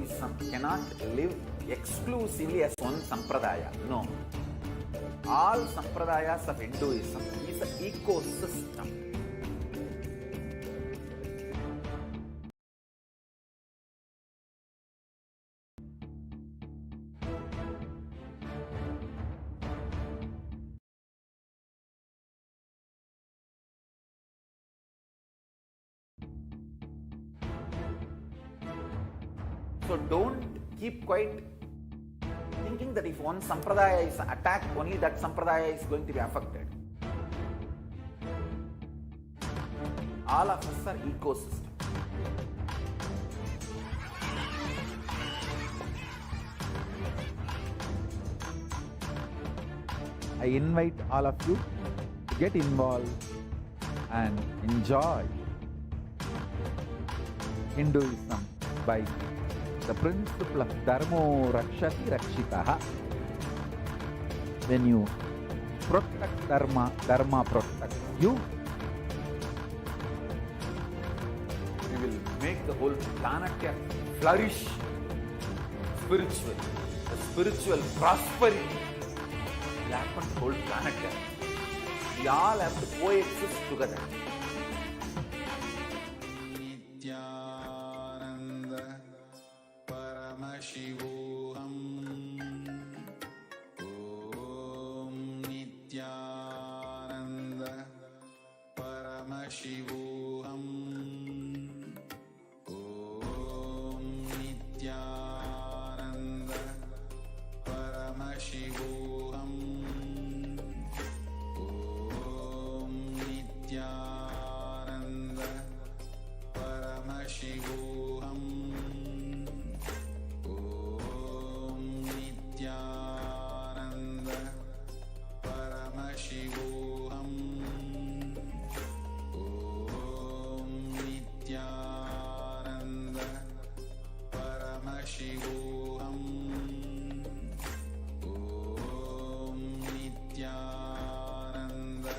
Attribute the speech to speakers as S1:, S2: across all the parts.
S1: Hinduism cannot live exclusively as one sampradaya. No. All sampradayas of Hinduism is an ecosystem. So don't keep quiet thinking that if one sampradaya is attacked, only that sampradaya is going to be affected. All of us are ecosystem.
S2: I invite all of you to get involved and enjoy Hinduism by the principle of Dharmo Rakshati Rakshitaha. When you protect Dharma, Dharma protects you.
S1: We will make the whole planet flourish spiritually. The spiritual prosperity will happen to the whole planet. We all have to coexist together.
S3: Nithyananda Paramashivoham. Om Nithyananda Paramashivoham. Om Nithyananda Paramashivoham. Om Nithyananda Paramashivoham. Om Nithyananda Paramashivoham. Om Nithyananda Paramashivoham. Om Nithyananda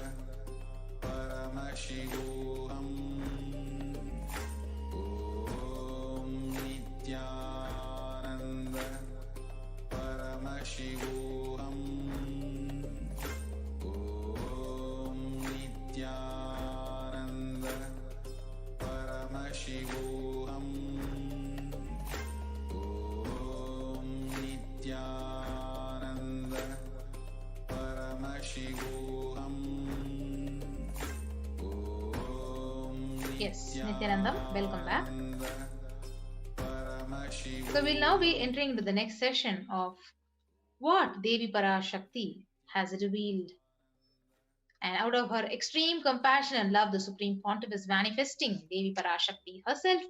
S3: Paramashivoham. Om Nithyananda Paramashivoham. Om Nithyananda Paramashivoham. Om Nithyananda Paramashivoham.
S4: Yes, Nithyanandam, welcome back. So we'll now be entering into the next session of what Devi Parashakti has revealed. And out of her extreme compassion and love, the Supreme Pontiff is manifesting Devi Parashakti herself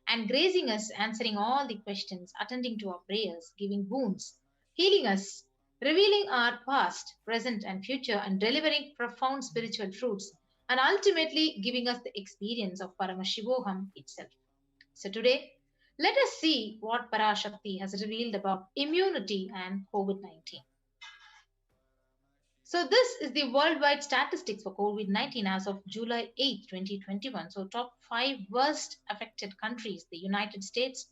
S4: and gracing us, answering all the questions, attending to our prayers, giving boons, healing us, revealing our past, present, and future, and delivering profound spiritual truths, and ultimately giving us the experience of Paramashivoham itself. So today, let us see what Parashakti has revealed about immunity and COVID-19. So this is the worldwide statistics for COVID-19 as of July 8, 2021. So top 5 worst affected countries: the United States,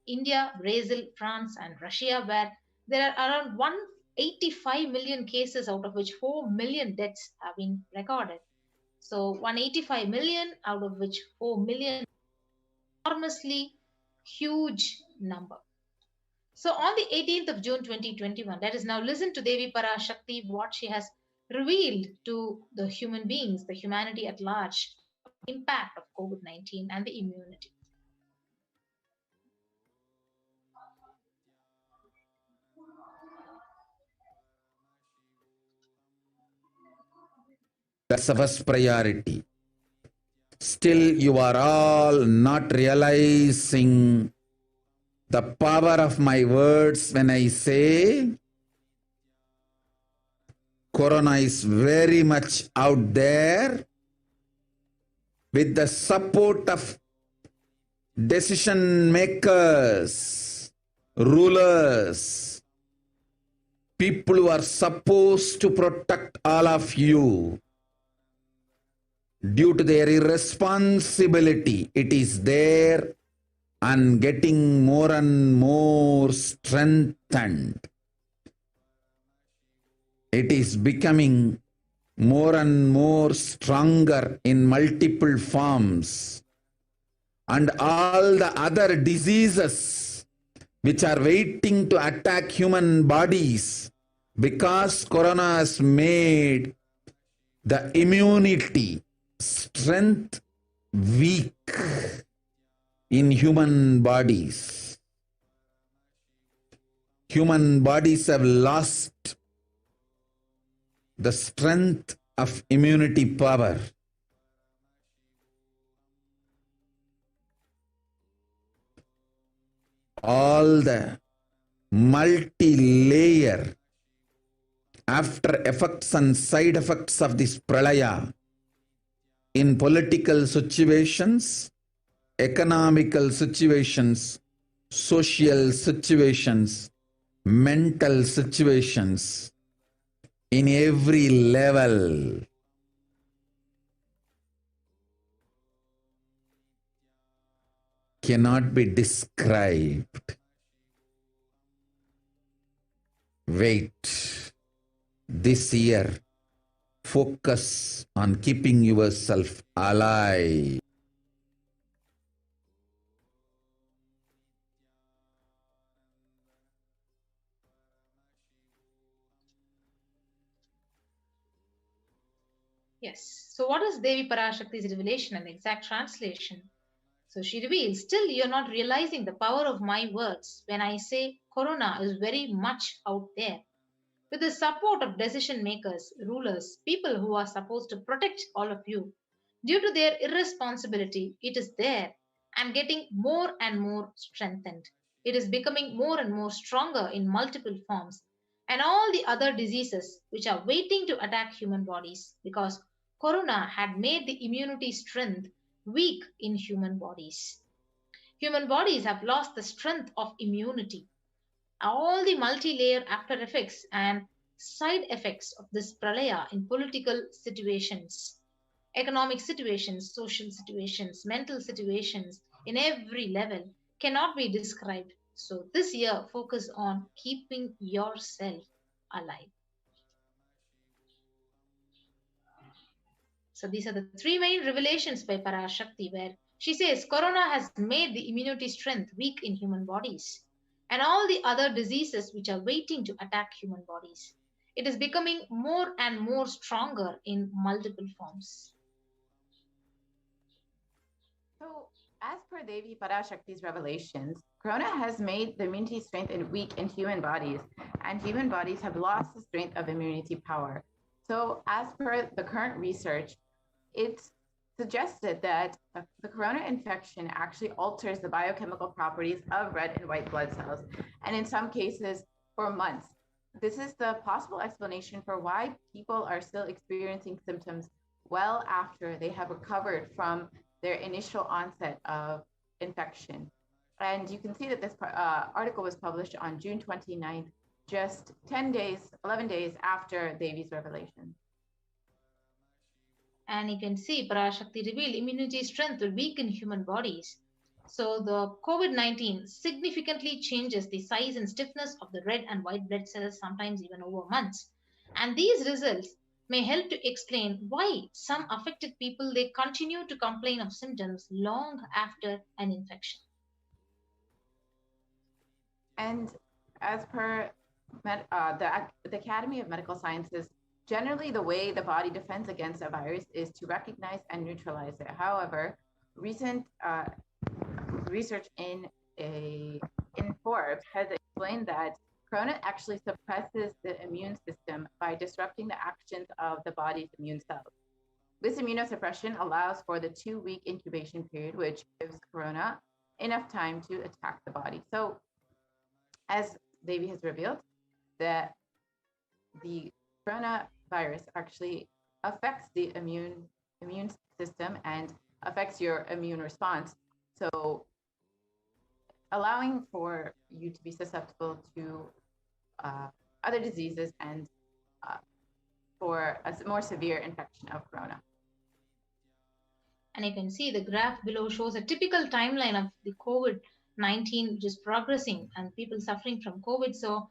S4: India, Brazil, France, and Russia, where there are around 185 million cases, out of which 4 million deaths have been recorded. So 185 million, out of which 4 million, enormously huge number. So on the 18th of June 2021, let us now listen to Devi Parashakti, what she has revealed to the human beings, the humanity at large, the impact of COVID-19 and the immunity.
S3: That's the first priority. Still, you are all not realizing the power of my words when I say Corona is very much out there with the support of decision makers, rulers, people who are supposed to protect all of you. Due to their irresponsibility, it is there and getting more and more strengthened. It is becoming more and more stronger in multiple forms. And all the other diseases which are waiting to attack human bodies, because corona has made the immunity strength weak in human bodies. Human bodies have lost the strength of immunity power. All the multi-layer after effects and side effects of this pralaya in political situations, economical situations, social situations, mental situations, in every level. Cannot be described. Wait. This year, focus on keeping yourself alive.
S4: Yes. So what is Devi Parashakti's revelation and exact translation? So she reveals, still you're not realizing the power of my words when I say Corona is very much out there. With the support of decision makers, rulers, people who are supposed to protect all of you. Due to their irresponsibility, it is there and getting more and more strengthened. It is becoming more and more stronger in multiple forms. And all the other diseases which are waiting to attack human bodies because corona had made the immunity strength weak in human bodies. Human bodies have lost the strength of immunity. All the multi-layer after effects and side effects of this pralaya in political situations, economic situations, social situations, mental situations, in every level cannot be described. So this year, focus on keeping yourself alive. So these are the three main revelations by Parashakti, where she says corona has made the immunity strength weak in human bodies and all the other diseases which are waiting to attack human bodies. It is becoming more and more stronger in multiple forms.
S5: So, as per Devi Parashakti's revelations, corona has made the immunity strength weak in human bodies, and human bodies have lost the strength of immunity power. So, as per the current research, it's suggested that the corona infection actually alters the biochemical properties of red and white blood cells, and in some cases for months. This is the possible explanation for why people are still experiencing symptoms well after they have recovered from their initial onset of infection. And you can see that this article was published on June 29th, just 10 days, 11 days after Devi's revelation.
S4: And you can see Parashakti revealed immunity strength will weaken human bodies. So the COVID-19 significantly changes the size and stiffness of the red and white blood cells, sometimes even over months. And these results may help to explain why some affected people they continue to complain of symptoms long after an infection.
S5: And as per the Academy of Medical Sciences, generally the way the body defends against a virus is to recognize and neutralize it. However, recent research in Forbes has explained that corona actually suppresses the immune system by disrupting the actions of the body's immune cells. This immunosuppression allows for the 2-week incubation period, which gives corona enough time to attack the body. So, as Devi has revealed, that the coronavirus actually affects the immune system and affects your immune response. So allowing for you to be susceptible to other diseases and for a more severe infection of corona.
S4: And you can see the graph below shows a typical timeline of the COVID-19, which is progressing and people suffering from COVID. So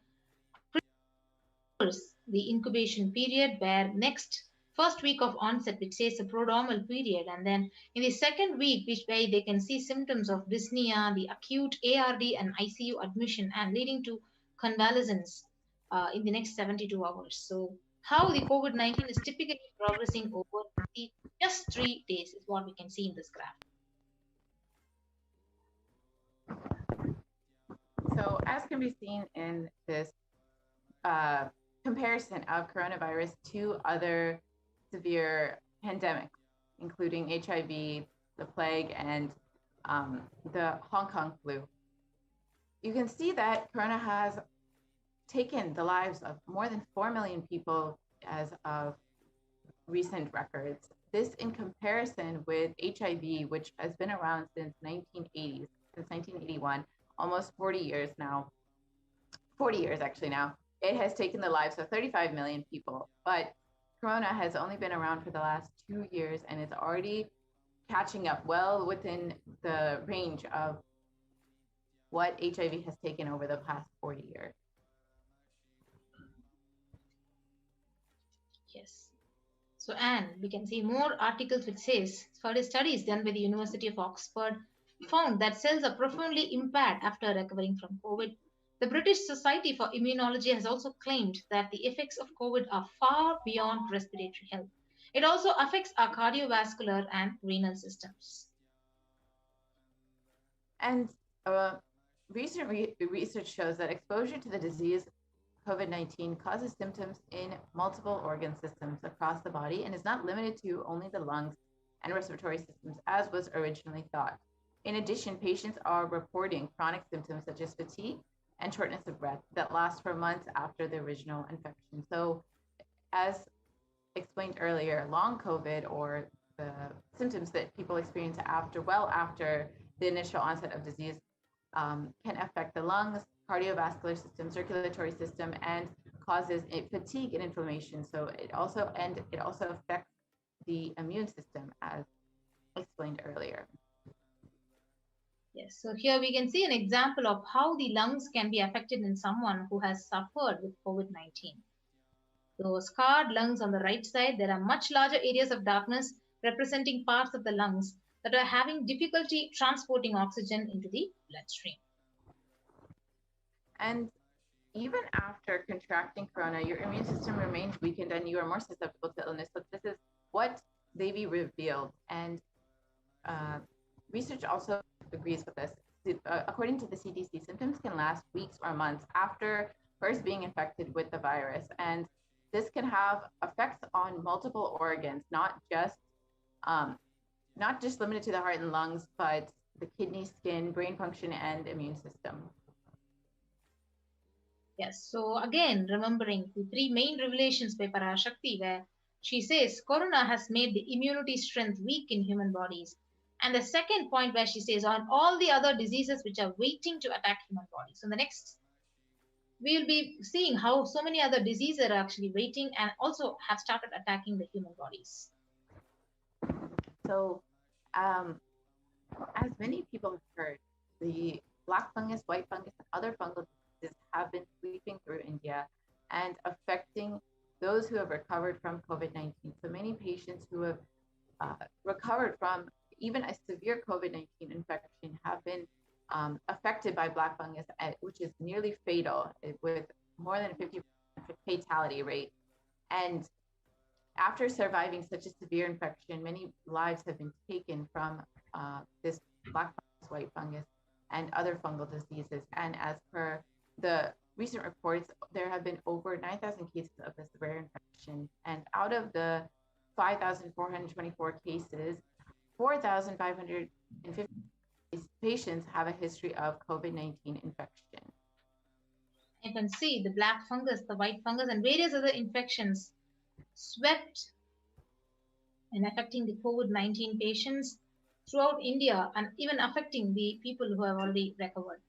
S4: the incubation period, where next first week of onset, which says a prodromal period, and then in the second week, which way they can see symptoms of dyspnea, the acute ARD and ICU admission, and leading to convalescence in the next 72 hours. So how the COVID-19 is typically progressing over the just 3 days is what we can see in this graph.
S5: So as can be seen in this comparison of coronavirus to other severe pandemics, including HIV, the plague, and the Hong Kong flu, you can see that corona has taken the lives of more than 4 million people as of recent records. This in comparison with HIV, which has been around since 1980s, since 1981, almost 40 years now, 40 years actually now. It has taken the lives of 35 million people, but corona has only been around for the last 2 years, and it's already catching up well within the range of what HIV has taken over the past 40 years.
S4: Yes. So, Anne, we can see more articles which says further studies done by the University of Oxford found that cells are profoundly impaired after recovering from COVID. The British Society for Immunology has also claimed that the effects of COVID are far beyond respiratory health. It also affects our cardiovascular and renal systems.
S5: And recent research shows that exposure to the disease COVID-19 causes symptoms in multiple organ systems across the body and is not limited to only the lungs and respiratory systems as was originally thought. In addition, patients are reporting chronic symptoms such as fatigue and shortness of breath that last for months after the original infection. So as explained earlier, long COVID, or the symptoms that people experience after the initial onset of disease, can affect the lungs, cardiovascular system, circulatory system, and causes fatigue and inflammation. So it also affects the immune system, as explained earlier.
S4: Yes, so here we can see an example of how the lungs can be affected in someone who has suffered with COVID-19. So scarred lungs on the right side, there are much larger areas of darkness representing parts of the lungs that are having difficulty transporting oxygen into the bloodstream.
S5: And even after contracting corona, your immune system remains weakened and you are more susceptible to illness. So this is what Davy revealed. And research also agrees with this. According to the CDC, symptoms can last weeks or months after first being infected with the virus. And this can have effects on multiple organs, not just limited to the heart and lungs, but the kidney, skin, brain function, and immune system.
S4: Yes, so again, remembering the 3 main revelations by Parashakti, where she says Corona has made the immunity strength weak in human bodies. And the second point where she says on all the other diseases which are waiting to attack human bodies. So the next, we'll be seeing how so many other diseases are actually waiting and also have started attacking the human bodies.
S5: So, as many people have heard, the black fungus, white fungus, and other fungal diseases have been sweeping through India and affecting those who have recovered from COVID-19. So many patients who have recovered from even a severe COVID-19 infection have been affected by black fungus, which is nearly fatal with more than a 50% fatality rate. And after surviving such a severe infection, many lives have been taken from this black fungus, white fungus, and other fungal diseases. And as per the recent reports, there have been over 9,000 cases of this rare infection. And out of the 5,424 cases, 4,550 patients have a history of COVID-19 infection.
S4: You can see the black fungus, the white fungus, and various other infections swept and affecting the COVID-19 patients throughout India and even affecting the people who have already recovered.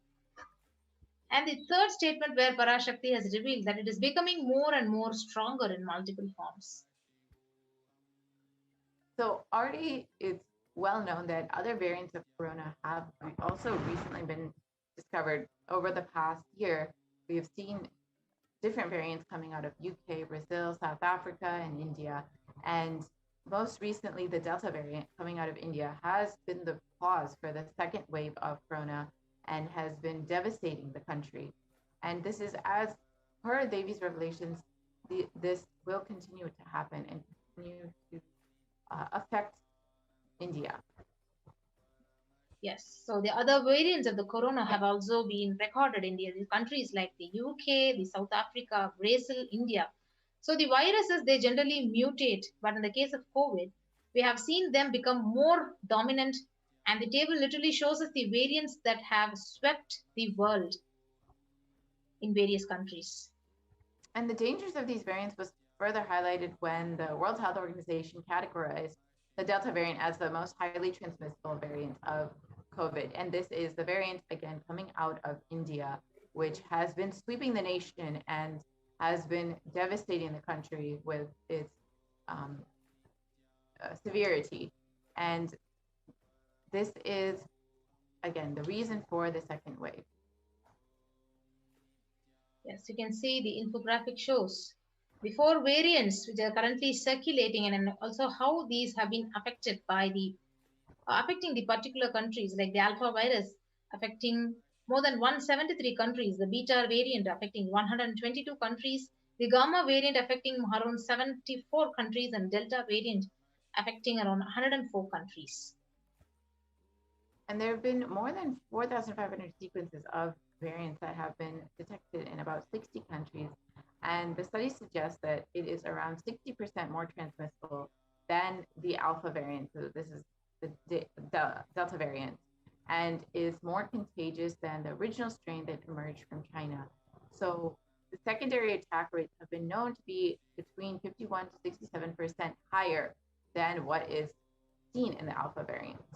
S4: And the third statement where Parashakti has revealed that it is becoming more and more stronger in multiple forms.
S5: So already well known that other variants of corona have also recently been discovered over the past year. We have seen different variants coming out of UK, Brazil, South Africa, and India. And most recently, the Delta variant coming out of India has been the cause for the second wave of corona and has been devastating the country. And this is, as per Devi's revelations, this will continue to happen and continue to affect India.
S4: Yes, so the other variants of the corona have also been recorded in the countries like the UK, the South Africa, Brazil, India. So the viruses, they generally mutate, but in the case of COVID, we have seen them become more dominant, and the table literally shows us the variants that have swept the world in various countries.
S5: And the dangers of these variants was further highlighted when the World Health Organization categorized the Delta variant as the most highly transmissible variant of COVID. And this is the variant, again, coming out of India, which has been sweeping the nation and has been devastating the country with its severity. And this is, again, the reason for the second wave.
S4: Yes, you can see the infographic shows the four variants which are currently circulating, and also how these have been affected by the affecting the particular countries, like the alpha virus affecting more than 173 countries, the beta variant affecting 122 countries, the gamma variant affecting around 74 countries, and delta variant affecting around 104 countries.
S5: And there have been more than 4,500 sequences of variants that have been detected in about 60 countries. And the study suggests that it is around 60% more transmissible than the alpha variant. So this is the Delta variant, and is more contagious than the original strain that emerged from China. So the secondary attack rates have been known to be between 51 to 67% higher than what is seen in the alpha variants.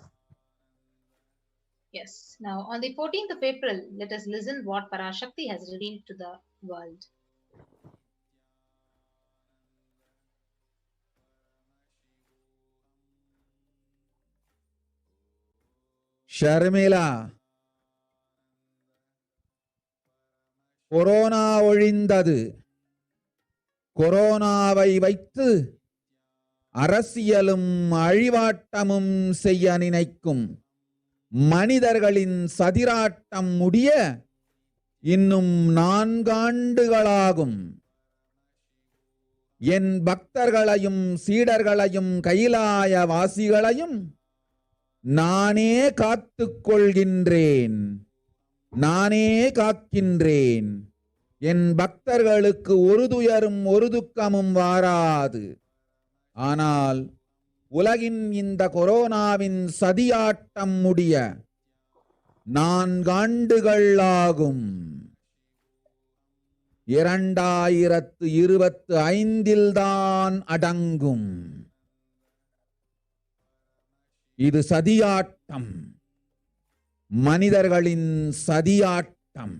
S4: Yes. Now, on the 14th of April, let us listen what Parashakti has revealed to the world.
S3: Sharmila, corona ஒழிந்தது. கொரோனாவை வைத்து அரசியலும் அழிவாட்டமும் செய்ய நினைக்கும் மனிதர்களின் சதிராட்டம் முடிய இன்னும் 4 ஆண்டுகளாகும். என் பக்தர்களையும் சீடர்களையும் கைலாய வாசிகளையும் நானே காத்துக் கொள்கின்றேன், நானே காக்கின்றேன். என் பக்தர்களுக்கு ஒரு துயரும் ஒரு துக்கமும் வாராது. ஆனால் உலகின் இந்த கொரோனாவின் சதியாட்டம் முடிய 4 ஆண்டுகள் ஆகும். 2025 தான் அடங்கும். இது சதியாட்டம், மனிதர்களின் சதியாட்டம்.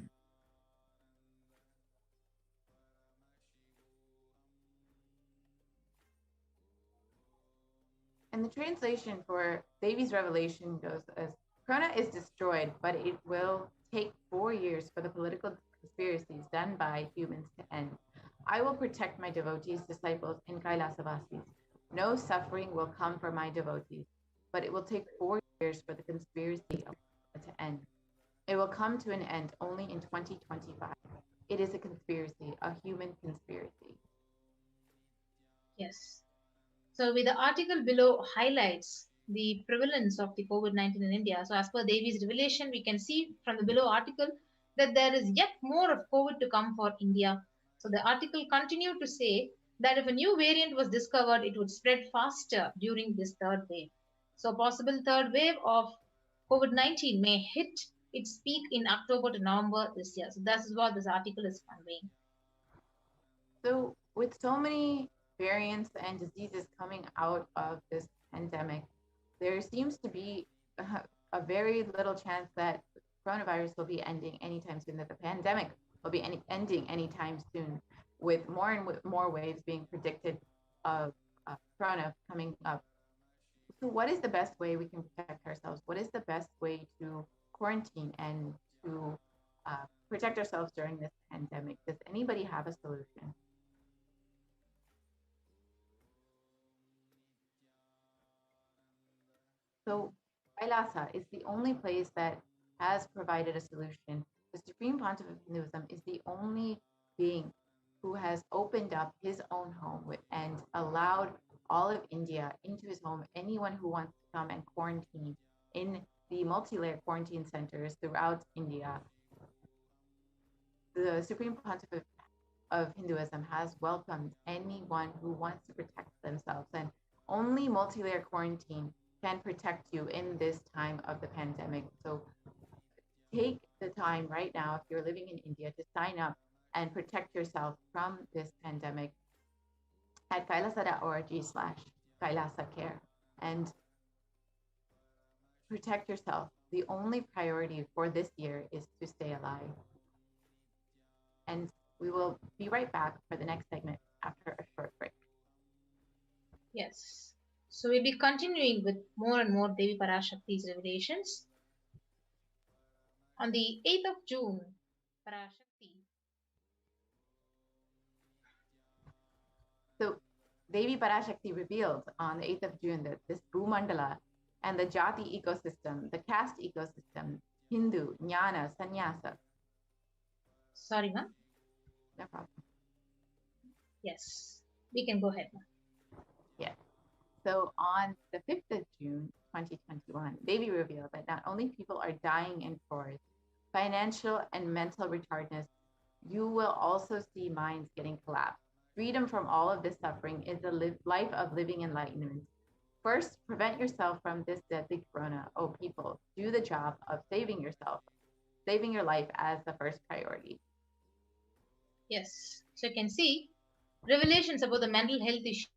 S5: And the translation for Devi's revelation goes as, Corona is destroyed, but it will take 4 years for the political conspiracies done by humans to end. I will protect my devotees, disciples, and Kailasa vasis. No suffering will come for my devotees, but it will take 4 years for the conspiracy to end. It will come to an end only in 2025. It is a conspiracy, a human conspiracy.
S4: Yes. So with the article below highlights the prevalence of the COVID-19 in India. So as per Devi's revelation, we can see from the below article that there is yet more of COVID to come for India. So the article continued to say that if a new variant was discovered, it would spread faster during this third wave. So possible third wave of COVID-19 may hit its peak in October to November this year. So that is what this article is conveying.
S5: So with so many variants and diseases coming out of this pandemic, there seems to be a very little chance that coronavirus will be ending anytime soon, that the pandemic will be ending anytime soon, with more and more waves being predicted of corona coming up So what is the best way we can protect ourselves? What is the best way to quarantine and to protect ourselves during this pandemic? Does anybody have a solution? So Kailasa is the only place that has provided a solution. The Supreme Pontiff of Hinduism is the only being who has opened up his own home and allowed all of India into his home. Anyone who wants to come and quarantine in the multi-layer quarantine centers throughout India. The Supreme Pontiff of Hinduism has welcomed anyone who wants to protect themselves, and only multi-layer quarantine can protect you in this time of the pandemic. So take the time right now, if you're living in India, to sign up and protect yourself from this pandemic at kailasa.org/Kailasa Care and protect yourself. The only priority for this year is to stay alive. And we will be right back for the next segment after a short break.
S4: Yes. So we'll be continuing with more and more Devi Parashakti's revelations. On the 8th of June, Parashakti.
S5: So Devi Parashakti revealed on the 8th of June that this Bhumandala and the Jati ecosystem, the caste ecosystem, Hindu, Jnana, Sannyasa.
S4: Sorry, ma'am.
S5: No problem.
S4: Yes, we can go ahead, ma'am.
S5: Yeah. So on the 5th of June, 2021, Devi revealed that not only people are dying in forest, financial and mental retardedness, you will also see minds getting collapsed. Freedom from all of this suffering is the life of living enlightenment. First, prevent yourself from this deadly corona. Oh, people, do the job of saving yourself, saving your life as the first priority.
S4: Yes. So you can see revelations about the mental health issue.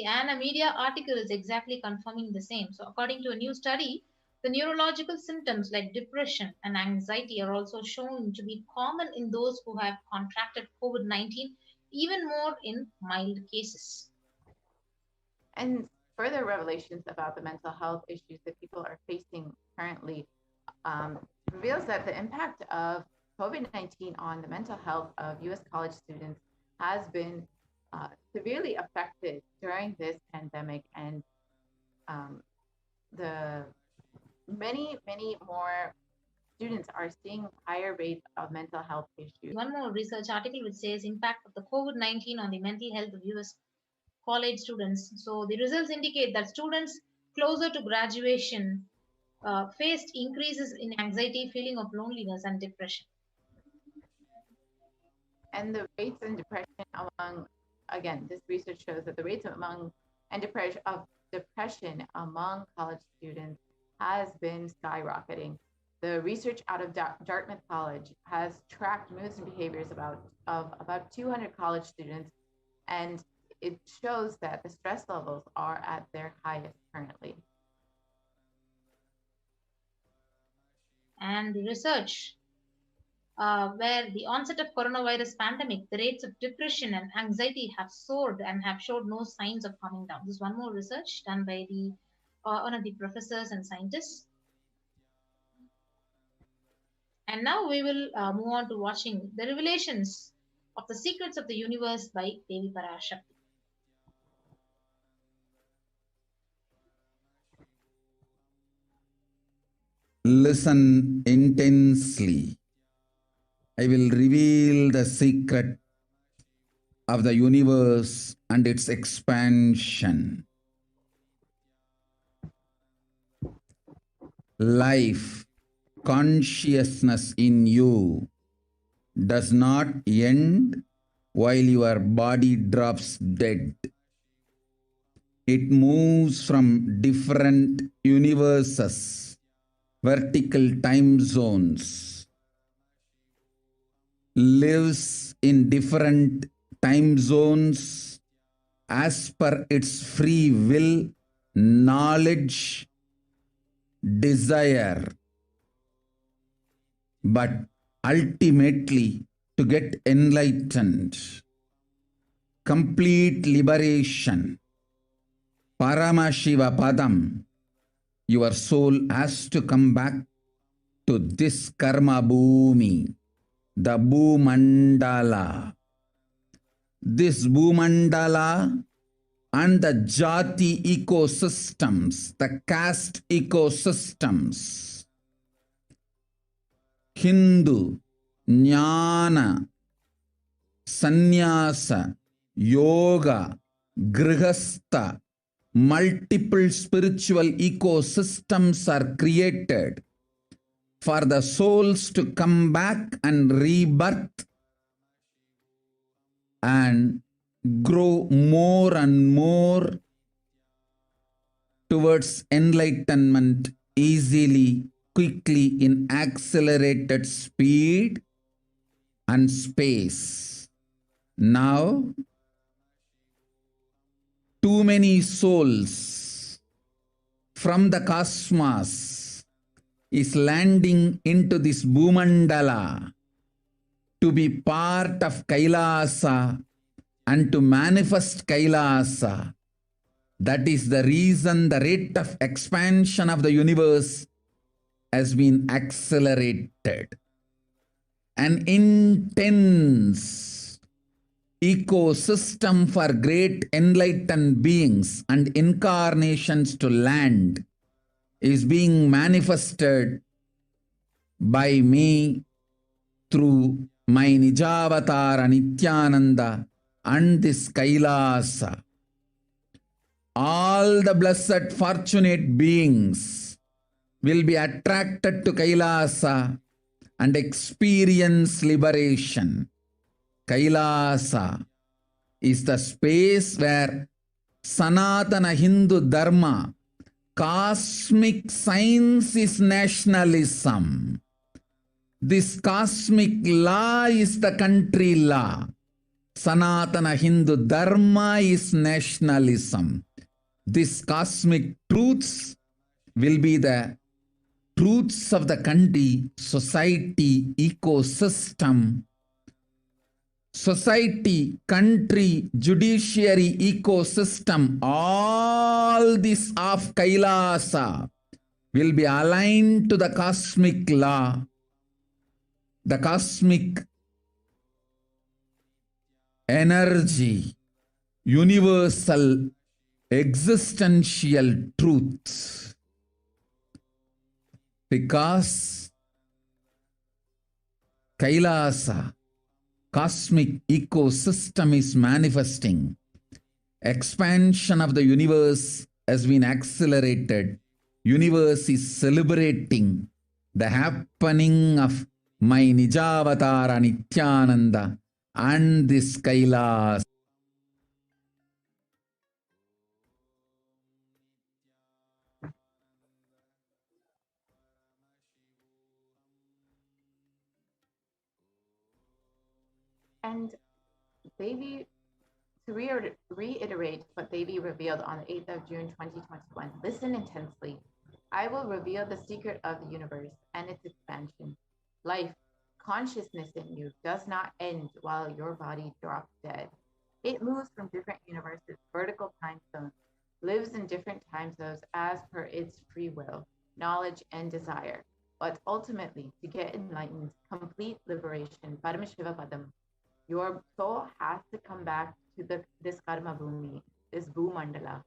S4: And a media article is exactly confirming the same. So according to a new study, the neurological symptoms like depression and anxiety are also shown to be common in those who have contracted COVID-19, even more in mild cases.
S5: And further revelations about the mental health issues that people are facing currently reveals that the impact of COVID-19 on the mental health of U.S. college students has been severely affected during this pandemic, and the many more students are seeing higher rates of mental health issues.
S4: One more research article which says impact of the COVID-19 on the mental health of US college students. So the results indicate that students closer to graduation faced increases in anxiety, feeling of loneliness, and depression.
S5: And the rates in depression among, again, this research shows that the rates of depression among college students has been skyrocketing. The research out of Dartmouth College has tracked moods and behaviors of about 200 college students, and it shows that the stress levels are at their highest currently.
S4: And the research where the onset of coronavirus pandemic, the rates of depression and anxiety have soared and have showed no signs of coming down. This is one more research done by the one of the professors and scientists. And now we will move on to watching the revelations of the secrets of the universe by Devi Parashakti.
S3: Listen intensely. I will reveal the secret of the universe and its expansion. Life, consciousness in you does not end while your body drops dead. It moves from different universes, vertical time zones, lives in different time zones as per its free will, knowledge, desire, but ultimately to get enlightened, complete liberation, Paramashiva Padam, your soul has to come back to this karma bhumi, the Bhumandala. This Bhumandala and the Jati ecosystems, the caste ecosystems, Hindu, Jnana, Sannyasa, Yoga, Grihastha, multiple spiritual ecosystems are created for the souls to come back and rebirth and grow more and more towards enlightenment easily, quickly, in accelerated speed and space. Now, too many souls from the cosmos is landing into this Bhumandala to be part of Kailasa and to manifest Kailasa. That is the reason the rate of expansion of the universe has been accelerated. An intense ecosystem for great enlightened beings and incarnations to land is being manifested by me through my Nijavatara Nithyananda and this Kailasa. All the blessed fortunate beings will be attracted to Kailasa and experience liberation. Kailasa is the space where Sanatana Hindu Dharma, cosmic science is nationalism. This cosmic law is the country law. Sanatana Hindu Dharma is nationalism. These cosmic truths will be the truths of the country, society, ecosystem. Society, country, judiciary, ecosystem, all this of Kailasa will be aligned to the cosmic law, the cosmic energy, universal existential truth. Because Kailasa, cosmic ecosystem is manifesting. Expansion of the universe has been accelerated. Universe is celebrating the happening of my Nijavatara Nithyananda and this Kailasa.
S5: And Devi, to reiterate what Devi revealed on the 8th of June 2021, listen intensely. I will reveal the secret of the universe and its expansion. Life, consciousness in you does not end while your body drops dead. It moves from different universes, vertical time zones, lives in different time zones as per its free will, knowledge, and desire. But ultimately, to get enlightened, complete liberation, Paramashiva Padam, your soul has to come back to this karma bhumi, this Bhumandala.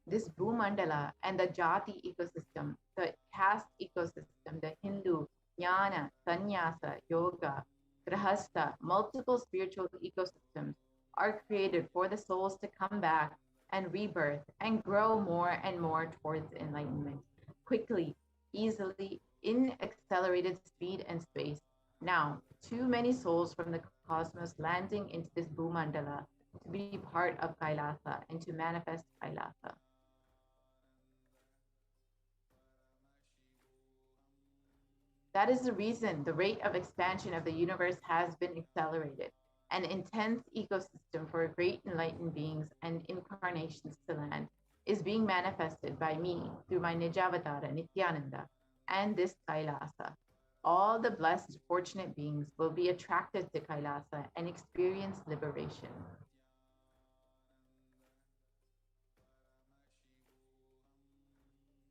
S5: This Bhumandala and the Jati ecosystem, the caste ecosystem, the Hindu, Jnana, Sannyasa, Yoga, Grihastha, multiple spiritual ecosystems are created for the souls to come back and rebirth and grow more and more towards enlightenment. Quickly, easily, in accelerated speed and space. Now, too many souls from the cosmos landing into this Bhumandala to be part of Kailasa and to manifest Kailasa. That is the reason the rate of expansion of the universe has been accelerated. An intense ecosystem for great enlightened beings and incarnations to land is being manifested by me through my Nijavatara Nithyananda and this Kailasa. all the blessed, fortunate beings will be attracted to Kailasa and experience liberation.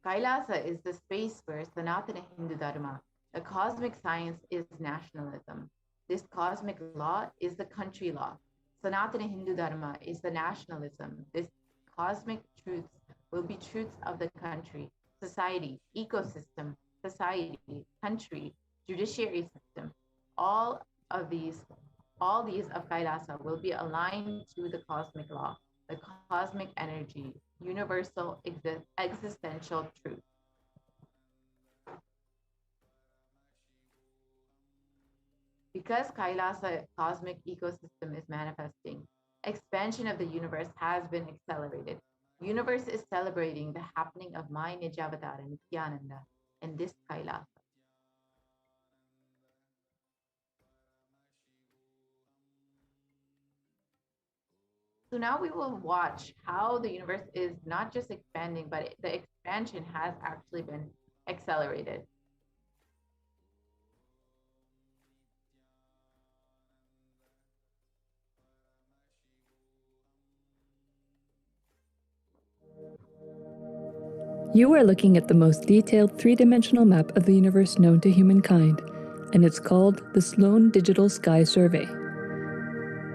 S5: Kailasa is the space where Sanatana Hindu Dharma, the cosmic science, is nationalism. This cosmic law is the country law. Sanatana Hindu Dharma is the nationalism. This cosmic truths will be truths of the country, society, ecosystem, society, country, judiciary system. All these of Kailasa will be aligned to the cosmic law, the cosmic energy, universal existential truth. Because Kailasa cosmic ecosystem is manifesting, expansion of the universe has been accelerated. Universe is celebrating the happening of my Nijavatara Nithyananda in this Kailasa. So now we will watch how the universe is not just expanding, but the expansion has actually been accelerated.
S6: You are looking at the most detailed three-dimensional map of the universe known to humankind, and it's called the Sloan Digital Sky Survey.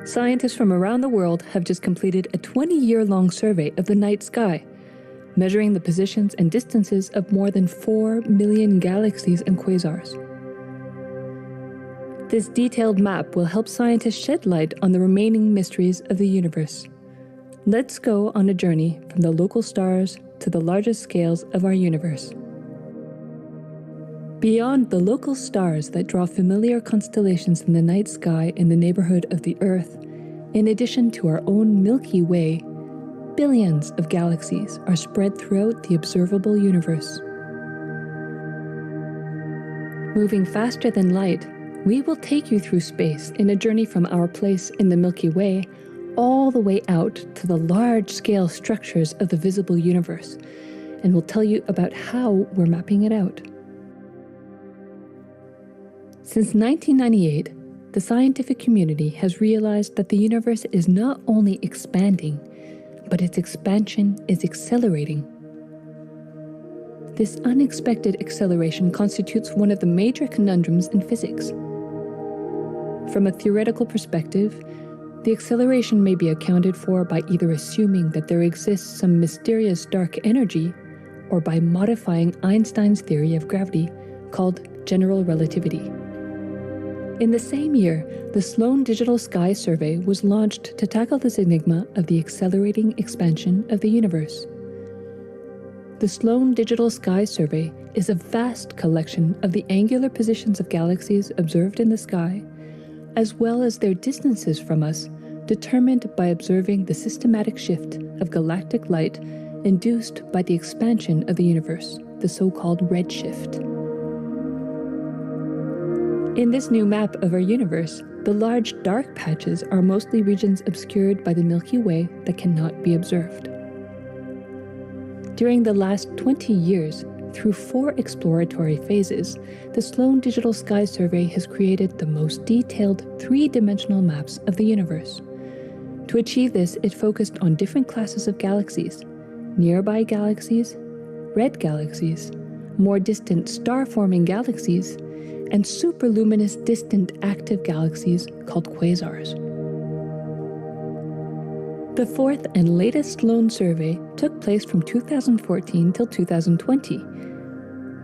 S6: Scientists from around the world have just completed a 20-year-long survey of the night sky, measuring the positions and distances of more than 4 million galaxies and quasars. This detailed map will help scientists shed light on the remaining mysteries of the universe. Let's go on a journey from the local stars to the largest scales of our universe. Beyond the local stars that draw familiar constellations in the night sky in the neighborhood of the Earth, in addition to our own Milky Way, billions of galaxies are spread throughout the observable universe. Moving faster than light, we will take you through space in a journey from our place in the Milky Way all the way out to the large-scale structures of the visible universe, and we'll tell you about how we're mapping it out. Since 1998, the scientific community has realized that the universe is not only expanding, but its expansion is accelerating. This unexpected acceleration constitutes one of the major conundrums in physics. From a theoretical perspective, the acceleration may be accounted for by either assuming that there exists some mysterious dark energy, or by modifying Einstein's theory of gravity, called general relativity. In the same year, the Sloan Digital Sky Survey was launched to tackle this enigma of the accelerating expansion of the universe. The Sloan Digital Sky Survey is a vast collection of the angular positions of galaxies observed in the sky, as well as their distances from us, determined by observing the systematic shift of galactic light induced by the expansion of the universe, the so-called redshift. In this new map of our universe, the large dark patches are mostly regions obscured by the Milky Way that cannot be observed. During the last 20 years, through 4 exploratory phases, the Sloan Digital Sky Survey has created the most detailed 3-dimensional maps of the universe. To achieve this, it focused on different classes of galaxies: nearby galaxies, red galaxies, more distant star-forming galaxies, and superluminous distant active galaxies called quasars. The 4th and latest Sloan survey took place from 2014 till 2020.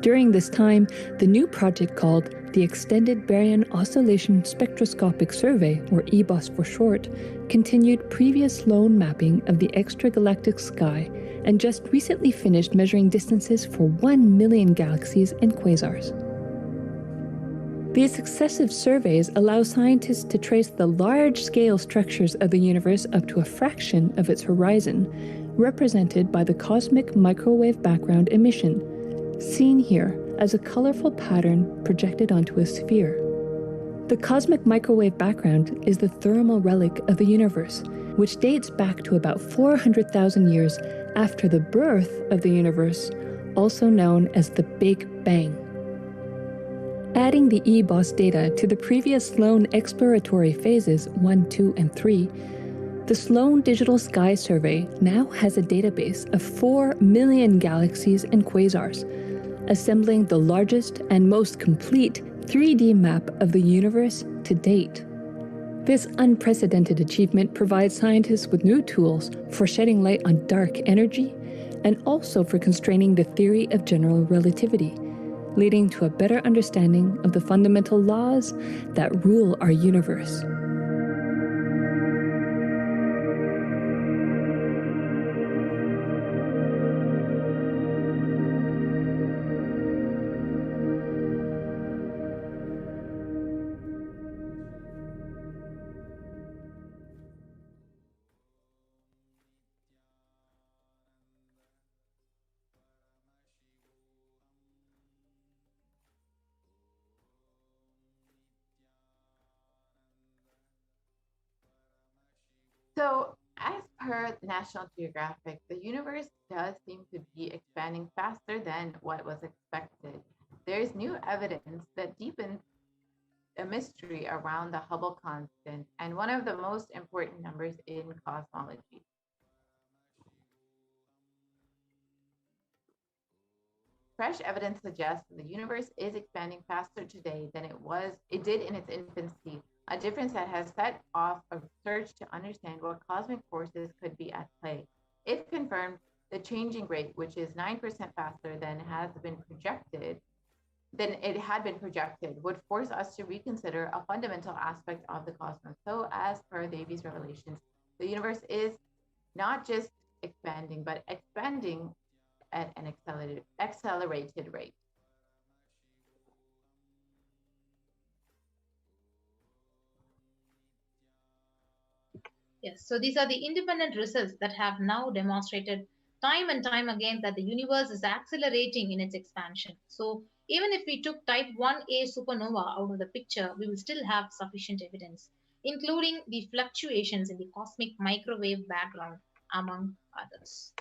S6: During this time, the new project called the Extended Baryon Oscillation Spectroscopic Survey, or EBOS for short, continued previous Sloan mapping of the extragalactic sky and just recently finished measuring distances for 1 million galaxies and quasars. These successive surveys allow scientists to trace the large-scale structures of the universe up to a fraction of its horizon, represented by the cosmic microwave background emission, seen here as a colorful pattern projected onto a sphere. The cosmic microwave background is the thermal relic of the universe, which dates back to about 400,000 years after the birth of the universe, also known as the Big Bang. Adding the EBOS data to the previous Sloan exploratory phases 1, 2, and 3, the Sloan Digital Sky Survey now has a database of 4 million galaxies and quasars, assembling the largest and most complete 3D map of the universe to date. This unprecedented achievement provides scientists with new tools for shedding light on dark energy and also for constraining the theory of general relativity, leading to a better understanding of the fundamental laws that rule our universe.
S5: So, as per National Geographic, the universe does seem to be expanding faster than what was expected. There's new evidence that deepens a mystery around the Hubble constant and one of the most important numbers in cosmology. Fresh evidence suggests that the universe is expanding faster today than it did in its infancy, a difference that has set off a search to understand what cosmic forces could be at play. If confirmed, the changing rate, which is 9% faster than it had been projected, would force us to reconsider a fundamental aspect of the cosmos. So, as per Devi's revelations, the universe is not just expanding, but expanding at an accelerated rate.
S4: Yes, so these are the independent results that have now demonstrated time and time again that the universe is accelerating in its expansion. So even if we took type 1a supernova out of the picture, we will still have sufficient evidence, including the fluctuations in the cosmic microwave background, among others.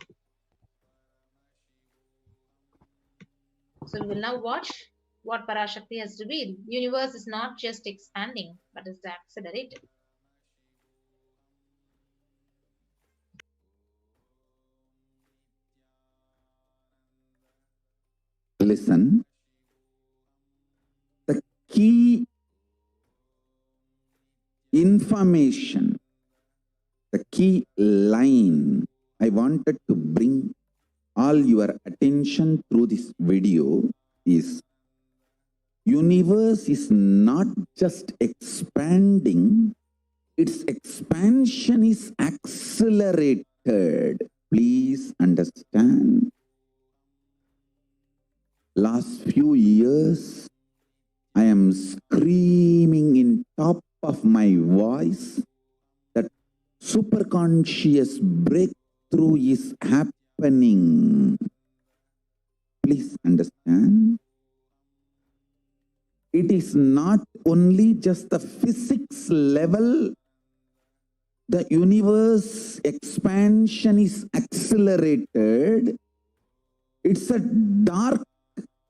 S4: So we will now watch what Parashakti has revealed. The universe is not just expanding, but is accelerated.
S3: Listen, the key information, the key line I wanted to bring all your attention through this video is universe is not just expanding, its expansion is accelerated. Please understand. Last few years, I am screaming in top of my voice that superconscious breakthrough is happening. Please understand. It is not only just the physics level. The universe expansion is accelerated. It's a dark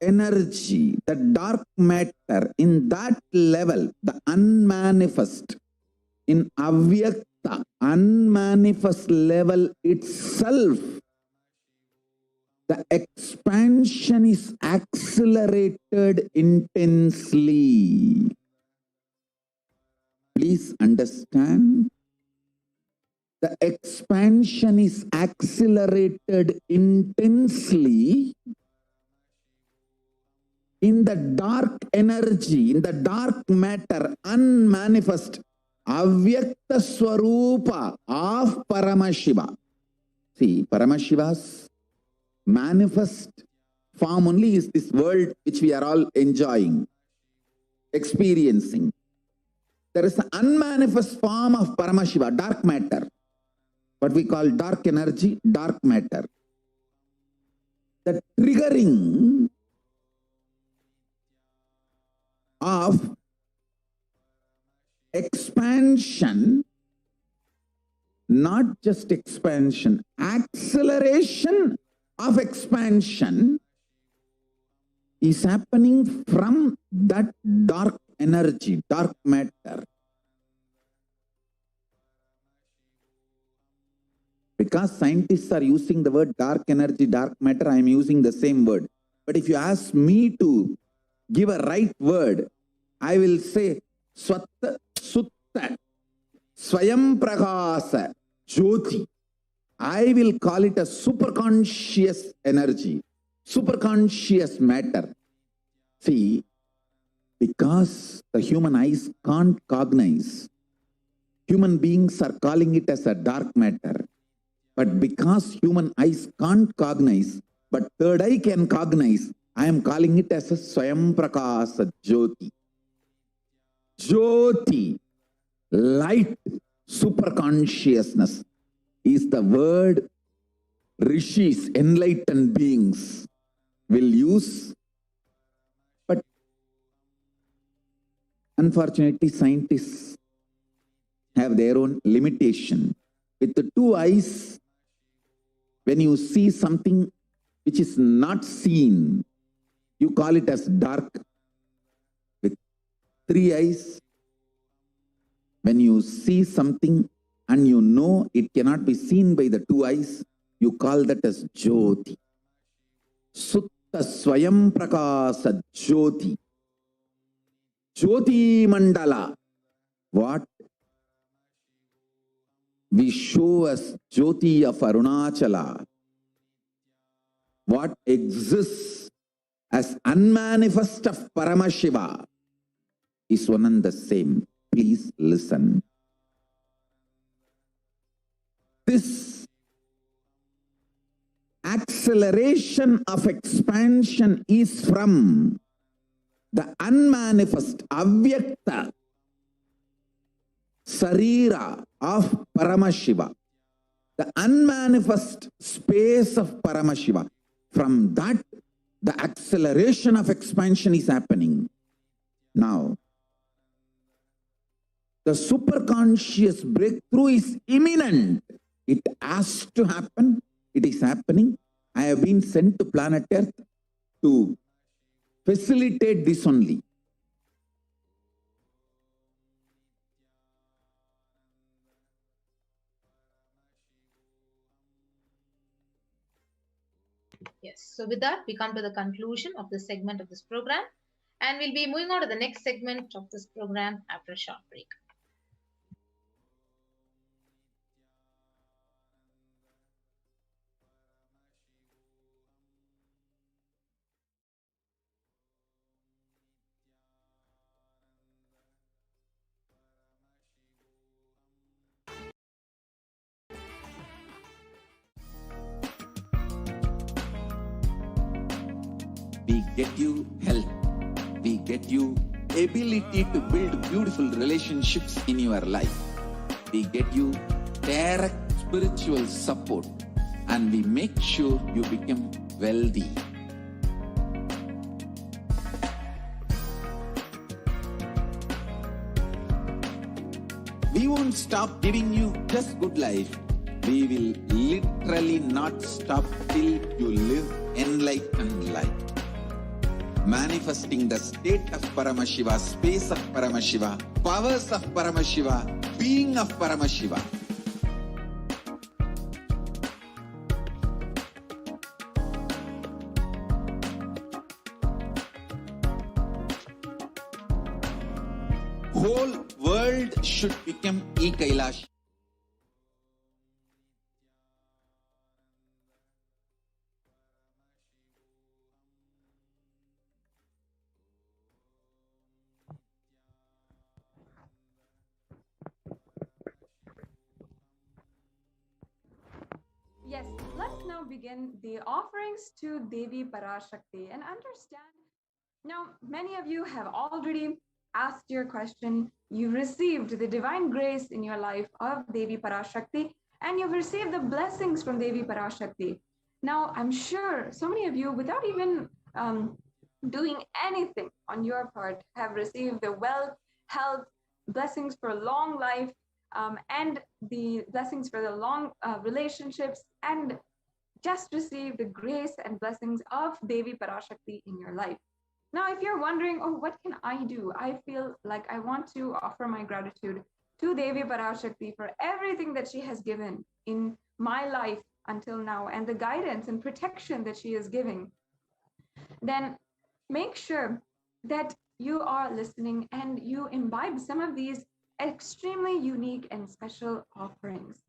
S3: energy, the dark matter, in that level, the unmanifest, in avyakta, unmanifest level itself, the expansion is accelerated intensely. Please understand. The expansion is accelerated intensely in the dark energy, in the dark matter, unmanifest, avyakta swarupa of Paramashiva. See, Paramashiva's manifest form only is this world which we are all enjoying, experiencing. There is an unmanifest form of Paramashiva, dark matter, what we call dark energy, dark matter. The triggering of expansion, not just expansion, acceleration of expansion is happening from that dark energy, dark matter. Because scientists are using the word dark energy, dark matter, I am using the same word. But if you ask me to give a right word, I will say Swatta, Sutta, Swayam Pragasa, Jyoti. I will call it a superconscious energy, superconscious matter. See, because the human eyes can't cognize, human beings are calling it as a dark matter. But because human eyes can't cognize, but third eye can cognize, I am calling it as a Swayam Prakasa Jyoti. Jyoti, light, superconsciousness is the word rishis, enlightened beings will use. But unfortunately, scientists have their own limitation. With the two eyes, when you see something which is not seen, you call it as dark. With three eyes, when you see something and you know it cannot be seen by the two eyes, you call that as Jyoti. Sutta Swayam Prakasa Jyoti. Jyoti Mandala. What we show as Jyoti of Arunachala, what exists as unmanifest of Paramashiva is one and the same. Please listen. This acceleration of expansion is from the unmanifest, avyakta sarira of Paramashiva, the unmanifest space of Paramashiva. From that, the acceleration of expansion is happening. Now, the superconscious breakthrough is imminent. It has to happen. It is happening. I have been sent to planet Earth to facilitate this only.
S4: Yes, so with that, we come to the conclusion of this segment of this program, and we'll be moving on to the next segment of this program after a short break.
S3: We get you health. We get you ability to build beautiful relationships in your life. We get you direct spiritual support, and we make sure you become wealthy. We won't stop giving you just good life. We will literally not stop till you live enlightened life. Manifesting the state of Paramashiva, space of Paramashiva, powers of Paramashiva, being of Paramashiva. Whole world should become Kailasa.
S7: Yes, let's now begin the offerings to Devi Parashakti and understand. Now, many of you have already asked your question. You've received the divine grace in your life of Devi Parashakti, and you've received the blessings from Devi Parashakti. Now, I'm sure so many of you, without even doing anything on your part, have received the wealth, health, blessings for long life, and the blessings for the long relationships, and just receive the grace and blessings of Devi Parashakti in your life. Now, if you're wondering, oh, what can I do? I feel like I want to offer my gratitude to Devi Parashakti for everything that she has given in my life until now and the guidance and protection that she is giving. Then make sure that you are listening and you imbibe some of these extremely unique and special offerings.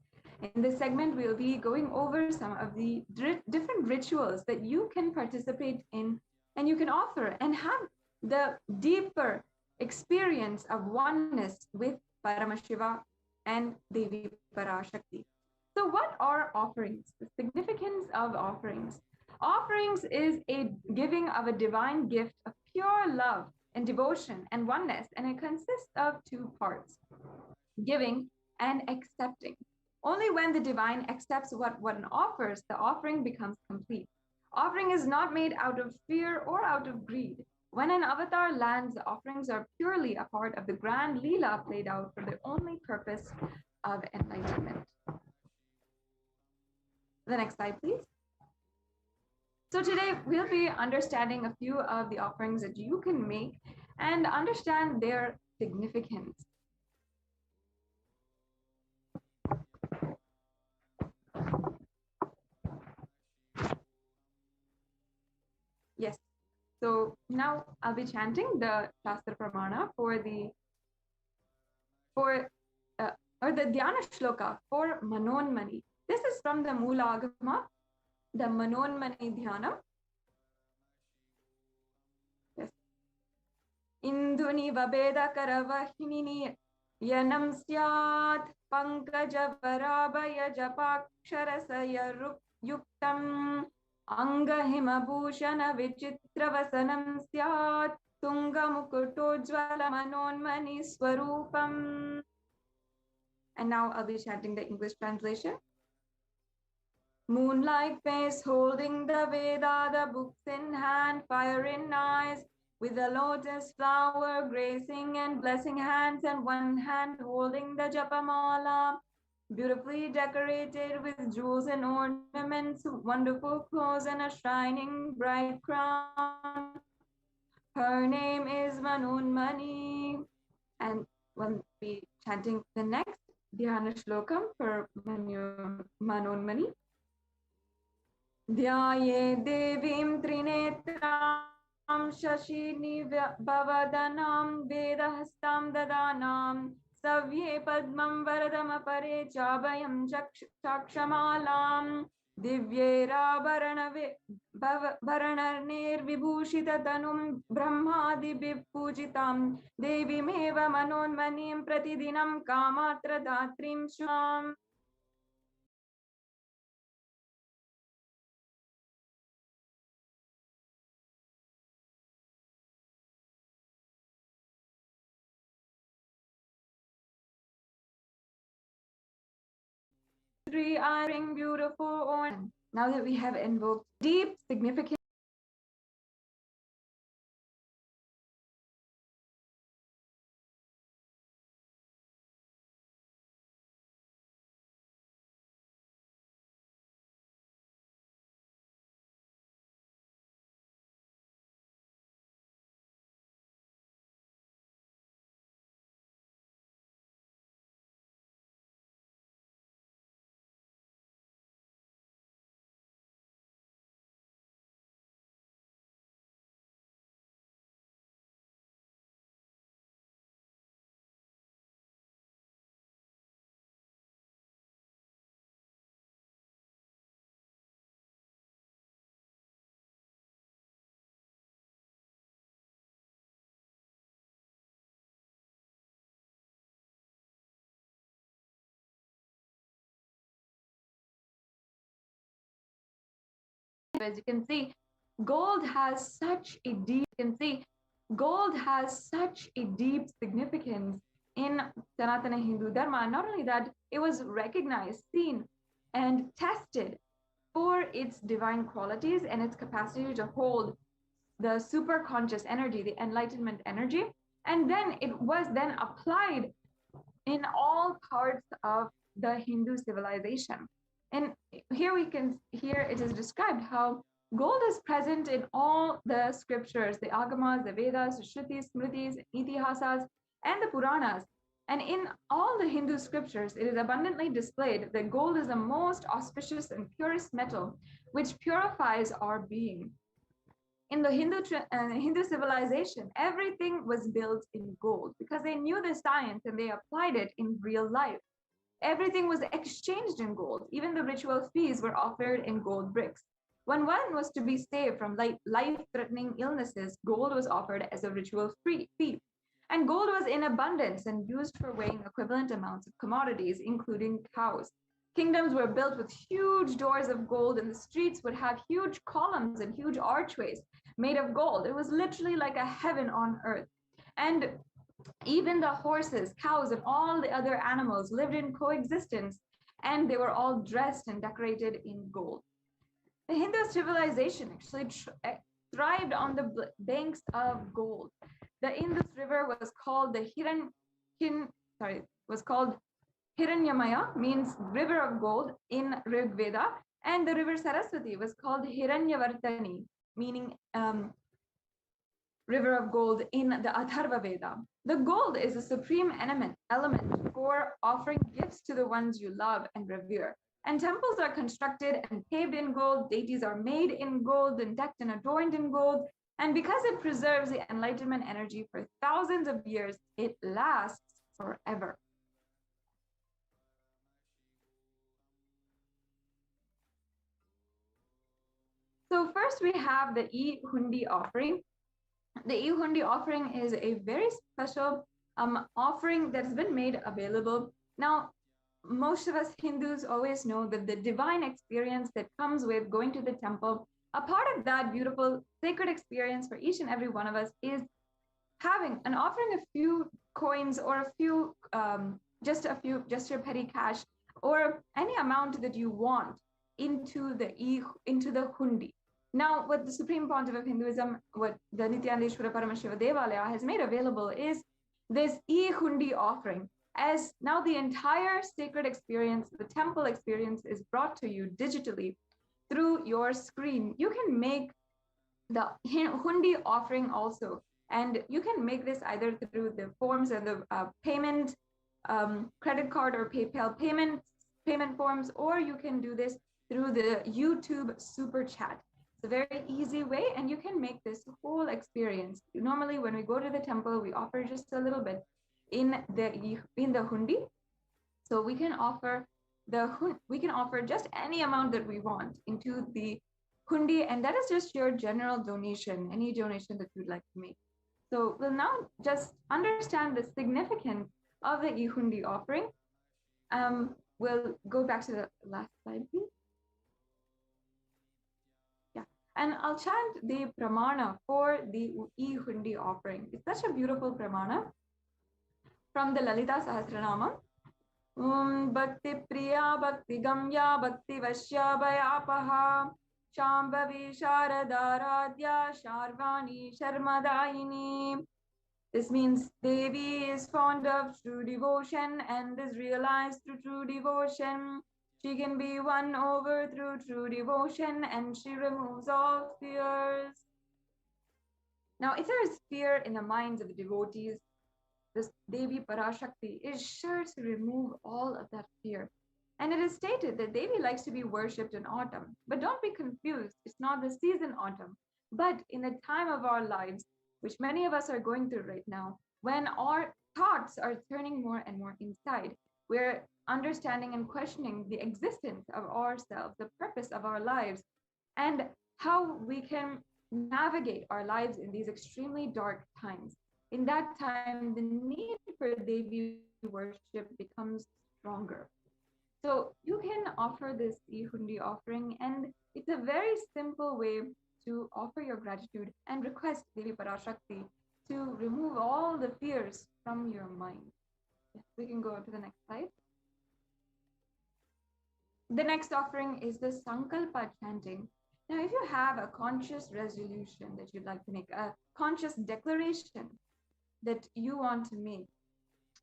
S7: In this segment, we'll be going over some of the different rituals that you can participate in and you can offer and have the deeper experience of oneness with Paramashiva and Devi Parashakti. So, what are offerings? The significance of offerings. Offerings is a giving of a divine gift of pure love and devotion and oneness, and it consists of two parts: giving and accepting. Only when the divine accepts what one offers, the offering becomes complete. Offering is not made out of fear or out of greed. When an avatar lands, the offerings are purely a part of the grand Leela played out for the only purpose of enlightenment. The next slide, please. So today we'll be understanding a few of the offerings that you can make and understand their significance. Yes. So now I'll be chanting the Shastra Pramana for the Dhyana Shloka for Manonmani. This is from the Moola Agama, the Manonmani Dhyanam. Yes. Induni Vabeda Karavahinini Yanam Syat Pankaja Varabaya Japakshara Yuktam Angahimabhushana Vichitravasanam Syat Tungamukutojvala Manonmani Swarupam. And now I'll be chanting the English translation. Moonlight face holding the Veda, the books in hand, fire in eyes, with a lotus flower gracing and blessing hands, and one hand holding the Japamala, beautifully decorated with jewels and ornaments, wonderful clothes, and a shining bright crown. Her name is Manonmani. And we'll be chanting the next Dhyana Shlokam for Manonmani. Dhyaye Devim Trinetram Shashini Bhavadanam Vedahastam Dadanam Savye Padmam Varadam Apare Chabhayam Chakshamalam Divyera Bharanarnir Vibhushita Tanum Brahmadi Bippujitam Devi Meva Manonmanim Pratidinam Kamatra Datrim Sham. I bring beautiful ornament. Now that we have invoked deep significance, as you can see, gold has such a deep significance in Sanatana Hindu Dharma. Not only that, it was recognized, seen, and tested for its divine qualities and its capacity to hold the super conscious energy, the enlightenment energy. And then it was then applied in all parts of the Hindu civilization. And here it is described how gold is present in all the scriptures, the Agamas, the Vedas, the Shrutis, Smritis, Itihasas, and the Puranas. And in all the Hindu scriptures, it is abundantly displayed that gold is the most auspicious and purest metal, which purifies our being. In the Hindu civilization, everything was built in gold because they knew the science and they applied it in real life. Everything was exchanged in gold. Even the ritual fees were offered in gold bricks. When one was to be saved from life-threatening illnesses, gold was offered as a ritual fee. And gold was in abundance and used for weighing equivalent amounts of commodities, including cows. Kingdoms were built with huge doors of gold, and the streets would have huge columns and huge archways made of gold. It was literally like a heaven on earth. And even the horses, cows, and all the other animals lived in coexistence, and they were all dressed and decorated in gold. The Hindu civilization actually thrived on the banks of gold. The Indus River was called Hiranyamaya, means river of gold in Rig Veda, and the river Saraswati was called Hiranyavartani, meaning river of gold in the Atharva Veda. The gold is a supreme element for offering gifts to the ones you love and revere. And temples are constructed and paved in gold, deities are made in gold and decked and adorned in gold. And because it preserves the enlightenment energy for thousands of years, it lasts forever. So first we have the e-hundi offering. The e-hundi offering is a very special offering that's been made available. Now, most of us Hindus always know that the divine experience that comes with going to the temple, a part of that beautiful sacred experience for each and every one of us is having and offering a few coins or a few, just your petty cash or any amount that you want into the hundi. Now, what the Supreme Pontiff of Hinduism, what the Nithyananda Paramashivam Devalaya has made available is this e-hundi offering. As now the entire sacred experience, the temple experience is brought to you digitally through your screen. You can make the hundi offering also. And you can make this either through the forms and the payment, credit card or PayPal payment forms, or you can do this through the YouTube super chat. It's a very easy way, and you can make this whole experience. Normally, when we go to the temple, we offer just a little bit in the hundi. So we can offer just any amount that we want into the hundi, and that is just your general donation, any donation that you'd like to make. So we'll now just understand the significance of the e-hundi offering. We'll go back to the last slide, please. Yeah, and I'll chant the pramana for the e-hundi offering. It's such a beautiful pramana from the Lalita Sahasranama. Bhakti Priya Bhakti Gamya Bhakti Vashya Bhayapaha Shambhavi Sharadaradhya Sharvani Sharmadayini. This means Devi is fond of true devotion and is realized through true devotion. She can be won over through true devotion, and she removes all fears. Now, if there is fear in the minds of the devotees, this Devi Parashakti is sure to remove all of that fear. And it is stated that Devi likes to be worshipped in autumn. But don't be confused. It's not the season autumn, but in the time of our lives, which many of us are going through right now, when our thoughts are turning more and more inside, we're understanding and questioning the existence of ourselves, the purpose of our lives, and how we can navigate our lives in these extremely dark times. In that time, the need for Devi worship becomes stronger. So you can offer this e-hundi offering, and it's a very simple way to offer your gratitude and request Devi Parashakti to remove all the fears from your mind. Yes, we can go on to the next slide. The next offering is the Sankalpa chanting. Now, if you have a conscious resolution that you'd like to make, a conscious declaration that you want to make,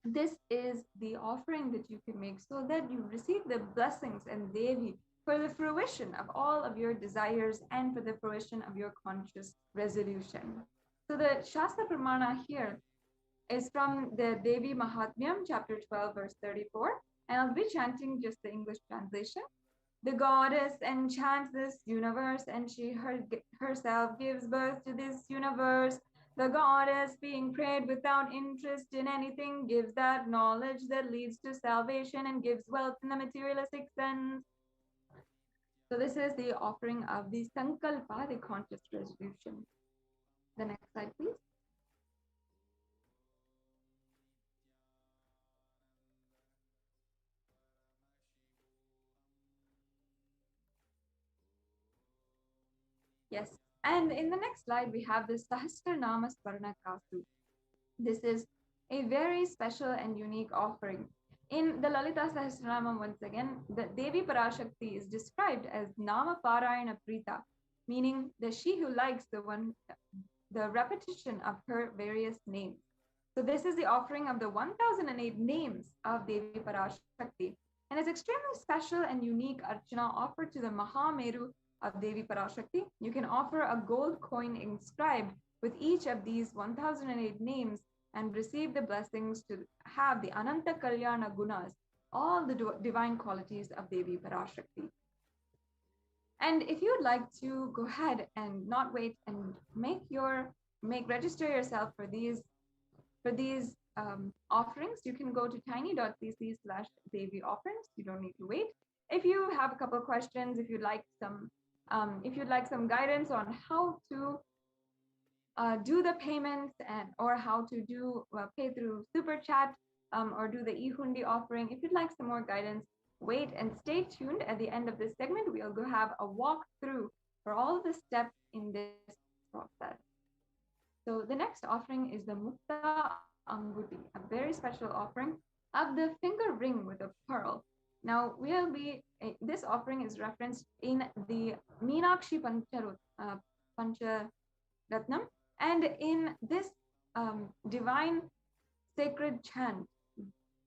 S7: this is the offering that you can make so that you receive the blessings and Devi for the fruition of all of your desires and for the fruition of your conscious resolution. So the Shastra Pramana here is from the Devi Mahatmyam, chapter 12, verse 34. And I'll be chanting just the English translation. The goddess enchants this universe, and she herself gives birth to this universe. The goddess, being prayed without interest in anything, gives that knowledge that leads to salvation and gives wealth in the materialistic sense. So this is the offering of the Sankalpa, the conscious resolution. The next slide, please. Yes, and in the next slide, we have the Sahasranama Swarna Kasu. This is a very special and unique offering. In the Lalita Sahasranama, once again, the Devi Parashakti is described as Nama Parayana Prita, meaning that she who likes the repetition of her various names. So this is the offering of the 1008 names of Devi Parashakti, and it's extremely special and unique archana offered to the Mahameru of Devi Parashakti. You can offer a gold coin inscribed with each of these 1008 names and receive the blessings to have the Ananta Kalyana Gunas, all the divine qualities of Devi Parashakti. And if you'd like to go ahead and not wait and register yourself for these offerings, you can go to tiny.cc/Devi offerings. You don't need to wait. If you have a couple of questions, if you'd like some guidance on how to do the payments or how to pay through super chat or do the e-hundi offering, if you'd like some more guidance, wait and stay tuned. At the end of this segment, we'll go have a walkthrough for all the steps in this process. So the next offering is the Mukta Anguti, a very special offering of the finger ring with a pearl. Now this offering is referenced in the Meenakshi Pancharatnam, and in this divine sacred chant,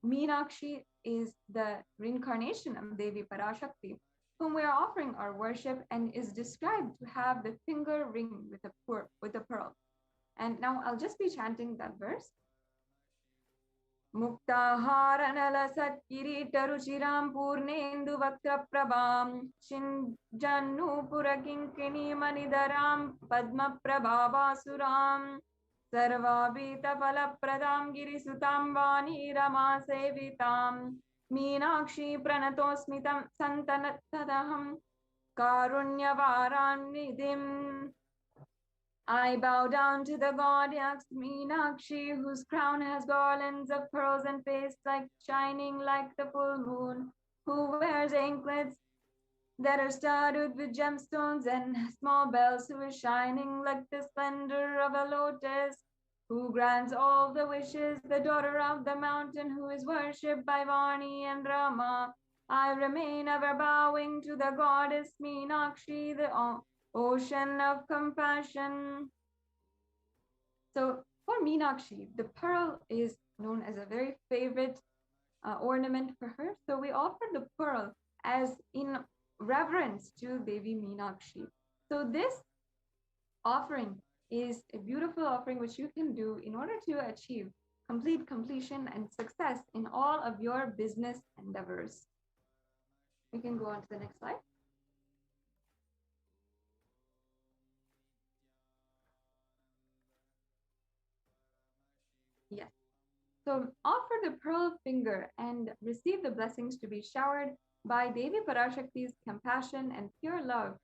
S7: Meenakshi is the reincarnation of Devi Parashakti, whom we are offering our worship, and is described to have the finger ring with a pearl. And now I'll just be chanting that verse. Muktaharanala Satkiritaruchiram Purnendu Vaktra Prabham Shinjannu Purakinkini Manidaram Padma Prabhavasuram Sarvabhita Palapradam Girisutam Vani Rama Sevitam Meenakshi Pranatosmitam Santanatadaham Karunyavaran Nidim. I bow down to the goddess Meenakshi, whose crown has garlands of pearls and face shining like the full moon, who wears anklets that are studded with gemstones and small bells, who is shining like the splendor of a lotus, who grants all the wishes, the daughter of the mountain, who is worshipped by Vani and Rama. I remain ever bowing to the goddess Meenakshi, the ocean of compassion. So for Meenakshi, the pearl is known as a very favorite ornament for her. So we offer the pearl as in reverence to Devi Meenakshi. So this offering is a beautiful offering which you can do in order to achieve complete completion and success in all of your business endeavors. We can go on to the next slide. Yes. So offer the pearl finger and receive the blessings to be showered by Devi Parashakti's compassion and pure love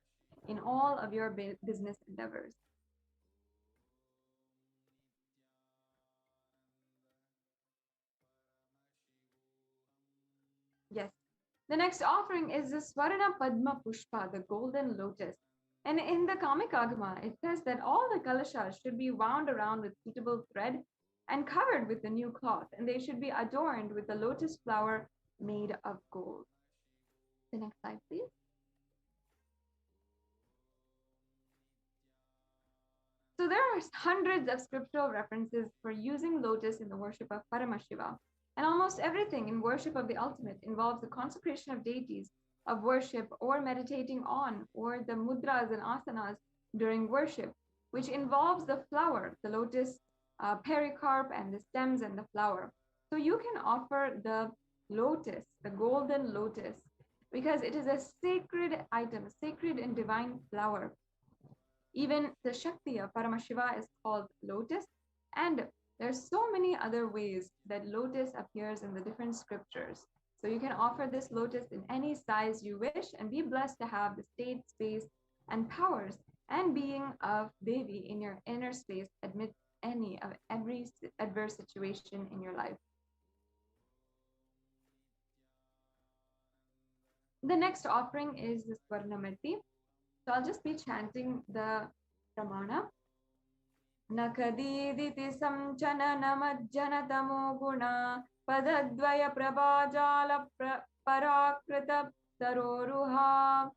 S7: in all of your business endeavors. Yes. The next offering is the Swarna Padma Pushpa, the golden lotus. And in the Kamikagama, it says that all the kalashas should be wound around with suitable thread and covered with a new cloth, and they should be adorned with the lotus flower made of gold. The next slide, please. So there are hundreds of scriptural references for using lotus in the worship of Paramashiva. And almost everything in worship of the ultimate involves the consecration of deities, of worship, or meditating on, or the mudras and asanas during worship, which involves the flower, the lotus, pericarp, and the stems and the flower. So you can offer the lotus, the golden lotus, because it is a sacred item, sacred and divine flower. Even the Shakti of Paramashiva is called lotus, and there's so many other ways that lotus appears in the different scriptures. So you can offer this lotus in any size you wish and be blessed to have the state, space, and powers and being of Devi in your inner space amidst every adverse situation in your life. The next offering is the Swarnamati. So I'll just be chanting the Pramana. Nakadiditi samchana namajjanatamo guna padadvaya prabhajala parakrita saroruha.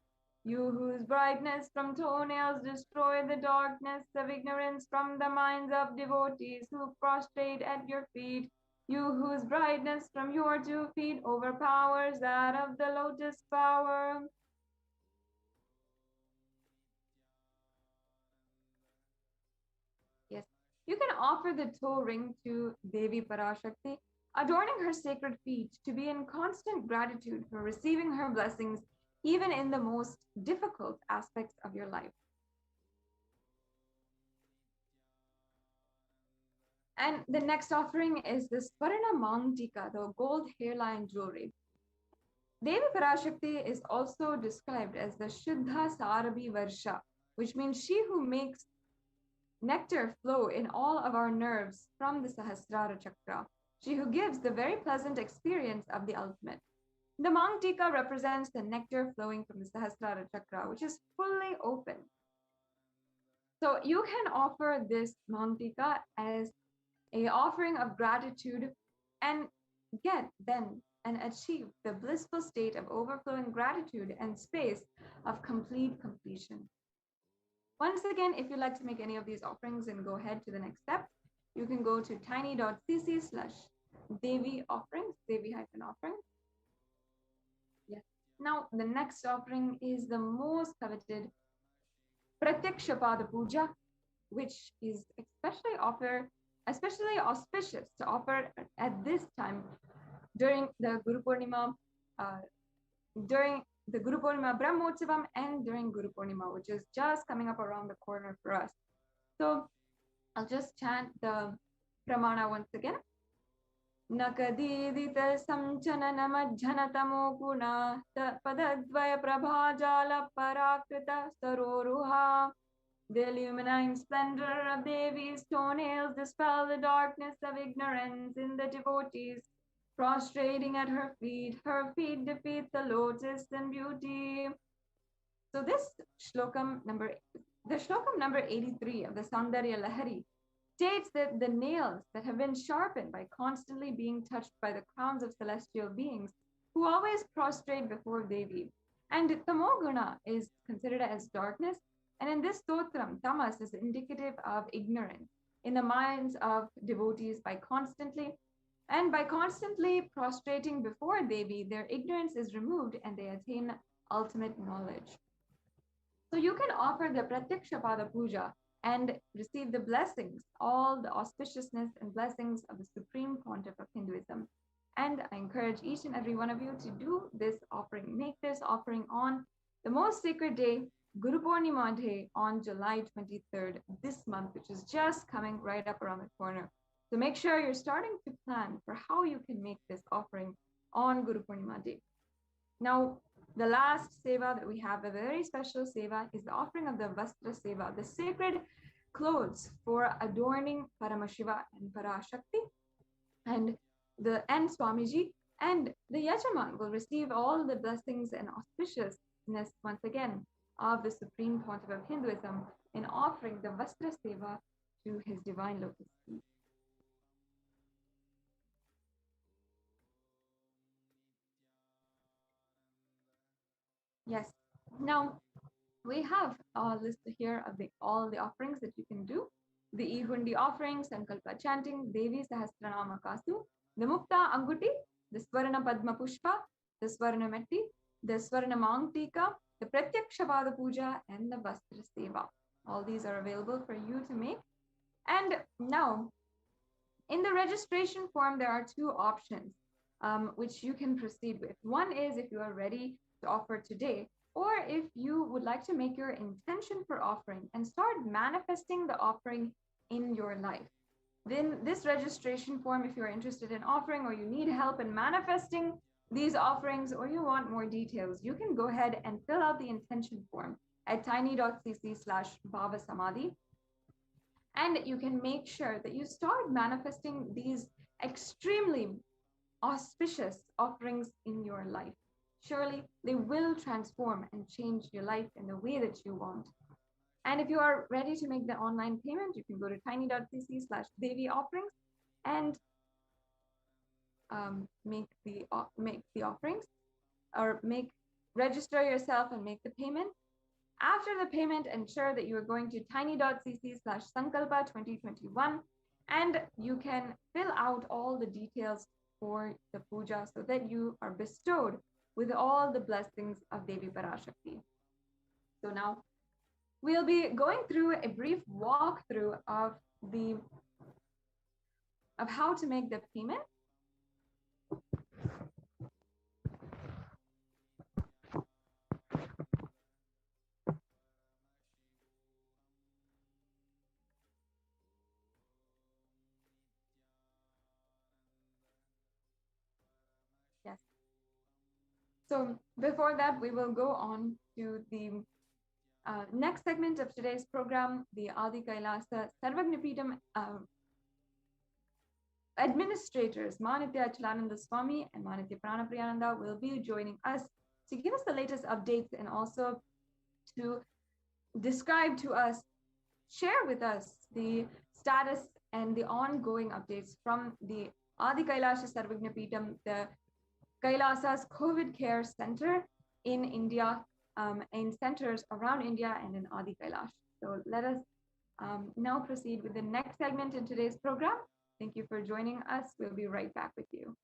S7: You whose brightness from toenails destroy the darkness of ignorance from the minds of devotees who prostrate at your feet. You whose brightness from your 2 feet overpowers that of the lotus flower. Yes, you can offer the toe ring to Devi Parashakti, adorning her sacred feet to be in constant gratitude for receiving her blessings even in the most difficult aspects of your life. And the next offering is the Swarna Mangtika, the gold hairline jewelry. Devi Parashakti is also described as the Shuddha Sarabi Varsha, which means she who makes nectar flow in all of our nerves from the Sahasrara Chakra, she who gives the very pleasant experience of the ultimate. The Mangtika represents the nectar flowing from the Sahasrara Chakra, which is fully open. So you can offer this Mangtika as an offering of gratitude and get then and achieve the blissful state of overflowing gratitude and space of complete completion. Once again, if you'd like to make any of these offerings and go ahead to the next step, you can go to tiny.cc/Devi offerings, Devi-offerings. Yes. Now, the next offering is the most coveted Pratyaksha Pada Puja, which is especially auspicious to offer at this time during the Guru Purnima, Brahmotsavam and during Guru Purnima, which is just coming up around the corner for us. So I'll just chant the Pramana once again. Nakadidita samchana namajjanatamo guna padadvaya prabhajala parakrita saroruha. The illuminating splendor of Devi's toenails dispel the darkness of ignorance in the devotees. Prostrating at her feet defeat the lotus and beauty. So this shlokam number 83 of the Saundarya Lahari states that the nails that have been sharpened by constantly being touched by the crowns of celestial beings who always prostrate before Devi. And tamoguna is considered as darkness. And in this stotram, tamas is indicative of ignorance in the minds of devotees by constantly prostrating before Devi, their ignorance is removed and they attain ultimate knowledge. So you can offer the Pratyaksha Pada Puja and receive the blessings, all the auspiciousness and blessings of the Supreme Pontiff of Hinduism. And I encourage each and every one of you to do this offering, make this offering on the most sacred day, Guru Purnima Day on July 23rd, this month, which is just coming right up around the corner. So make sure you're starting to plan for how you can make this offering on Guru Purnima Day. Now, the last seva that we have, a very special seva, is the offering of the Vastra Seva, the sacred clothes for adorning Paramashiva and Parashakti. And Swamiji and the Yajaman will receive all the blessings and auspiciousness once again of the Supreme Pontiff of Hinduism in offering the Vastra Seva to his divine lotus feet. Yes. Now, we have a list here of all the offerings that you can do. The Ihundi offerings, Sankalpa chanting, Devi Sahasranama Kasu, the Mukta Anguti, the Swarna Padma Pushpa, the Swarna Metti, the Swarna Mangtika, the Pratyakshapada Puja, and the Vastra Seva. All these are available for you to make. And now, in the registration form, there are two options which you can proceed with. One is if you are ready to offer today, or if you would like to make your intention for offering and start manifesting the offering in your life. Then this registration form, if you're interested in offering or you need help in manifesting these offerings or you want more details, you can go ahead and fill out the intention form at tiny.cc/bhavasamadhi. And you can make sure that you start manifesting these extremely auspicious offerings in your life. Surely they will transform and change your life in the way that you want. And if you are ready to make the online payment, you can go to tiny.cc/Devi offerings and make the offerings, or register yourself and make the payment. After the payment, ensure that you are going to tiny.cc/Sankalpa 2021, and you can fill out all the details for the puja so that you are bestowed with all the blessings of Devi Parashakti. So now we'll be going through a brief walkthrough of how to make the payment. Yes. So before that, we will go on to the next segment of today's program. The Adi Kailasa Sarvagnapeetham administrators, Manitya Achalananda Swami and Manitya Pranapriyananda, will be joining us to give us the latest updates and also to describe to us, share with us the status and the ongoing updates from the Adi Kailasa Sarvagnapeetham, the Kailasa's COVID Care Center in India, in centers around India and in Adi Kailash. So let us now proceed with the next segment in today's program. Thank you for joining us. We'll be right back with you.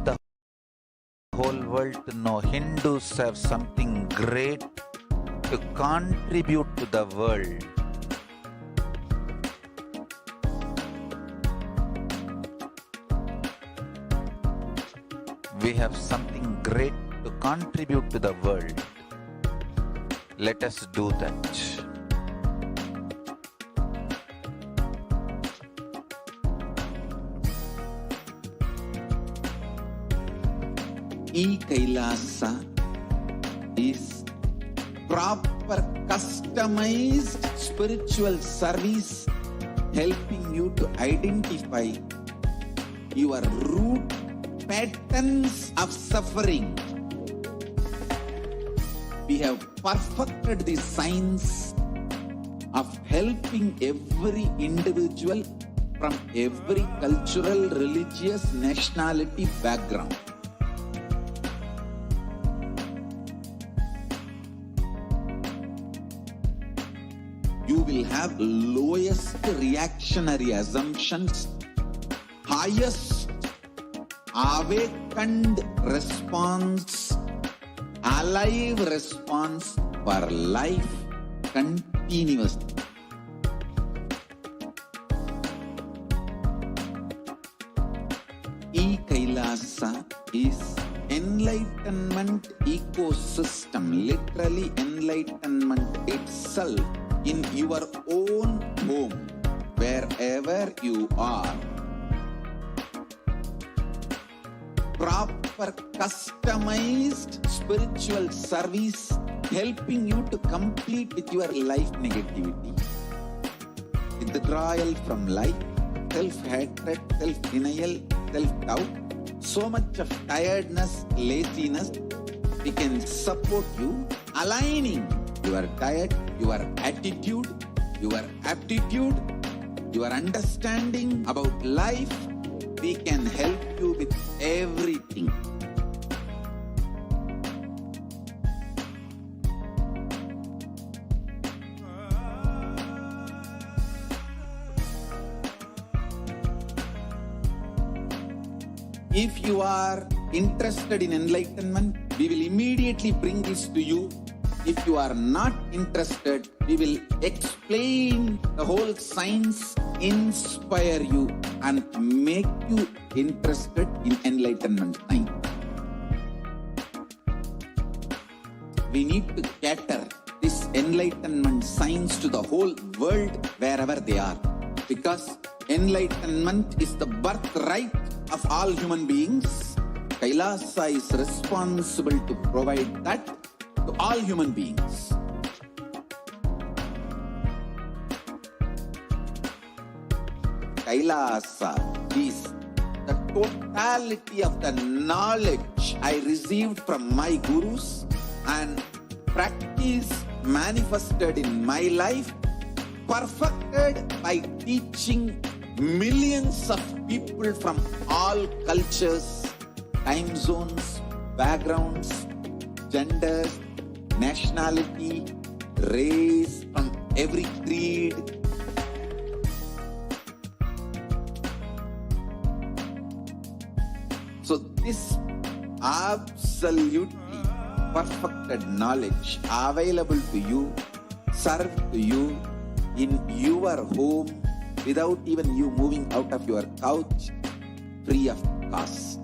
S8: The whole world to know Hindus have something great to contribute to the world. We have something great to contribute to the world. Let us do that.
S3: Kailasa is proper customized spiritual service helping you to identify your root patterns of suffering. We have perfected the science of helping every individual from every cultural, religious, nationality background. You will have lowest reactionary assumptions, highest awakened response, alive response for life continuously. Kailasa is enlightenment ecosystem, literally enlightenment itself in your own home, wherever you are. Proper customized spiritual service helping you to complete with your life negativity. Withdrawal from life, self-hatred, self-denial, self-doubt, so much of tiredness, laziness. We can support you aligning your diet, your attitude, your aptitude, your understanding about life. We can help you with everything. If you are interested in enlightenment, we will immediately bring this to you. If you are not interested, we will explain the whole science, inspire you, and make you interested in enlightenment science. We need to cater this enlightenment science to the whole world wherever they are. Because enlightenment is the birthright of all human beings. Kailasa is responsible to provide that to all human beings. Kailasa is the totality of the knowledge I received from my gurus and practice manifested in my life, perfected by teaching millions of people from all cultures, time zones, backgrounds, genders, nationality, race, from every creed. So this absolutely perfected knowledge available to you, served to you in your home without even you moving out of your couch, free of cost.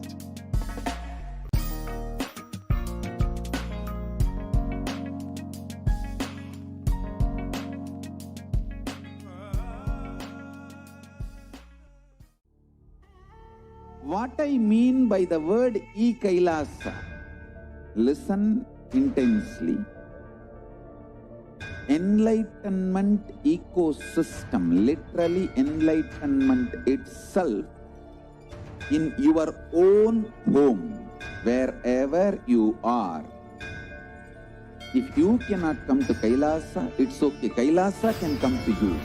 S3: What I mean by the word Kailasa, listen intensely. Enlightenment ecosystem, literally enlightenment itself, in your own home, wherever you are. If you cannot come to Kailasa, it's okay. Kailasa can come to you.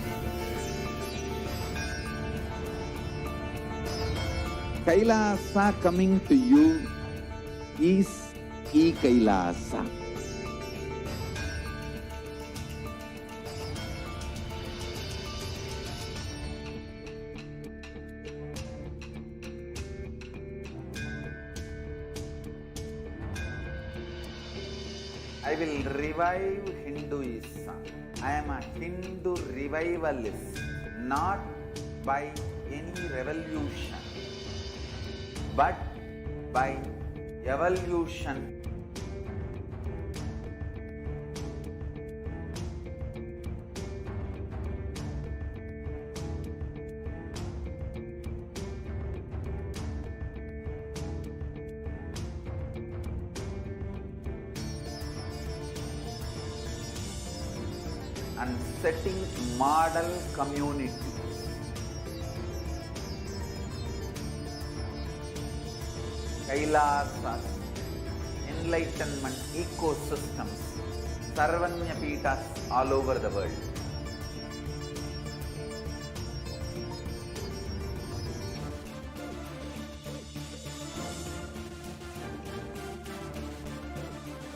S3: Kailasa coming to you is Kailasa.
S8: I will revive Hinduism. I am a Hindu revivalist, not by any revolution, but by evolution. And setting model communities. Kailasas, enlightenment ecosystems, Sarvanya Pitas all over the world.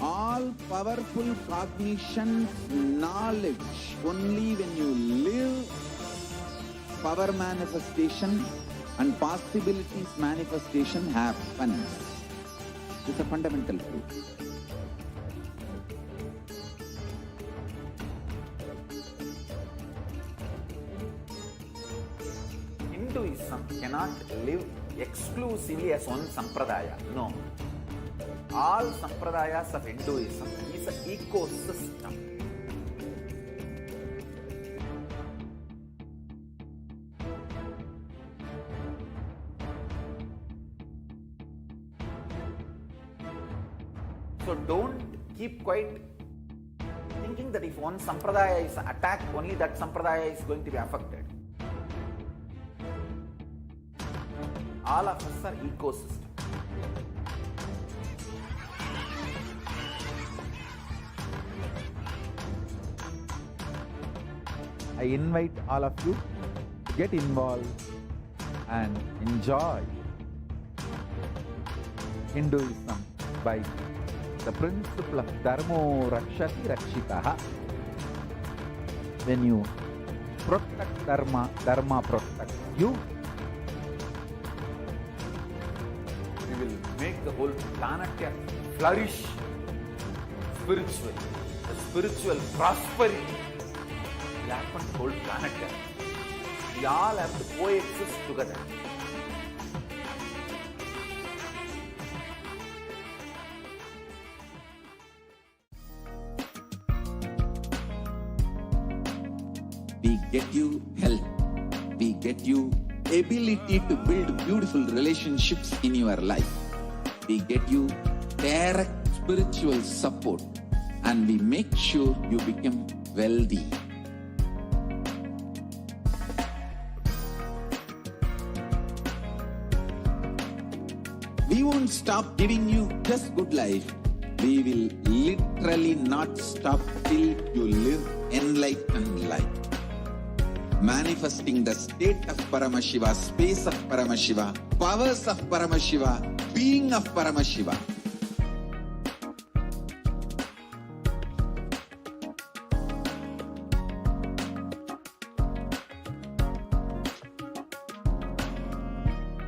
S3: All powerful cognition, knowledge, only when you live, power manifestation and possibilities manifestation happens. It's a fundamental truth.
S8: Hinduism cannot live exclusively as one sampradaya. No. All sampradayas of Hinduism is an ecosystem. So don't keep quiet thinking that if one sampradaya is attacked, only that sampradaya is going to be affected. All of us are ecosystem.
S2: I invite all of you to get involved and enjoy Hinduism by the principle of Dharmo Rakshati Rakshitaha. When you protect Dharma, Dharma protects you.
S1: make the whole planet flourish spiritually. The spiritual prosperity will happen to the whole planet. We all have to coexist together.
S3: We get you health. We get you ability to build beautiful relationships in your life. We get you direct spiritual support, and we make sure you become wealthy. We won't stop giving you just good life. We will literally not stop till you live enlightened life. Manifesting the state of Paramashiva, space of Paramashiva, powers of Paramashiva, being of Paramashiva.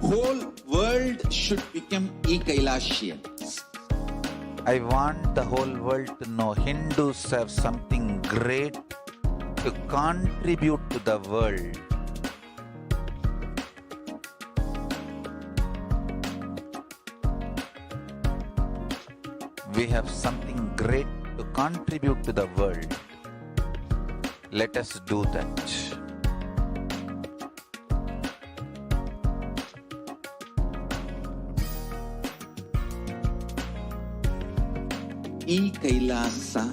S3: Whole world should become Kailasians.
S8: I want the whole world to know Hindus have something great to contribute to the world. We have something great to contribute to the world. Let us do that.
S3: Kailasa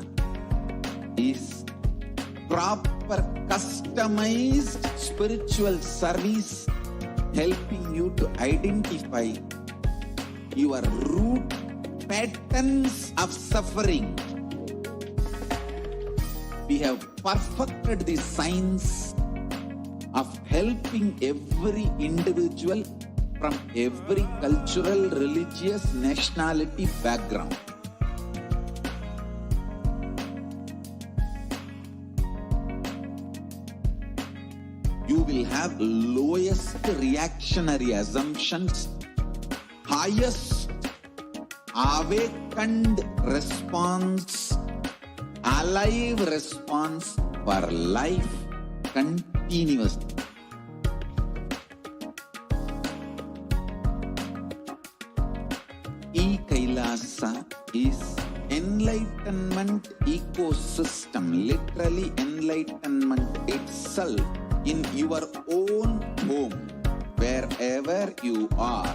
S3: is proper customized spiritual service helping you to identify your root patterns of suffering. We have perfected the science of helping every individual from every cultural, religious, nationality background. You will have lowest reactionary assumptions, highest awakened response, alive response for life continuously. Kailasa is enlightenment ecosystem, literally enlightenment itself in your own home, wherever you are.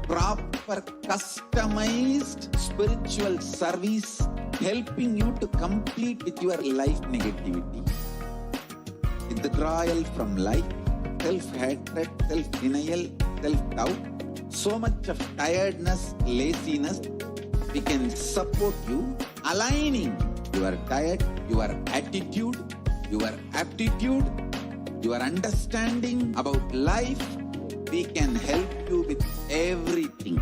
S3: Proper customized spiritual service helping you to complete with your life negativity. Withdrawal from life, self-hatred, self-denial, self-doubt, so much of tiredness, laziness. We can support you aligning your diet, your attitude, your aptitude, your understanding about life. We can help you with everything.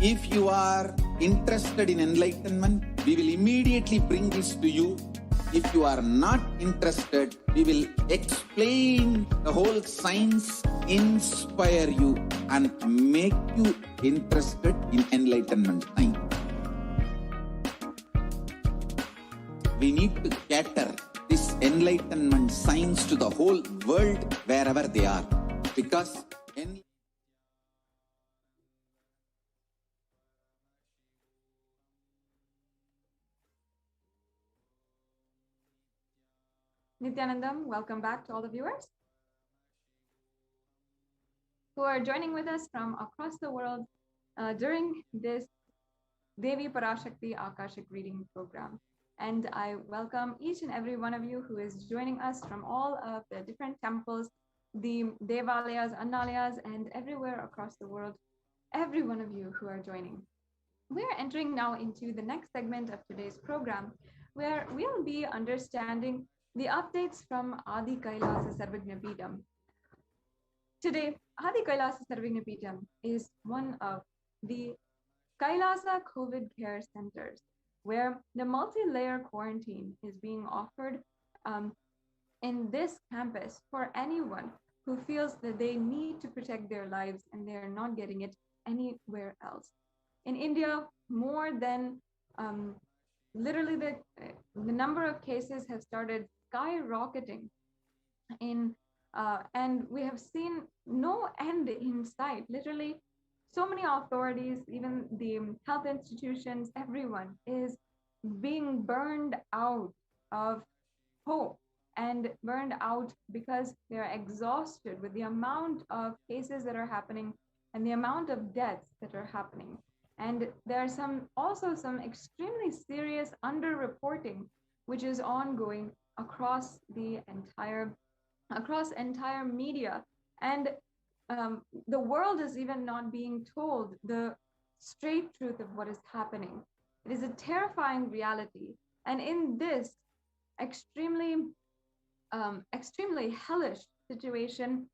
S3: If you are interested in enlightenment, we will immediately bring this to you. If you are not interested, we will explain the whole science, inspire you, and make you interested in enlightenment science. We need to cater this enlightenment science to the whole world wherever they are, because
S7: Nithyanandam, welcome back to all the viewers who are joining with us from across the world during this Devi Parashakti Akashic reading program. And I welcome each and every one of you who is joining us from all of the different temples, the Devalayas, Annalayas, and everywhere across the world, every one of you who are joining. We're entering now into the next segment of today's program, where we'll be understanding the updates from Adi Kailasa Sarvagnapeetham. Today, Adi Kailasa Sarvagnapeetham is one of the Kailasa COVID care centers, where the multi-layer quarantine is being offered in this campus for anyone who feels that they need to protect their lives and they're not getting it anywhere else. In India, more than literally the number of cases have started skyrocketing and we have seen no end in sight. Literally, so many authorities, even the health institutions, everyone is being burned out of hope and burned out because they're exhausted with the amount of cases that are happening and the amount of deaths that are happening. And there are also some extremely serious underreporting, which is ongoing across entire media. And the world is even not being told the straight truth of what is happening. It is a terrifying reality. And in this extremely hellish situation,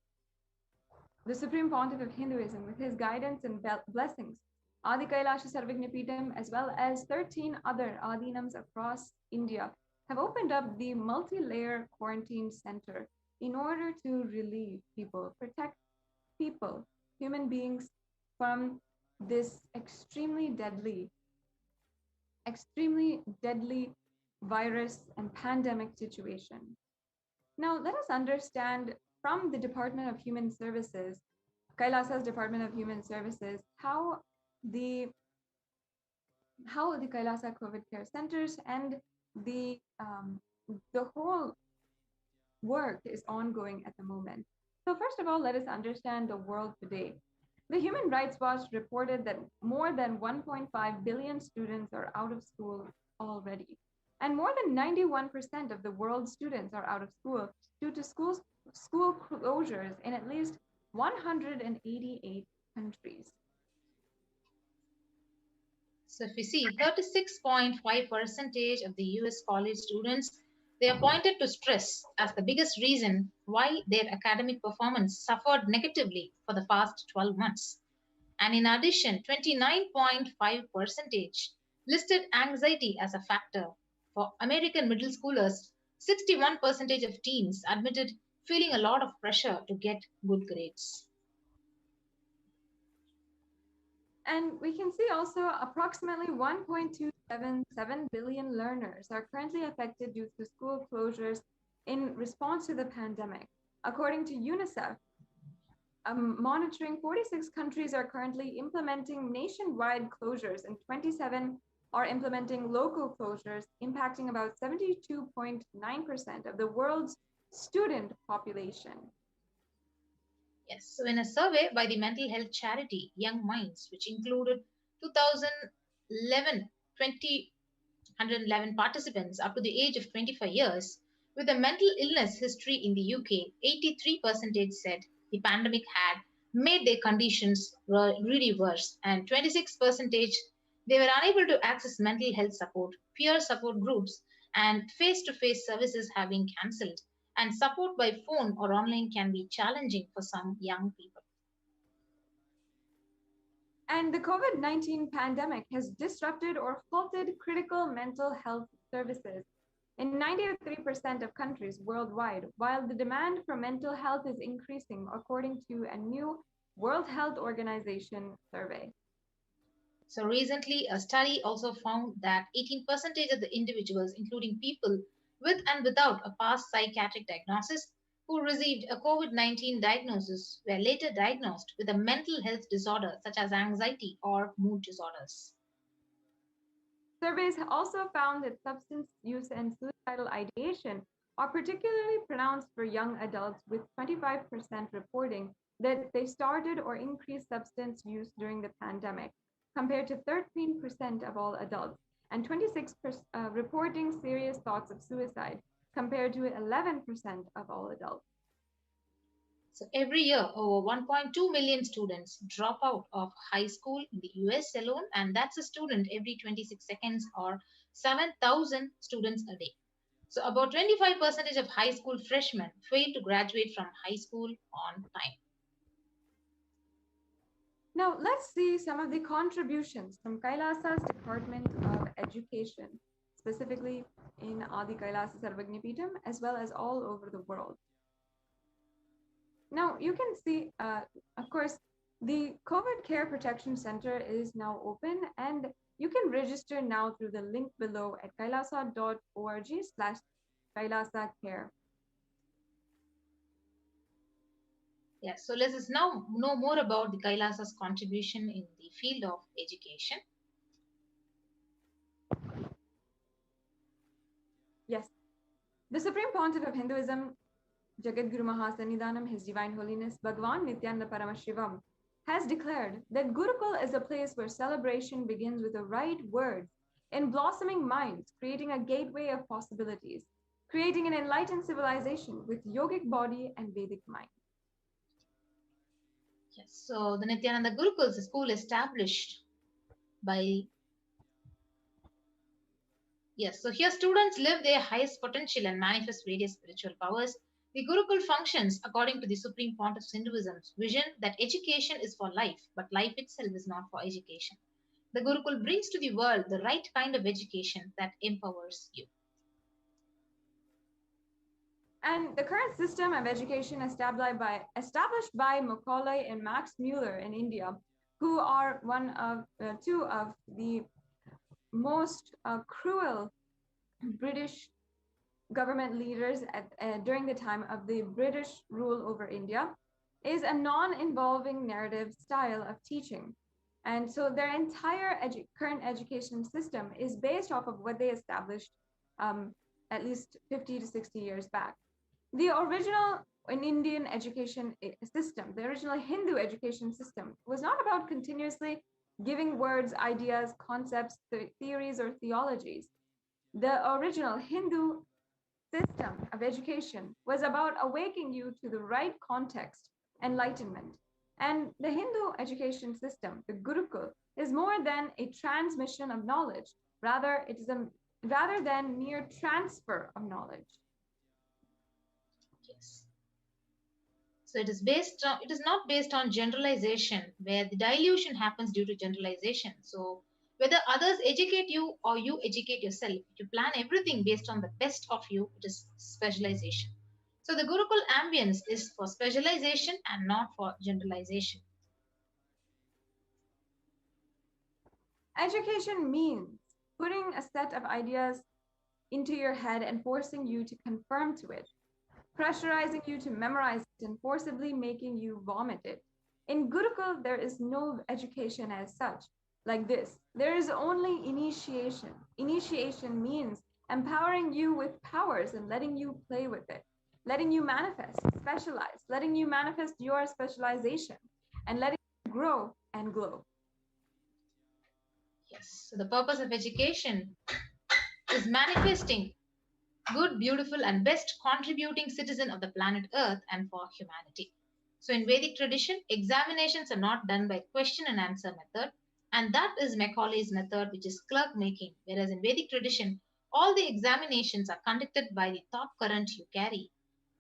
S7: the Supreme Pontiff of Hinduism, with his guidance and blessings, Adi Kailasha Sarvagnapeetham, as well as 13 other Adinams across India, have opened up the multi-layer quarantine center in order to relieve people, protect people, human beings, from this extremely deadly virus and pandemic situation. Now, let us understand from the Department of Human Services, Kailasa's Department of Human Services, how the Kailasa COVID care centers and the whole work is ongoing at the moment. So first of all, let us understand the world today. The Human Rights Watch reported that more than 1.5 billion students are out of school already. And more than 91% of the world's students are out of school due to school closures in at least 188 countries.
S4: So if we see 36.5% of the US college students, they are pointed to stress as the biggest reason why their academic performance suffered negatively for the past 12 months. And in addition, 29.5% listed anxiety as a factor. For American middle schoolers, 61% of teens admitted feeling a lot of pressure to get good grades.
S7: And we can see also approximately 1.277 billion learners are currently affected due to school closures in response to the pandemic. According to UNICEF, monitoring 46 countries are currently implementing nationwide closures and 27 are implementing local closures, impacting about 72.9% of the world's student population.
S4: Yes, so in a survey by the mental health charity Young Minds, which included 2,111 participants up to the age of 25 years, with a mental illness history in the UK, 83% said the pandemic had made their conditions really worse, and 26% they were unable to access mental health support, peer support groups, and face-to-face services have been cancelled, and support by phone or online can be challenging for some young people.
S7: And the COVID-19 pandemic has disrupted or halted critical mental health services in 93% of countries worldwide, while the demand for mental health is increasing, according to a new World Health Organization survey.
S4: So recently, a study also found that 18% of the individuals, including people with and without a past psychiatric diagnosis, who received a COVID-19 diagnosis were later diagnosed with a mental health disorder such as anxiety or mood disorders.
S7: Surveys also found that substance use and suicidal ideation are particularly pronounced for young adults, with 25% reporting that they started or increased substance use during the pandemic, compared to 13% of all adults, and 26% reporting serious thoughts of suicide, compared to 11% of all adults.
S4: So every year, over 1.2 million students drop out of high school in the US alone, and that's a student every 26 seconds or 7,000 students a day. So about 25% of high school freshmen fail to graduate from high school on time.
S7: Now, let's see some of the contributions from Kailasa's Department of Education, specifically in Adi Kailasa Sarvagnipeetham, as well as all over the world. Now, you can see, of course, the COVID Care Protection Center is now open, and you can register now through the link below at kailasa.org/Kailasa Care.
S4: Yes, so let us now know more about the Kailasa's contribution in the field of education.
S7: Yes, the Supreme Pontiff of Hinduism, Jagadguru Mahasannidhanam, His Divine Holiness Bhagwan Nithyananda Paramashivam, has declared that Gurukul is a place where celebration begins with the right words in blossoming minds, creating a gateway of possibilities, creating an enlightened civilization with yogic body and Vedic mind.
S4: Yes, so the Nithyananda Gurukul is a school established by Yes, so here students live their highest potential and manifest various spiritual powers. The Gurukul functions according to the Supreme Pontiff's Hinduism's vision that education is for life, but life itself is not for education. The Gurukul brings to the world the right kind of education that empowers you.
S7: And the current system of education established by Macaulay and Max Muller in India, who are two of the most cruel British government leaders during the time of the British rule over India, is a non-involving narrative style of teaching. And so their entire current education system is based off of what they established at least 50 to 60 years back. The original Indian education system, the original Hindu education system, was not about continuously giving words, ideas, concepts, theories, or theologies. The original Hindu system of education was about awakening you to the right context, enlightenment. And the Hindu education system, the Gurukul, is more than a transmission of knowledge. Rather than mere transfer of knowledge.
S4: Yes. So it is not based on generalization, where the dilution happens due to generalization. So whether others educate you or you educate yourself, if you plan everything based on the best of you, it is specialization. So the Gurukul ambience is for specialization and not for generalization.
S7: Education means putting a set of ideas into your head and forcing you to conform to it, pressurizing you to memorize it and forcibly making you vomit it. In Gurukul, there is no education as such, like this. There is only initiation. Initiation means empowering you with powers and letting you play with it, letting you manifest, specialize, letting you manifest your specialization, and letting you grow and glow.
S4: Yes, so the purpose of education is manifesting good, beautiful, and best contributing citizen of the planet Earth and for humanity. So in Vedic tradition, examinations are not done by question and answer method, and that is Macaulay's method, which is clerk making, whereas in Vedic tradition, all the examinations are conducted by the thought current you carry.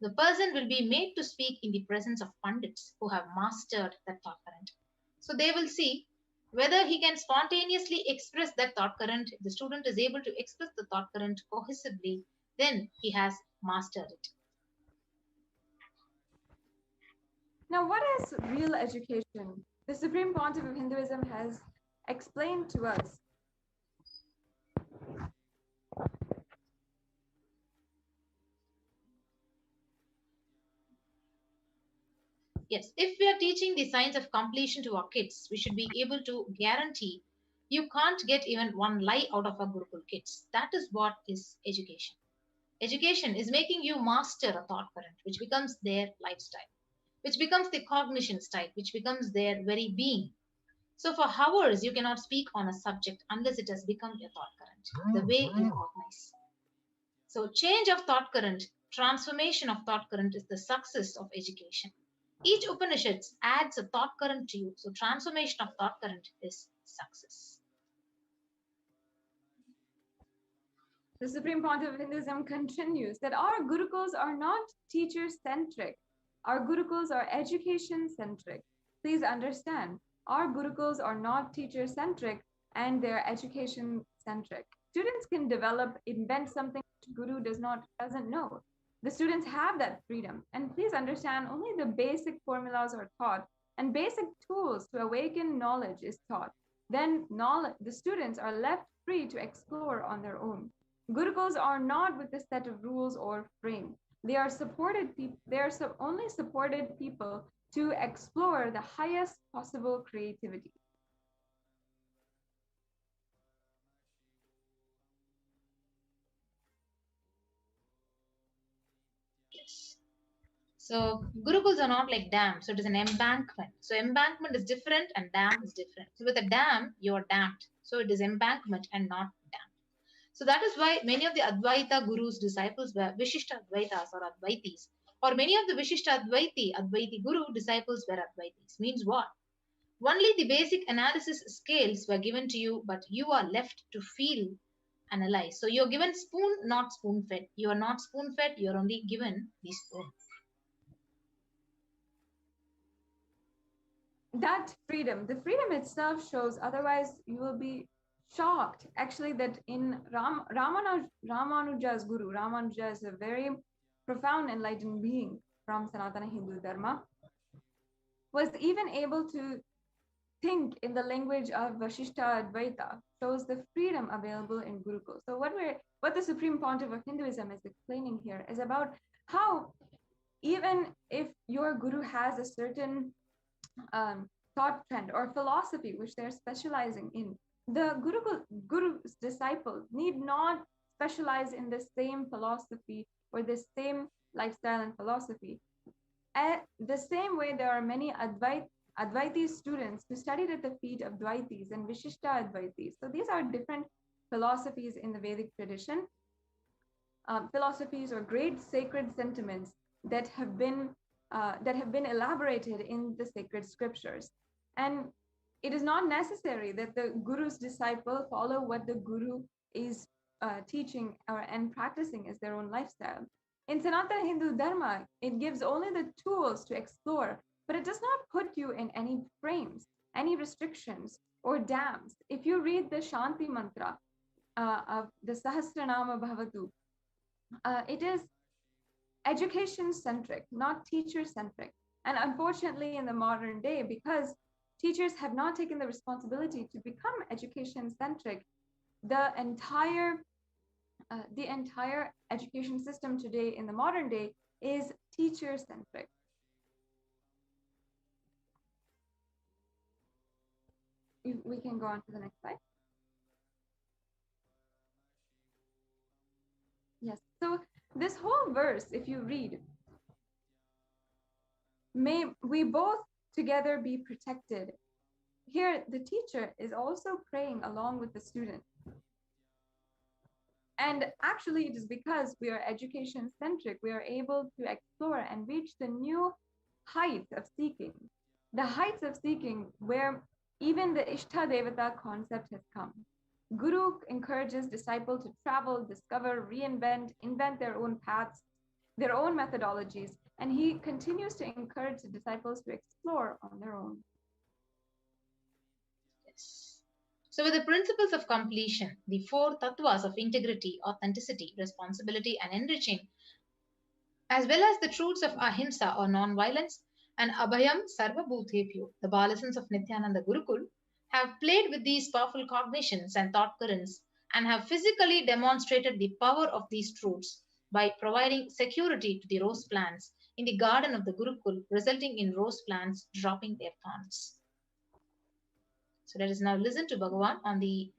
S4: The person will be made to speak in the presence of pundits who have mastered that thought current. So they will see whether he can spontaneously express that thought current. If the student is able to express the thought current cohesively, then he has mastered it.
S7: Now, what is real education? The Supreme Pontiff of Hinduism has explained to us.
S4: Yes, if we are teaching the science of completion to our kids, we should be able to guarantee you can't get even one lie out of our Gurukul kids. That is what is education. Education is making you master a thought current, which becomes their lifestyle, which becomes the cognition style, which becomes their very being. So for hours, you cannot speak on a subject unless it has become your thought current, the way you cognize. So change of thought current, transformation of thought current is the success of education. Each Upanishad adds a thought current to you. So transformation of thought current is success.
S7: The Supreme Pontiff of Hinduism continues that our Gurukuls are not teacher-centric. Our Gurukuls are education-centric. Please understand, Our Gurukuls are not teacher-centric and they're education-centric. Students can develop, invent something Guru doesn't know. The students have that freedom. And please understand, only the basic formulas are taught and basic tools to awaken knowledge is taught. Then the students are left free to explore on their own. Gurukuls are not with a set of rules or frame. They are supported people. They are only supported people to explore the highest possible creativity.
S4: Yes. So Gurukuls are not like dams. So it is an embankment. So embankment is different and dam is different. So with a dam, you are dammed. So it is embankment and not dam. So that is why many of the Advaita Guru's disciples were Vishishta Advaitas or Advaitis. Or many of the Vishishta Advaiti Guru disciples were Advaitis. Means what? Only the basic analysis scales were given to you, but you are left to feel, analyze. So you're given spoon, not spoon fed. You are not spoon fed, you're only given the spoon.
S7: That freedom, the freedom itself shows, otherwise you will be shocked actually that in Ramanuja's Guru, Ramanuja is a very profound enlightened being from Sanatana Hindu Dharma, was even able to think in the language of Vashishta Advaita, shows the freedom available in Gurukul. So what the Supreme Pontiff of Hinduism is explaining here is about how even if your Guru has a certain thought trend or philosophy which they're specializing in, the Guru's disciple need not specialize in the same philosophy or the same lifestyle and philosophy. The same way there are many Advaiti students who studied at the feet of Dvaitis and Vishishta Advaitis. So these are different philosophies in the Vedic tradition, philosophies or great sacred sentiments that have been elaborated in the sacred scriptures. And it is not necessary that the Guru's disciple follow what the Guru is teaching and practicing as their own lifestyle. In Sanatana Hindu Dharma, it gives only the tools to explore, but it does not put you in any frames, any restrictions or dams. If you read the Shanti mantra of the Sahasranama Bhavatu, it is education-centric, not teacher-centric. And unfortunately, in the modern day, because teachers have not taken the responsibility to become education-centric, the entire education system today in the modern day is teacher-centric. We can go on to the next slide. Yes, so this whole verse, if you read, may we both together be protected. Here, the teacher is also praying along with the student. And actually, it is because we are education-centric, we are able to explore and reach the new heights of seeking. The heights of seeking where even the Ishta Devata concept has come. Guru encourages disciples to travel, discover, reinvent, invent their own paths, their own methodologies, and he continues to encourage the disciples to explore on their own.
S4: Yes. So with the principles of completion, the four tattvas of integrity, authenticity, responsibility, and enriching, as well as the truths of ahimsa or non-violence, and abhayam sarvabhutebhyo, the balisons of Nithyananda Gurukul, have played with these powerful cognitions and thought currents and have physically demonstrated the power of these truths by providing security to the rose plants in the garden of the Gurukul, resulting in rose plants dropping their thorns. So let us now listen to Bhagavan on the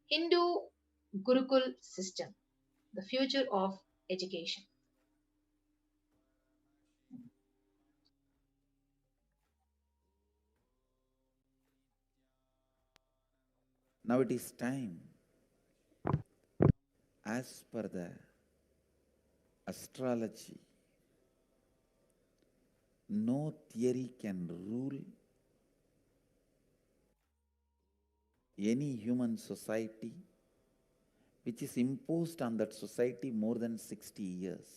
S4: Hindu Gurukul system, the future of education.
S3: Now it is time, as per the astrology, no theory can rule any human society which is imposed on that society more than 60 years.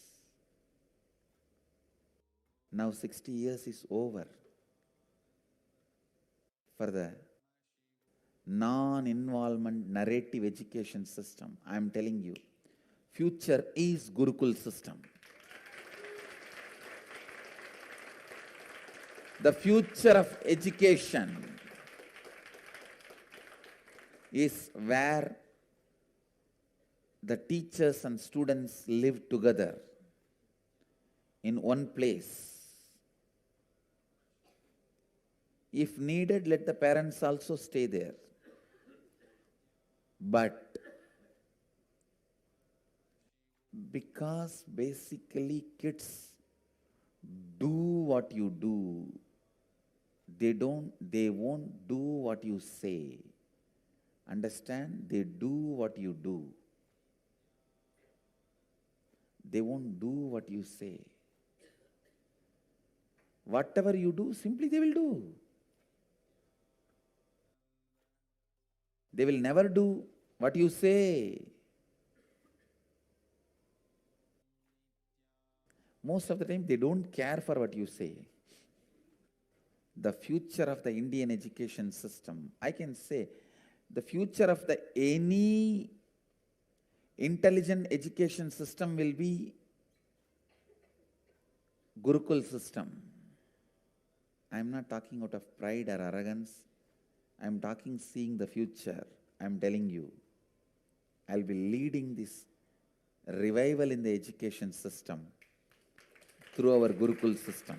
S3: Now 60 years is over. for the non-involvement narrative education system. I am telling you, future is Gurukul system. The future of education is where the teachers and students live together in one place. If needed, let the parents also stay there. But because basically kids do what you do, they won't do what you say. Understand? They do what you do. They won't do what you say. Whatever you do, simply they will do. They will never do what you say. Most of the time, they don't care for what you say. The future of the Indian education system, I can say, the future of any intelligent education system will be Gurukul system. I am not talking out of pride or arrogance. I am talking seeing the future. I am telling you, I will be leading this revival in the education system through our Gurukul system.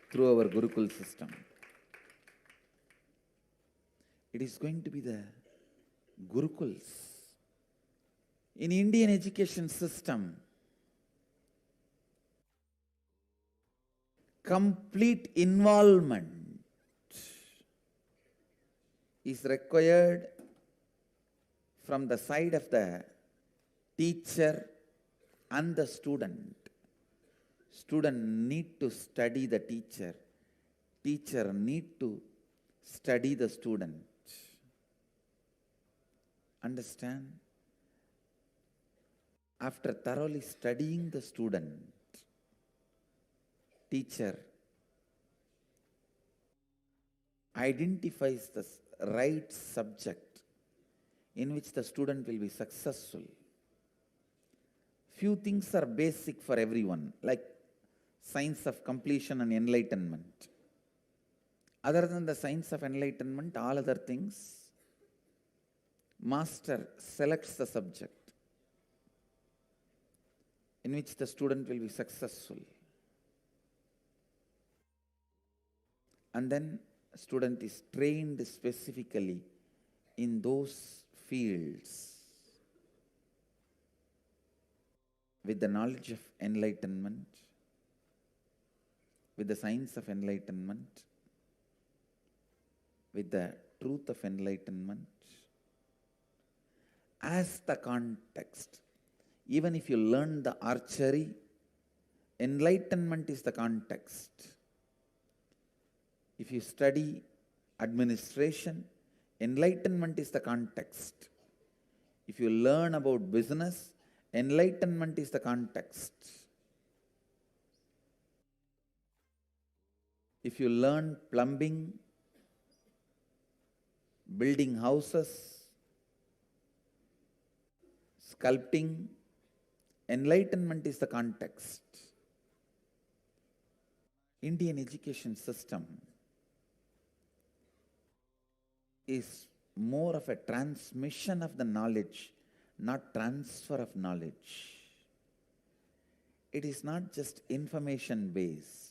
S3: Through our Gurukul system. It is going to be the Gurukuls. In Indian education system, complete involvement is required from the side of the teacher and the student. Student need to study the teacher. Teacher need to study the student. Understand? After thoroughly studying the student, teacher identifies the right subject in which the student will be successful. Few things are basic for everyone, like science of completion and enlightenment. Other than the science of enlightenment, all other things, master selects the subject in which the student will be successful. And then student is trained specifically in those fields with the knowledge of enlightenment, with the science of enlightenment, with the truth of enlightenment as the context. Even if you learn the archery, enlightenment is the context. If you study administration, enlightenment is the context. If you learn about business, enlightenment is the context. If you learn plumbing, building houses, sculpting, enlightenment is the context. Indian education system is more of a transmission of the knowledge, not transfer of knowledge. It is not just information based.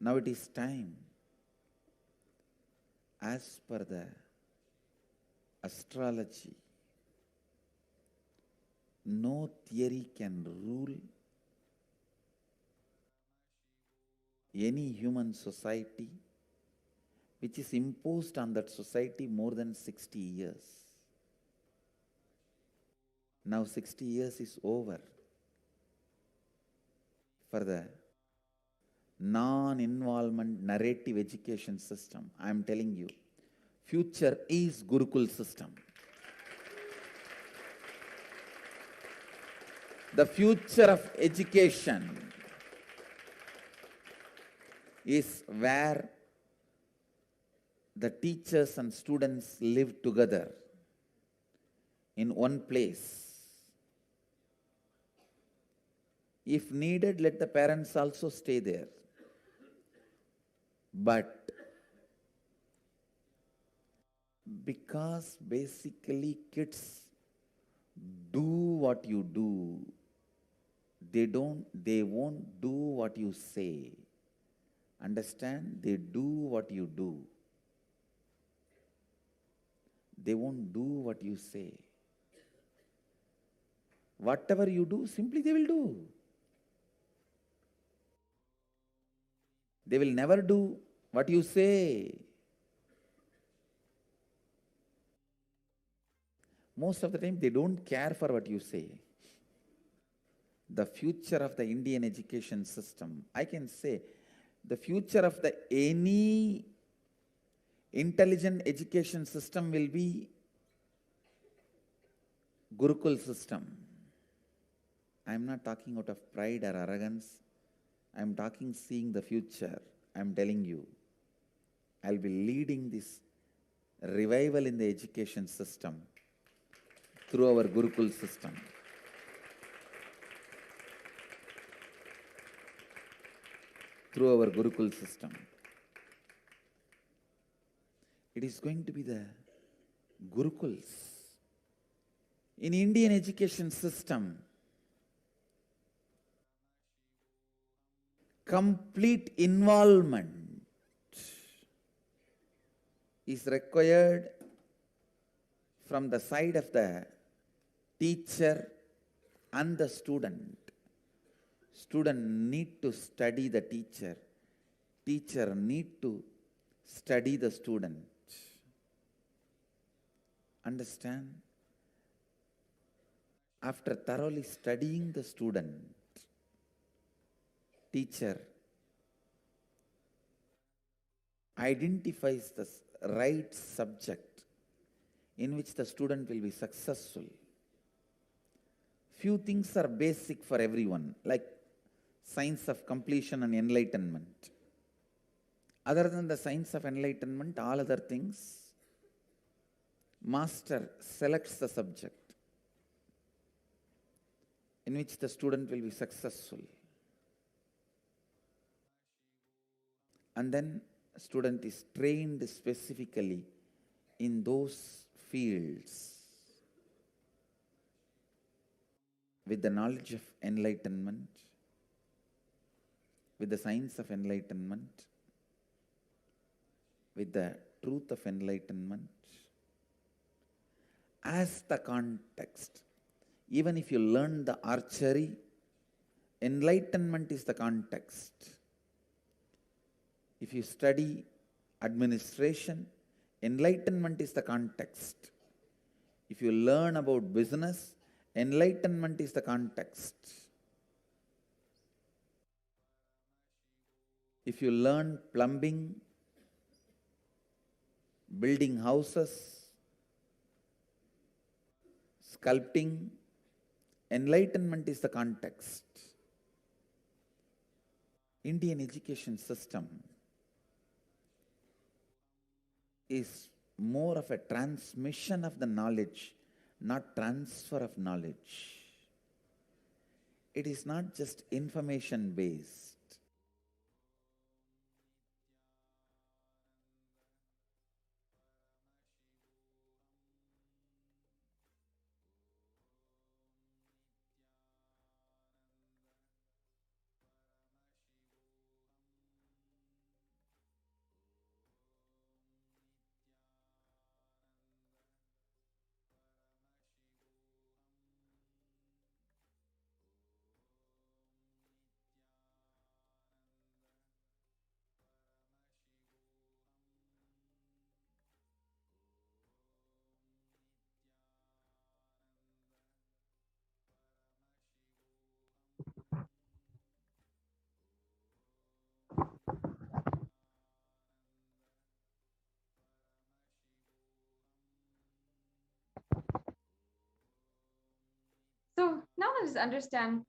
S3: Now it is time, as per the astrology, no theory can rule any human society which is imposed on that society more than 60 years. Now 60 years is over for the non-involvement narrative education system. I am telling you, future is Gurukul system. The future of education is where the teachers and students live together in one place. If needed, let the parents also stay there. But because basically kids do what you do, they won't do what you say. Understand? They do what you do. They won't do what you say. Whatever you do, simply they will do. They will never do what you say. Most of the time, they don't care for what you say. The future of the Indian education system, I can say, the future of any intelligent education system will be Gurukul system. I am not talking out of pride or arrogance. I am talking seeing the future. I am telling you, I will be leading this revival in the education system through our Gurukul system. Through our Gurukul system. It is going to be the Gurukuls. In Indian education system, complete involvement is required from the side of the teacher and the student. Student need to study the teacher. Teacher need to study the student. Understand? After thoroughly studying the student, teacher identifies the right subject in which the student will be successful. Few things are basic for everyone, like science of completion and enlightenment. Other than the science of enlightenment, all other things, master selects the subject in which the student will be successful. And then student is trained specifically in those fields with the knowledge of enlightenment, with the science of enlightenment, with the truth of enlightenment as the context. Even if you learn the archery, enlightenment is the context. If you study administration, enlightenment is the context. If you learn about business, enlightenment is the context. If you learn plumbing, building houses, sculpting, enlightenment is the context. Indian education system is more of a transmission of the knowledge, not transfer of knowledge. It is not just information based.
S7: let us understand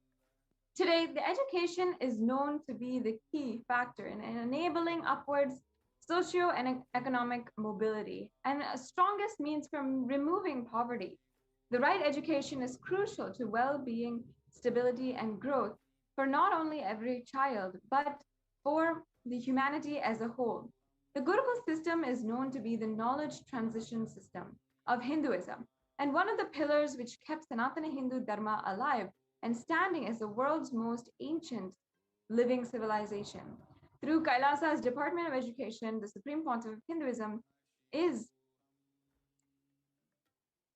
S7: today the education is known to be the key factor in enabling upwards socio and economic mobility and strongest means from removing poverty. The right education is crucial to well-being, stability, and growth for not only every child, but for the humanity as a whole. The Gurukul system is known to be the knowledge transition system of Hinduism and one of the pillars which kept Sanatana Hindu Dharma alive and standing as the world's most ancient living civilization. Through Kailasa's Department of Education, the Supreme Pontiff of Hinduism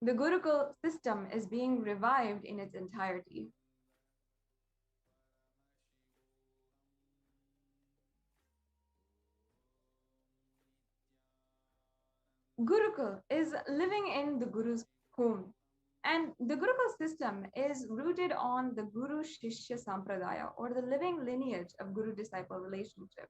S7: the Gurukul system is being revived in its entirety. Gurukul is living in the Guru's home. And the Gurukul system is rooted on the Guru Shishya Sampradaya, or the living lineage of Guru disciple relationship.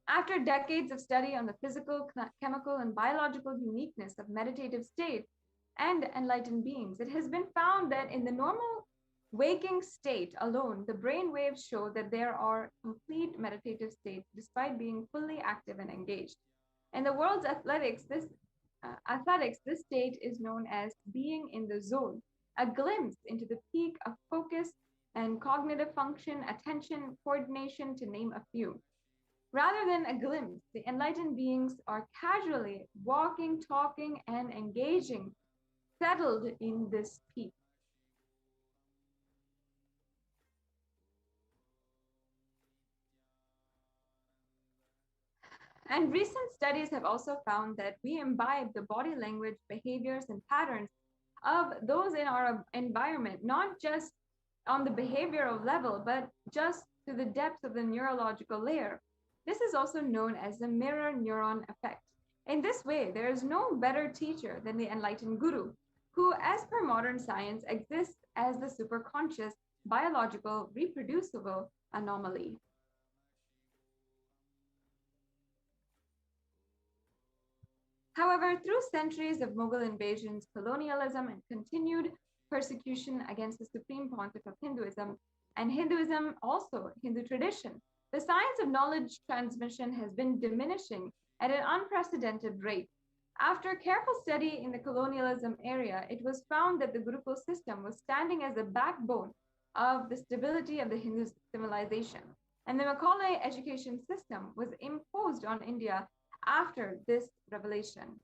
S7: After decades of study on the physical, chemical, and biological uniqueness of meditative state and enlightened beings, it has been found that in the normal waking state alone, the brain waves show that there are complete meditative state despite being fully active and engaged. In the world's athletics, this state is known as being in the zone, a glimpse into the peak of focus and cognitive function, attention, coordination, to name a few. Rather than a glimpse, the enlightened beings are casually walking, talking, and engaging, settled in this peak. And recent studies have also found that we imbibe the body language, behaviors, and patterns of those in our environment, not just on the behavioral level, but just to the depth of the neurological layer. This is also known as the mirror neuron effect. In this way, there is no better teacher than the enlightened guru, who, as per modern science, exists as the superconscious, biological, reproducible anomaly. However, through centuries of Mughal invasions, colonialism, and continued persecution against the Supreme Pontiff of Hinduism, and Hinduism also Hindu tradition, the science of knowledge transmission has been diminishing at an unprecedented rate. After careful study in the colonialism area, it was found that the Gurukul system was standing as the backbone of the stability of the Hindu civilization. And the Macaulay education system was imposed on India after this revelation.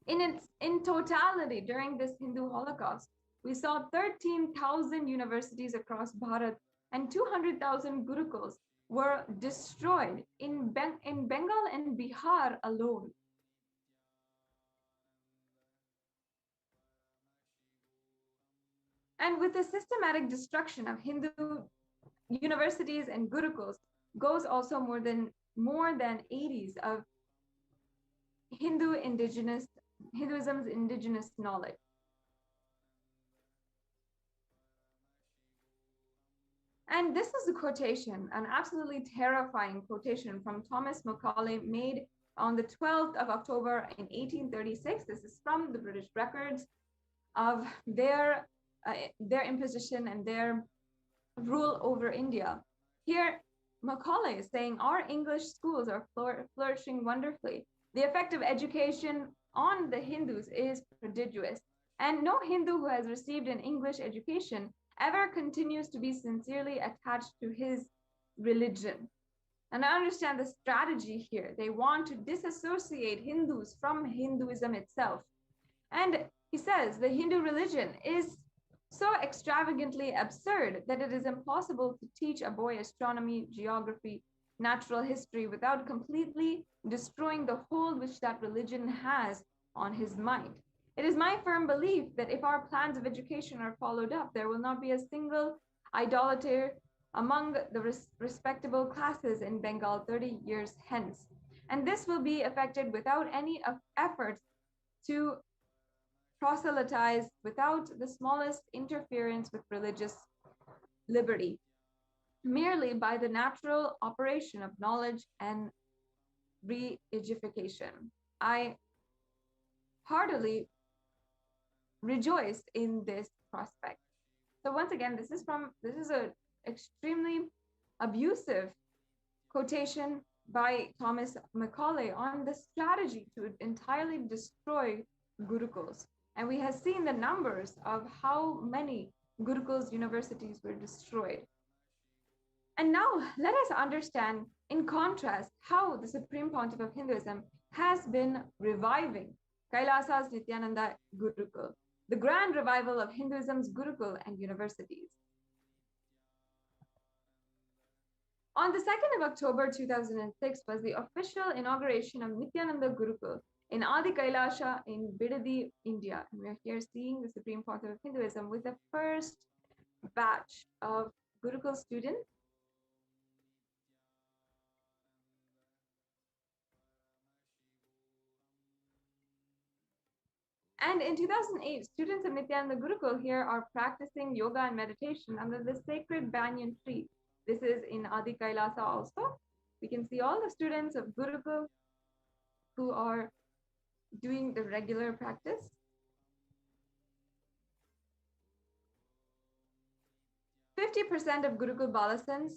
S7: In totality, during this Hindu Holocaust, we saw 13,000 universities across Bharat and 200,000 Gurukuls were destroyed in Bengal and Bihar alone. And with the systematic destruction of Hindu universities and Gurukuls goes also more than 80s of Hinduism's indigenous knowledge. And this is a quotation, an absolutely terrifying quotation from Thomas Macaulay, made on the 12th of October in 1836. This is from the British records of their imposition and their rule over India. Here, Macaulay is saying, our English schools are flourishing wonderfully. The effect of education on the Hindus is prodigious, and no Hindu who has received an English education ever continues to be sincerely attached to his religion. And I understand the strategy here. They want to disassociate Hindus from Hinduism itself. And he says the Hindu religion is so extravagantly absurd that it is impossible to teach a boy astronomy, geography, natural history without completely destroying the hold which that religion has on his mind. It is my firm belief that if our plans of education are followed up, there will not be a single idolater among the respectable classes in Bengal 30 years hence. And this will be effected without any efforts to proselytize, without the smallest interference with religious liberty, merely by the natural operation of knowledge and re-edification. I heartily rejoice in this prospect. So once again, this is a extremely abusive quotation by Thomas Macaulay on the strategy to entirely destroy gurukuls. And we have seen the numbers of how many gurukuls universities were destroyed. And now let us understand, in contrast, how the Supreme Pontiff of Hinduism has been reviving Kailasa's Nithyananda Gurukul, the grand revival of Hinduism's Gurukul and universities. On the 2nd of October 2006 was the official inauguration of Nithyananda Gurukul in Adi Kailasa in Bidadi, India. And we're here seeing the Supreme Pontiff of Hinduism with the first batch of Gurukul students. And in 2008, students of Nithyananda Gurukul here are practicing yoga and meditation under the sacred banyan tree. This is in Adi Kailasa also. We can see all the students of Gurukul who are doing the regular practice. %50 of Gurukul Balasants,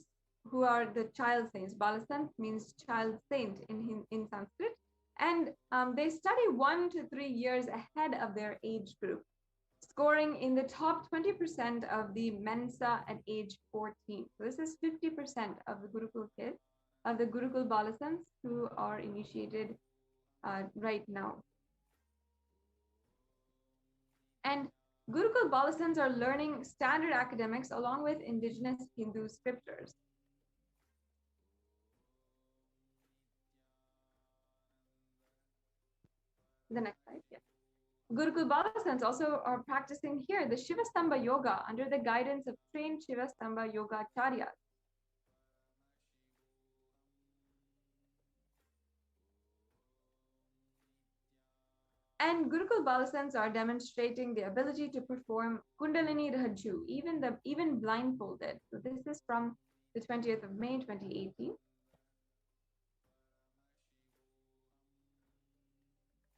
S7: who are the child saints. Balasant means child saint in Sanskrit. And they study 1 to 3 years ahead of their age group, scoring in the top 20% of the Mensa at age 14. So this is 50% of the Gurukul kids, of the Gurukul Balasants who are initiated right now. And Gurukul Balasants are learning standard academics along with indigenous Hindu scriptures. The next slide, yes. Gurukul Balasants also are practicing here the Shivastamba Yoga under the guidance of trained Shivastamba Yoga Acharyas. And Gurukul Balasants are demonstrating the ability to perform Kundalini Raju, even blindfolded. So this is from the 20th of May, 2018.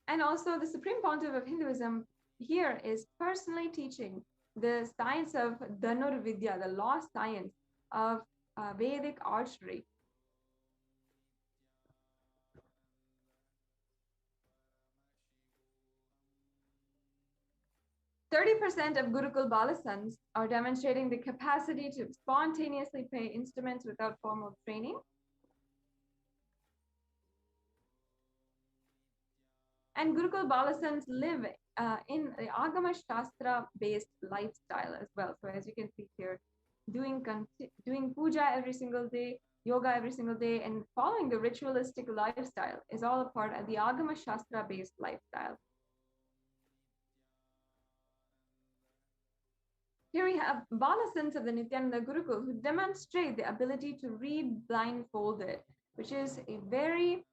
S7: And also the Supreme Pontiff of Hinduism here is personally teaching the science of Dhanur Vidya, the lost science of Vedic archery. %30 of Gurukul Balasants are demonstrating the capacity to spontaneously play instruments without formal training. And Gurukul Balasants live in the Agama Shastra based lifestyle as well. So as you can see here, doing puja every single day, yoga every single day, and following the ritualistic lifestyle is all a part of the Agama Shastra based lifestyle. Here we have Balasants of the Nithyananda Gurukul who demonstrate the ability to read blindfolded, which is a very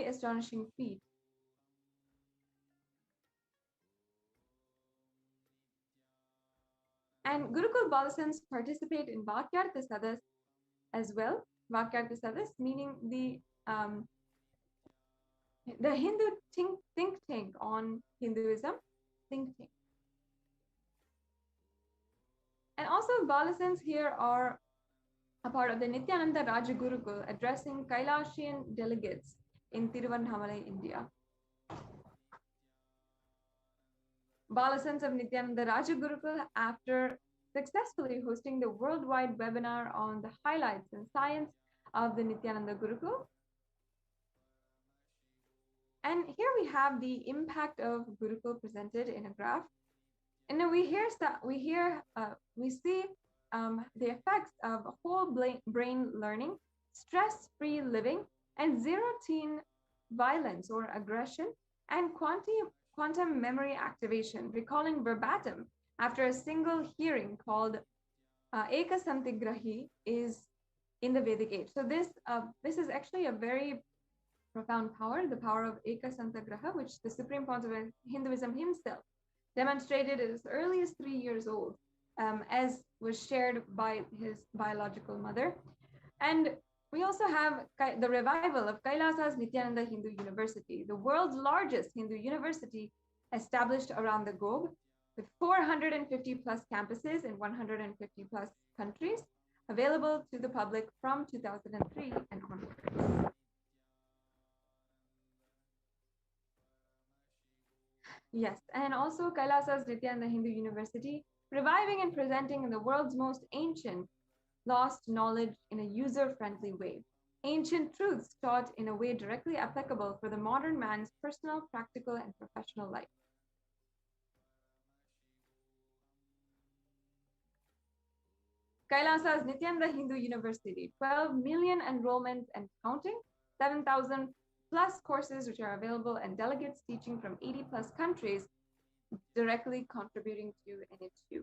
S7: astonishing feat. And Gurukul Balasants participate in Vakyartha Sadas as well. Vakyartha Sadas meaning the Hindu think tank on Hinduism, think tank. And also Balasants here are a part of the Nithyananda Raja Gurukul addressing Kailasian delegates in Tiruvannamalai, India. Balasants of Nithyananda Raja Gurukul, after successfully hosting the worldwide webinar on the highlights and science of the Nithyananda Gurukul. And here we have the impact of Gurukul presented in a graph. And then we see the effects of whole brain learning, stress-free living, and zero-teen violence or aggression, and quantum memory activation, recalling verbatim after a single hearing called Eka Santigrahi is in the Vedic age. So this is actually a very profound power, the power of Eka Santigraha, which the Supreme Pontiff of Hinduism himself demonstrated as early as 3 years old, as was shared by his biological mother. And We also have the revival of Kailasa's Nithyananda Hindu University, the world's largest Hindu university established around the globe, with 450 plus campuses in 150 plus countries, available to the public from 2003 and onwards. Yes, and also Kailasa's Nithyananda Hindu University, reviving and presenting in the world's most ancient lost knowledge in a user-friendly way. Ancient truths taught in a way directly applicable for the modern man's personal, practical, and professional life. Kailasa's Nithyananda Hindu University, 12 million enrollments and counting, 7,000 plus courses which are available, and delegates teaching from 80 plus countries directly contributing to NHU.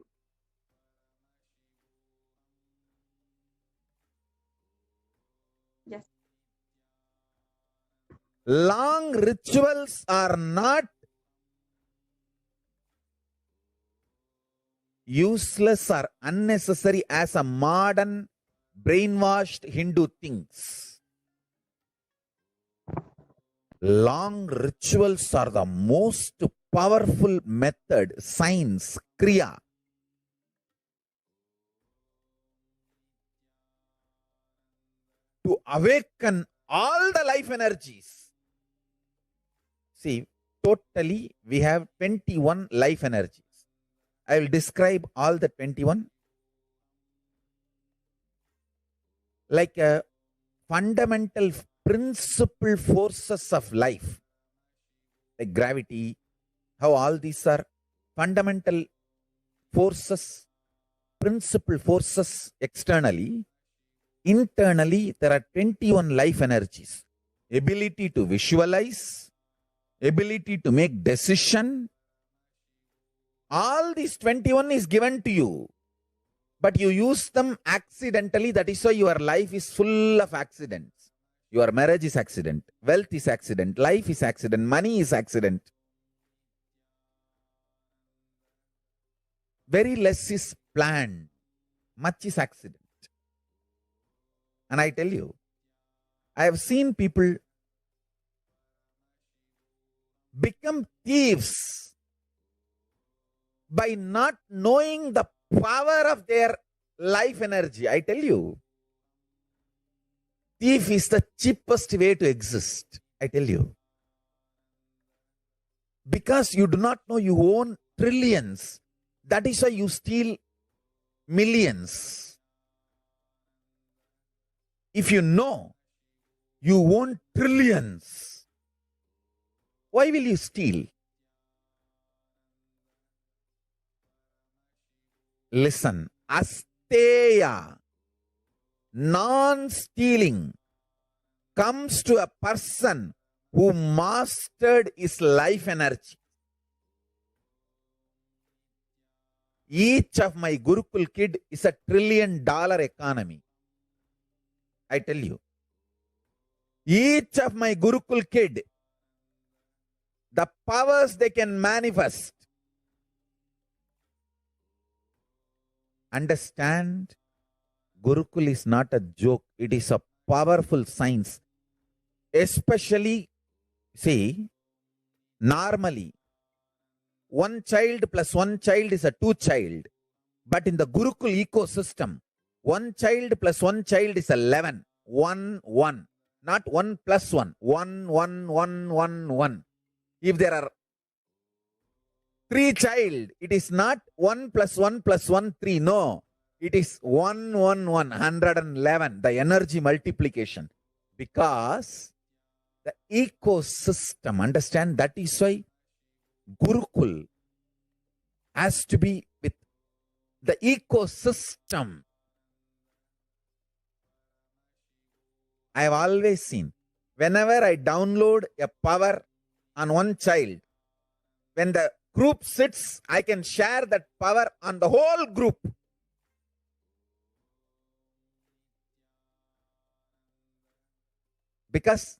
S7: Yes.
S3: Long rituals are not useless or unnecessary as a modern brainwashed Hindu thinks. Long rituals are the most powerful method, science, kriya, to awaken all the life energies. See, totally we have 21 life energies. I will describe all the 21 like a fundamental principal forces of life, like gravity, how all these are fundamental forces, principal forces externally. Internally, there are 21 life energies. Ability to visualize, ability to make decision. All these 21 is given to you, but you use them accidentally. That is why your life is full of accidents. Your marriage is accident, wealth is accident, life is accident, money is accident. Very less is planned, much is accident. And I tell you, I have seen people become thieves by not knowing the power of their life energy. I tell you, thief is the cheapest way to exist. I tell you. Because you do not know you own trillions. That is why you steal millions. If you know you own trillions, why will you steal? Listen, asteya, non-stealing, comes to a person who mastered his life energy. Each of my Gurukul kid is $1 trillion economy. I tell you. Each of my Gurukul kid, the powers they can manifest. Understand, Gurukul is not a joke. It is a powerful science. Especially, see, normally, one child plus one child is a two child. But in the Gurukul ecosystem, one child plus one child is 11. 1, 1. Not 1 plus 1. 1, 1, 1, 1, 1. If there are 3 child, it is not 1 plus 1 plus 1, 3. No. It is 1, 1, 1. 111. The energy multiplication. Because the ecosystem, understand, that is why Gurukul has to be with the ecosystem. I have always seen, whenever I download a power on one child, when the group sits, I can share that power on the whole group. Because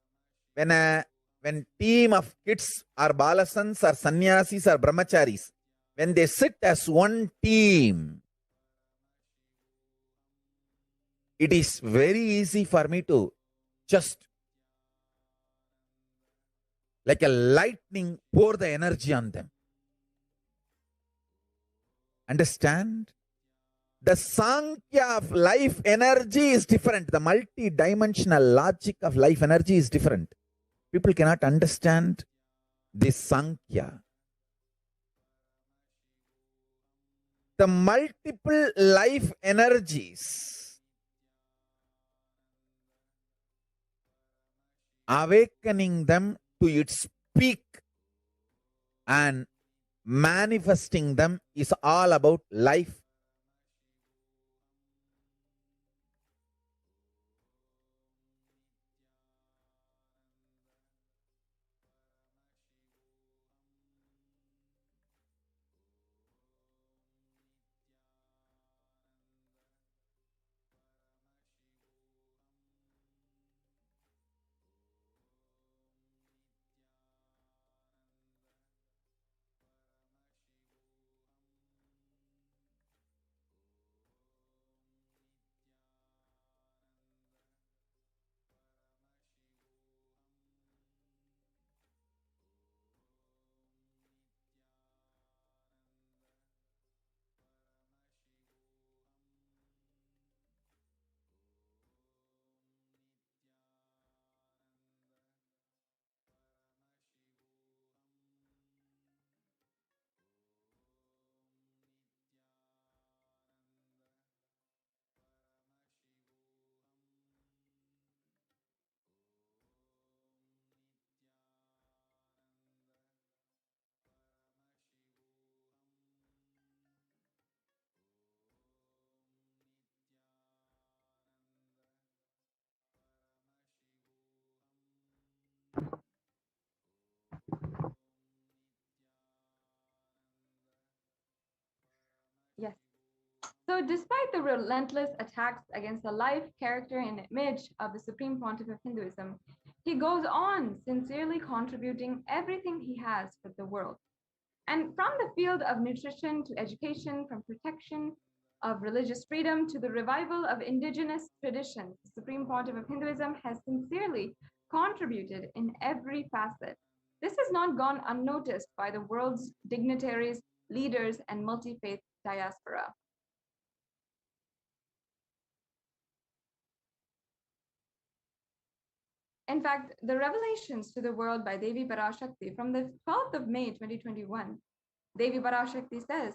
S3: when team of kids or balasans or sannyasis or brahmacharis, when they sit as one team, it is very easy for me to just like a lightning pour the energy on them. Understand? The Sankhya of life energy is different. The multi-dimensional logic of life energy is different. People cannot understand this Sankhya. The multiple life energies, awakening them to its peak and manifesting them is all about life.
S7: Yes. So, despite the relentless attacks against the life, character, and image of the Supreme Pontiff of Hinduism, he goes on sincerely contributing everything he has for the world. And from the field of nutrition to education, from protection of religious freedom to the revival of indigenous traditions, the Supreme Pontiff of Hinduism has sincerely contributed in every facet. This has not gone unnoticed by the world's dignitaries, leaders, and multi faith diaspora. In fact, the revelations to the world by Devi Parashakti from the 12th of May 2021, Devi Parashakti says,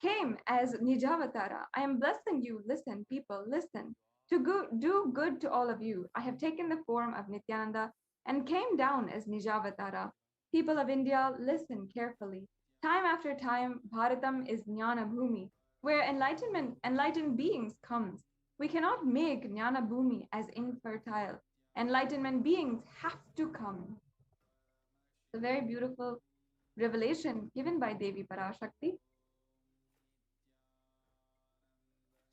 S7: came as Nijavatara. I am blessing you. Listen, people, listen. Do good to all of you. I have taken the form of Nithyananda and came down as Nijavatara. People of India, listen carefully. Time after time, Bharatam is Jnana Bhumi, where enlightened beings comes. We cannot make Jnana Bhumi as infertile. Enlightenment beings have to come. It's a very beautiful revelation given by Devi Parashakti.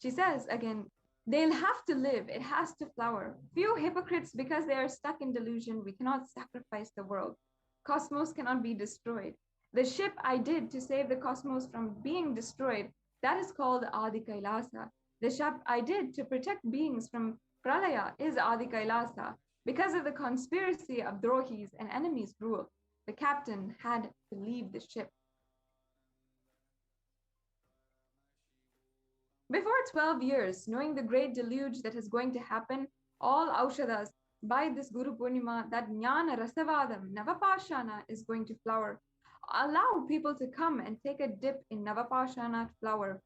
S7: She says again, they'll have to live, it has to flower. Few hypocrites, because they are stuck in delusion, we cannot sacrifice the world. Cosmos cannot be destroyed. The ship I did to save the cosmos from being destroyed, that is called Adi Kailasa. The ship I did to protect beings from Pralaya is Adi Kailasa. Because of the conspiracy of Drohis and enemies' rule, the captain had to leave the ship. Before 12 years, knowing the great deluge that is going to happen, all Aushadas by this Guru Purnima, that Jnana Rasavadam, Navapashana is going to flower. Allow people to come and take a dip in Navapashana flower.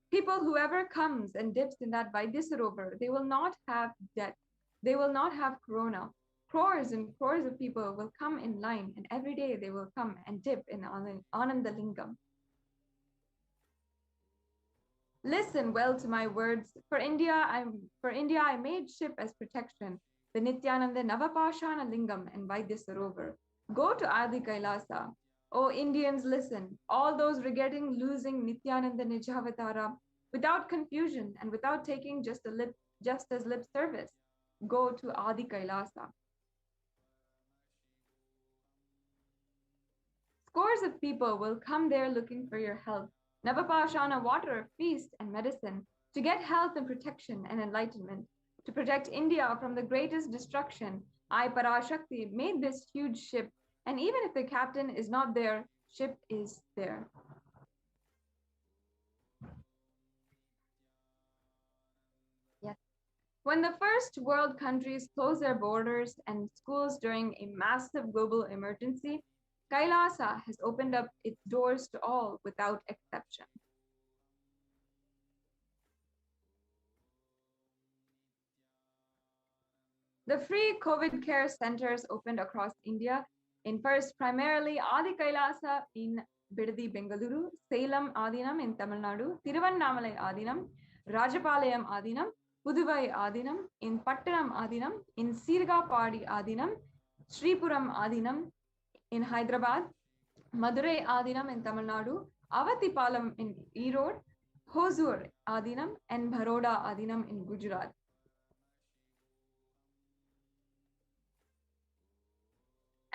S7: People, whoever comes and dips in that Vaidyasarovar, they will not have death. They will not have corona. Crores and crores of people will come in line, and every day they will come and dip in Ananda Lingam. Listen well to my words. For India, I made ship as protection, the Nithyananda Navapashana Lingam and Vaidyasarovar. Go to Adi Kailasa. O Indians, listen. All those regretting losing Nithyananda Nijavatara without confusion and without taking just as lip service, go to Adi Kailasa. Scores of people will come there looking for your help. Navapashana water, feast, and medicine. to get health and protection and enlightenment, to protect India from the greatest destruction, I, Parashakti, made this huge ship, and even if the captain is not there, ship is there. Yes. When the first world countries closed their borders and schools during a massive global emergency, Kailasa has opened up its doors to all without exception. The free COVID care centers opened across India in first primarily Adi Kailasa in Bidadi, Bengaluru, Salem Adinam in Tamil Nadu, Tiruvannamalai Adinam, Rajapalayam Adinam, Puduvai Adinam, in Pattanam Adinam, in Sirgapadi Adinam, Sripuram Adinam in Hyderabad, Madurai Adinam in Tamil Nadu, Avatipalam in Erode, Hosur Adinam, and Baroda Adinam in Gujarat.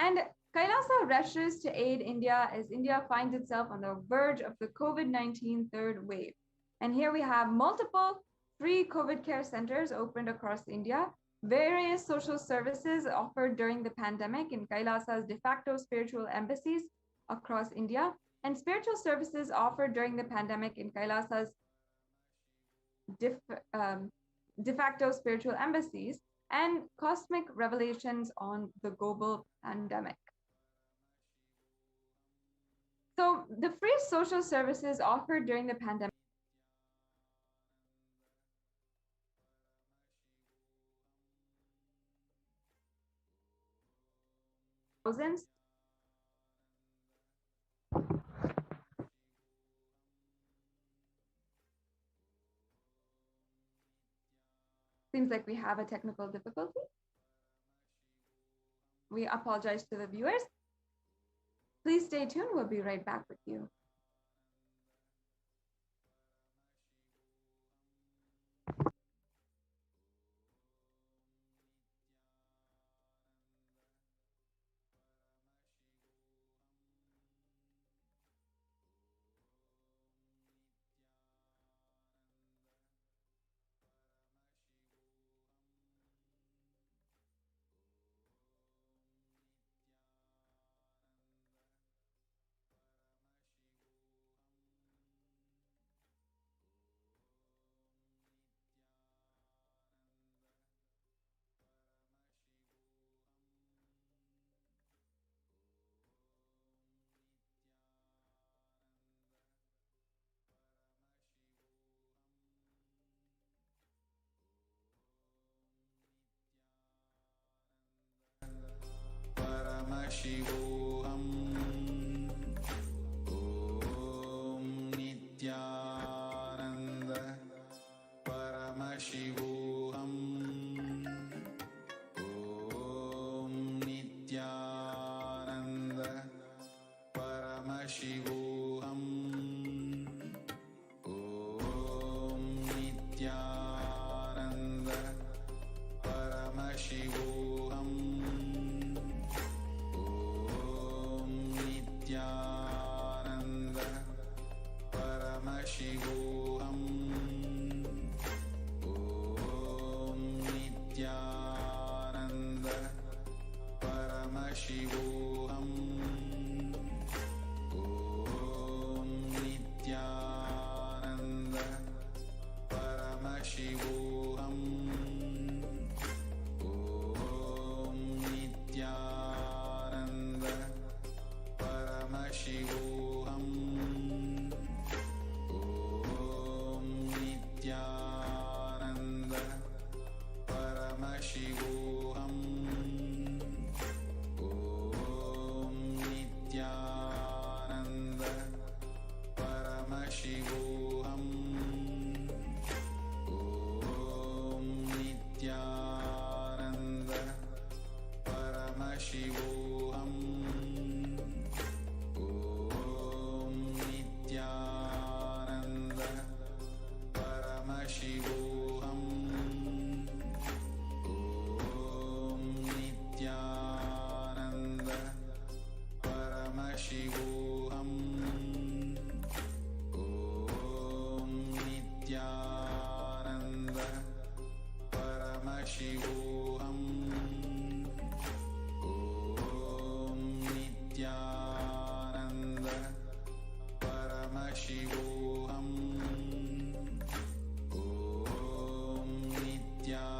S7: And Kailasa rushes to aid India as India finds itself on the verge of the COVID-19 third wave. And here we have multiple free COVID care centers opened across India, various social services offered during the pandemic in Kailasa's de facto spiritual embassies across India, and spiritual services offered during the pandemic in Kailasa's de facto spiritual embassies, and cosmic revelations on the global pandemic. So the free social services offered during the pandemic thousands. Seems like we have a technical difficulty. We apologize to the viewers. Please stay tuned. We'll be right back with you.
S9: Paramashivoham. Om Nithyananda Paramashivoham. Om Nithyananda Paramashivoham. Om Nithyananda Paramashivoham. Nithyananda Paramashivoham. Om Nithyananda Paramashivoham. Om Nithyananda Paramashivoham. Om Nithyananda Paramashivoham. Om Paramashivoham. Om Nithyananda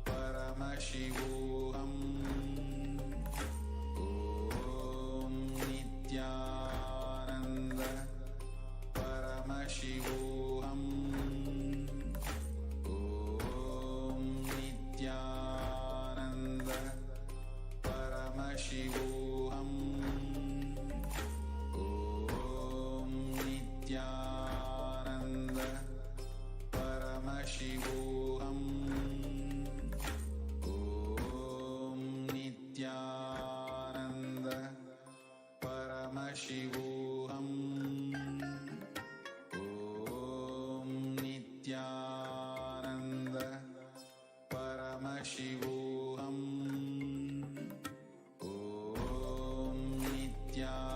S9: Paramashivoham. Om Nithyananda Paramashivoham. Om Nithyananda Paramashivoham. Om Nithyananda Paramashivoham. Om Nithyananda Paramashivoham. Om Nithyananda Paramashivoham. Om Nithyananda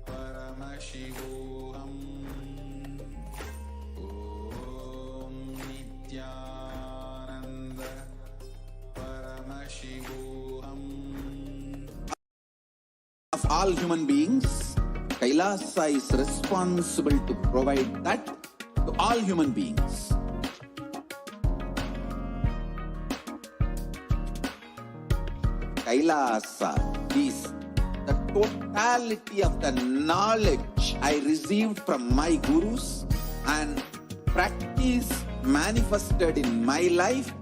S9: Paramashivoham. Om Nithyananda Paramashivoham.
S3: Of all human beings, Kailasa is responsible to provide that to all human beings. Kailasa is the totality of the knowledge I received from my gurus and practice manifested in my life,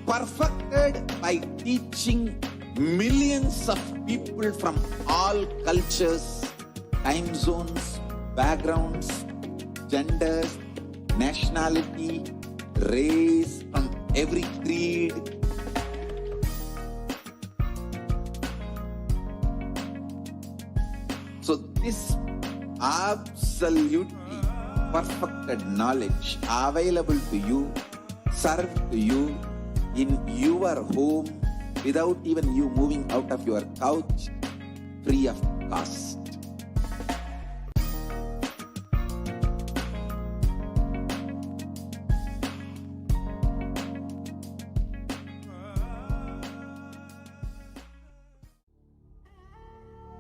S3: perfected by teaching millions of people from all cultures, time zones, backgrounds, genders, nationality, race, from every creed. So this absolutely perfected knowledge available to you, served to you in your home without even you moving out of your couch, free of cost.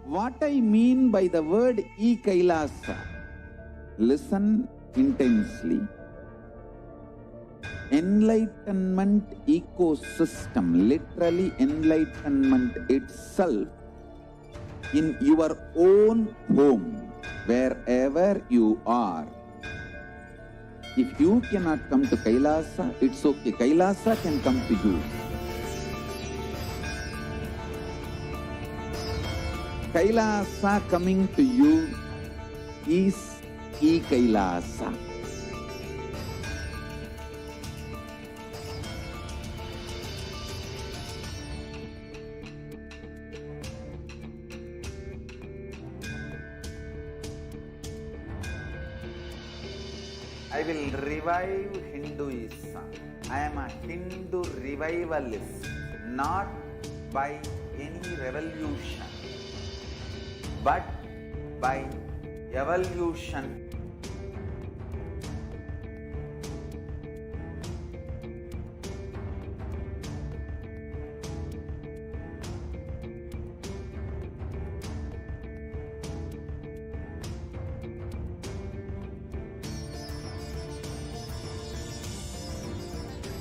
S3: What I mean by the word Kailasa, listen intensely. Enlightenment ecosystem, literally enlightenment itself, in your own home, wherever you are. If you cannot come to Kailasa, it's okay. Kailasa can come to you. Kailasa coming to you is Kailasa.
S8: I will revive Hinduism. I am a Hindu revivalist, not by any revolution, but by evolution.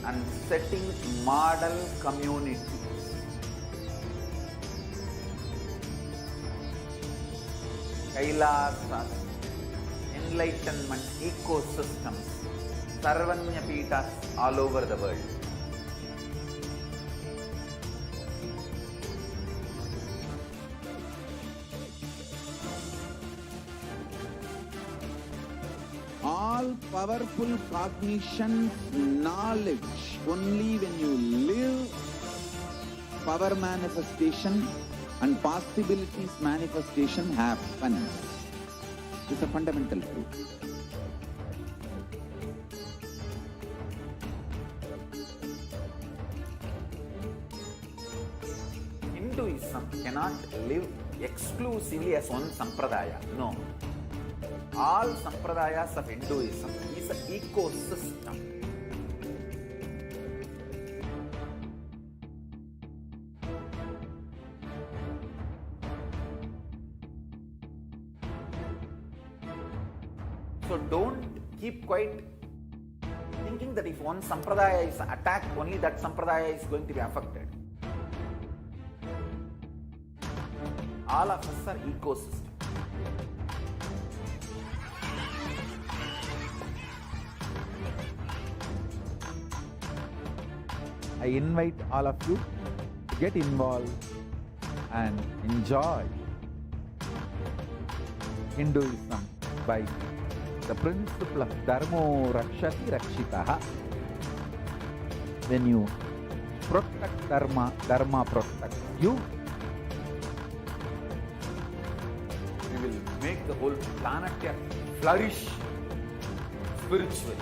S8: And setting model communities. Kailasa, enlightenment ecosystems, Sarvanya Pitas all over the world.
S3: All powerful cognition, knowledge, only when you live, power manifestation and possibilities manifestation happens. It's a fundamental truth.
S8: Hinduism cannot live exclusively as one sampradaya. No. All sampradayas of Hinduism is an ecosystem. So don't keep quiet thinking that if one sampradaya is attacked, only that sampradaya is going to be affected. All of us are ecosystem.
S2: I invite all of you to get involved and enjoy Hinduism by the principle of Dharmo Rakshati Rakshitaha. When you protect Dharma, Dharma protects you.
S1: We will make the whole planet flourish spiritually.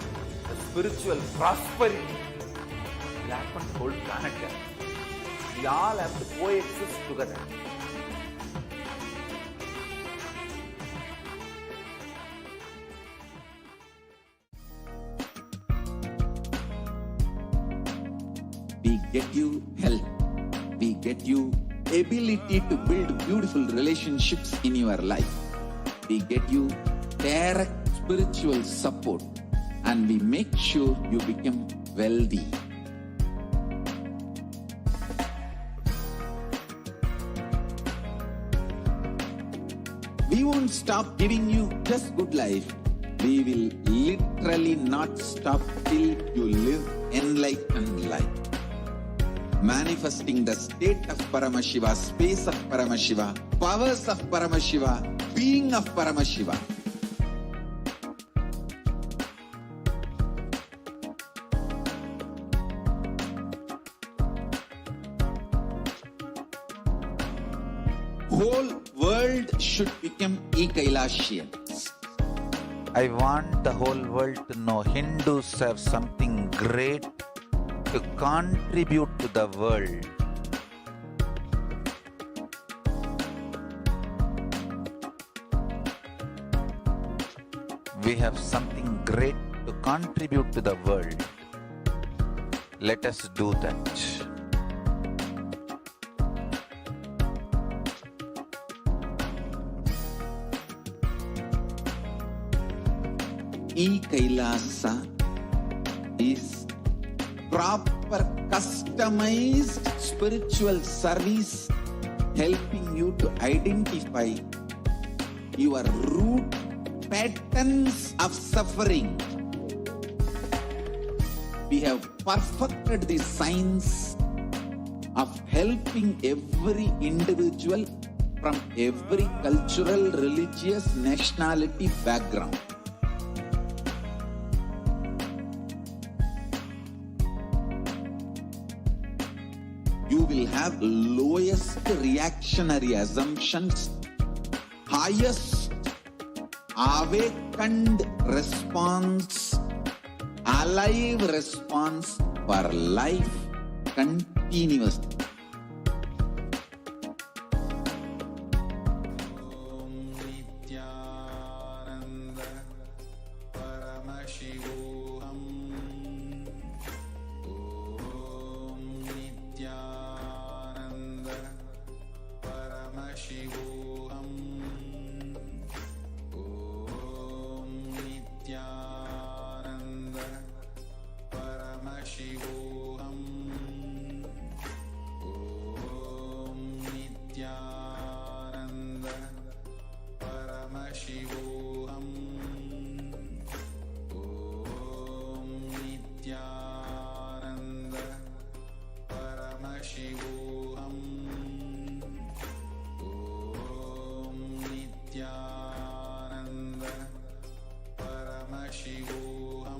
S1: The spiritual prosperity will happen to the whole planet. We all have to coexist together.
S3: We get you health. We get you ability to build beautiful relationships in your life. We get you direct spiritual support, and we make sure you become wealthy. We won't stop giving you just good life. We will literally not stop till you live enlightened life. Manifesting the state of Paramashiva, space of Paramashiva, powers of Paramashiva, being of Paramashiva. Whole world should become Kailasian.
S8: I want the whole world to know Hindus have something great to contribute to the world. We have something great to contribute to the world. Let us do that.
S3: Kailasa is proper customized spiritual service helping you to identify your root patterns of suffering. We have perfected the science of helping every individual from every cultural, religious, nationality background. You will have lowest reactionary assumptions, highest awakened response, alive response for life continuously.
S9: Om Nithyananda Paramashivoham. Om Nithyananda Paramashivoham. Om Nithyananda Paramashivoham. Om Nithyananda Paramashivoham. Om Nithyananda Paramashivoham. Om Nithyananda Paramashivoham.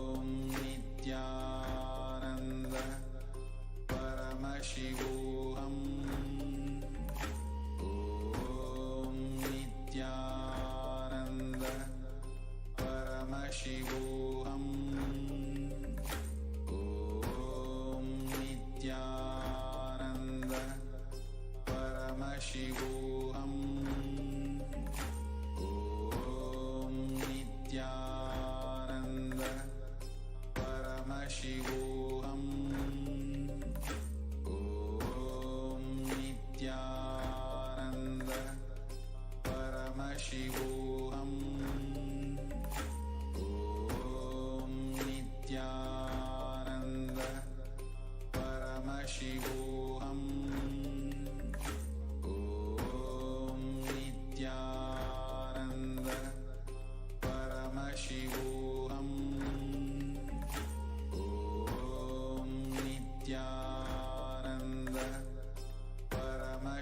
S9: Om Nithyananda Paramashivoham. Om Nithyananda Paramashivoham. Om Nithyananda Paramashivoham. Om Nithyananda Paramashivoham. Om Nithyananda Paramashivoham.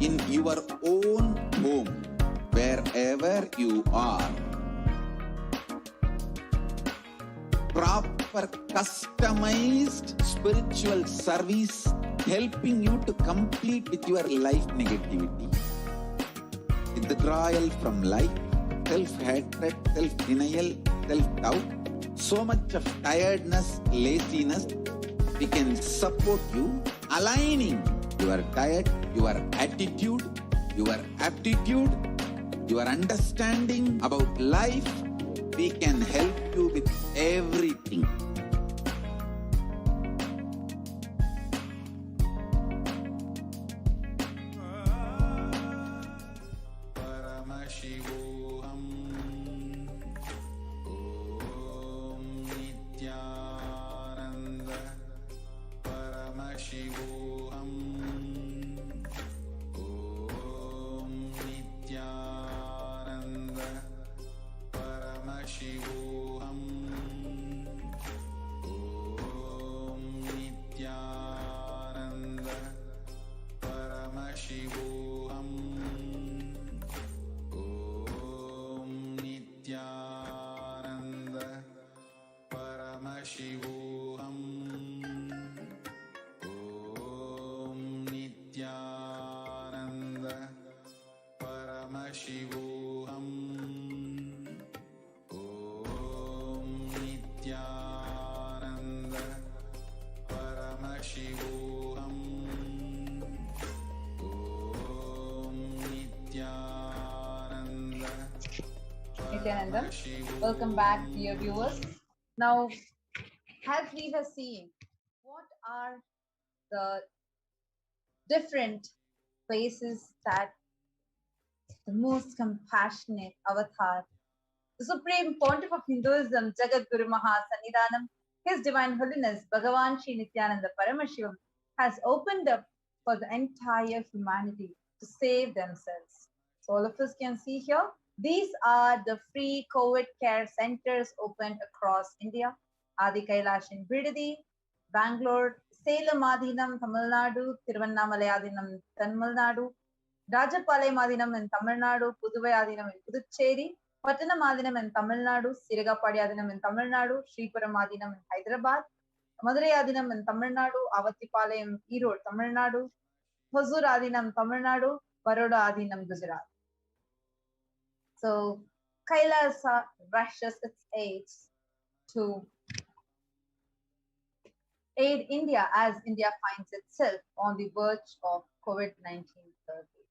S3: in your own home, wherever you are. Proper customized spiritual service helping you to complete with your life negativity. Withdrawal from life, self-hatred, self-denial, self-doubt, so much of tiredness, laziness. We can support you, aligning your diet, your attitude, your aptitude, your understanding about life. We can help you with everything.
S9: Paramashivoham. Om Nithyananda Paramashivoham. Om Nithyananda Paramashivoham. Om Nithyananda Paramashivoham. Om Nithyananda Paramashivoham. Om Nithyananda Paramashivoham. Om Nithyananda Paramashivoham. Om Nithyananda
S10: Nithyanandam. Welcome back, dear viewers. Now, as we have seen, what are the different places that the most compassionate avatar, the Supreme Pontiff of Hinduism, Jagat Guru Mahasannidhanam, His Divine Holiness Bhagavan Sri Nithyananda Paramashivam, has opened up for the entire humanity to save themselves. So all of us can see here, these are the free COVID care centers opened across India. Adi Kailasa in Bidadi, Bangalore, Salem Adinam, Tamil Nadu, Tiruvannamalai Adinam, Tamil Nadu, Rajapalayam Adinam in Tamil Nadu, Puduvai Adinam in Puducherry, Pattanam Adinam in Tamil Nadu, Sirigapadi Adinam in Tamil Nadu, Sripuram Adinam in Hyderabad, Madurai Adinam in Tamil Nadu, Avattipalayam, Erode, Tamil Nadu, Hosur Adinam, Tamil Nadu, Baroda Adinam, Gujarat. So Kailasa rushes its aids to aid India as India finds itself on the verge of COVID-19 surge.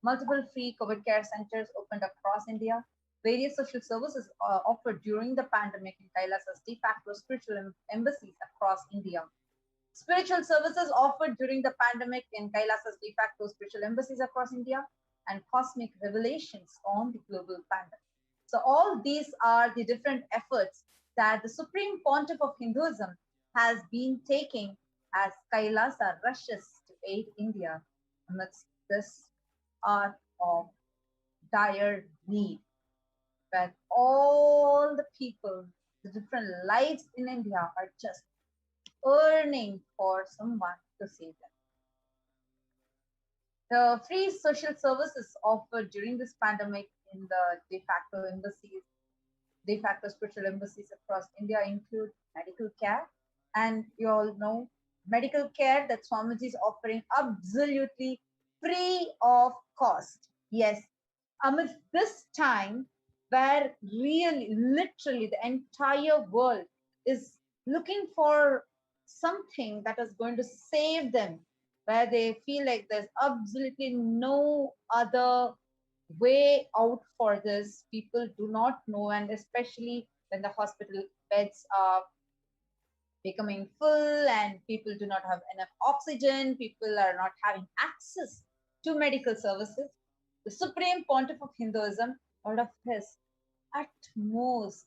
S10: Multiple free COVID care centers opened across India. Various social services offered during the pandemic in Kailasa's de facto spiritual embassies across India. Spiritual services offered during the pandemic in Kailasa's de facto spiritual embassies across India, and cosmic revelations on the global pandemic. So all these are the different efforts that the Supreme Pontiff of Hinduism has been taking as Kailasa rushes to aid India amidst this hour of dire need, where all the people, the different lives in India are just yearning for someone to save them. The free social services offered during this pandemic in the de facto embassies, de facto spiritual embassies across India include medical care. And you all know medical care that Swamiji is offering absolutely free of cost. Yes, amidst this time where really, literally the entire world is looking for something that is going to save them, where they feel like there's absolutely no other way out for this. People do not know, and especially when the hospital beds are becoming full and people do not have enough oxygen, people are not having access to medical services. The Supreme Pontiff of Hinduism, out of his utmost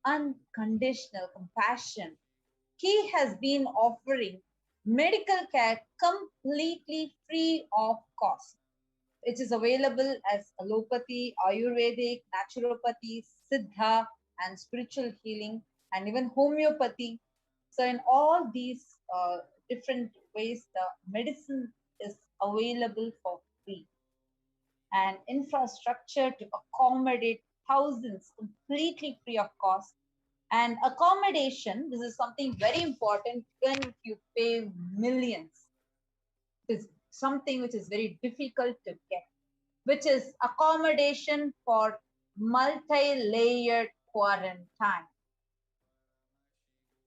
S10: unconditional compassion, he has been offering medical care completely free of cost. It is available as allopathy, Ayurvedic, naturopathy, Siddha, and spiritual healing, and even homeopathy. So in all these different ways, the medicine is available for free, and infrastructure to accommodate thousands completely free of cost. And accommodation, this is something very important, even if you pay millions, is something which is very difficult to get, which is accommodation for multi-layered quarantine.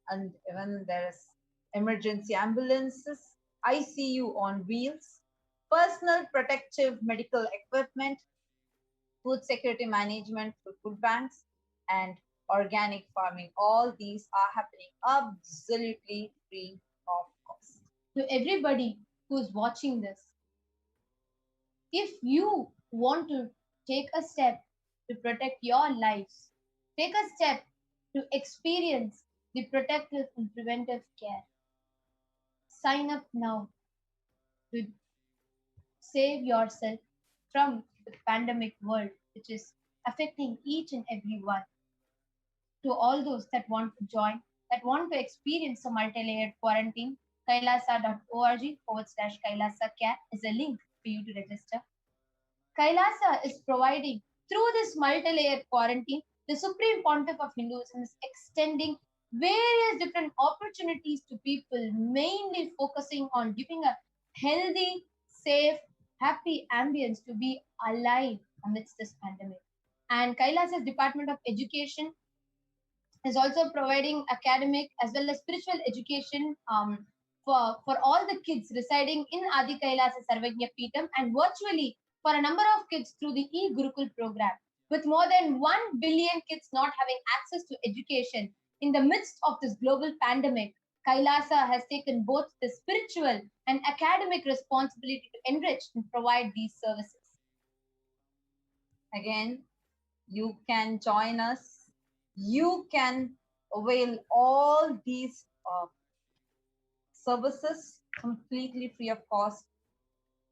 S10: And even there is emergency ambulances, ICU on wheels, personal protective medical equipment, food security management through food banks, and organic farming. All these are happening absolutely free of cost. To everybody who's watching this, if you want to take a step to protect your lives, take a step to experience the protective and preventive care, sign up now to save yourself from the pandemic world, which is affecting each and every one. To all those that want to join, that want to experience a multi-layered quarantine, kailasa.org/Kailasa Care is a link for you to register. Kailasa is providing, through this multi-layered quarantine, the Supreme Pontiff of Hinduism is extending various different opportunities to people, mainly focusing on giving a healthy, safe, happy ambience to be alive amidst this pandemic. And Kailasa's Department of Education is also providing academic as well as spiritual education for all the kids residing in Adi Kailasa Sarvagya Peetham, and virtually for a number of kids through the e-Gurukul program. With more than 1 billion kids not having access to education in the midst of this global pandemic, Kailasa has taken both the spiritual and academic responsibility to enrich and provide these services. Again, you can join us. You can avail all these services completely free of cost.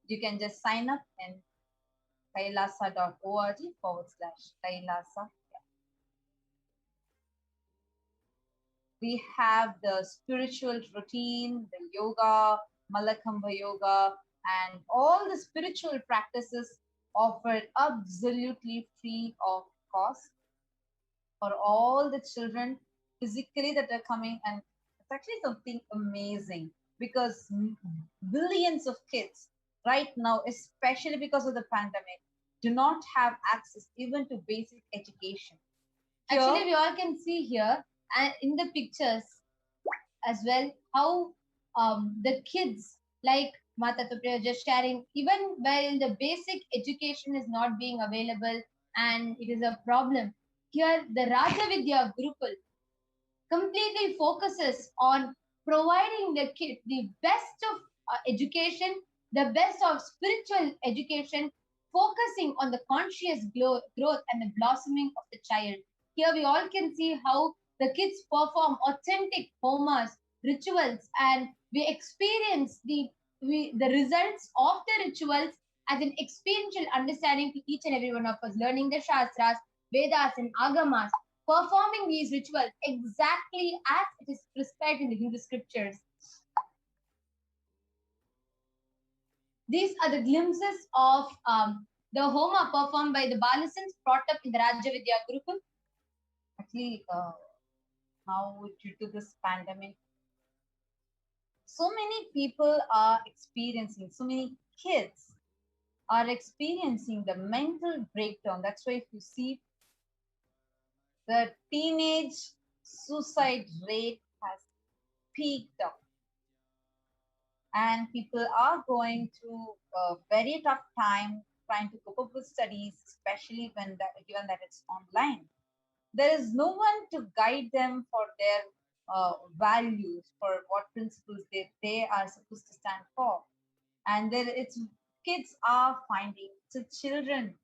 S10: You can just sign up in kailasa.org/Kailasa. We have the spiritual routine, the yoga, Malakamba yoga, and all the spiritual practices offered absolutely free of cost for all the children physically that are coming. And it's actually something amazing because billions of kids right now, especially because of the pandemic, do not have access even to basic education. Actually, we all can see here and in the pictures as well how the kids, like Mata Tupriya just sharing, even while the basic education is not being available and it is a problem, here the Raja Vidya Gurukul completely focuses on providing the kid the best of education, the best of spiritual education, focusing on the conscious growth and the blossoming of the child. Here we all can see how the kids perform authentic homas, rituals, and we experience the results of the rituals as an experiential understanding to each and every one of us, learning the Shastras, Vedas, and Agamas, performing these rituals exactly as it is prescribed in the Hindu scriptures. These are the glimpses of the Homa performed by the Balasins brought up in the Raja Vidya Gurukul. Actually, now due to this pandemic, so many people are experiencing, so many kids are experiencing the mental breakdown. That's why if you see, the teenage suicide rate has peaked up. And people are going through a very tough time trying to cope up with studies, especially when given that it's online. There is no one to guide them for their values, for what principles they are supposed to stand for. And kids are finding, so children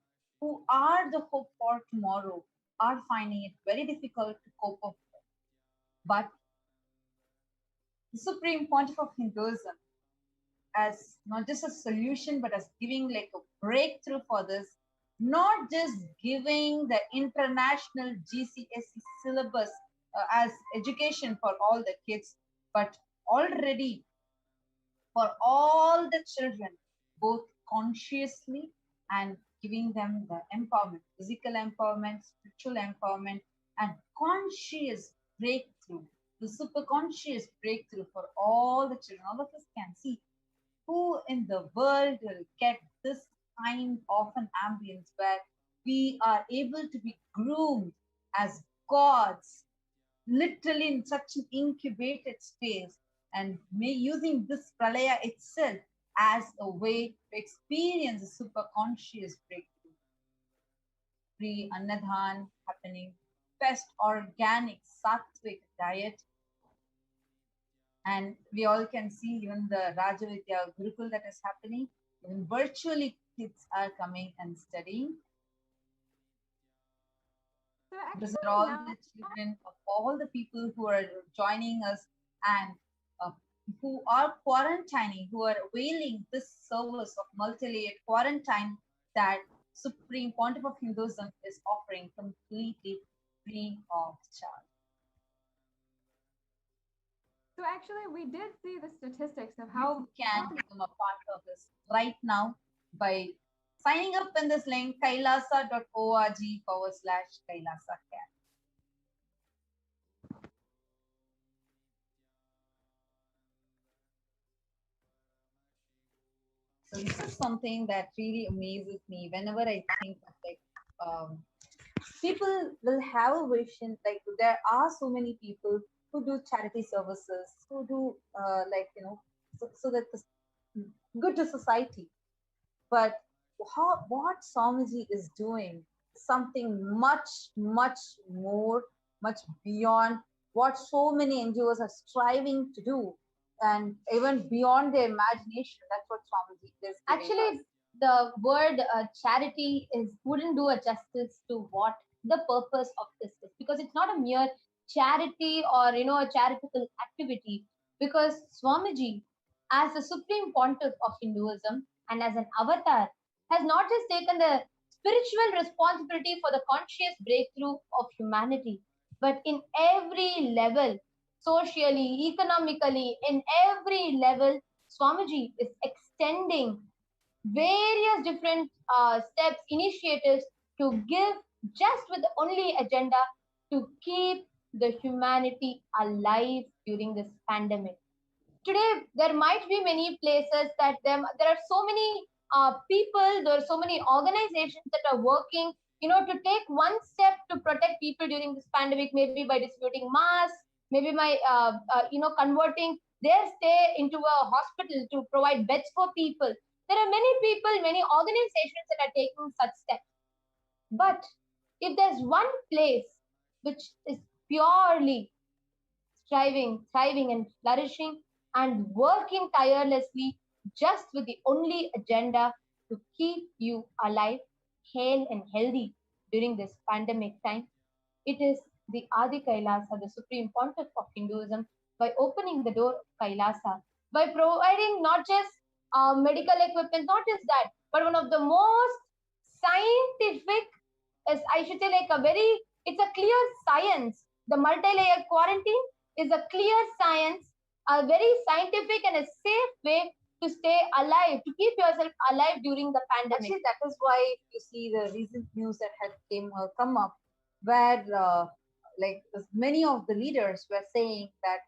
S10: who are the hope for tomorrow are finding it very difficult to cope up with. But the Supreme Pontiff of Hinduism, as not just a solution, but as giving like a breakthrough for this, not just giving the international GCSE syllabus as education for all the kids, but already for all the children both consciously and giving them the empowerment, physical empowerment, spiritual empowerment, and conscious breakthrough, the super conscious breakthrough for all the children. All of us can see who in the world will get this kind of an ambience where we are able to be groomed as gods, literally in such an incubated space, and using this pralaya itself as a way to experience a super conscious breakthrough. Free Annadhan happening, best organic sattvic diet, and we all can see even the Rajavidya Gurukul that is happening. Even virtually kids are coming and studying.
S7: So
S10: These
S7: actually
S10: are all
S7: now,
S10: the children of all the people who are joining us and who are quarantining, who are availing this service of multi-layered quarantine that Supreme Pontiff of Hinduism is offering completely free of charge.
S7: so actually we did see the statistics of
S10: You
S7: how
S10: can become a part of this right now by signing up in this link, kailasa.org/Kailasa Care. So this is something that really amazes me whenever I think of people will have a vision, like there are so many people who do charity services, who do so that it's good to society. But what Swamiji is doing something much, much more, much beyond what so many NGOs are striving to do, and even beyond their imagination. That's what Swamiji is giving
S4: Actually,
S10: us.
S4: the word charity wouldn't do a justice to what the purpose of this is, because it's not a mere charity or a charitable activity. Because Swamiji, as the supreme pontiff of Hinduism and as an avatar, has not just taken the spiritual responsibility for the conscious breakthrough of humanity, but in every level, socially, economically, in every level, Swamiji is extending various different steps, initiatives to give, just with the only agenda to keep the humanity alive during this pandemic. Today, there might be many places that there are so many people, there are so many organizations that are working, to take one step to protect people during this pandemic, maybe by distributing masks, maybe by, converting their stay into a hospital to provide beds for people. There are many people, many organizations that are taking such steps. But if there's one place which is purely thriving, and flourishing and working tirelessly just with the only agenda to keep you alive, hale, and healthy during this pandemic time, it is the Adi Kailasa, the Supreme Pontiff of Hinduism, by opening the door of Kailasa, by providing not just medical equipment, not just that, but one of the most scientific, as I should say, it's a clear science. The multi-layer quarantine is a clear science, a very scientific and a safe way to stay alive, to keep yourself alive during the pandemic.
S10: Actually, that is why you see the recent news that had come up, where many of the leaders were saying that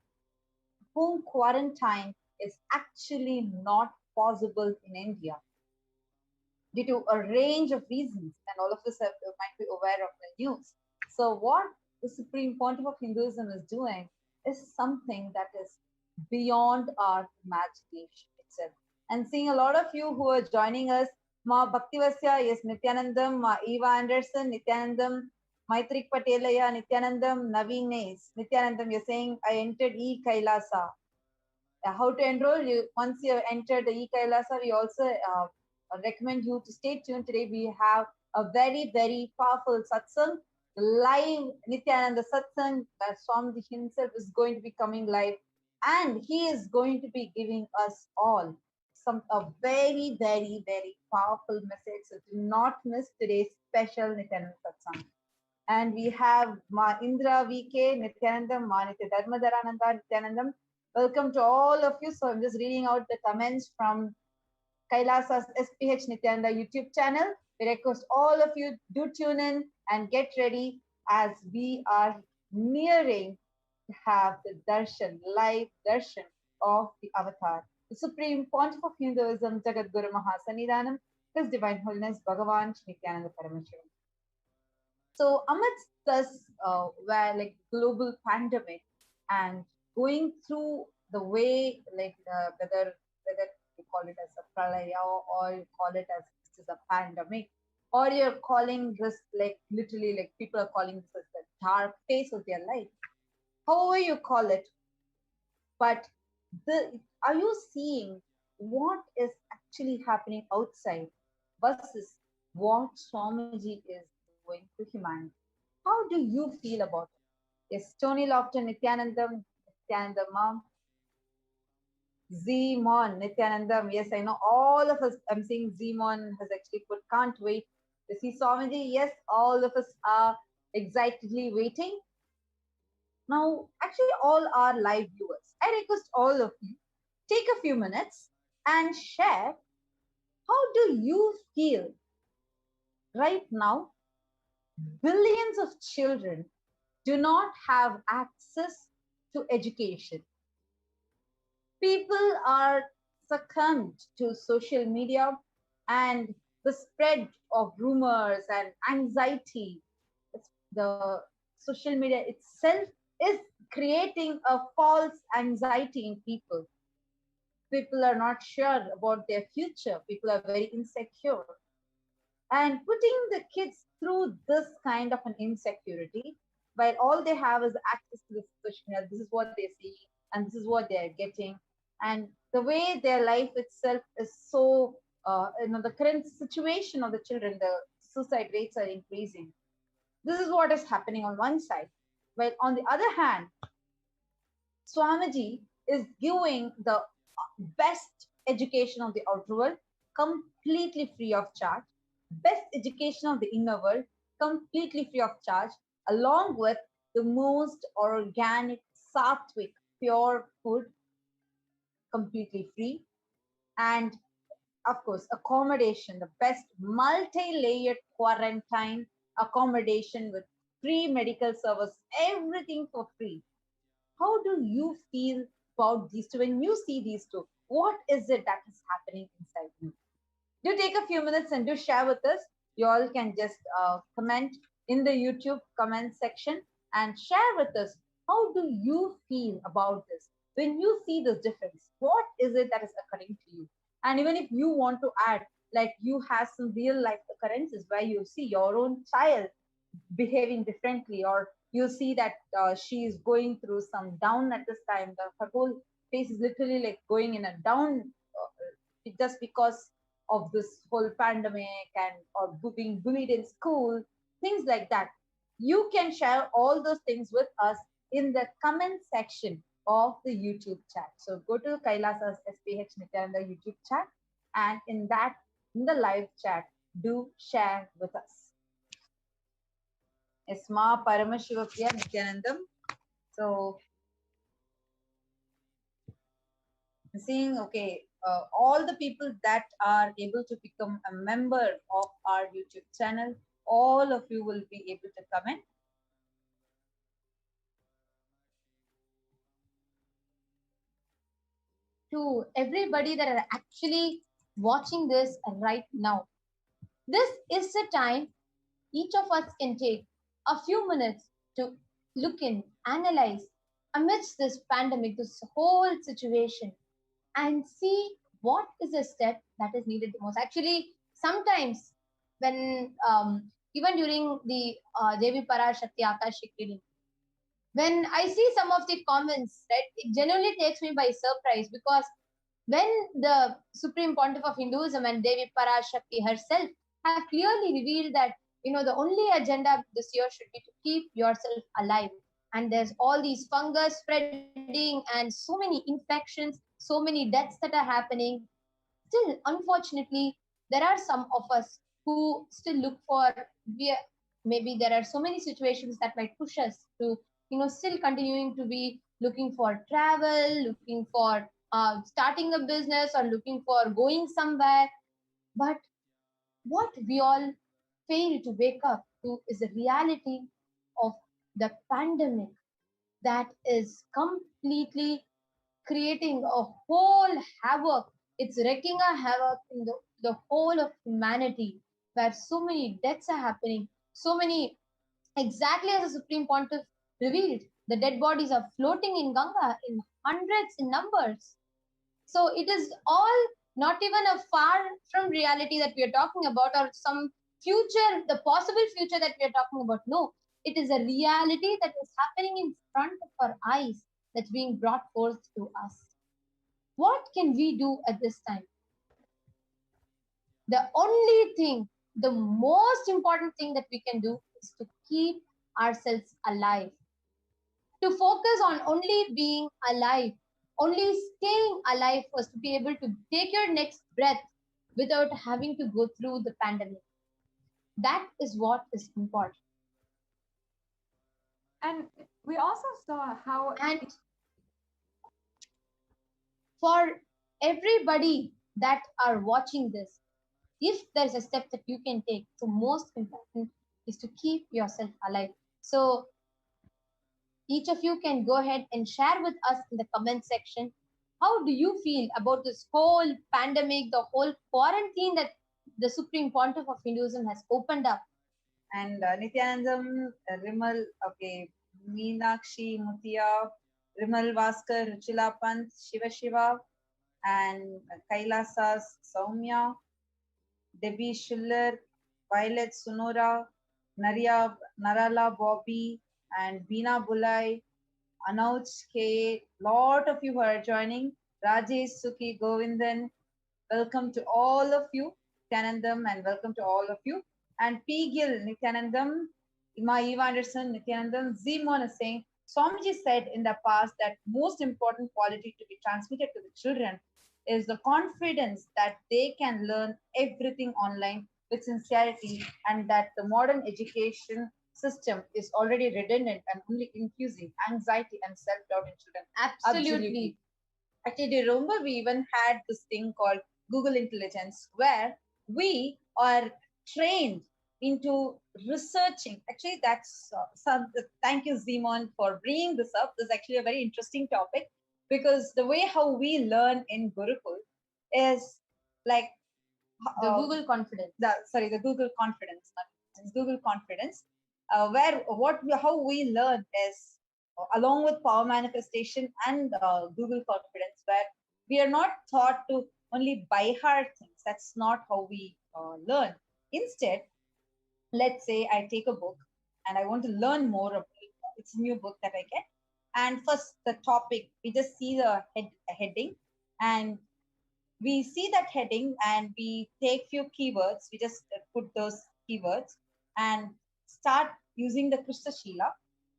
S10: home quarantine is actually not possible in India due to a range of reasons, and all of us might be aware of the news. So what the Supreme Pontiff of Hinduism is doing is something that is beyond our imagination itself. And seeing a lot of you who are joining us, Ma Bhaktivasya, yes, Nithyanandam, Ma Eva Anderson, Nithyanandam, Maitrik Patelaya, Nithyanandam, Naveen Nays, Nithyanandam, you're saying, I entered E-Kailasa. How to enroll you? Once you have entered the E-Kailasa, we also recommend you to stay tuned. Today we have a very, very powerful satsang, live Nithyananda satsang. Swamiji himself is going to be coming live, and he is going to be giving us all a very, very, very powerful message. So do not miss today's special Nithyananda satsang. And we have Ma Indra VK, Nithyanandam, Ma Nitya Dharmadharananda, Nithyanandam. Welcome to all of you. So I'm just reading out the comments from Kailasa's SPH Nithyananda YouTube channel. We request all of you do tune in and get ready as we are nearing to have the darshan, live darshan of the avatar, the Supreme Pontiff of Hinduism, Jagat Guru Mahasannidhanam, His Divine Holiness Bhagavan Nithyananda Paramashivam. So amidst this global pandemic and going through the way whether you call it as a pralaya or you call it as this is a pandemic, or you're calling this literally people are calling this as the dark phase of their life, however you call it, but are you seeing what is actually happening outside versus what Swamiji is doing to humanity? How do you feel about it? Yes, Tony Lofton, Nithyanandam, Mom, Zmon, Nithyanandam. Yes, I know all of us. I'm seeing Zmon has actually put, can't wait to see Swamiji. Yes, all of us are excitedly waiting. Now, actually, all our live viewers, I request all of you, take a few minutes and share how do you feel right now. Billions of children do not have access to education. People are succumbed to social media and the spread of rumors and anxiety. The social media itself is creating a false anxiety in people. People are not sure about their future. People are very insecure. And putting the kids through this kind of an insecurity, while all they have is access to the social media, this is what they see and this is what they are getting. And the way their life itself is so, the current situation of the children, the suicide rates are increasing. This is what is happening on one side. While on the other hand, Swamiji is giving the best education of the outer world completely free of charge, best education of the inner world completely free of charge, along with the most organic, sattvic, pure food completely free, and of course accommodation, the best multi-layered quarantine accommodation with free medical service, everything for free. How do you feel about these two? When you see these two, what is it that is happening inside you? Do take a few minutes and do share with us. You all can just comment in the YouTube comment section and share with us. How do you feel about this? When you see this difference, what is it that is occurring to you? And even if you want to add, like you have some real life occurrences where you see your own child behaving differently, or you see that she is going through some down at this time, her whole face is literally like going in a down just because of this whole pandemic and or being bullied in school, things like that. You can share all those things with us in the comment section of the YouTube chat. So go to Kailasa's SPH Nithyananda YouTube chat, and in the live chat, do share with us. Esma Paramashivoham Nithyanandam. So seeing, okay, all the people that are able to become a member of our YouTube channel, all of you will be able to comment. To everybody that are actually watching this right now, this is the time each of us can take a few minutes to look in, analyze amidst this pandemic, this whole situation, and see what is the step that is needed the most. Actually, sometimes when even during the Devi Parashakti Akashik reading, when I see some of the comments, right, it genuinely takes me by surprise, because when the Supreme Pontiff of Hinduism and Devi Parashakti herself have clearly revealed that, the only agenda this year should be to keep yourself alive. And there's all these fungus spreading and so many infections, so many deaths that are happening. Still, unfortunately, there are some of us who still look for, maybe there are so many situations that might push us to, still continuing to be looking for travel, looking for
S11: starting a business or looking for going somewhere. But what we all fail to wake up to is the reality of the pandemic that is completely creating a whole havoc. It's wreaking a havoc in the whole of humanity, where so many deaths are happening, so many, exactly as the Supreme Pontiff revealed, the dead bodies are floating in Ganga in hundreds in numbers. So it is all not even a far from reality that we are talking about, or some future, the possible future that we are talking about. No, it is a reality that is happening in front of our eyes, that's being brought forth to us. What can we do at this time? The only thing, the most important thing that we can do is to keep ourselves alive, to focus on only being alive, only staying alive first, to be able to take your next breath without having to go through the pandemic. That is what is important.
S7: And we also saw how,
S11: and for everybody that are watching this, if there's a step that you can take, the most important is to keep yourself alive. So each of you can go ahead and share with us in the comment section, how do you feel about this whole pandemic, the whole quarantine that the Supreme Pontiff of Hinduism has opened up?
S10: And Nithyanandam, Rimal, okay, Meenakshi, Mutia, Rimal Vaskar, Ruchila Pant, Shiva Shiva, and Kailasa's Soumya, Debbie Schiller, Violet Sunora, Narala Bobby, and Beena Bulai, Anouch K. Lot of you who are joining. Rajesh, Suki, Govindan, welcome to all of you. Nithyanandam, and welcome to all of you. And P. Gill, Nithyanandam, Ima Eva Anderson, Nithyanandam, Zimon is saying, Swamiji said in the past that most important quality to be transmitted to the children is the confidence that they can learn everything online with sincerity, and that the modern education system is already redundant and only infusing anxiety and self-doubt in children.
S11: Absolutely.
S10: Actually, do you remember we even had this thing called Google Intelligence, where we are trained into researching. Actually, that's thank you, Zimon, for bringing this up. This is actually a very interesting topic, because the way how we learn in Gurukul is like
S11: the Google confidence.
S10: The Google confidence, it's Google confidence, how we learn is along with power manifestation and Google confidence, where we are not taught to only by heart things. That's not how we learn. Instead, let's say I take a book and I want to learn more about it. It's a new book that I get. And first, the topic, we just see the heading, and we see that heading and we take few keywords. We just put those keywords and start using the Krishna Shila,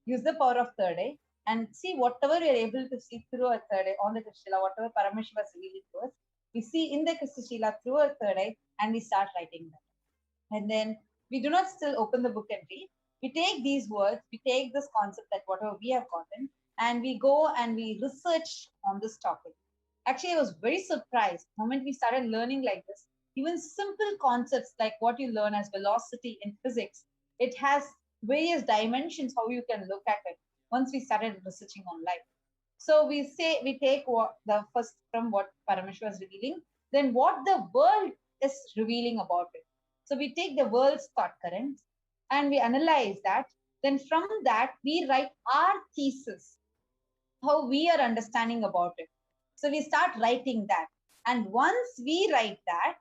S10: use the power of third eye, and see whatever we are able to see through our third eye on the Krishna Shila, whatever Paramashiva is revealing to us, we see in the Krishna Shila through our third eye, and we start writing that. And then we do not still open the book and read. We take these words, we take this concept that whatever we have gotten, and we go and we research on this topic. Actually, I was very surprised the moment we started learning like this. Even simple concepts like what you learn as velocity in physics, it has various dimensions how you can look at it once we started researching on life. So we take what the first from what Paramashiva is revealing, then what the world is revealing about it. So we take the world's thought currents and we analyze that. Then from that, we write our thesis, how we are understanding about it. So we start writing that. And once we write that,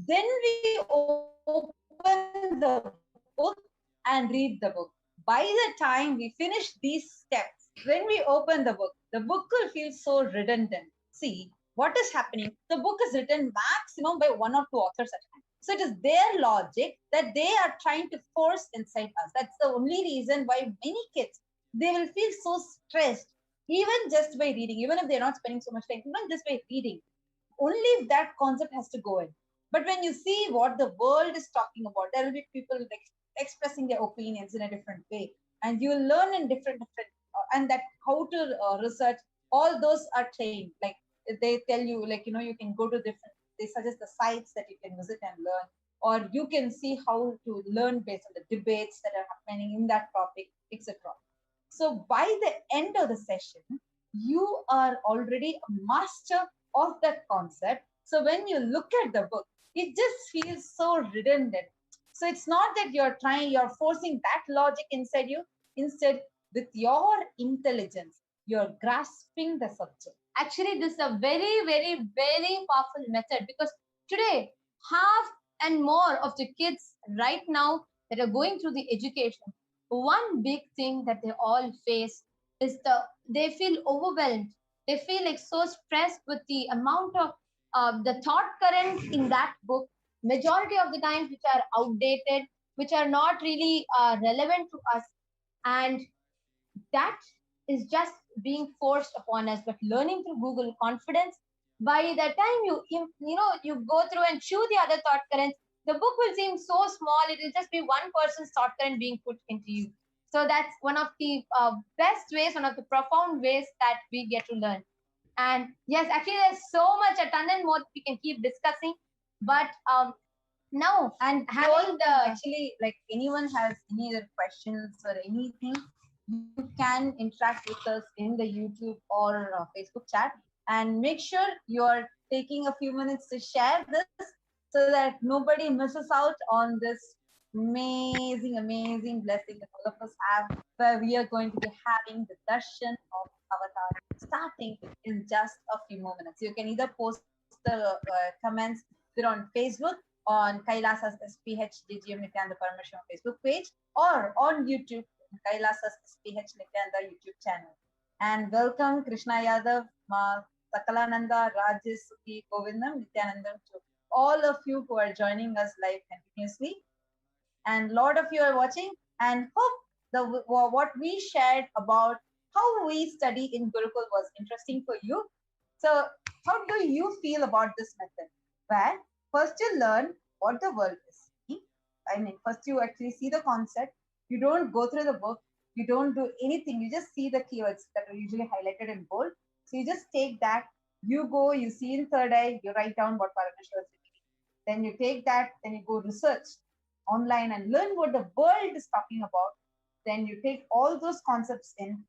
S10: then we open the book and read the book. By the time we finish these steps, when we open the book will feel so redundant. See, what is happening? The book is written maximum by 1 or 2 authors at a time. So it is their logic that they are trying to force inside us. That's the only reason why many kids, they will feel so stressed, even just by reading, even if they're not spending so much time, even just by reading. Only if that concept has to go in. But when you see what the world is talking about, there will be people expressing their opinions in a different way. And you will learn in different and that how to research, all those are trained. Like they tell you, like, you can go to different, they suggest the sites that you can visit and learn, or you can see how to learn based on the debates that are happening in that topic, etc. So by the end of the session, you are already a master of that concept. So when you look at the book, it just feels so redundant. So it's not that you're forcing that logic inside you. Instead, with your intelligence, you're grasping the subject.
S11: Actually, this is a very, very, very powerful method, because today, half and more of the kids right now that are going through the education, one big thing that they all face is they feel overwhelmed. They feel like so stressed with the amount of the thought currents in that book, majority of the times which are outdated, which are not really relevant to us. And that is just being forced upon us. But learning through Google confidence, by the time you go through and chew the other thought currents, the book will seem so small. It will just be one person's thought current being put into you. So that's one of the best ways, one of the profound ways that we get to learn. And yes, actually, there's so much, a ton and more that we can keep discussing. But now,
S10: and having actually, like, anyone has any other questions or anything, you can interact with us in the YouTube or Facebook chat, and make sure you're taking a few minutes to share this so that nobody misses out on this amazing, amazing blessing that all of us have, where we are going to be having the darshan of Avatar starting in just a few more minutes. You can either post the comments either on Facebook, on Kailasa's SPH Nithyananda Paramashivam Facebook page, or on YouTube, Kailasa's SPH Nithyananda YouTube channel. And welcome Krishna Yadav, Sakalananda, Rajesh, Suki, Govindam, Nithyanandam, to all of you who are joining us live continuously. And a lot of you are watching, and hope what we shared about how we study in Gurukul was interesting for you. So how do you feel about this method? Where first you learn what the world is. I mean, first you actually see the concept. You don't go through the book. You don't do anything. You just see the keywords that are usually highlighted in bold. So you just take that. You go, you see in third eye, you write down what Paramashiva is doing. Then you take that, then you go research online and learn what the world is talking about. Then you take all those concepts in,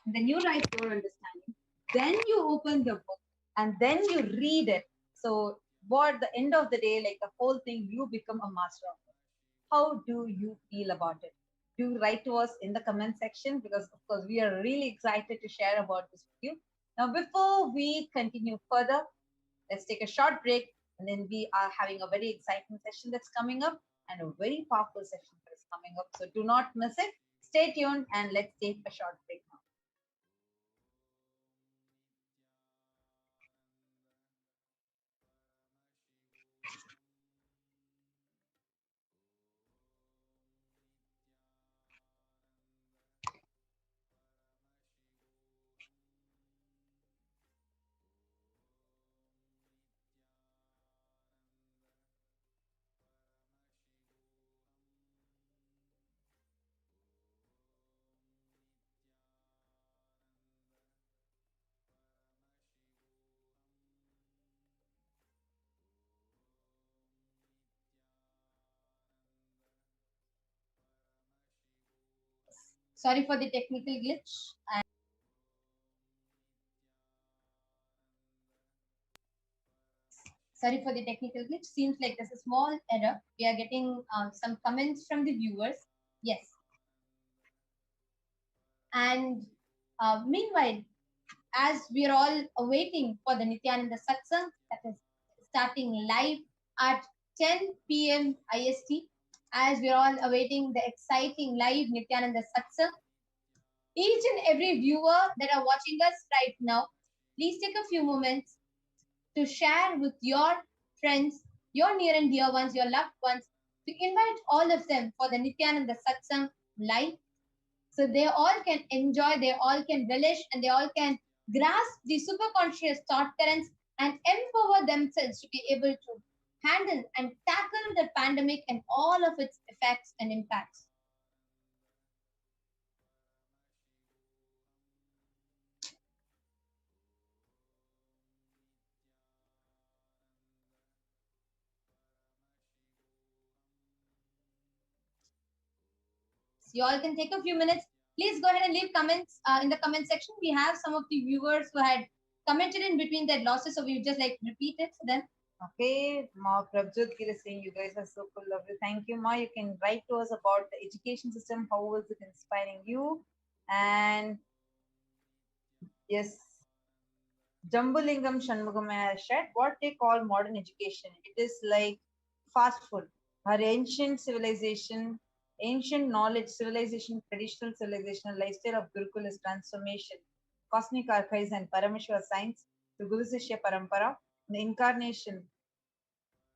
S10: and then you write your understanding. Then you open the book, and then you read it. So what the end of the day, like the whole thing, you become a master of it. How do you feel about it? Do write to us in the comment section, because of course we are really excited to share about this with you. Now, before we continue further, let's take a short break, and then we are having a very exciting session that's coming up, and a very powerful session that is coming up. So do not miss it. Stay tuned, and let's take a short break now.
S11: sorry for the technical glitch. Sorry for the technical glitch. Seems like there's a small error. We are getting some comments from the viewers. Yes. And meanwhile, as we are all awaiting for the Nithyananda Satsangh that is starting live at 10 p.m. IST, as we are all awaiting the exciting live Nithyananda Satsangh, each and every viewer that are watching us right now, please take a few moments to share with your friends, your near and dear ones, your loved ones, to invite all of them for the Nithyananda Satsang live, so they all can enjoy, they all can relish, and they all can grasp the superconscious thought currents and empower themselves to be able to handle and tackle the pandemic and all of its effects and impacts. You all can take a few minutes. Please go ahead and leave comments in the comment section. We have some of the viewers who had commented in between their losses, so we just like repeat it. So then,
S10: Okay, Ma Prabjot Gir is saying you guys are so full of you. Thank you, Ma. You can write to us about the education system. How was it inspiring you? And yes, Jambulingam Shanmugam has shared what they call modern education. It is like fast food. Our ancient civilization, ancient knowledge, civilization, traditional civilization, lifestyle of Gurukul is transformation. Cosmic archives and Paramashiva science, the Guru Sishya Parampara, the incarnation,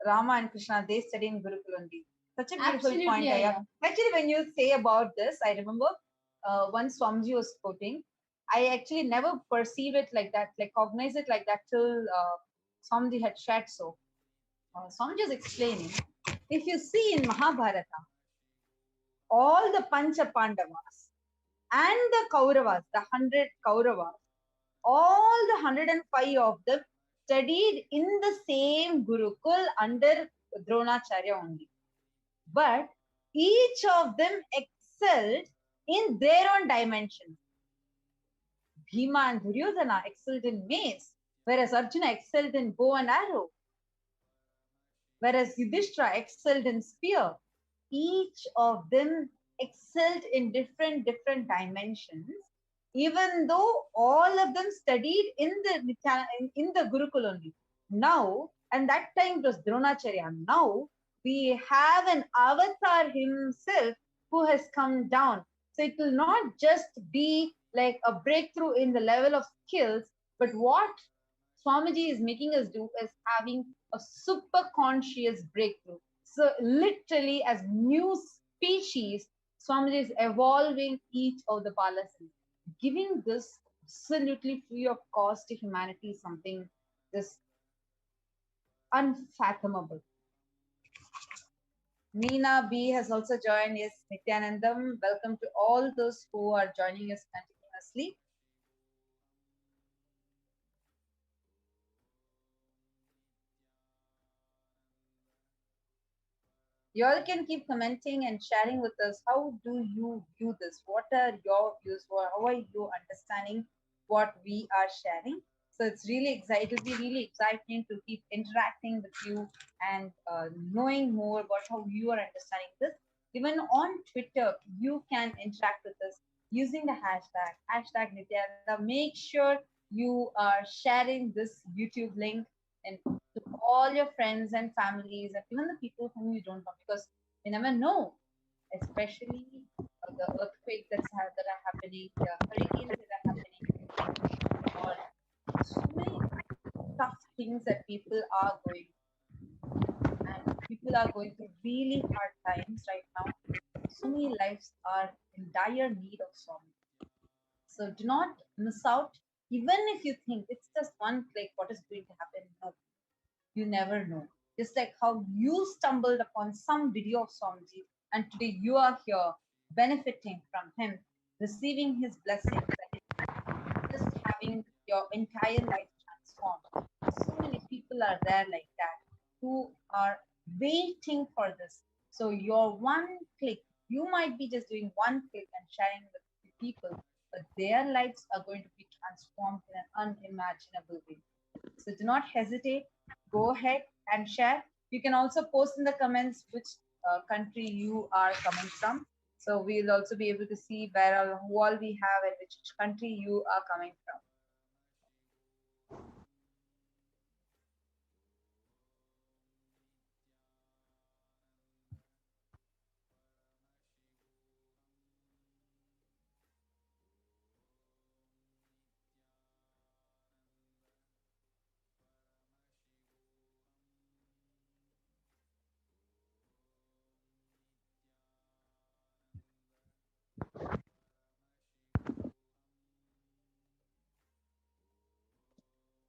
S10: Rama and Krishna, they study in Gurukul only. Such a beautiful
S11: Absolutely,
S10: point.
S11: yeah.
S10: Actually, when you say about this, I remember once Swamiji was quoting, I actually never perceived it like that, like cognize it like that till Swamiji had shared so. Swamiji was explaining, if you see in Mahabharata, all the Pancha Pandavas and the Kauravas, the 100 Kauravas, all the 105 of them studied in the same Gurukul under Dronacharya only. But each of them excelled in their own dimensions. Bhima and Duryodhana excelled in mace, whereas Arjuna excelled in bow and arrow, whereas Yudhishthira excelled in spear. Each of them excelled in different dimensions, even though all of them studied in the Gurukul only. Now, and that time it was Dronacharya. Now we have an avatar himself who has come down. So it will not just be like a breakthrough in the level of skills, but what Swamiji is making us do is having a super conscious breakthrough. So literally as new species, Swamiji is evolving each of the palaces. Giving this absolutely free of cost to humanity is something just unfathomable. Meena B has also joined. Yes, Nithyanandam. Welcome to all those who are joining us continuously. You all can keep commenting and sharing with us. How do you view this? What are your views? How are you understanding what we are sharing? So it's really exciting. It'll be really exciting to keep interacting with you and knowing more about how you are understanding this. Even on Twitter, you can interact with us using the hashtag Nithyananda. Make sure you are sharing this YouTube link and to all your friends and families and even the people whom you don't know, because you never know, especially the earthquake that are happening, the hurricanes that are happening, or so many tough things that people are going through. And people are going through really hard times right now. So many lives are in dire need of sorrow. So do not miss out, even if you think it's just one click, what is going to happen? No, you never know. Just like how you stumbled upon some video of Swamiji and today you are here benefiting from him, receiving his blessings, and just having your entire life transformed. So many people are there like that who are waiting for this. So your one click, you might be just doing one click and sharing with the people, but their lives are going to be transformed in an unimaginable way. So do not hesitate. Go ahead and share. You can also post in the comments which country you are coming from. So we'll also be able to see where all, who all we have and which country you are coming from.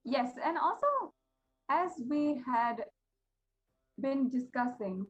S7: Yes, and also, as we had been discussing,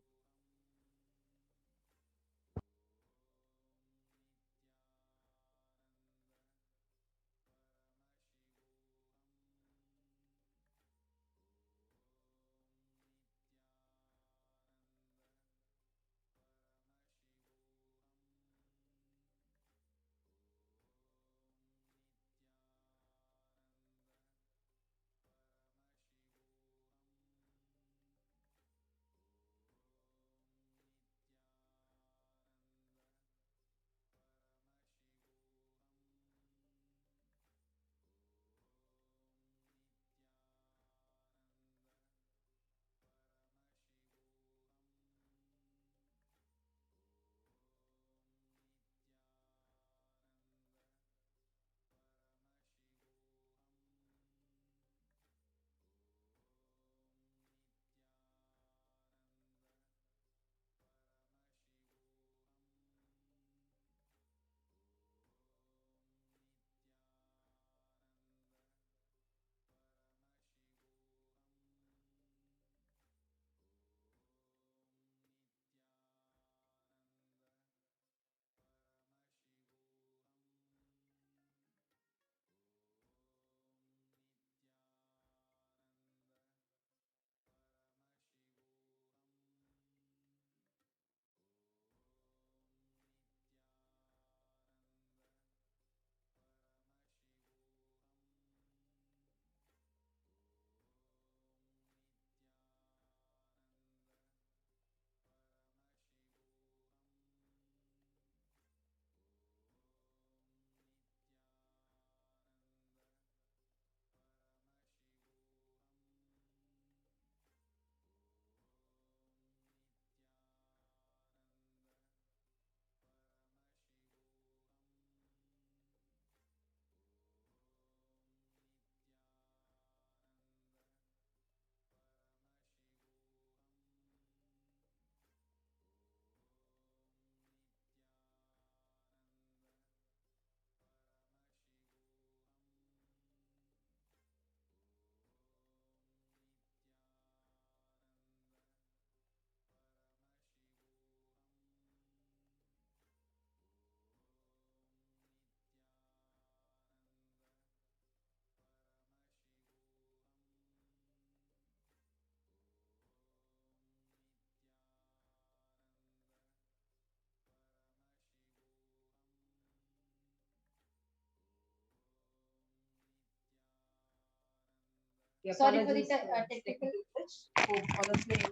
S10: Sorry for the
S7: Apologies
S10: technical glitch. Hope all of you can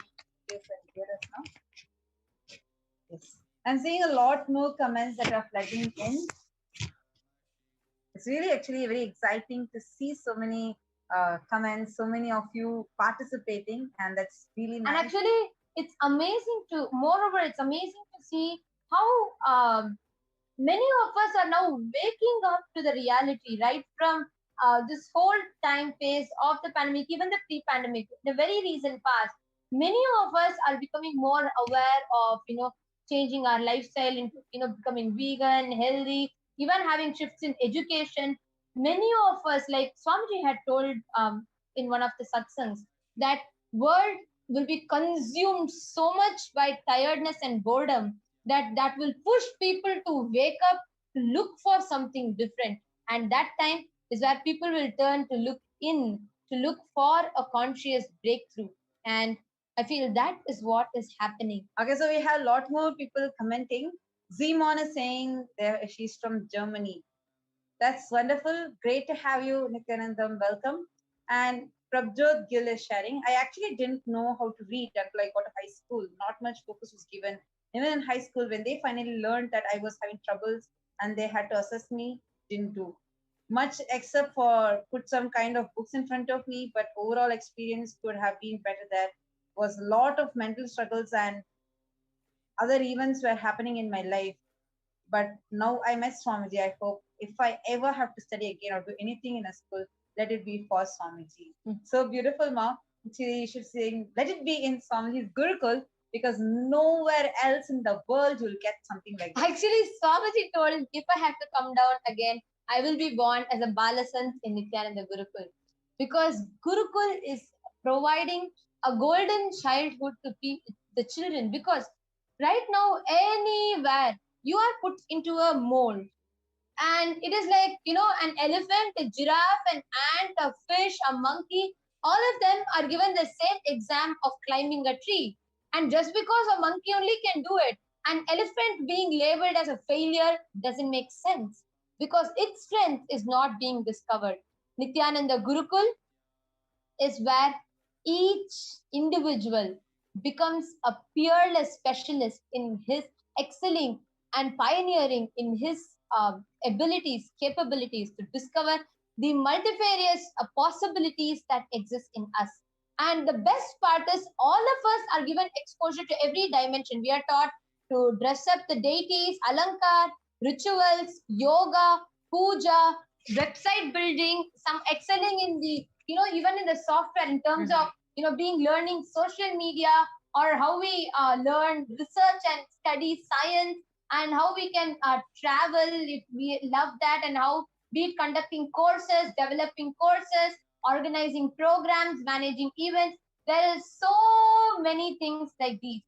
S10: hear us now. Yes. I'm seeing a lot more comments that are flooding in. It's really actually very exciting to see so many comments, so many of you participating, and that's really nice.
S11: And actually, it's amazing to, moreover, it's amazing to see how many of us are now waking up to the reality, right from this whole time phase of the pandemic, even the pre-pandemic, the very recent past. Many of us are becoming more aware of, changing our lifestyle into, becoming vegan, healthy, even having shifts in education. Many of us, like Swamiji had told in one of the satsangs, that world will be consumed so much by tiredness and boredom that will push people to wake up, to look for something different. And that time is where people will turn to look in, to look for a conscious breakthrough. And I feel that is what is happening.
S10: Okay, so we have a lot more people commenting. Zimon is saying there she's from Germany. That's wonderful. Great to have you, Nithyanandam. Welcome. And Prabjot Gill is sharing. I actually didn't know how to read until I got to high school. Not much focus was given. Even in high school, when they finally learned that I was having troubles and they had to assess me, didn't do much except for put some kind of books in front of me. But overall experience could have been better. There was a lot of mental struggles and other events were happening in my life. But now I met Swamiji. I hope if I ever have to study again or do anything in a school, let it be for Swamiji. So beautiful, Ma. She should sing, let it be in Swamiji's Gurukul, because nowhere else in the world you'll get something like that.
S11: Actually, Swamiji told, if I have to come down again, I will be born as a Balasant in Nithyananda Gurukul. Because Gurukul is providing a golden childhood to the children. Because right now, anywhere, you are put into a mold. And it is like, an elephant, a giraffe, an ant, a fish, a monkey, all of them are given the same exam of climbing a tree. And just because a monkey only can do it, an elephant being labeled as a failure doesn't make sense, because its strength is not being discovered. Nithyananda Gurukul is where each individual becomes a peerless specialist in his excelling and pioneering in his abilities, capabilities to discover the multifarious possibilities that exist in us. And the best part is all of us are given exposure to every dimension. We are taught to dress up the deities, alankar, rituals, yoga, puja, website building, some excelling in the, even in the software in terms of, being learning social media, or how we learn research and study science, and how we can travel if we love that, and how be it conducting courses, developing courses, organizing programs, managing events. There is so many things like these.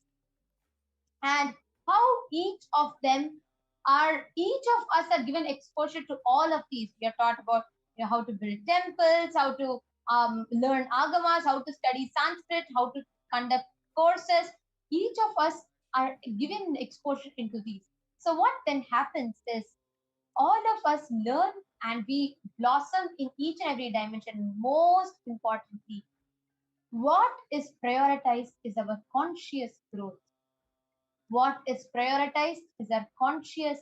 S11: And how each of us are given exposure to all of these. We are taught about how to build temples, how to learn agamas, how to study Sanskrit, how to conduct courses. Each of us are given exposure into these. So what then happens is all of us learn and we blossom in each and every dimension. Most importantly, what is prioritized is our conscious growth. What is prioritized is our conscious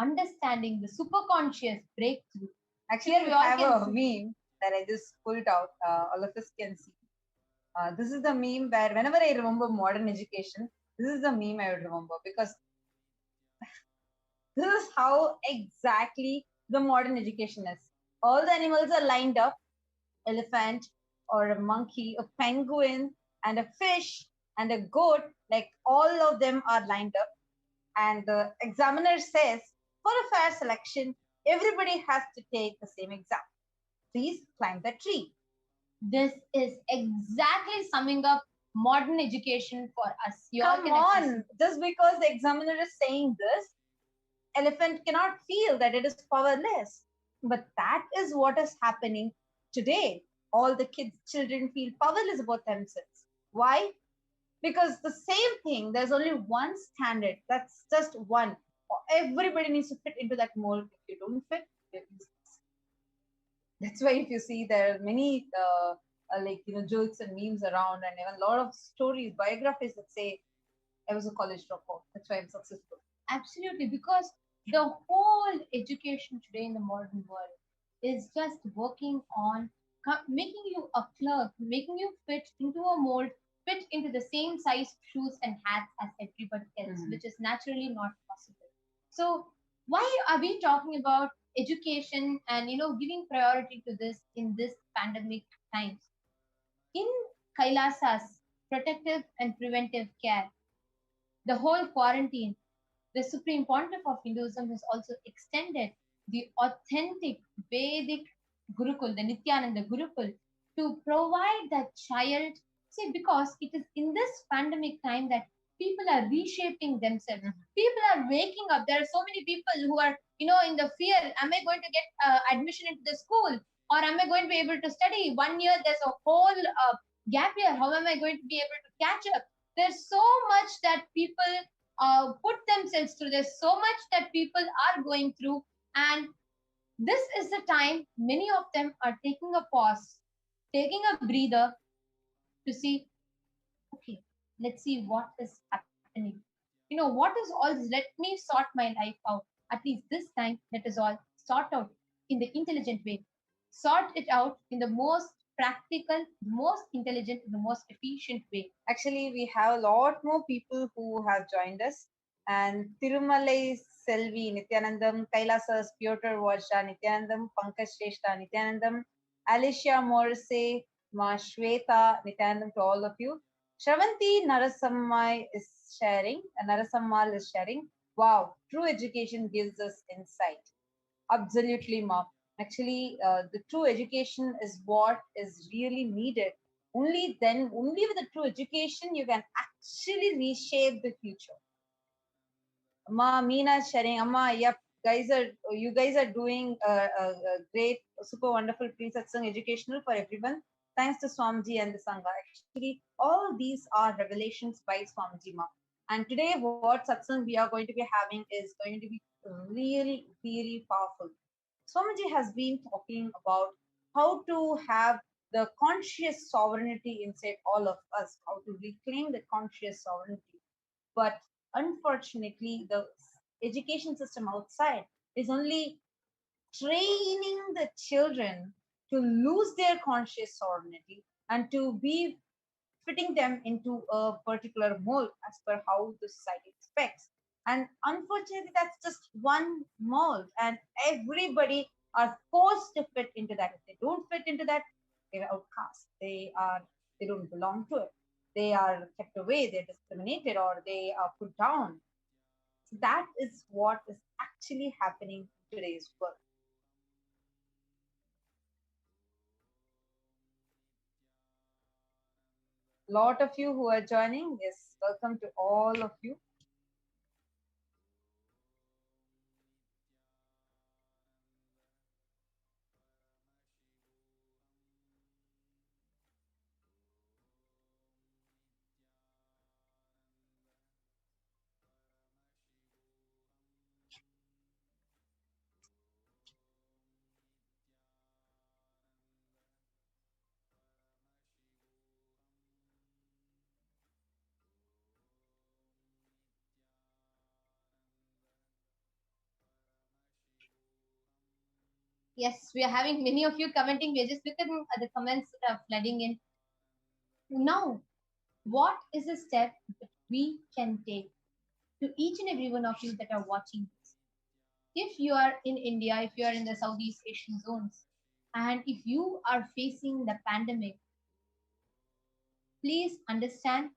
S11: understanding, the superconscious breakthrough.
S10: Actually, we have a meme that I just pulled out. All of us can see. This is the meme where whenever I remember modern education, this is the meme I would remember, because this is how exactly the modern education is. All the animals are lined up, elephant or a monkey, a penguin and a fish and a goat, like all of them are lined up. And the examiner says, for a fair selection, everybody has to take the same exam. Please climb the tree.
S11: This is exactly summing up modern education for us.
S10: Come on, just because the examiner is saying this, elephant cannot feel that it is powerless. But that is what is happening today. All the children feel powerless about themselves. Why? Because the same thing, there's only one standard. That's just one. Everybody needs to fit into that mold. If you don't fit, you're useless. That's why if you see there are many like jokes and memes around, and even a lot of stories, biographies that say I was a college dropout. That's why I'm successful. Absolutely, because the whole education today in the modern world is just working on making you a clerk, making you fit into a mold, fit into the same size shoes and hats as everybody else, which is naturally not possible. So, why are we talking about education and giving priority to this in this pandemic times? In Kailasa's protective and preventive care, the whole quarantine, the Supreme Pontiff of Hinduism has also extended the authentic Vedic Gurukul, the Nithyananda Gurukul, to provide that child. See, because it is in this pandemic time that people are reshaping themselves. People are waking up. There are so many people who are, in the fear. Am I going to get admission into the school? Or am I going to be able to study? 1 year, there's a whole gap year. How am I going to be able to catch up? There's so much that people put themselves through. There's so much that people are going through, and this is the time many of them are taking a pause, taking a breather to see, okay, let's see what is happening. What is all this? Let me sort my life out. At least this time, let us all sort out in the intelligent way. Sort it out in the most practical, most intelligent, the most efficient way. Actually, we have a lot more people who have joined us. And Tirumalai Selvi Nithyanandam, Kailasas Piotr Varsha Nithyanandam, Pankaj Shrestha Nithyanandam, Alicia Morrissey, Ma Shweta Nithyanandam to all of you. Shravanti Narasammal is sharing. Wow, true education gives us insight. Absolutely, Ma. Actually, the true education is what is really needed. Only then, only with the true education, you can actually reshape the future. Amma, Meena is sharing. Amma, yep, you guys are doing a great, super wonderful pre-satsang educational for everyone. Thanks to Swamiji and the Sangha. Actually, all these are revelations by Swamiji Ma. And today, what satsang we are going to be having is going to be really, really powerful. Swamiji has been talking about how to have the conscious sovereignty inside all of us, how to reclaim the conscious sovereignty. But unfortunately, the education system outside is only training the children to lose their conscious sovereignty and to be fitting them into a particular mold as per how the society expects. And unfortunately, that's just one mold, and everybody are forced to fit into that. If they don't fit into that, they're outcast. They don't belong to it. They are kept away, they're discriminated, or they are put down. So that is what is actually happening in today's world. Lot of you who are joining, yes, welcome to all of you. Yes, we are having many of you commenting. We are just looking at the comments that are flooding in. Now, what is a step that we can take to each and every one of you that are watching this? If you are in India, if you are in the Southeast Asian zones, and if you are facing the pandemic, please understand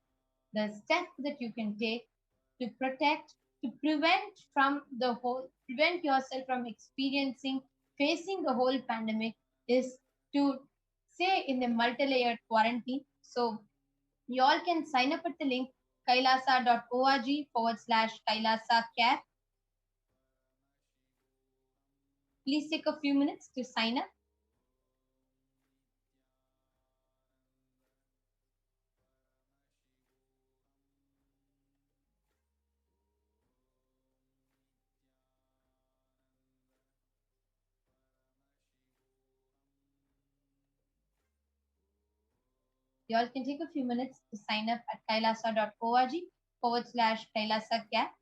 S10: the steps that you can take to protect, to prevent yourself from experiencing, facing the whole pandemic is to stay in the multi-layered quarantine. So you all can sign up at the link kailasa.org/Kailasa care. Please take a few minutes to sign up.
S11: You all can take a few minutes to sign up at kailasa.org/Kailasa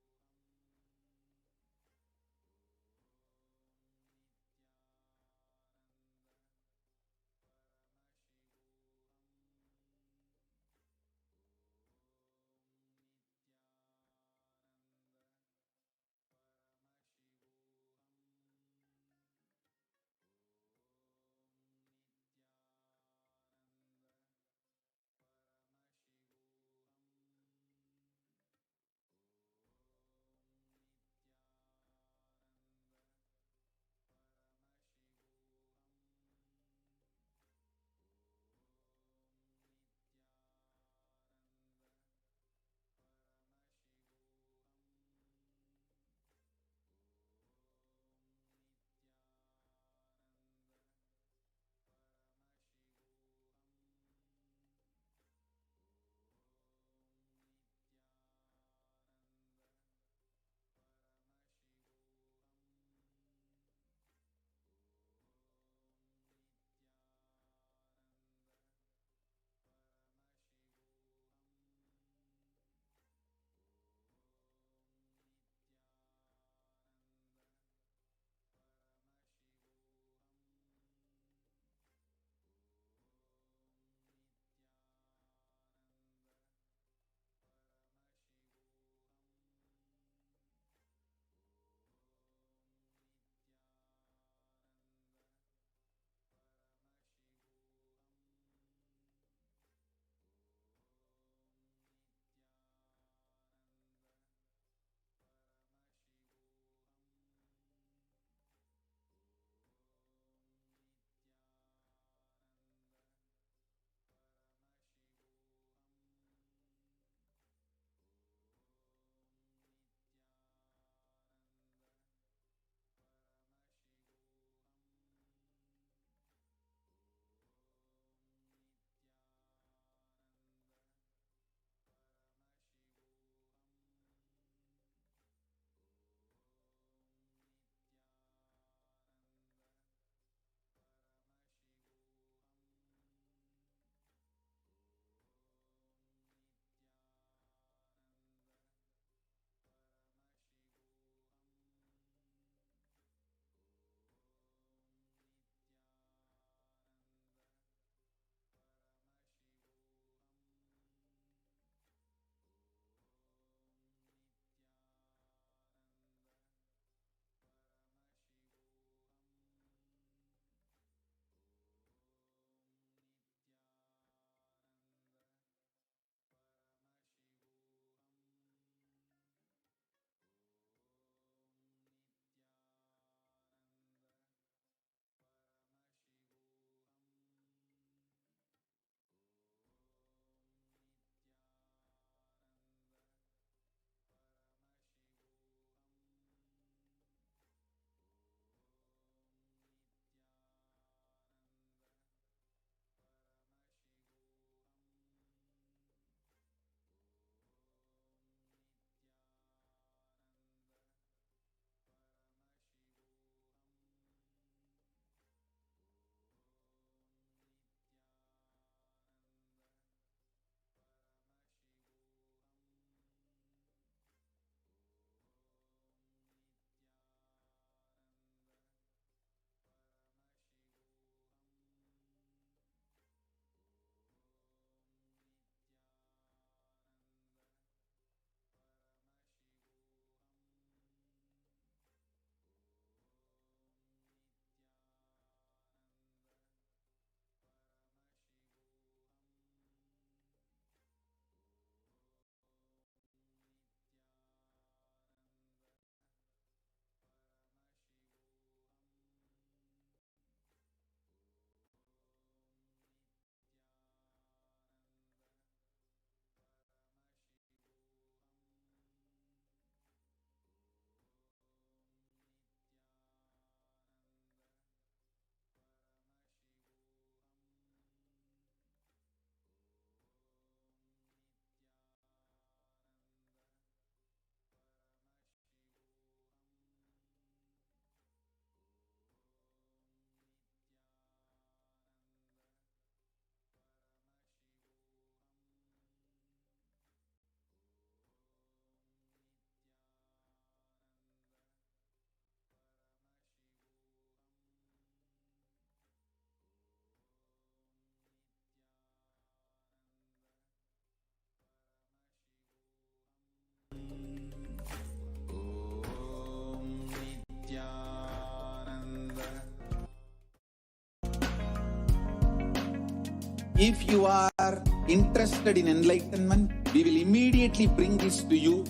S3: If you are interested in enlightenment, we will immediately bring this to you.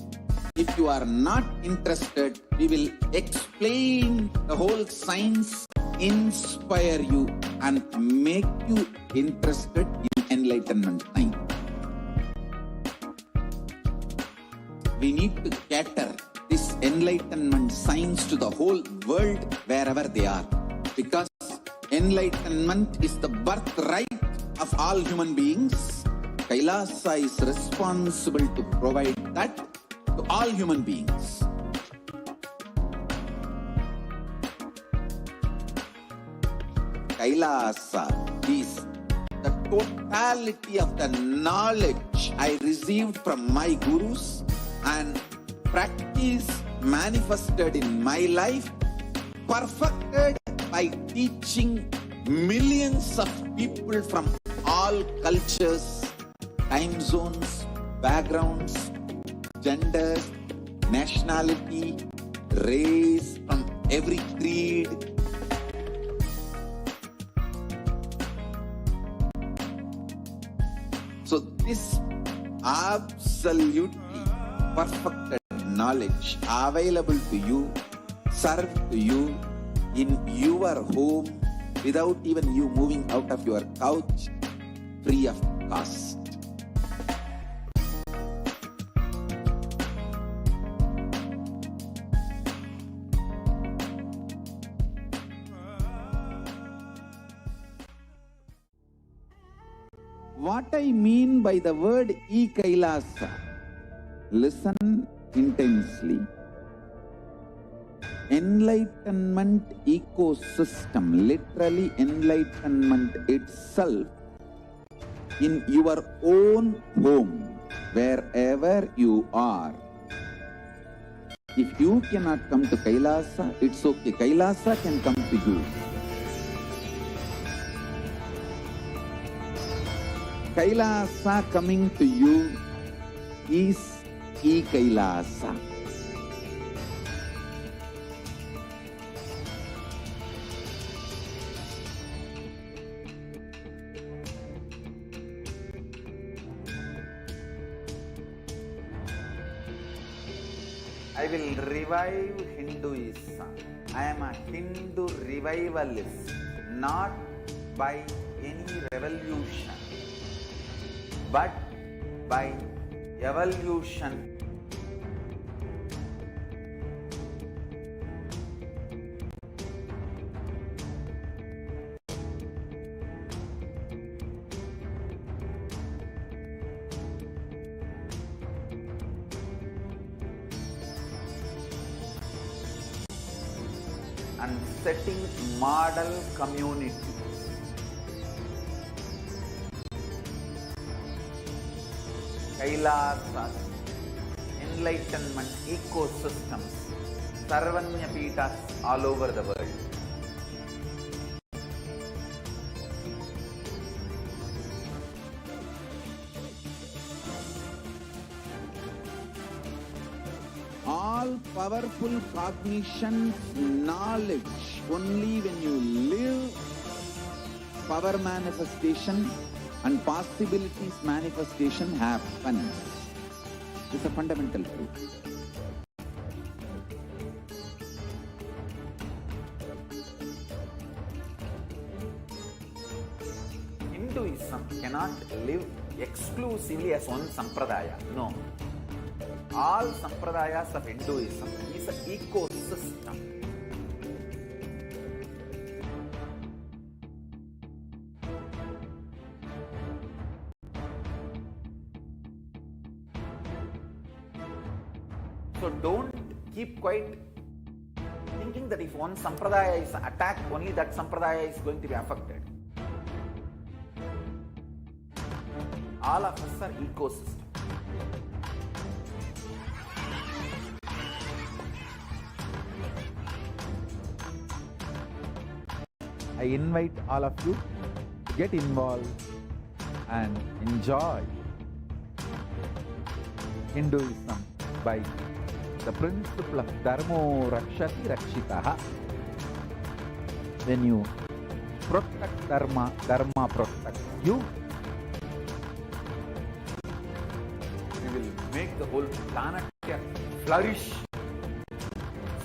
S3: If you are not interested, we will explain the whole science, inspire you, and make you interested in enlightenment time. We need to cater this enlightenment science to the whole world wherever they are, because enlightenment is the birthright of all human beings. Kailasa is responsible to provide that to all human beings. Kailasa is the totality of the knowledge I received from my gurus and practice manifested in my life, perfected by teaching millions of people from all cultures, time zones, backgrounds, genders, nationality, race, from every creed. So this absolutely perfected knowledge available to you, served to you in your home without even you moving out of your couch, free of cost. What I mean by the word Kailasa, listen intensely. Enlightenment ecosystem, literally enlightenment itself, in your own home, wherever you are. If you cannot come to Kailasa, it's okay. Kailasa can come to you. Kailasa coming to you is Kailasa.
S8: I will revive Hinduism. I am a Hindu revivalist, not by any revolution, but by evolution. And setting model communities. Kailasas, enlightenment ecosystems, Sarvanya Pitas all over the world.
S3: All powerful cognition, knowledge, only when you live, power manifestation and possibilities manifestation happens. It's a fundamental truth.
S8: Hinduism cannot live exclusively as one sampradaya. No. All sampradayas of Hinduism is an ecosystem. So don't keep quiet thinking that if one sampradaya is attacked, only that sampradaya is going to be affected. All of us are ecosystems.
S2: I invite all of you to get involved and enjoy Hinduism by the principle of Dharmo Rakshati Rakshitaha. When you protect Dharma, Dharma protects you.
S1: planet can flourish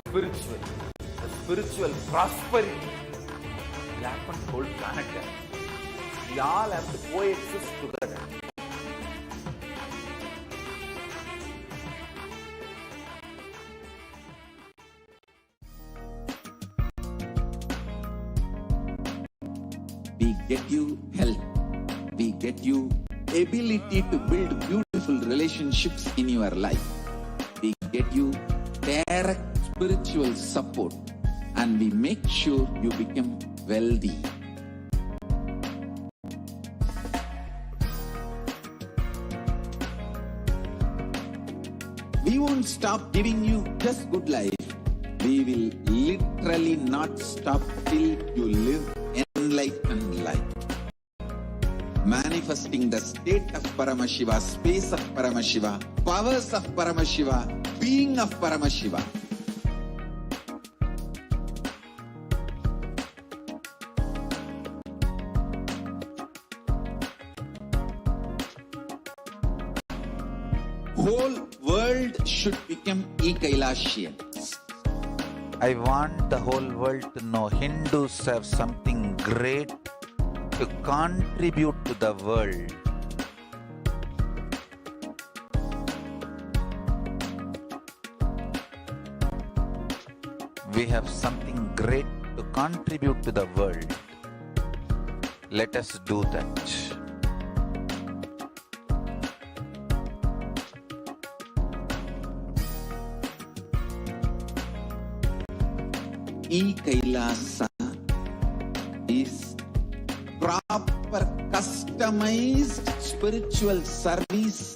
S1: spiritually. The spiritual prosperity will happen to the whole planet Earth. We all have to coexist together.
S3: We get you health. We get you ability to build beautiful relationships in your life. We get you direct spiritual support, and we make sure you become wealthy. We won't stop giving you just good life. We will literally not stop till you live enlightened life. Manifesting the state of Paramashiva, space of Paramashiva, powers of Paramashiva, being of Paramashiva. Whole world should become Kailasians.
S8: I want the whole world to know Hindus have something great to contribute to the world. We have something great to contribute to the world. Let us do that.
S3: Kailasa is proper customized spiritual service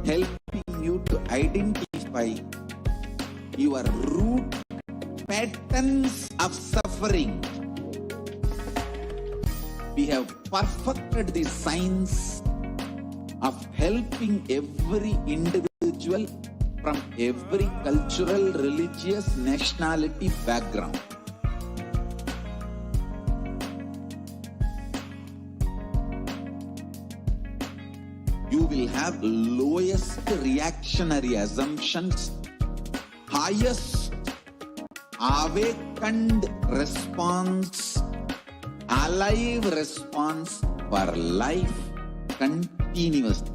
S3: helping you to identify your root patterns of suffering. We have perfected the science of helping every individual from every cultural, religious, nationality background. You will have lowest reactionary assumptions, highest awakened response, alive response for life continuously.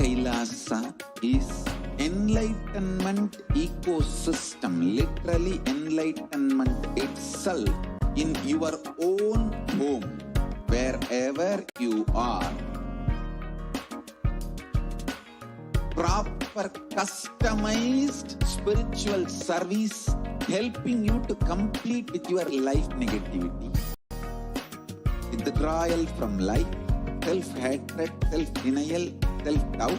S3: Kailasa is enlightenment ecosystem, literally enlightenment itself in your own home, wherever you are. Proper customized spiritual service helping you to complete with your life negativity. Withdrawal from life, self-hatred, self-denial, self-doubt,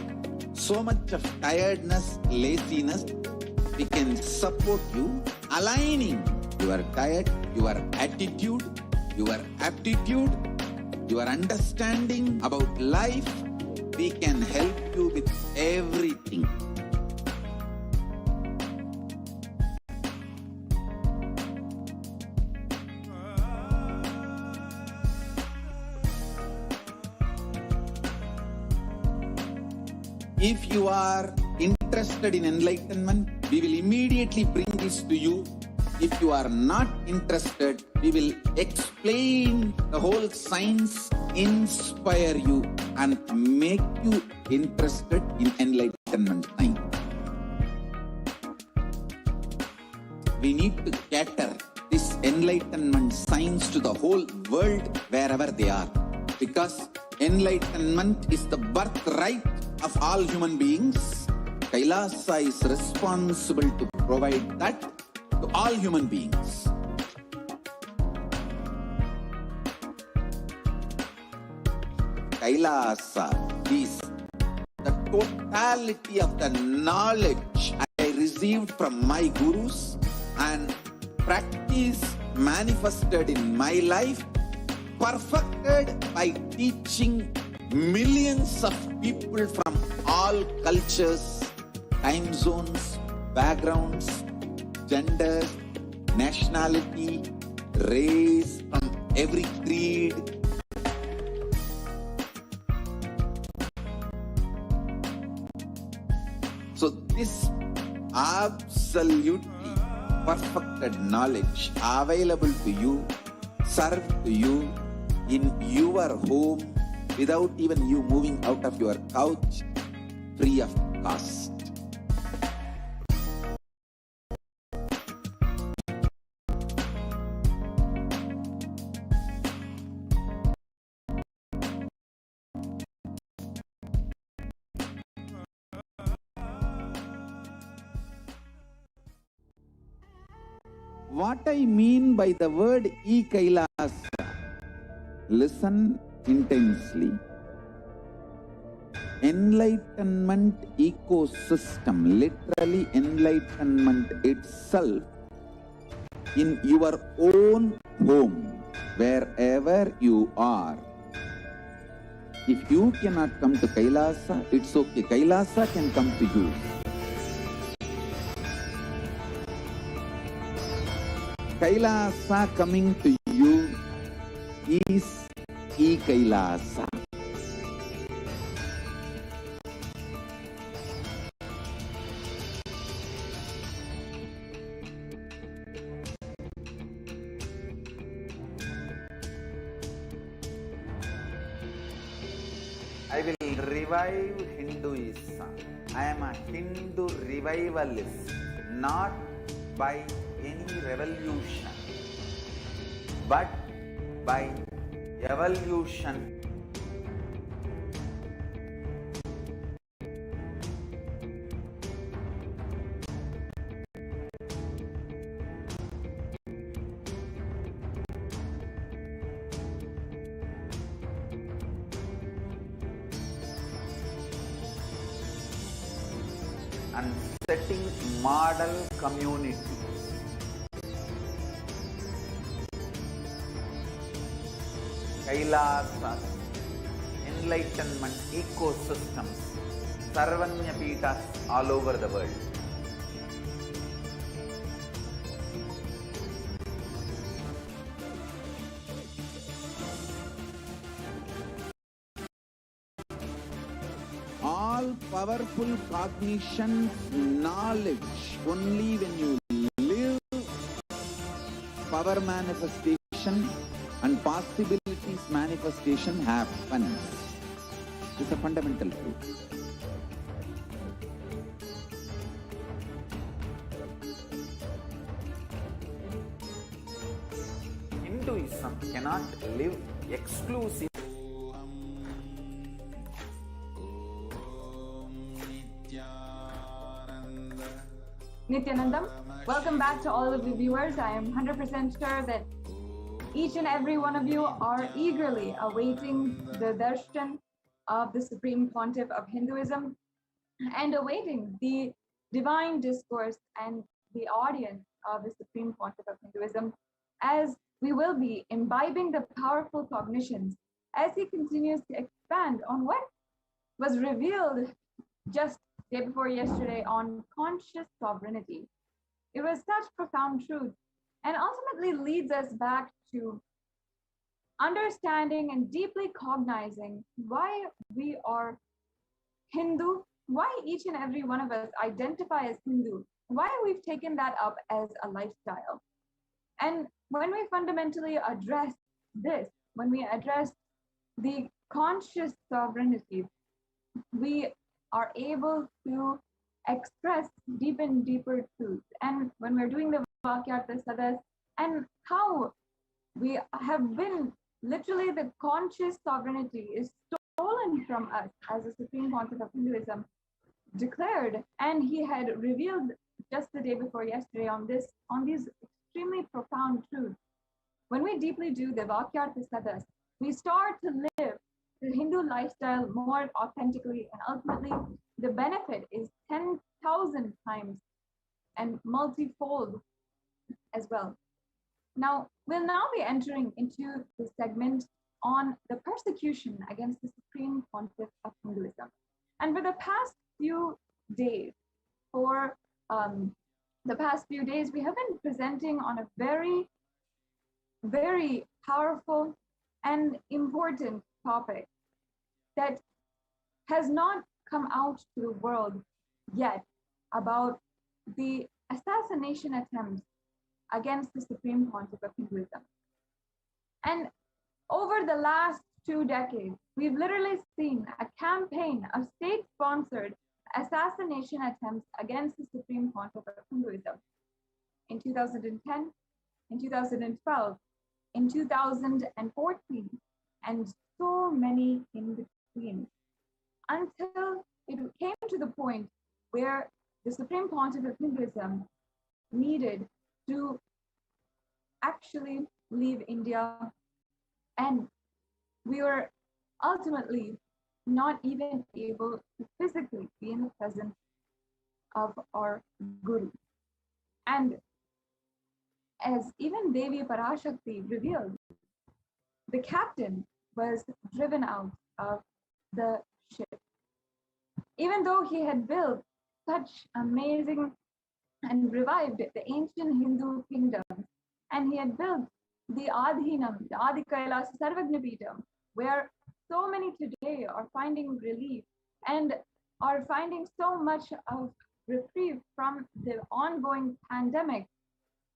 S3: so much of tiredness, laziness. We can support you aligning your diet, your attitude, your aptitude, your understanding about life. We can help you with everything. If you are interested in enlightenment, we will immediately bring this to you. If you are not interested, we will explain the whole science, inspire you, and make you interested in enlightenment time. We need to cater this enlightenment science to the whole world wherever they are, because enlightenment is the birthright of all human beings. Kailasa is responsible to provide that to all human beings. Kailasa is the totality of the knowledge I received from my gurus and practice manifested in my life, perfected by teaching millions of people from all cultures, time zones, backgrounds, genders, nationality, race, from every creed, So this absolutely perfected knowledge available to you, served to you in your home without even you moving out of your couch, free of cost. What I mean by the word Kailasa, listen intensely. Enlightenment ecosystem, literally enlightenment itself, in your own home, wherever you are. If you cannot come to Kailasa, it's okay. Kailasa can come to you. Kailasa coming to you is Kailasa.
S8: I will revive Hinduism. I am a Hindu revivalist, not by any revolution, but by evolution. And setting model community. Kailasa, enlightenment ecosystems, Sarvanya Peethas all over the world.
S3: All powerful cognition, knowledge, only when you live, power manifestation and possibilities manifestation happens. It's a fundamental truth.
S8: Hinduism cannot live exclusively.
S7: Nithyanandam, welcome back to all of the viewers. I am 100% sure that each and every one of you are eagerly awaiting the darshan of the Supreme Pontiff of Hinduism and awaiting the divine discourse and the audience of the Supreme Pontiff of Hinduism, as we will be imbibing the powerful cognitions as he continues to expand on what was revealed just day before yesterday on conscious sovereignty. It was such profound truth and ultimately leads us back to understanding and deeply cognizing why we are Hindu, why each and every one of us identify as Hindu, why we've taken that up as a lifestyle. And when we fundamentally address this, when we address the conscious sovereignty, we are able to express deeper and deeper truths. And when we're doing the Vakyartha Sadas, and how we have been literally, the conscious sovereignty is stolen from us as a Supreme Pontiff of Hinduism declared, and he had revealed just the day before yesterday on these extremely profound truths. When we deeply do the Vakyartha Sadas, we start to live the Hindu lifestyle more authentically, and ultimately the benefit is 10,000 times and multifold as well. Now, we'll now be entering into the segment on the persecution against the Supreme Pontiff of Hinduism. And for the past few days, we have been presenting on a very, very powerful and important topic that has not come out to the world yet, about the assassination attempts against the Supreme Pontiff of Hinduism. And over the last 2 decades, we've literally seen a campaign of state-sponsored assassination attempts against the Supreme Pontiff of Hinduism. In 2010, in 2012, in 2014, and so many in between, until it came to the point where the Supreme Pontiff of Hinduism needed to actually leave India, and we were ultimately not even able to physically be in the presence of our Guru. And as even Devi Parashakti revealed, the captain was driven out of the ship. Even though he had built such amazing and revived the ancient Hindu kingdoms, and he had built the Adhinam, the Adi Kailasa Sarvagnapitam, where so many today are finding relief and are finding so much of reprieve from the ongoing pandemic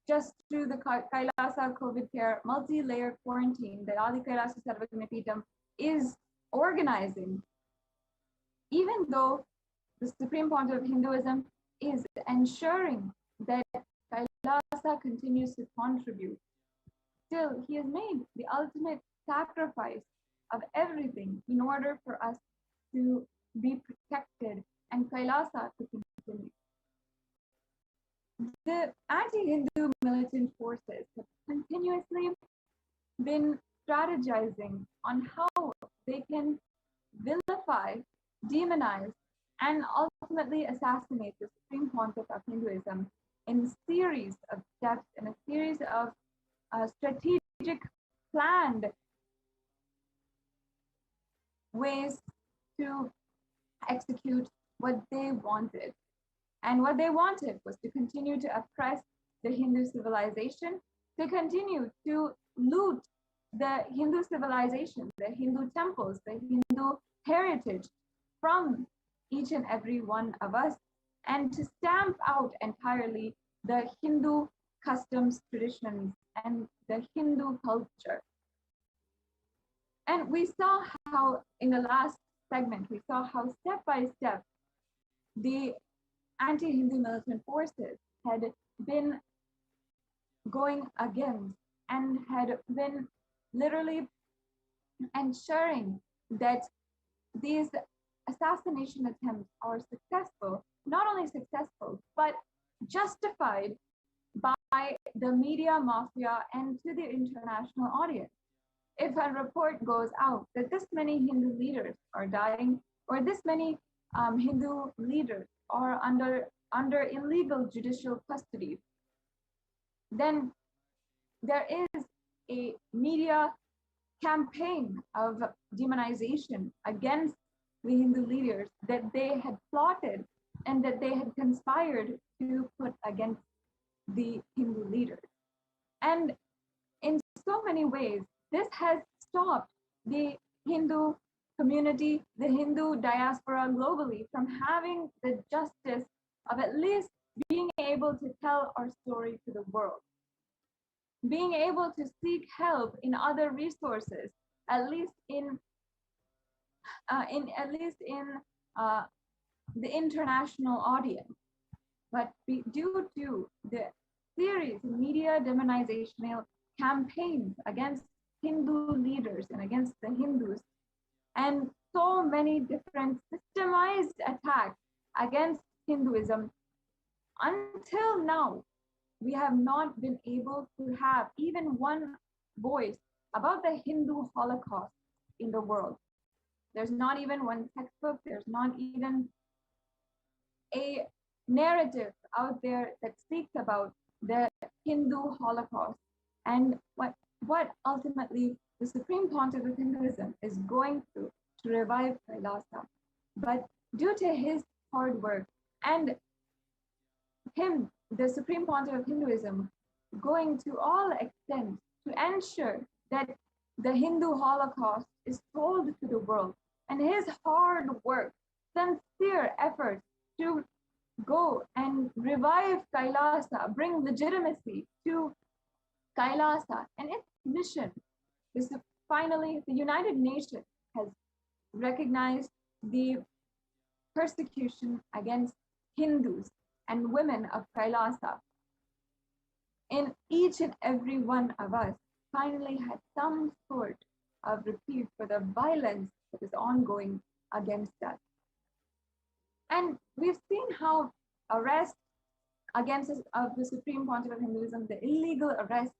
S7: just through the Kailasa COVID care multi-layer quarantine that Adi Kailasa Sarvagnapitam is organizing. Even though the Supreme Pontiff of Hinduism is ensuring that Kailasa continues to contribute, still he has made the ultimate sacrifice of everything in order for us to be protected and Kailasa to continue. The anti-Hindu militant forces have continuously been strategizing on how they can vilify, demonize, and ultimately assassinate the Supreme Pontiff of Hinduism in a series of steps, in a series of strategic, planned ways to execute what they wanted. And what they wanted was to continue to oppress the Hindu civilization, to continue to loot the Hindu civilization, the Hindu temples, the Hindu heritage from each and every one of us, and to stamp out entirely the Hindu customs, traditions, and the Hindu culture. And we saw how in the last segment, we saw how step by step, the anti-Hindu militant forces had been going against and had been literally ensuring that these assassination attempts are successful, not only successful, but justified by the media mafia and to the international audience. If a report goes out that this many Hindu leaders are dying, or this many Hindu leaders are under illegal judicial custody, then there is a media campaign of demonization against the Hindu leaders that they had plotted and that they had conspired to put against the Hindu leaders. And in so many ways, this has stopped the Hindu community, the Hindu diaspora globally from having the justice of at least being able to tell our story to the world, being able to seek help in other resources, at least in the international audience. But due to the series of media demonizational campaigns against Hindu leaders and against the Hindus, and so many different systemized attacks against Hinduism, until now, we have not been able to have even one voice about the Hindu Holocaust in the world. There's not even one textbook, there's not even a narrative out there that speaks about the Hindu Holocaust and what ultimately the Supreme Pontiff of Hinduism is going through to revive Kailasa. But due to his hard work and him, the Supreme Pontiff of Hinduism, going to all extents to ensure that the Hindu Holocaust is told to the world, and his hard work, sincere efforts to go and revive Kailasa, bring legitimacy to Kailasa and its mission is to finally, the United Nations has recognized the persecution against Hindus and women of Kailasa. And each and every one of us finally had some sort of reprieve for the violence that is ongoing against us. And we've seen how arrests against of the Supreme Pontiff of Hinduism, the illegal arrest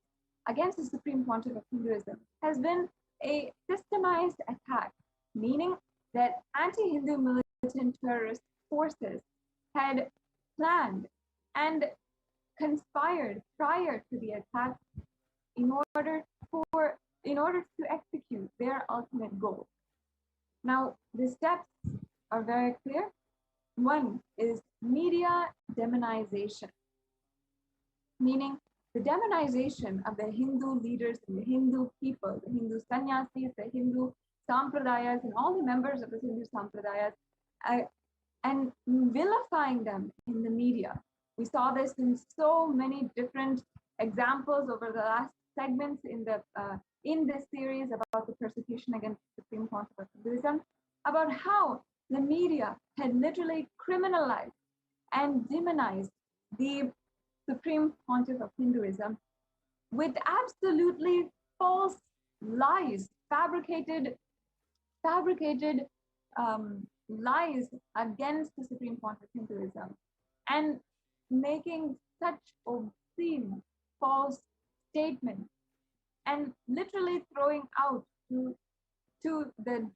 S7: against the Supreme Pontiff of Hinduism has been a systemized attack, meaning that anti-Hindu militant terrorist forces had planned and conspired prior to the attack in order to execute their ultimate goal. Now, the steps are very clear. One is media demonization, meaning the demonization of the Hindu leaders and the Hindu people, the Hindu sannyasis, the Hindu sampradayas, and all the members of the Hindu sampradayas, and vilifying them in the media. We saw this in so many different examples over the last segments in this series about the persecution against the Supreme Pontiff of Hinduism, about how the media had literally criminalized and demonized the Supreme Pontiff of Hinduism with absolutely false lies, fabricated lies against the Supreme Pontiff of Hinduism, and making such obscene false statements, and literally throwing out to the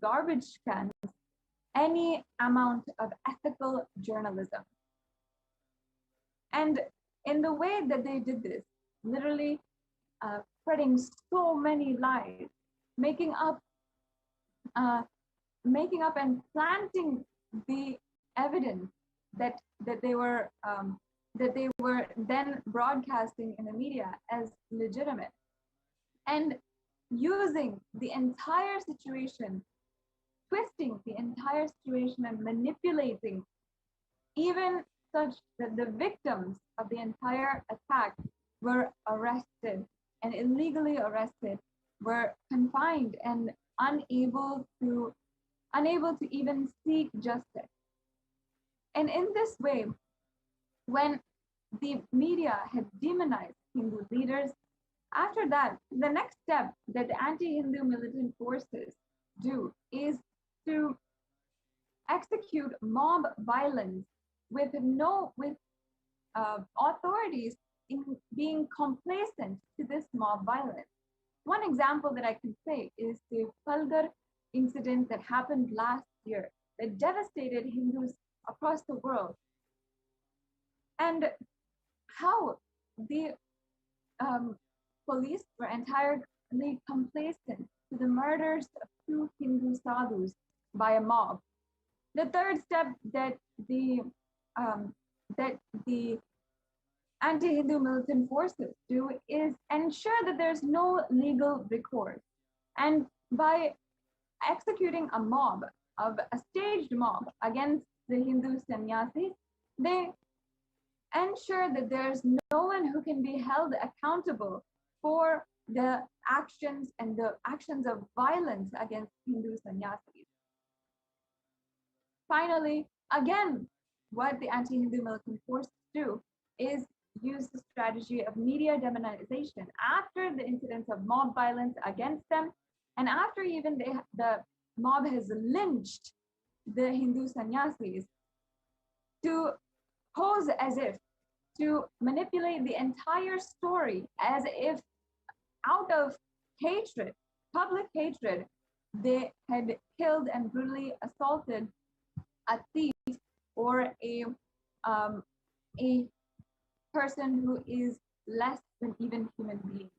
S7: garbage cans any amount of ethical journalism. And in the way that they did this, literally spreading so many lies, making up and planting the evidence that they were then broadcasting in the media as legitimate, and using the entire situation, twisting the entire situation and manipulating, even such that the victims of the entire attack were arrested and illegally arrested, were confined and unable to even seek justice. And in this way, when the media had demonized Hindu leaders, after that, the next step that the anti-Hindu militant forces do is to execute mob violence with authorities in being complacent to this mob violence. One example that I can say is the Palghar incident that happened last year that devastated Hindus across the world, and how the police were entirely complacent to the murders of 2 Hindu sadhus by a mob. The third step that the anti-Hindu militant forces do is ensure that there's no legal recourse. And by executing a staged mob against the Hindu sannyasis, they ensure that there's no one who can be held accountable for the actions of violence against Hindu sannyasis. Finally, again, what the anti-Hindu militant forces do is use the strategy of media demonization after the incidents of mob violence against them, and after even the mob has lynched the Hindu sannyasis, to pose as if, to manipulate the entire story as if out of hatred, public hatred, they had killed and brutally assaulted a thief or a person who is less than even human being.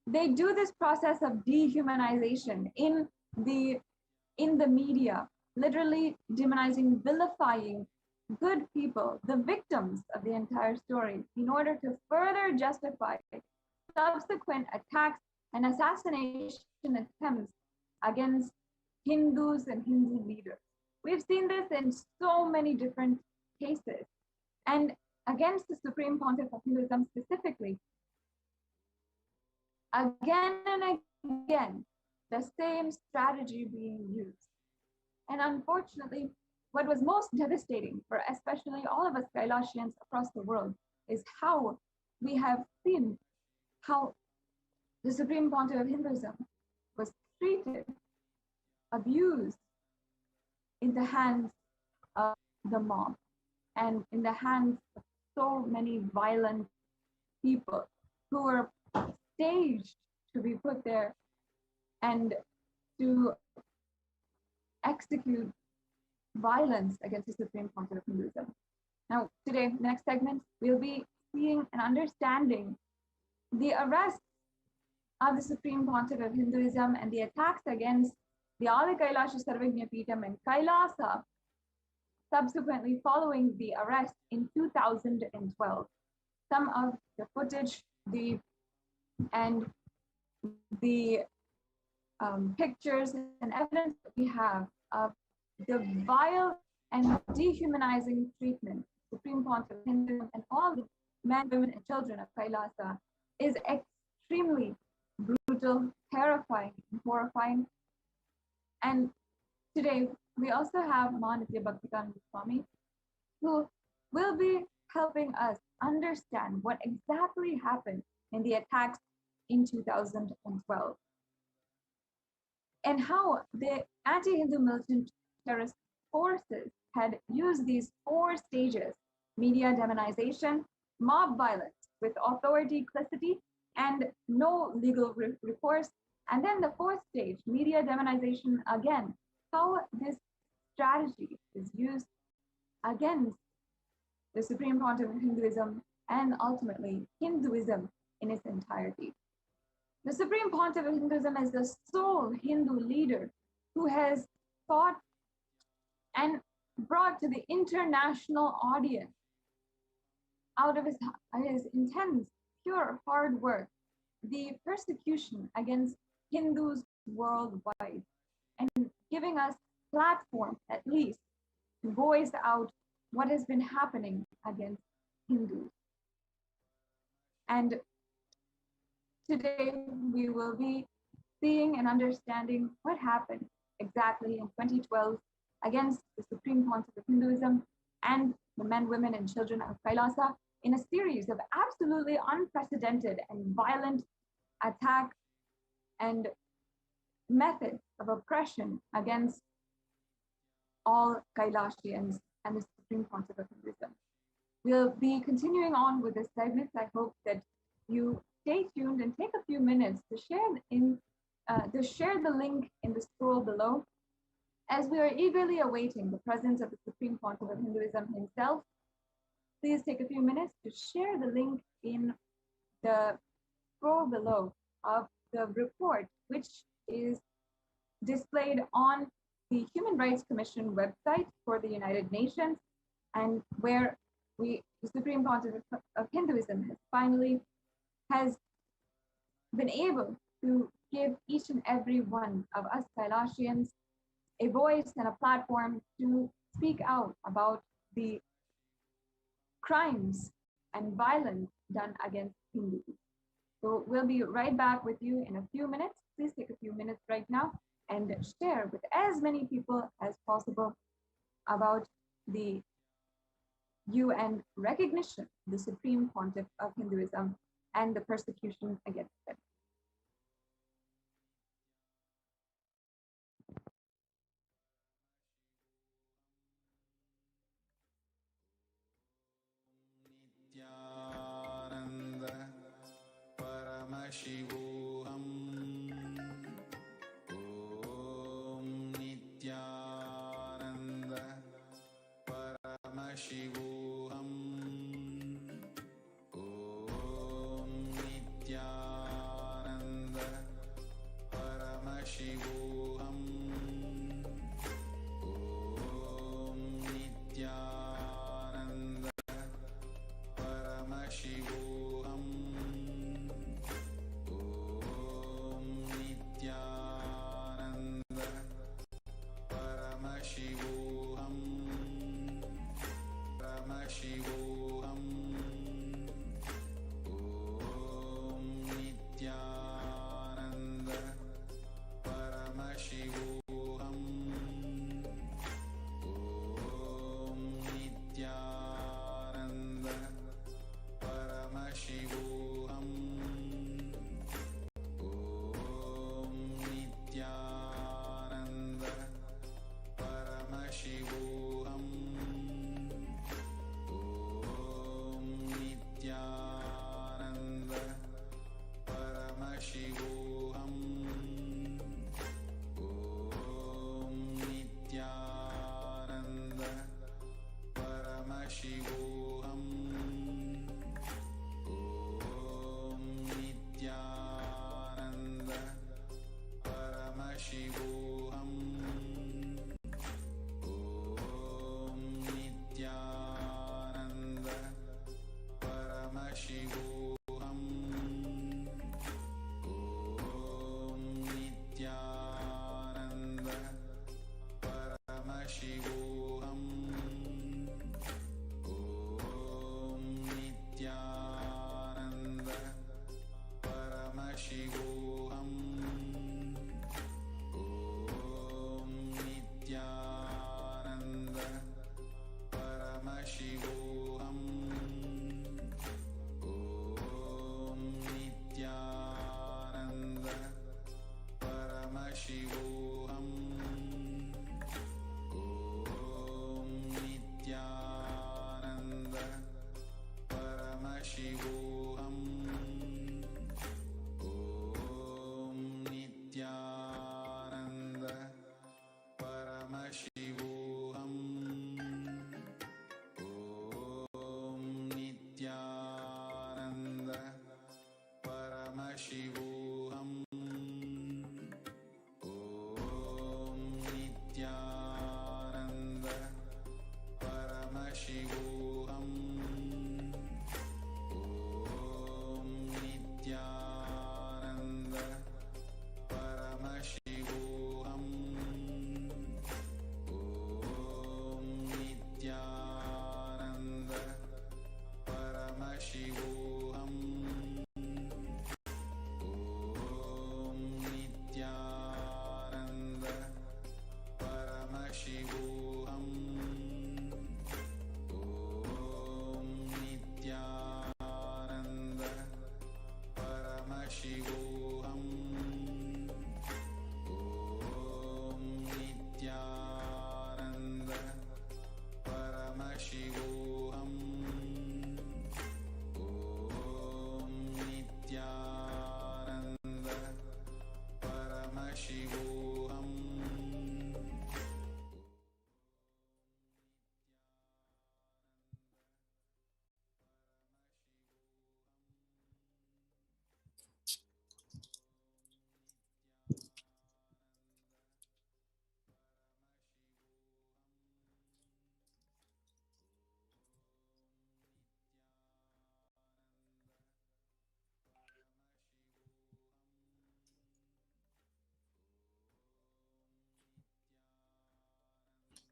S7: They do this process of dehumanization in the media, literally demonizing, vilifying good people, the victims of the entire story, in order to further justify subsequent attacks and assassination attempts against Hindus and Hindu leaders. We've seen this in so many different cases. And against the Supreme Pontiff of Hinduism specifically, again and again, the same strategy being used. And unfortunately, what was most devastating for especially all of us Kailasians across the world is how we have seen how the Supreme Pontiff of Hinduism was treated, abused in the hands of the mob and in the hands of so many violent people who were staged to be put there and to execute violence against the Supreme Pontiff of Hinduism. Now, today, next segment, we'll be seeing and understanding the arrest of the Supreme Pontiff of Hinduism and the attacks against the Adi Kailasa Sarvajna Peetham and Kailasa, subsequently following the arrest in 2012. Some of the footage, and the pictures and evidence that we have of the vile and dehumanizing treatment Supreme Pontiff of Hinduism and all the men, women, and children of Kailasa is extremely brutal, terrifying, and horrifying. And today, we also have Mahanitya Bhaktikananda Swami, who will be helping us understand what exactly happened in the attacks in 2012 and how the anti-Hindu militant terrorist forces had used these 4 stages: media demonization, mob violence with authority-clicity and no legal recourse, and then the 4th stage, media demonization again, how this strategy is used against the Supreme Pontiff of Hinduism and ultimately Hinduism in its entirety. The Supreme Pontiff of Hinduism is the sole Hindu leader who has fought and brought to the international audience out of his intense, pure, hard work, the persecution against Hindus worldwide, and giving us platform at least to voice out what has been happening against Hindus. And today we will be seeing and understanding what happened exactly in 2012 against the Supreme Pontiff of Hinduism and the men, women, and children of Kailasa in a series of absolutely unprecedented and violent attacks and methods of oppression against all Kailasians and the Supreme Pontiff of Hinduism. We'll be continuing on with this segment. I hope that you stay tuned and take a few minutes to share the link in the scroll below, as we are eagerly awaiting the presence of the Supreme Pontiff of Hinduism himself. Please take a few minutes to share the link in the scroll below of the report, which is displayed on the Human Rights Commission website for the United Nations, and where the Supreme Pontiff of Hinduism has been able to give each and every one of us Kailasians a voice and a platform to speak out about the crimes and violence done against Hindus. So we'll be right back with you in a few minutes. Please take a few minutes right now and share with as many people as possible about the UN recognition of the Supreme Pontiff of Hinduism and the persecution against it.
S9: Nithyananda Paramashivoham. Om Nithyananda Paramashivoham. Om Nithyananda Paramashivoham. Om Nithyananda Paramashivoham. Om Nithyananda Paramashivoham.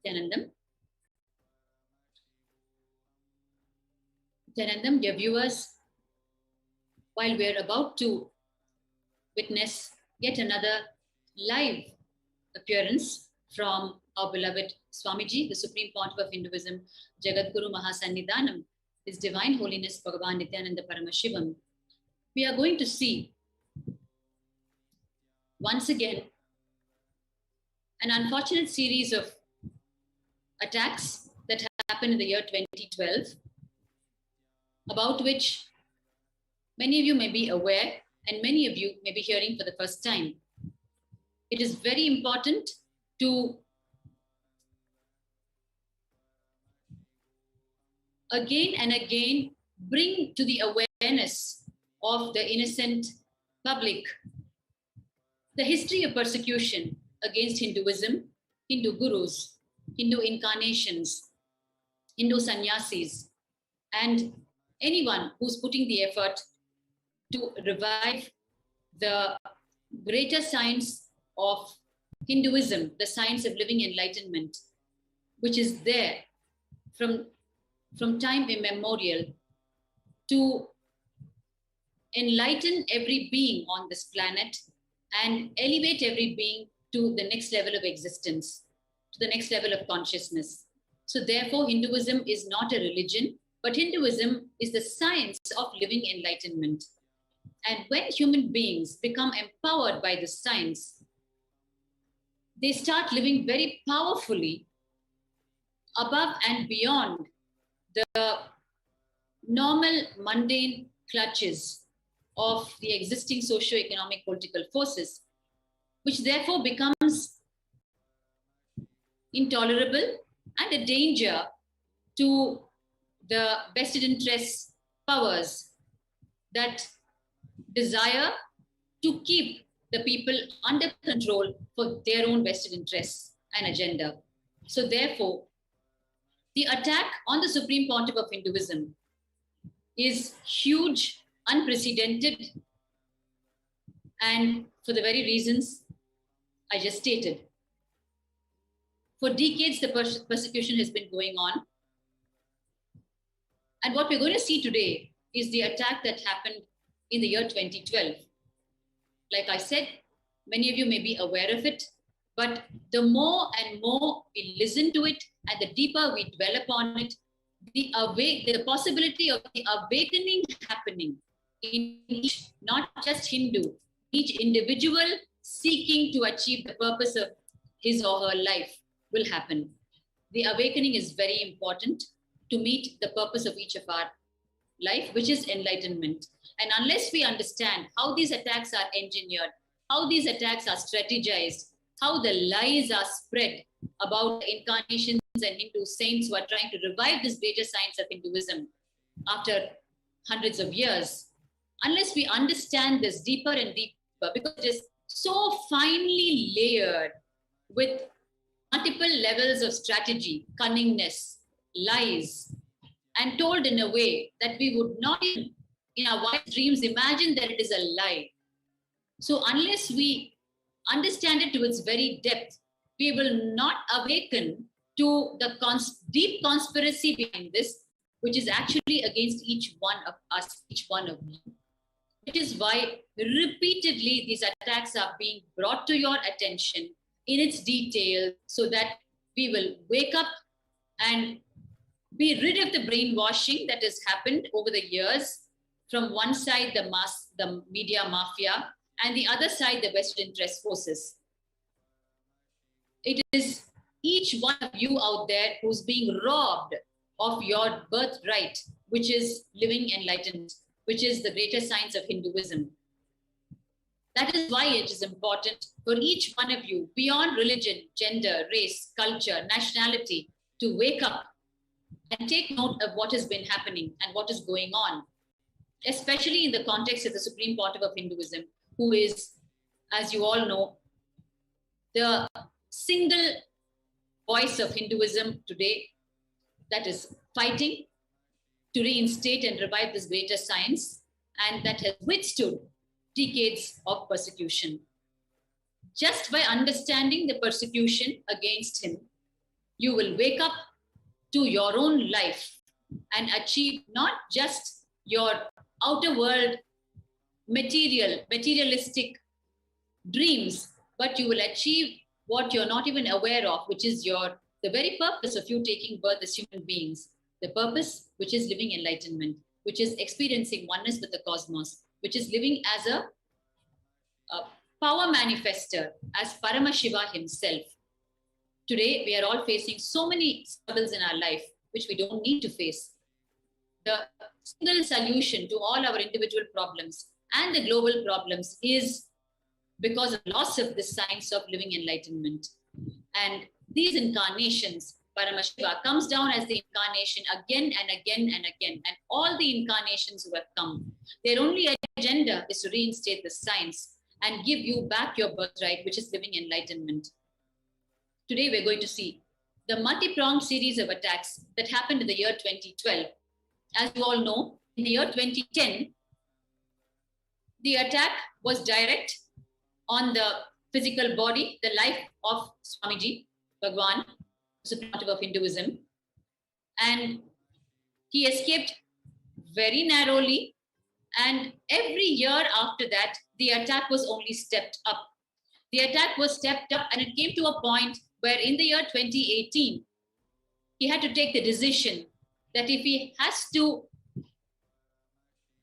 S12: Nithyanandam. Nithyanandam, dear viewers, while we're about to witness yet another live appearance from our beloved Swamiji, the Supreme Pontiff of Hinduism, Jagadguru Mahasannidhanam, His Divine Holiness Bhagavan Nithyananda Paramashivam, we are going to see once again an unfortunate series of attacks that happened in the year 2012, about which many of you may be aware and many of you may be hearing for the first time. It is very important to again and again bring to the awareness of the innocent public the history of persecution against Hinduism, Hindu gurus, Hindu incarnations, Hindu sannyasis, and anyone who's putting the effort to revive the greater science of Hinduism, the science of living enlightenment, which is there from time immemorial to enlighten every being on this planet and elevate every being to the next level of existence, to the next level of consciousness. So therefore, Hinduism is not a religion, but Hinduism is the science of living enlightenment. And when human beings become empowered by this science, they start living very powerfully above and beyond the normal mundane clutches of the existing socio-economic political forces, which therefore becomes intolerable and a danger to the vested interest powers that desire to keep the people under control for their own vested interests and agenda. So therefore, the attack on the Supreme Pontiff of Hinduism is huge, unprecedented, and for the very reasons I just stated. For decades, the persecution has been going on. And what we're going to see today is the attack that happened in the year 2012. Like I said, many of you may be aware of it, but the more and more we listen to it and the deeper we dwell upon it, the possibility of the awakening happening in each, not just Hindu, each individual seeking to achieve the purpose of his or her life will happen. The awakening is very important to meet the purpose of each of our life, which is enlightenment. And unless we understand how these attacks are engineered, how these attacks are strategized, how the lies are spread about incarnations and Hindu saints who are trying to revive this greater science of Hinduism after hundreds of years, unless we understand this deeper and deeper, because it is so finely layered with multiple levels of strategy, cunningness, lies, and told in a way that we would not even in our wildest dreams imagine that it is a lie. So unless we understand it to its very depth, we will not awaken to the deep conspiracy behind this, which is actually against each one of us, each one of you. It is why repeatedly these attacks are being brought to your attention in its detail, so that we will wake up and be rid of the brainwashing that has happened over the years. From one side, the media mafia, and the other side, the vested interest forces. It is each one of you out there who's being robbed of your birthright, which is living enlightenment, which is the greater science of Hinduism. That is why it is important for each one of you, beyond religion, gender, race, culture, nationality, to wake up and take note of what has been happening and what is going on, especially in the context of the Supreme Pontiff of Hinduism, who is, as you all know, the single voice of Hinduism today that is fighting to reinstate and revive this greater science, and that has withstood decades of persecution. Just by understanding the persecution against him, you will wake up to your own life and achieve not just your outer world materialistic dreams, but you will achieve what you're not even aware of, which is the very purpose of you taking birth as human beings, the purpose which is living enlightenment, which is experiencing oneness with the cosmos, which is living as a power manifester, as Paramashiva himself. Today, we are all facing so many struggles in our life, which we don't need to face. The single solution to all our individual problems and the global problems is because of loss of this science of living enlightenment. And these incarnations, Paramashiva comes down as the incarnation again and again and again. And all the incarnations who have come, their only agenda is to reinstate the science and give you back your birthright, which is living enlightenment. Today, we're going to see the multi-pronged series of attacks that happened in the year 2012. As you all know, in the year 2010, the attack was direct on the physical body, the life of Swamiji, Bhagwan, supreme of Hinduism. And he escaped very narrowly. And every year after that, the attack was only stepped up. The attack was stepped up, and it came to a point where in the year 2018, he had to take the decision that if he has to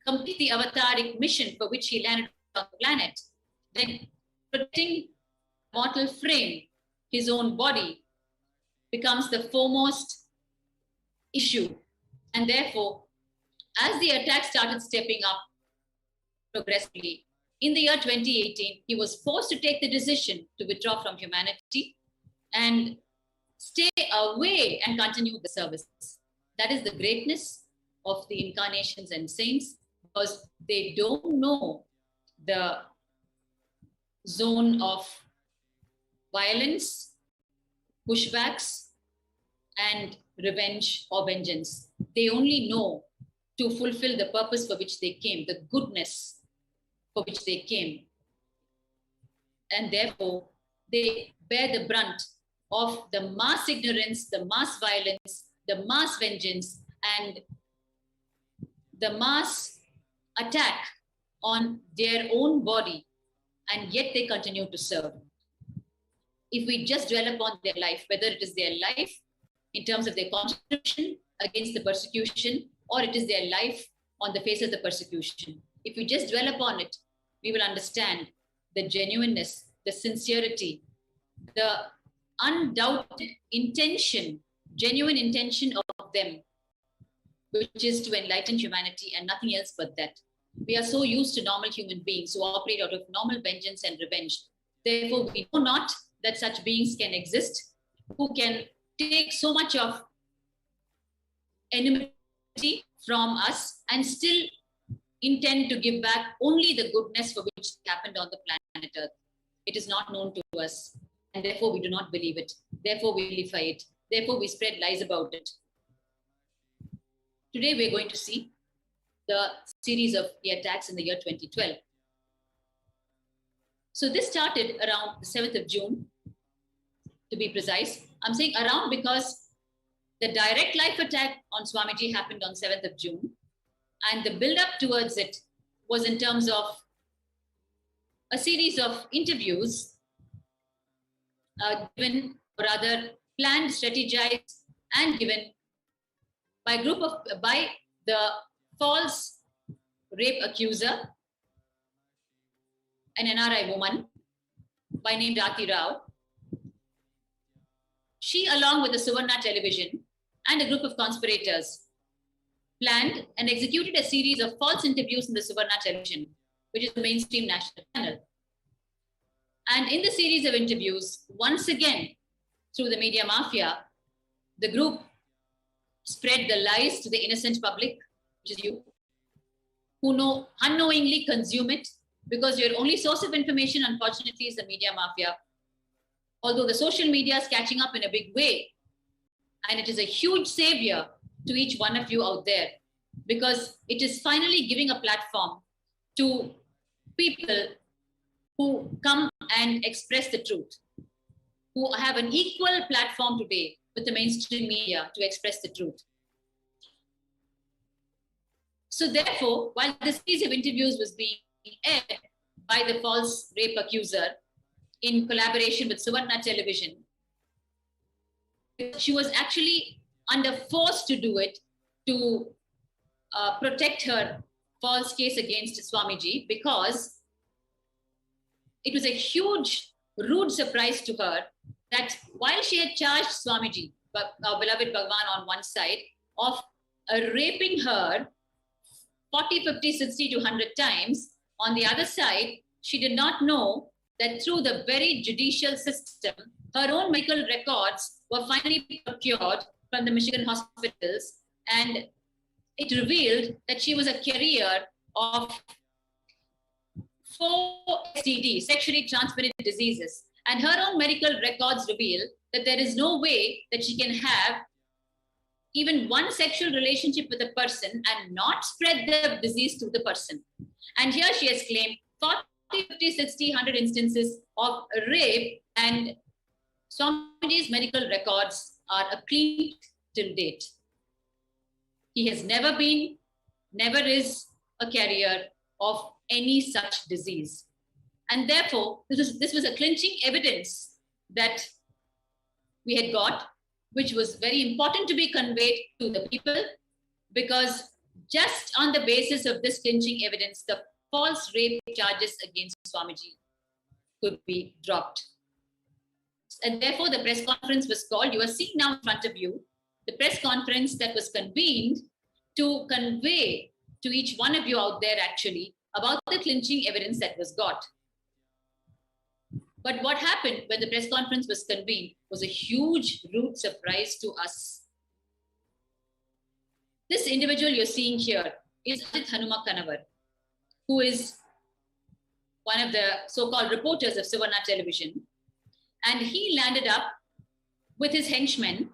S12: complete the avataric mission for which he landed on the planet, then protecting mortal frame, his own body, becomes the foremost issue. And therefore, as the attack started stepping up progressively, in the year 2018, he was forced to take the decision to withdraw from humanity and stay away and continue the service. That is the greatness of the incarnations and saints, because they don't know the zone of violence, pushbacks, and revenge or vengeance. They only know to fulfill the purpose for which they came, the goodness for which they came. And therefore, they bear the brunt of the mass ignorance, the mass violence, the mass vengeance, and the mass attack on their own body, and yet they continue to serve. If we just dwell upon their life, whether it is their life in terms of their contribution against the persecution, or it is their life on the face of the persecution, if we just dwell upon it, we will understand the genuineness, the sincerity, the undoubted intention, genuine intention of them, which is to enlighten humanity and nothing else but that. We are so used to normal human beings who operate out of normal vengeance and revenge. Therefore, we know not that such beings can exist, who can take so much of enmity from us and still intend to give back only the goodness for which happened on the planet Earth. It is not known to us, and therefore we do not believe it. Therefore we vilify it. Therefore we spread lies about it. Today we're going to see the series of the attacks in the year 2012. So this started around the 7th of June, to be precise. I'm saying around because the direct life attack on Swamiji happened on 7th of June. And the build-up towards it was in terms of a series of interviews given, or rather planned, strategized, and given by the false rape accuser, an NRI woman by name Rati Rao. She, along with the Suvarna television and a group of conspirators, planned and executed a series of false interviews in the Suvarna television, which is the mainstream national channel. And in the series of interviews, once again, through the media mafia, the group spread the lies to the innocent public, which is you, who unknowingly consume it, because your only source of information, unfortunately, is the media mafia. Although the social media is catching up in a big way, and it is a huge savior to each one of you out there, because it is finally giving a platform to people who come and express the truth, who have an equal platform today with the mainstream media to express the truth. So therefore, while the series of interviews was being aired by the false rape accuser in collaboration with Suvarna Television, she was actually under force to do it to protect her false case against Swamiji, because it was a huge, rude surprise to her that while she had charged Swamiji, our beloved Bhagavan, on one side of raping her 40, 50, 60 to 100 times, on the other side, she did not know that through the very judicial system, her own medical records were finally procured from the Michigan hospitals, and it revealed that she was a carrier of 4 STDs, sexually transmitted diseases. And her own medical records reveal that there is no way that she can have even one sexual relationship with a person and not spread the disease to the person. And here she has claimed 40, 50, 60, 100 instances of rape, and Swamiji's medical records are a clean till date. He has never been, never is a carrier of any such disease. And therefore, this was a clinching evidence that we had got, which was very important to be conveyed to the people, because just on the basis of this clinching evidence, the false rape charges against Swamiji could be dropped. And therefore, the press conference was called. You are seeing now in front of you the press conference that was convened to convey to each one of you out there actually about the clinching evidence that was got. But what happened when the press conference was convened was a huge, rude surprise to us. This individual you're seeing here is Ajit Hanumakanavar, who is one of the so-called reporters of Suvarna Television. And he landed up with his henchmen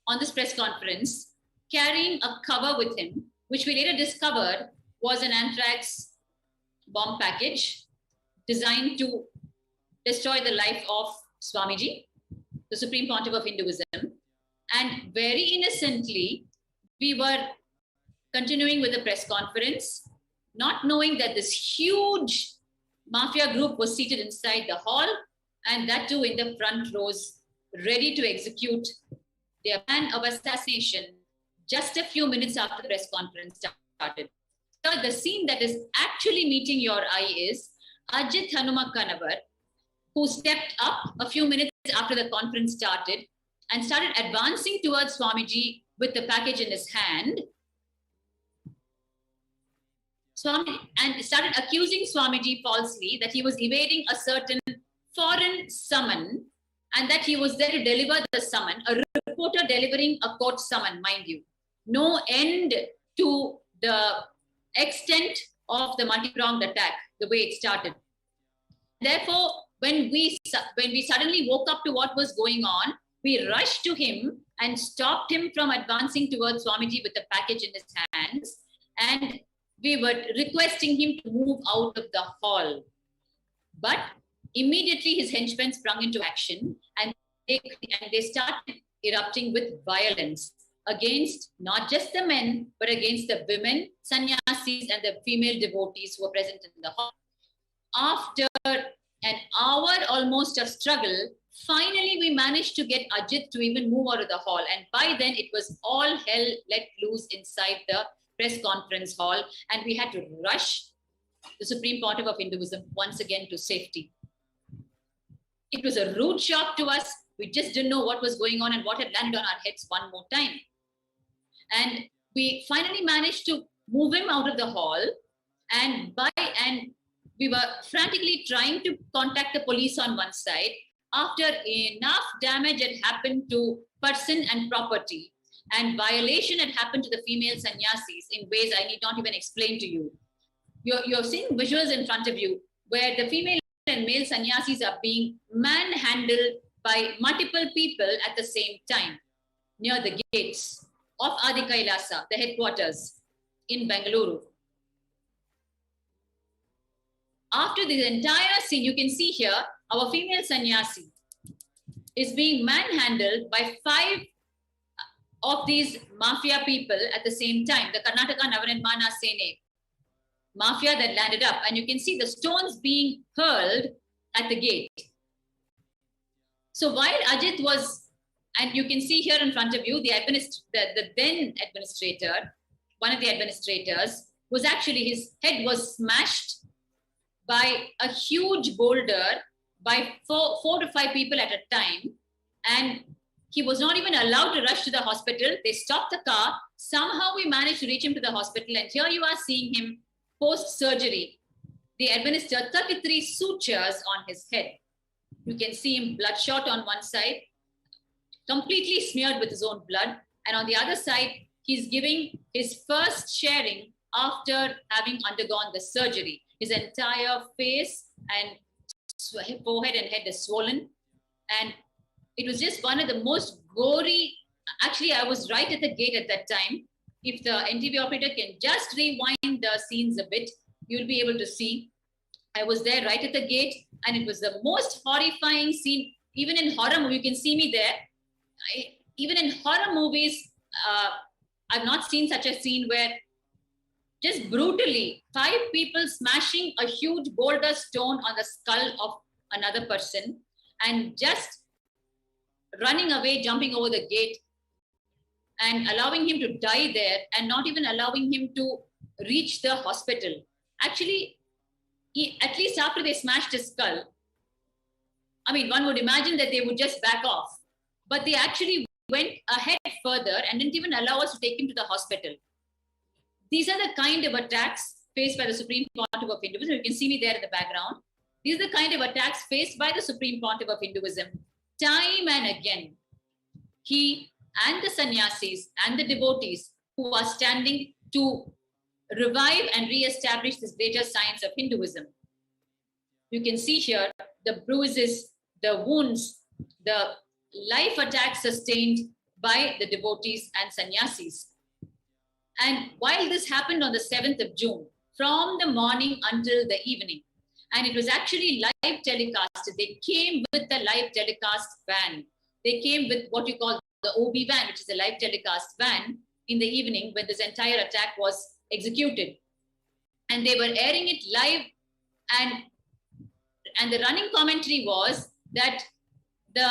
S12: on this press conference, carrying a cover with him, which we later discovered was an anthrax bomb package designed to destroy the life of Swamiji, the Supreme Pontiff of Hinduism. And very innocently, we were continuing with the press conference, not knowing that this huge mafia group was seated inside the hall, and that too in the front rows, ready to execute their plan of assassination just a few minutes after the press conference started. So the scene that is actually meeting your eye is Ajit Hanumakanavar, who stepped up a few minutes after the conference started and started advancing towards Swamiji with the package in his hand. And started accusing Swamiji falsely that he was evading a certain foreign summon and that he was there to deliver the summon, a reporter delivering a court summon, mind you. No end to the extent of the multi-pronged attack, the way it started. Therefore, when we suddenly woke up to what was going on, we rushed to him and stopped him from advancing towards Swamiji with the package in his hands. And we were requesting him to move out of the hall. But immediately his henchmen sprung into action and they started erupting with violence against not just the men, but against the women, sannyasis, and the female devotees who were present in the hall. After an hour almost of struggle, finally we managed to get Ajit to even move out of the hall. And by then it was all hell let loose inside the press conference hall. And we had to rush the Supreme Pontiff of Hinduism once again to safety. It was a rude shock to us. We just didn't know what was going on and what had landed on our heads one more time. And we finally managed to move him out of the hall, and we were frantically trying to contact the police on one side after enough damage had happened to person and property, and violation had happened to the female sannyasis in ways I need not even explain to you. You're seeing visuals in front of you where the female and male sannyasis are being manhandled by multiple people at the same time near the gates of Adi Kailasa, the headquarters in Bengaluru. After this entire scene, you can see here our female sannyasi is being manhandled by 5 of these mafia people at the same time, the Karnataka Navaninmana Sene mafia that landed up. And you can see the stones being hurled at the gate. So while Ajit was, and you can see here in front of you, the then administrator, one of the administrators, was actually, his head was smashed by a huge boulder by 4 to 5 people at a time. And he was not even allowed to rush to the hospital. They stopped the car. Somehow we managed to reach him to the hospital. And here you are seeing him post-surgery. They administered 33 sutures on his head. You can see him bloodshot on one side, completely smeared with his own blood. And on the other side, he's giving his first sharing after having undergone the surgery. His entire face and forehead and head is swollen. And it was just one of the most gory. Actually, I was right at the gate at that time. If the NTV operator can just rewind the scenes a bit, you'll be able to see. I was there right at the gate, and it was the most horrifying scene. Even in horror movies, you can see me there. Even in horror movies, I've not seen such a scene where just brutally 5 people smashing a huge boulder stone on the skull of another person and just running away, jumping over the gate and allowing him to die there and not even allowing him to reach the hospital. Actually, at least after they smashed his skull, I mean, one would imagine that they would just back off, but they actually went ahead further and didn't even allow us to take him to the hospital. These are the kind of attacks faced by the Supreme Pontiff of Hinduism. You can see me there in the background. These are the kind of attacks faced by the Supreme Pontiff of Hinduism. Time and again, he and the sannyasis and the devotees who are standing to revive and re-establish this greater science of Hinduism. You can see here the bruises, the wounds, the life attacks sustained by the devotees and sannyasis. And while this happened on the 7th of June, from the morning until the evening, and it was actually live telecast, they came with the live telecast van. They came with what you call the OB van, which is a live telecast van, in the evening when this entire attack was executed. And they were airing it live, and the running commentary was that the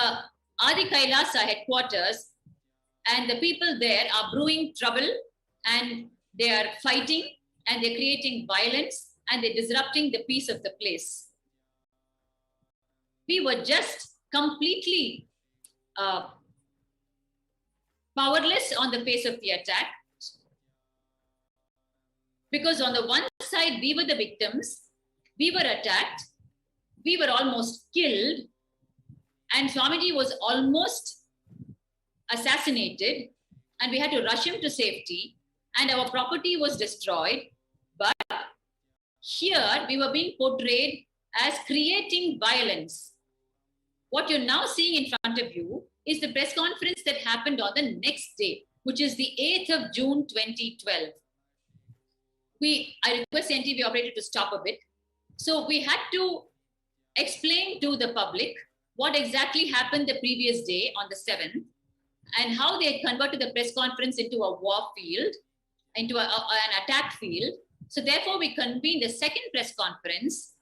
S12: Adi Kailasa headquarters and the people there are brewing trouble, and they are fighting, and they're creating violence, and they're disrupting the peace of the place. We were just completely powerless on the face of the attack, because on the one side, we were the victims, we were attacked, we were almost killed, and Swamiji was almost assassinated, and we had to rush him to safety, and our property was destroyed. But here we were being portrayed as creating violence. What you're now seeing in front of you is the press conference that happened on the next day, which is the 8th of June, 2012. I request the NTV operator to stop a bit. So we had to explain to the public what exactly happened the previous day on the 7th, and how they had converted the press conference into a war field, into an attack field. So therefore, we convened a second press conference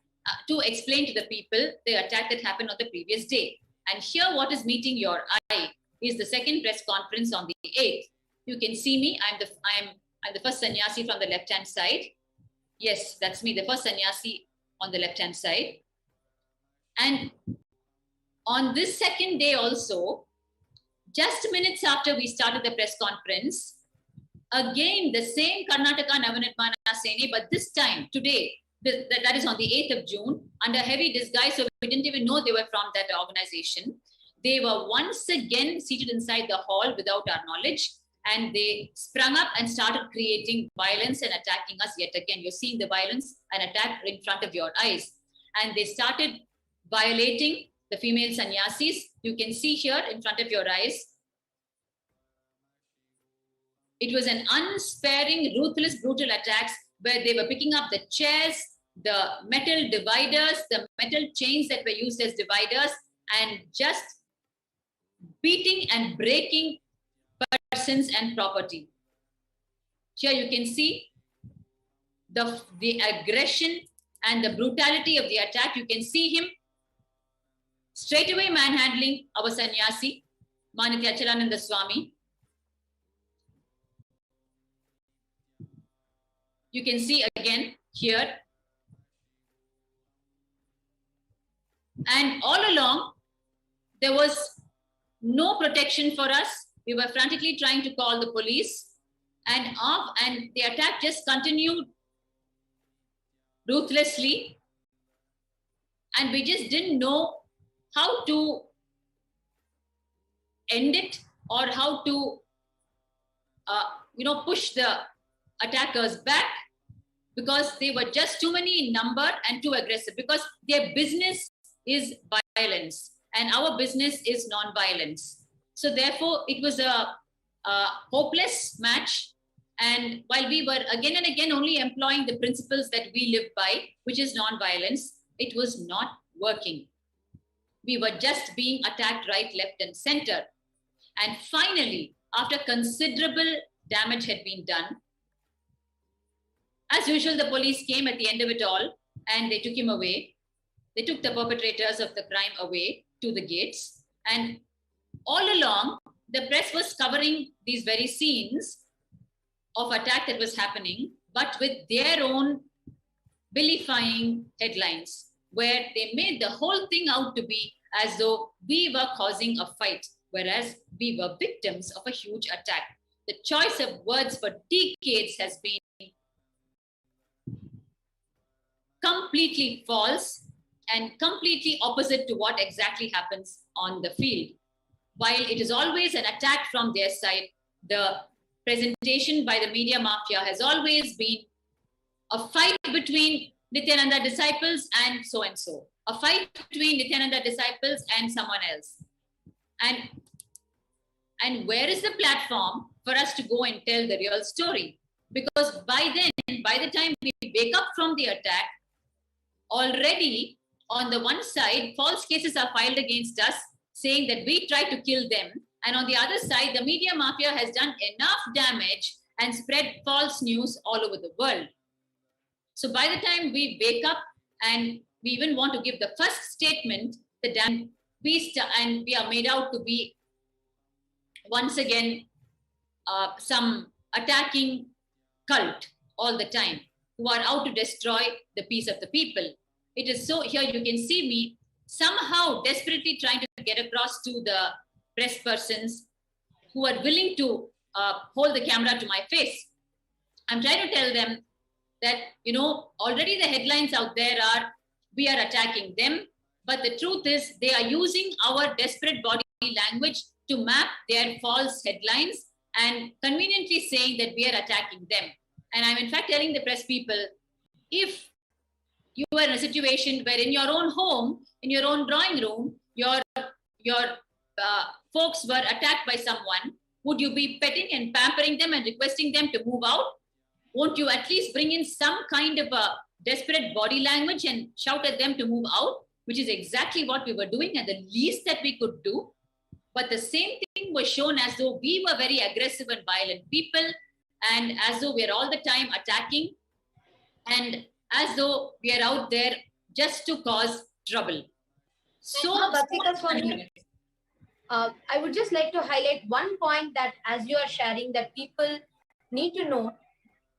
S12: to explain to the people the attack that happened on the previous day. And here, what is meeting your eye is the second press conference on the 8th. You can see me. I'm the first sannyasi from the left-hand side. Yes, that's me, the first sannyasi on the left-hand side. And on this second day also, just minutes after we started the press conference, again, the same Karnataka Navaninmana Sene, but this time, today, that is on the 8th of June, under heavy disguise, so we didn't even know they were from that organization. They were once again seated inside the hall without our knowledge, and they sprung up and started creating violence and attacking us yet again. You're seeing the violence and attack in front of your eyes. And they started violating the female sannyasis. You can see here in front of your eyes. It was an unsparing, ruthless, brutal attacks where they were picking up the chairs, the metal dividers, the metal chains that were used as dividers, and just beating and breaking persons and property. Here you can see the aggression and the brutality of the attack. You can see him straight away manhandling our sannyasi, Nithyananda Swami. You can see again here. And all along, there was no protection for us. We were frantically trying to call the police, and the attack just continued ruthlessly. And we just didn't know how to end it or how to, push the attackers back, because they were just too many in number and too aggressive, because their business is violence and our business is non-violence. So therefore, it was a hopeless match. And while we were again and again only employing the principles that we live by, which is non-violence, it was not working. We were just being attacked right, left, and center. And finally, after considerable damage had been done, as usual, the police came at the end of it all and they took him away. They took the perpetrators of the crime away to the gates. And all along, the press was covering these very scenes of attack that was happening, but with their own vilifying headlines, where they made the whole thing out to be as though we were causing a fight, whereas we were victims of a huge attack. The choice of words for decades has been completely false and completely opposite to what exactly happens on the field. While it is always an attack from their side, the presentation by the media mafia has always been a fight between Nithyananda disciples and so, a fight between Nithyananda disciples and someone else. And where is the platform for us to go and tell the real story? Because by then, by the time we wake up from the attack, already on the one side, false cases are filed against us saying that we tried to kill them. And on the other side, the media mafia has done enough damage and spread false news all over the world. So by the time we wake up and we even want to give the first statement, and we are made out to be once again some attacking cult all the time, who are out to destroy the peace of the people. It is so, here you can see me somehow desperately trying to get across to the press persons who are willing to hold the camera to my face. I'm trying to tell them that, already the headlines out there are, we are attacking them. But the truth is they are using our desperate body language to map their false headlines and conveniently saying that we are attacking them. And I'm in fact telling the press people, if you were in a situation where in your own home, in your own drawing room, your folks were attacked by someone, would you be petting and pampering them and requesting them to move out? Won't you at least bring in some kind of a desperate body language and shout at them to move out, which is exactly what we were doing and the least that we could do. But the same thing was shown as though we were very aggressive and violent people, and as though we are all the time attacking, and as though we are out there just to cause trouble. So,
S11: I would just like to highlight one point that as you are sharing that people need to know.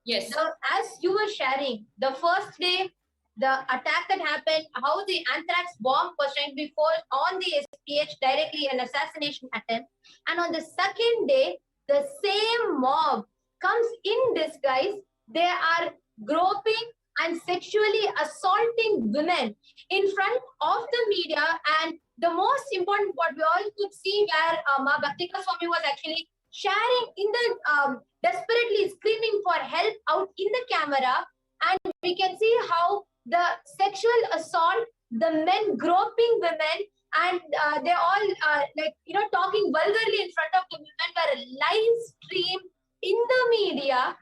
S12: Yes.
S11: So as you were sharing, the first day, the attack that happened, how the anthrax bomb was trying before on the HDH, directly an assassination attempt. And on the second day, the same mob comes in disguise. They are groping and sexually assaulting women in front of the media. And the most important, what we all could see, where Ma Bhaktika Swami was actually sharing in the desperately screaming for help out in the camera, and we can see how the sexual assault, the men groping women, and they all talking vulgarly in front of the women were live streamed in the media.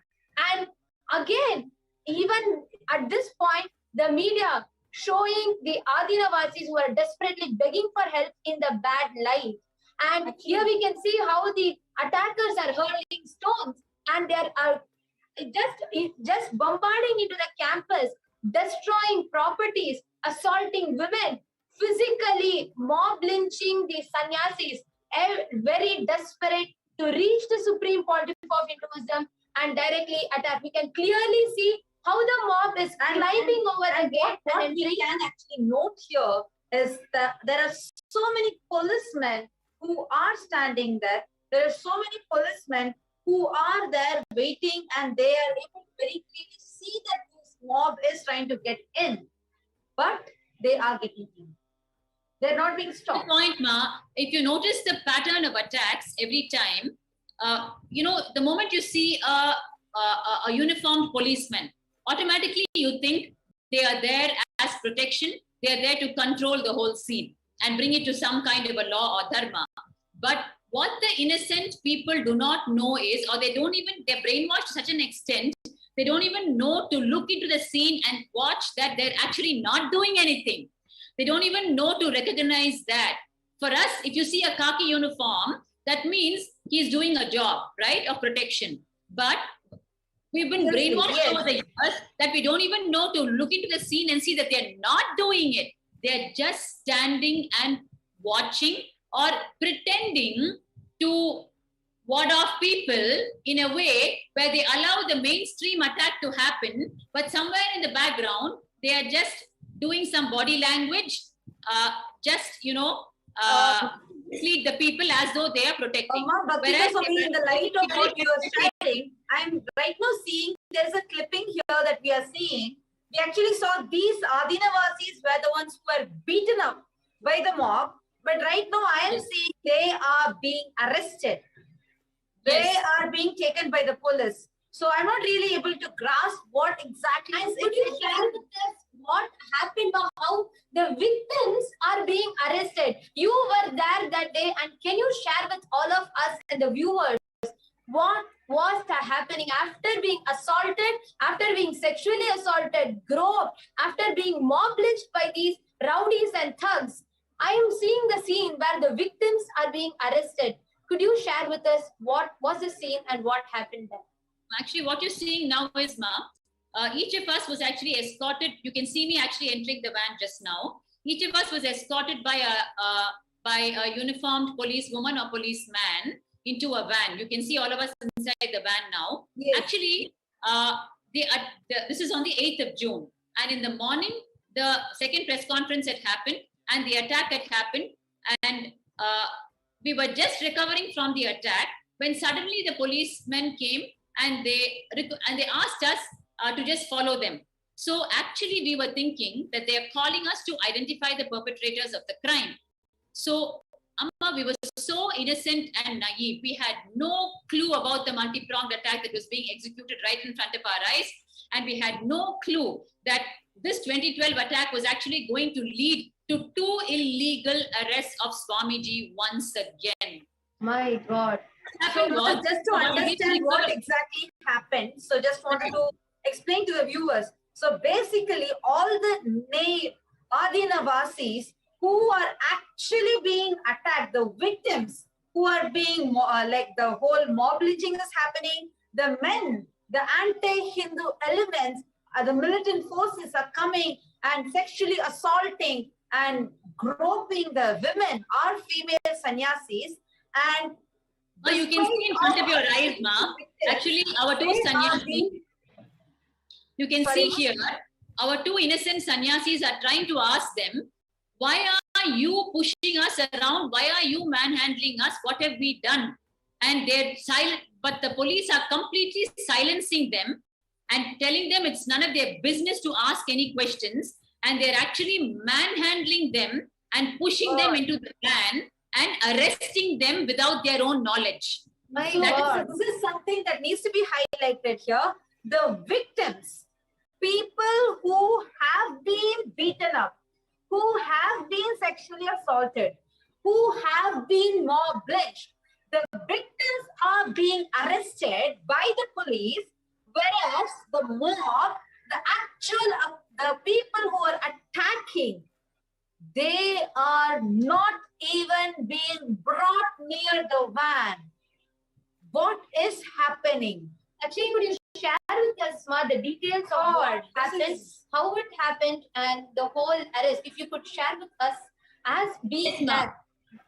S11: And again, even at this point, the media showing the Adinavasis who are desperately begging for help in the bad light. And here we can see how the attackers are hurling stones and they are just bombarding into the campus, destroying properties, assaulting women, physically mob lynching the sannyasis, very desperate to reach the supreme pontiff of Hinduism and directly attack. We can clearly see how the mob is climbing over the gate.
S13: What we can actually note here is that there are so many policemen who are standing there. There are so many policemen who are there waiting, and they are able to very clearly see that this mob is trying to get in, but they are getting in. They're not being stopped.
S12: Good point, Ma. If you notice the pattern of attacks every time, the moment you see a uniformed policeman, automatically you think they are there as protection. They are there to control the whole scene and bring it to some kind of a law or dharma. But what the innocent people do not know is, or they're brainwashed to such an extent, they don't even know to look into the scene and watch that they're actually not doing anything. They don't even know to recognize that. For us, if you see a khaki uniform, that means he's doing a job, right, of protection. But we've been brainwashed over the years that we don't even know to look into the scene and see that they're not doing it. They're just standing and watching or pretending to ward off people in a way where they allow the mainstream attack to happen, but somewhere in the background, they are just doing some body language, mislead the people as though they are protecting.
S13: Whereas for me, in the light of what you are sharing, I'm right now seeing there's a clipping here that we are seeing. We actually saw these Adinavasis were the ones who were beaten up by the mob, but right now I am seeing they are being arrested. They are being taken by the police. So I'm not really able to grasp what exactly is.
S11: Could you share with us what happened or how the victims are being arrested? You were there that day, and can you share with all of us and the viewers what was happening after being assaulted, after being sexually assaulted, groped, after being mob lynched by these rowdies and thugs? I am seeing the scene where the victims are being arrested. Could you share with us what was the scene and what happened there?
S12: Actually, what you're seeing now is, each of us was actually escorted. You can see me actually entering the van just now. Each of us was escorted by a uniformed policewoman or policeman into a van. You can see all of us inside the van now.
S13: Yes.
S12: Actually, this is on the 8th of June. And in the morning, the second press conference had happened and the attack had happened. And we were just recovering from the attack when suddenly the policemen came and they asked us to just follow them. So actually we were thinking that they are calling us to identify the perpetrators of the crime. So Amma, we were so innocent and naive. We had no clue about the multi-pronged attack that was being executed right in front of our eyes. And we had no clue that this 2012 attack was actually going to lead to 2 illegal arrests of Swamiji once again.
S11: My God.
S13: So just to understand what exactly happened, so just wanted to explain to the viewers. So basically, all the Adinavasis who are actually being attacked, the victims who are being like the whole mob lynching is happening, the men, the anti-Hindu elements, the militant forces are coming and sexually assaulting and groping the women, are female sannyasis, and
S12: you can see in front of your eyes, Ma. Actually, our 2 sannyasis, you can see here, our 2 innocent sannyasis are trying to ask them, why are you pushing us around? Why are you manhandling us? What have we done? And they're silent, but the police are completely silencing them and telling them it's none of their business to ask any questions. And they're actually manhandling them and pushing them into the van and arresting them without their own knowledge.
S13: My God, this is something that needs to be highlighted here. The victims, people who have been beaten up, who have been sexually assaulted, who have been mob lynched, the victims are being arrested by the police, whereas the mob, the people who are attacking, they are not even being brought near the van. What is happening?
S11: Actually, could you share with us, Ma, the details of what happened, how it happened, and the whole arrest? If you could share with us as being that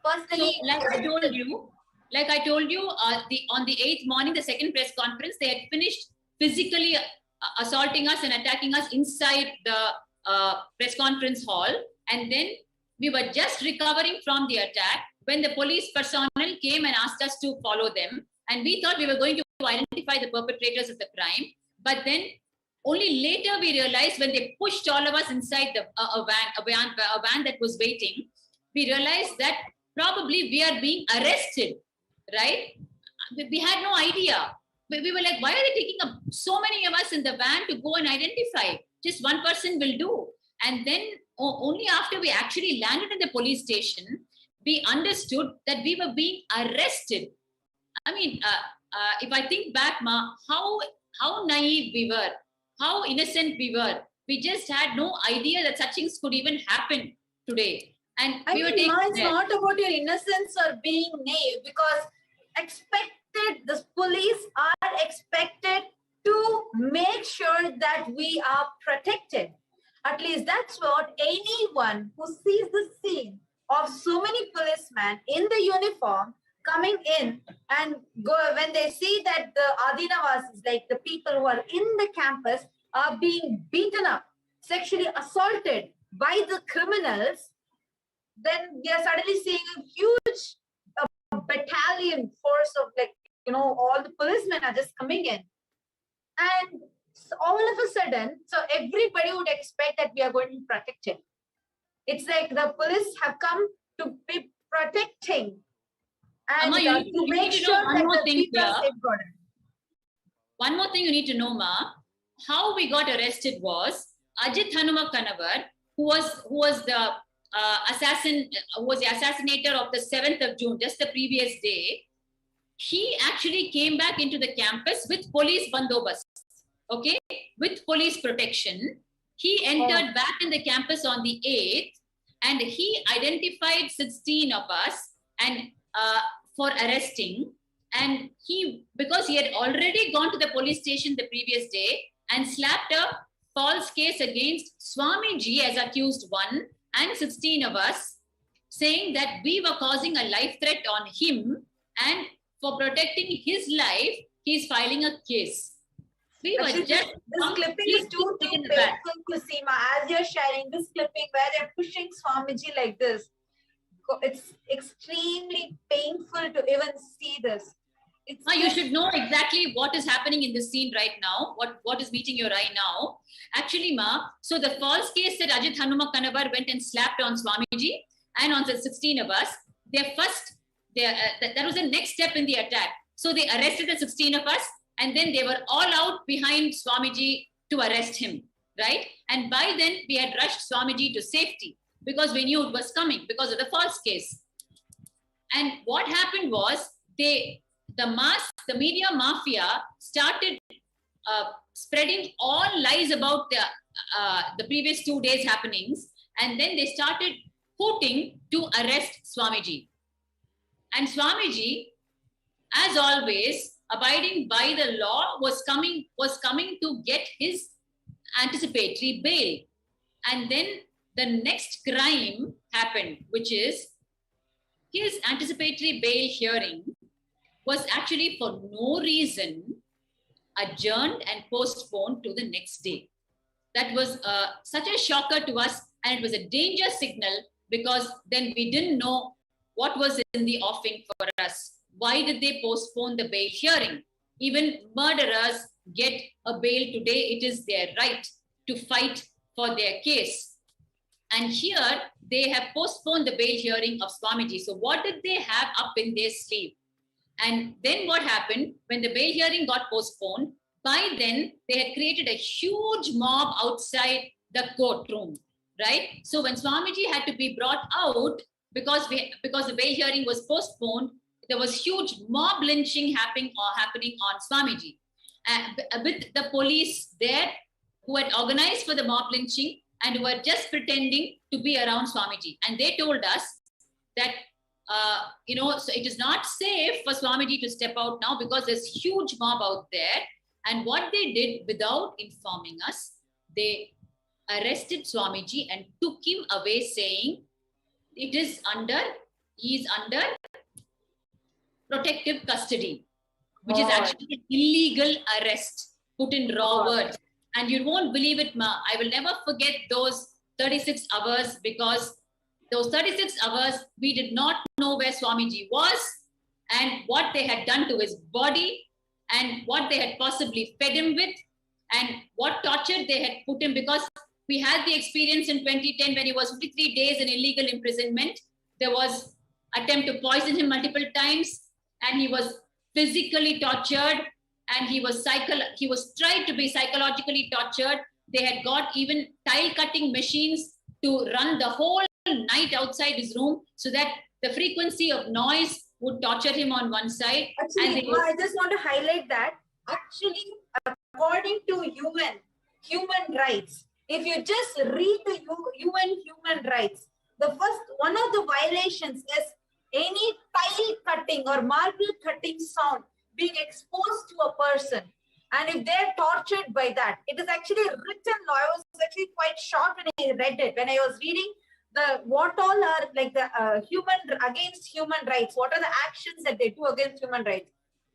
S11: personally.
S12: So, like I told you, on the 8th morning, the second press conference, they had finished physically assaulting us and attacking us inside the press conference hall. And then we were just recovering from the attack when the police personnel came and asked us to follow them. And we thought we were going to identify the perpetrators of the crime. But then only later we realized, when they pushed all of us inside a van that was waiting, we realized that probably we are being arrested, right? We had no idea. We were like, why are they taking up so many of us in the van to go and identify? Just one person will do. And then only after we actually landed in the police station, we understood that we were being arrested. I mean, if I think back, Ma, how naive we were, how innocent we were. We just had no idea that such things could even happen today. And we were taking
S13: it's not about your innocence or being naive, because the police are expected to make sure that we are protected. At least that's what anyone who sees the scene of so many policemen in the uniform coming in and go, when they see that the Adinavasis, like the people who are in the campus, are being beaten up, sexually assaulted by the criminals, then we are suddenly seeing a huge battalion force of, like, all the policemen are just coming in. And all of a sudden, so everybody would expect that we are going to be protected. It's like the police have come to be protecting and to make sure that the people are safeguarded.
S12: One more thing you need to know, Ma. How we got arrested was Ajit Hanuma Kanavar, who was the assassinator of the 7th of June, just the previous day. He actually came back into the campus with police bandobast, okay, with police protection. He entered back in the campus on the 8th, and he identified 16 of us and for arresting. And because he had already gone to the police station the previous day and slapped a false case against Swamiji as accused one and 16 of us, saying that we were causing a life threat on him, and for protecting his life, he's filing a case. We were
S13: Actually,
S12: just
S13: this clipping is too painful to see, Ma. As you're sharing this clipping where they're pushing Swamiji like this, it's extremely painful to even see this.
S12: Ma, you should know exactly what is happening in this scene right now, what is meeting your eye now. Actually, Ma, so the false case that Ajit Hanuma Kanavar went and slapped on Swamiji and on the 16 of us, that was the next step in the attack. So they arrested the 16 of us, and then they were all out behind Swamiji to arrest him, right? And by then, we had rushed Swamiji to safety because we knew it was coming because of the false case. And what happened was, the media mafia started spreading all lies about the previous 2 days' happenings, and then they started hooting to arrest Swamiji. And Swamiji, as always, abiding by the law, was coming to get his anticipatory bail. And then the next crime happened, which is his anticipatory bail hearing was actually for no reason adjourned and postponed to the next day. That was such a shocker to us, and it was a danger signal, because then we didn't know what was in the offing for us. Why did they postpone the bail hearing? Even murderers get a bail today. It is their right to fight for their case. And here they have postponed the bail hearing of Swamiji. So what did they have up in their sleeve? And then what happened when the bail hearing got postponed? By then they had created a huge mob outside the courtroom, right? So when Swamiji had to be brought out, because the bail hearing was postponed, there was huge mob lynching happening on Swamiji. With the police there who had organized for the mob lynching, and were just pretending to be around Swamiji. And they told us that, so it is not safe for Swamiji to step out now because there's huge mob out there. And what they did without informing us, they arrested Swamiji and took him away, saying he is under protective custody, which is actually an illegal arrest, put in raw words. And you won't believe it, Ma. I will never forget those 36 hours, because those 36 hours, we did not know where Swamiji was and what they had done to his body and what they had possibly fed him with and what torture they had put him, because we had the experience in 2010 when he was 53 days in illegal imprisonment. There was attempt to poison him multiple times, and he was physically tortured, and he was tried to be psychologically tortured. They had got even tile cutting machines to run the whole night outside his room so that the frequency of noise would torture him on one side.
S13: Actually, I just want to highlight that actually, according to UN human rights, if you just read the UN human rights, the first one of the violations is any tile cutting or marble cutting sound being exposed to a person. And if they're tortured by that, it is actually written law. I was actually quite shocked when I read it. When I was reading what all are like the against human rights, what are the actions that they do against human rights?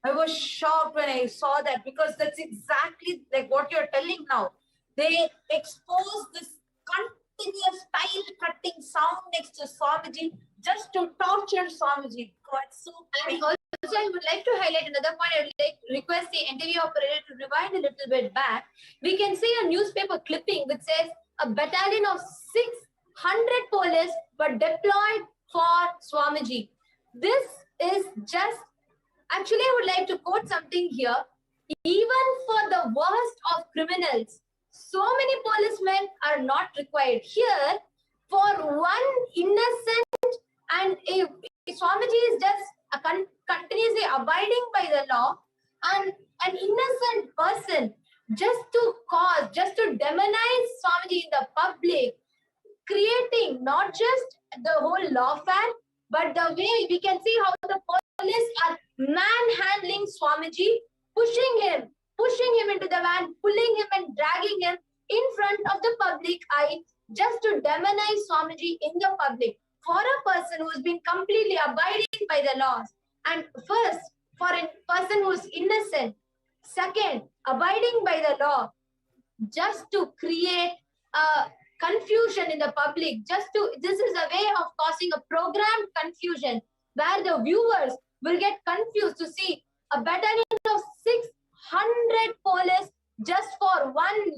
S13: I was shocked when I saw that, because that's exactly like what you're telling now. They expose this continuous tile cutting sound next to Swamiji just to torture Swamiji. God, so
S11: and also, I would like to highlight another point. I would like to request the NTV operator to rewind a little bit back. We can see a newspaper clipping which says a battalion of 600 police were deployed for Swamiji. This is just, actually, I would like to quote something here. Even for the worst of criminals, so many policemen are not required. Here, for one innocent, and if Swamiji is just continuously abiding by the law, and an innocent person just to demonize Swamiji in the public, creating not just the whole lawfare, but the way we can see how the police are manhandling Swamiji, pushing him into the van, pulling him and dragging him in front of the public eye, just to demonize Swamiji in the public. For a person who has been completely abiding by the laws, and first, for a person who is innocent, second, abiding by the law, just to create confusion in the public, this is a way of causing a programmed confusion where the viewers will get confused to see a battalion of 600 police just for one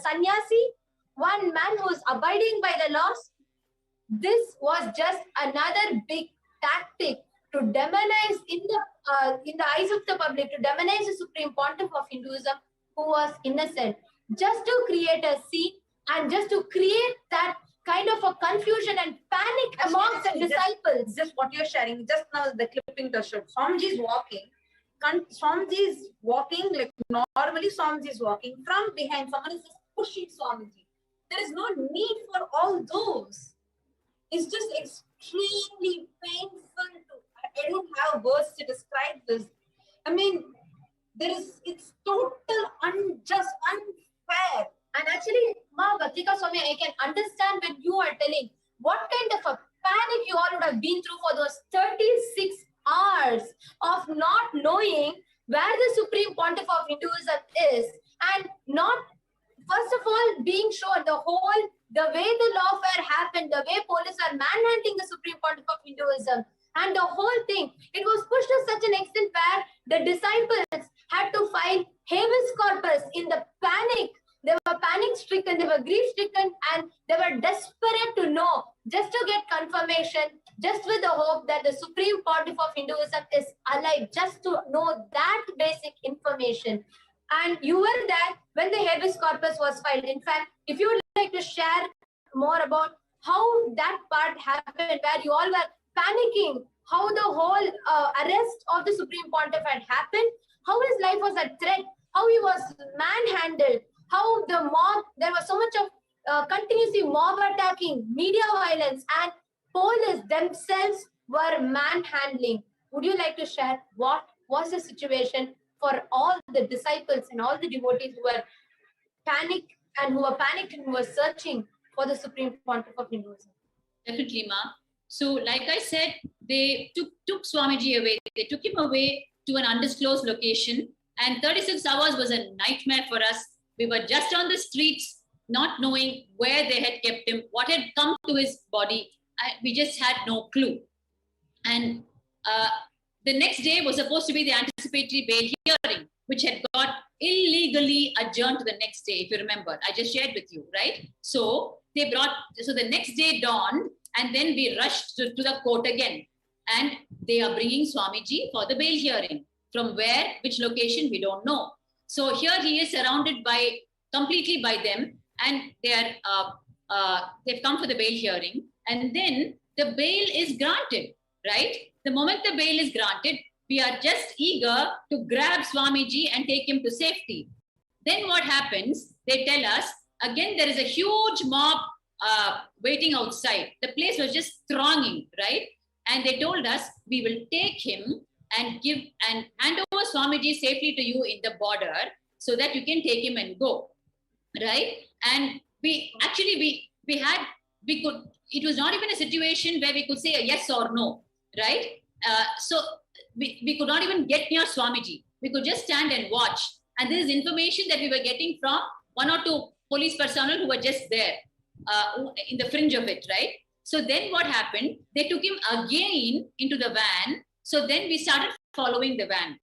S11: sannyasi, one man who is abiding by the laws. This was just another big tactic to demonize in the eyes of the public, to demonize the Supreme Pontiff of Hinduism, who was innocent, just to create a scene and just to create that kind of a confusion and panic amongst the disciples.
S13: Just what you're sharing, just now the clipping to show. Swamiji is walking like normally. Swamiji is walking from behind. Someone is just pushing Swamiji. There is no need for all those. It's just extremely painful I don't have words to describe this. I mean, it's total unjust, unfair.
S11: And actually, Ma Bhatika Swami, I can understand when you are telling what kind of a panic you all would have been through for those 36 hours of not knowing where the Supreme Pontiff of Hinduism is, and not, first of all, being sure the way the lawfare happened, the way police are manhandling the Supreme Pontiff of Hinduism, and the whole thing, it was pushed to such an extent where the disciples had to file habeas corpus in the panic. They were panic-stricken, they were grief-stricken, and they were desperate to know, just to get confirmation, just with the hope that the Supreme Pontiff of Hinduism is alive, just to know that basic information. And you were there when the habeas corpus was filed. In fact, if you would like to share more about how that part happened, where you all were panicking, how the whole arrest of the Supreme Pontiff had happened, how his life was at threat, how he was manhandled, how the mob, there was so much of continuously mob attacking, media violence, and police themselves were manhandling. Would you like to share what was the situation for all the disciples and all the devotees who were panicked and who were searching for the Supreme Pontiff of Hinduism?
S12: Definitely, Ma. So, like I said, they took Swamiji away. They took him away to an undisclosed location, and 36 hours was a nightmare for us. We were just on the streets, not knowing where they had kept him, what had come to his body. We just had no clue. And the next day was supposed to be the anticipatory bail hearing, which had got illegally adjourned to the next day, if you remember. I just shared with you, right? So the next day dawned, and then we rushed to the court again. And they are bringing Swamiji for the bail hearing. From where, which location, we don't know. So here he is surrounded completely by them, and they've come for the bail hearing. And then the bail is granted, right? The moment the bail is granted, we are just eager to grab Swamiji and take him to safety. Then what happens? They tell us, again, there is a huge mob waiting outside. The place was just thronging, right? And they told us, we will take him and hand over Swamiji safely to you in the border so that you can take him and go, right? And it was not even a situation where we could say a yes or no, right? So we could not even get near Swamiji. We could just stand and watch. And this is information that we were getting from one or two police personnel who were just there in the fringe of it, right? So then what happened? They took him again into the van. So then we started following the van.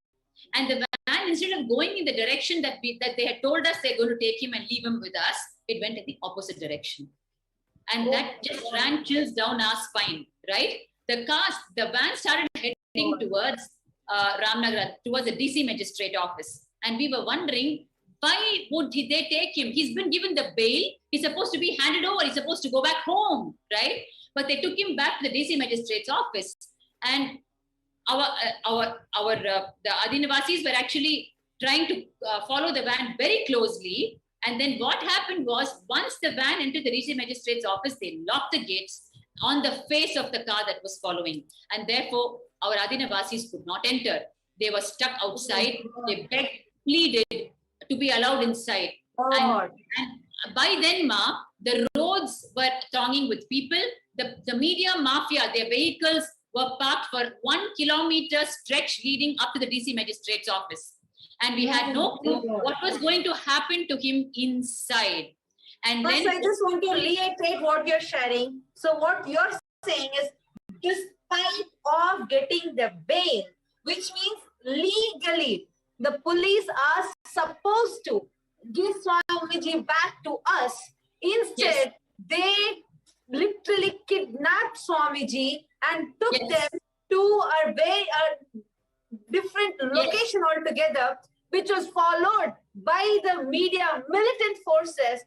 S12: And the van, instead of going in the direction that they had told us they're going to take him and leave him with us, it went in the opposite direction. And that just ran chills down our spine, right? The van started heading towards Ramnagar, towards the DC magistrate office. And we were wondering, why would they take him? He's been given the bail. He's supposed to be handed over. He's supposed to go back home, right? But they took him back to the DC magistrate's office. And the Adinavasis were actually trying to follow the van very closely. And then what happened was, once the van entered the DC magistrate's office, they locked the gates on the face of the car that was following. And therefore, our Adinavasis could not enter. They were stuck outside. They begged, pleaded to be allowed inside. And by then, the roads were thronging with people. The media mafia, their vehicles were parked for 1 kilometer stretch leading up to the DC magistrate's office. And we had no clue what was going to happen to him inside. And then
S13: I just want to reiterate what you're sharing. So what you're saying is, despite of getting the bail, which means legally, the police are supposed to give Swamiji back to us. Instead, they literally kidnapped Swamiji and took them to a different location altogether, which was followed by the media militant forces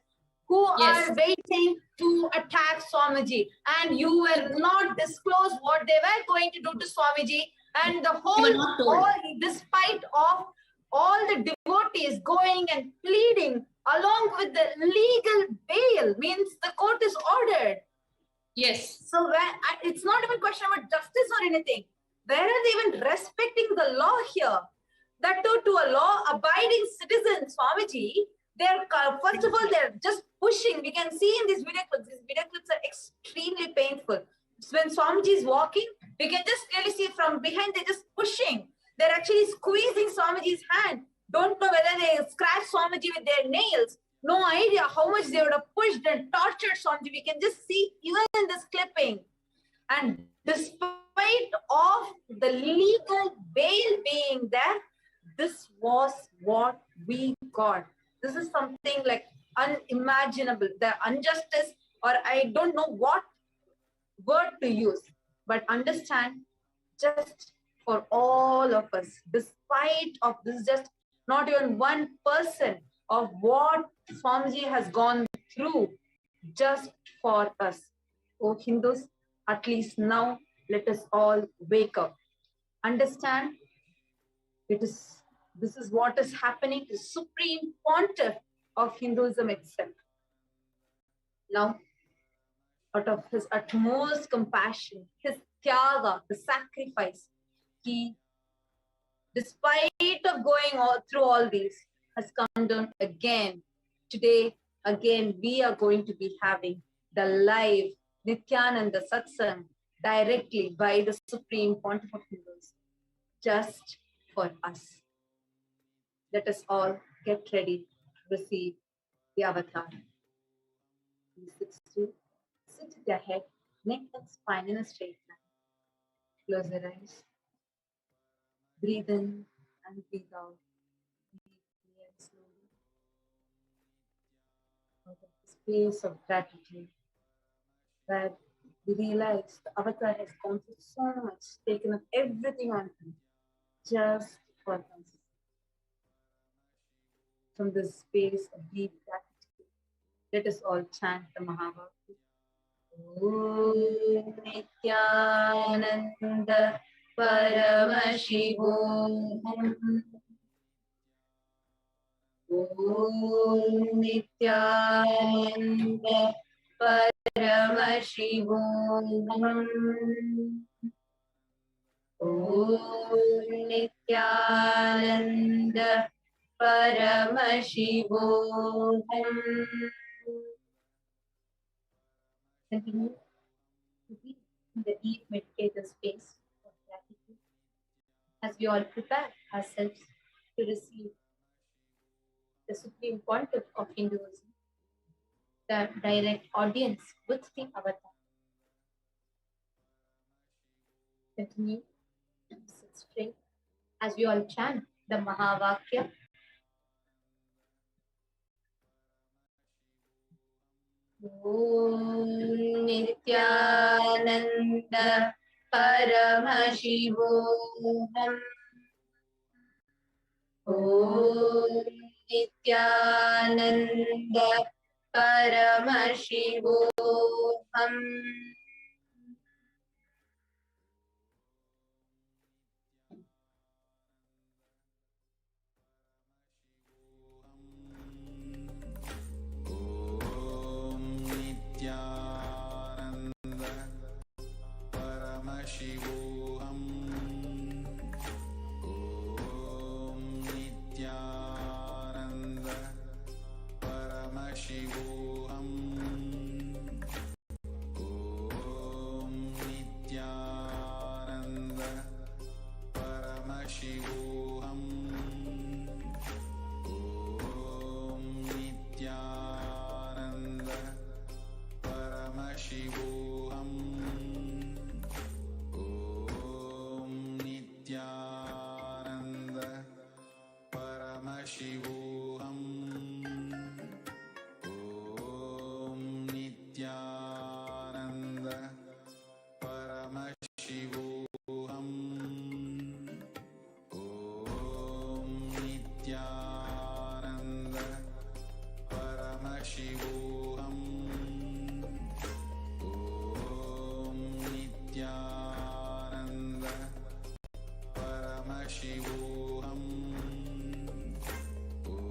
S13: who are waiting to attack Swamiji. And you will not disclose what they were going to do to Swamiji. And the whole, despite of all the devotees going and pleading along with the legal bail, means the court is ordered.
S12: Yes.
S13: So it's not even a question about justice or anything. Where are they even respecting the law here? That to a law-abiding citizen, Swamiji, first of all, they're just pushing. We can see in these video clips are extremely painful. When Swamiji is walking, we can just clearly see from behind, they're just pushing. They're actually squeezing Swamiji's hand. Don't know whether they scratch Swamiji with their nails. No idea how much they would have pushed and tortured Swamiji. We can just see even in this clipping. And despite of the legal bail being there, this was what we got. This is something like unimaginable. The injustice, or I don't know what word to use, but understand, just for all of us, despite of this, just not even 1% of what Swamiji has gone through, just for us. Oh Hindus, at least now let us all wake up. Understand, this is what is happening to Supreme Pontiff of Hinduism itself. Now, out of his utmost compassion, his tyaga, the sacrifice, he, despite of going through all these, has come down again. Today, again, we are going to be having the live Nithyananda Satsangh directly by the Supreme Pontiff of Hindus, just for us. Let us all get ready to receive the avatar. Sit with your head, neck and spine in a straight line. Close your eyes. Breathe in and breathe out. Deeply and slowly. Out of the space of gratitude, that we realize the avatar has gone through so much, taken up everything on him, just for us. From this space of deep gratitude, let us all chant the Mahavakya. Om Nithyananda Paramashivoham. Om Nithyananda Paramashivoham. Om Nithyananda Paramashivoham. Continue to be in the deep meditative space of gratitude as we all prepare ourselves to receive the Supreme Pontiff of Hinduism, the direct audience with the avatar. Continue to sit straight as we all chant the Mahavakya. Om Nithyananda Paramashivoham. Om Nithyananda Paramashivoham.
S9: Nithyananda Paramashivoham. Om Nithyananda Paramashivoham. Om Nithyananda Paramashivoham. Om Nithyananda Paramashivoham. Om Nithyananda Paramashivoham. Om Nithyananda Paramashivoham. Om Nithyananda Paramashivoham. Om Nithyananda Paramashivoham. Om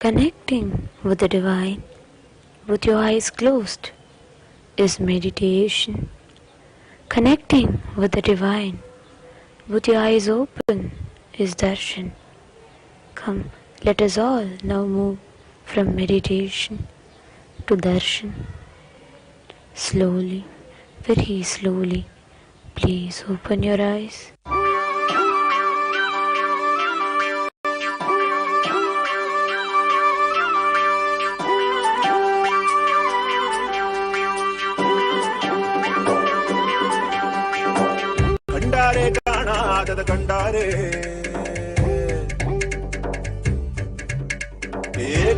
S14: Connecting with the divine with your eyes closed is meditation. Connecting with the divine with your eyes open is darshan. Come, let us all now move from meditation to darshan. Slowly, very slowly, please open your eyes.
S15: கண்டாரே காணாதத கண்டாரே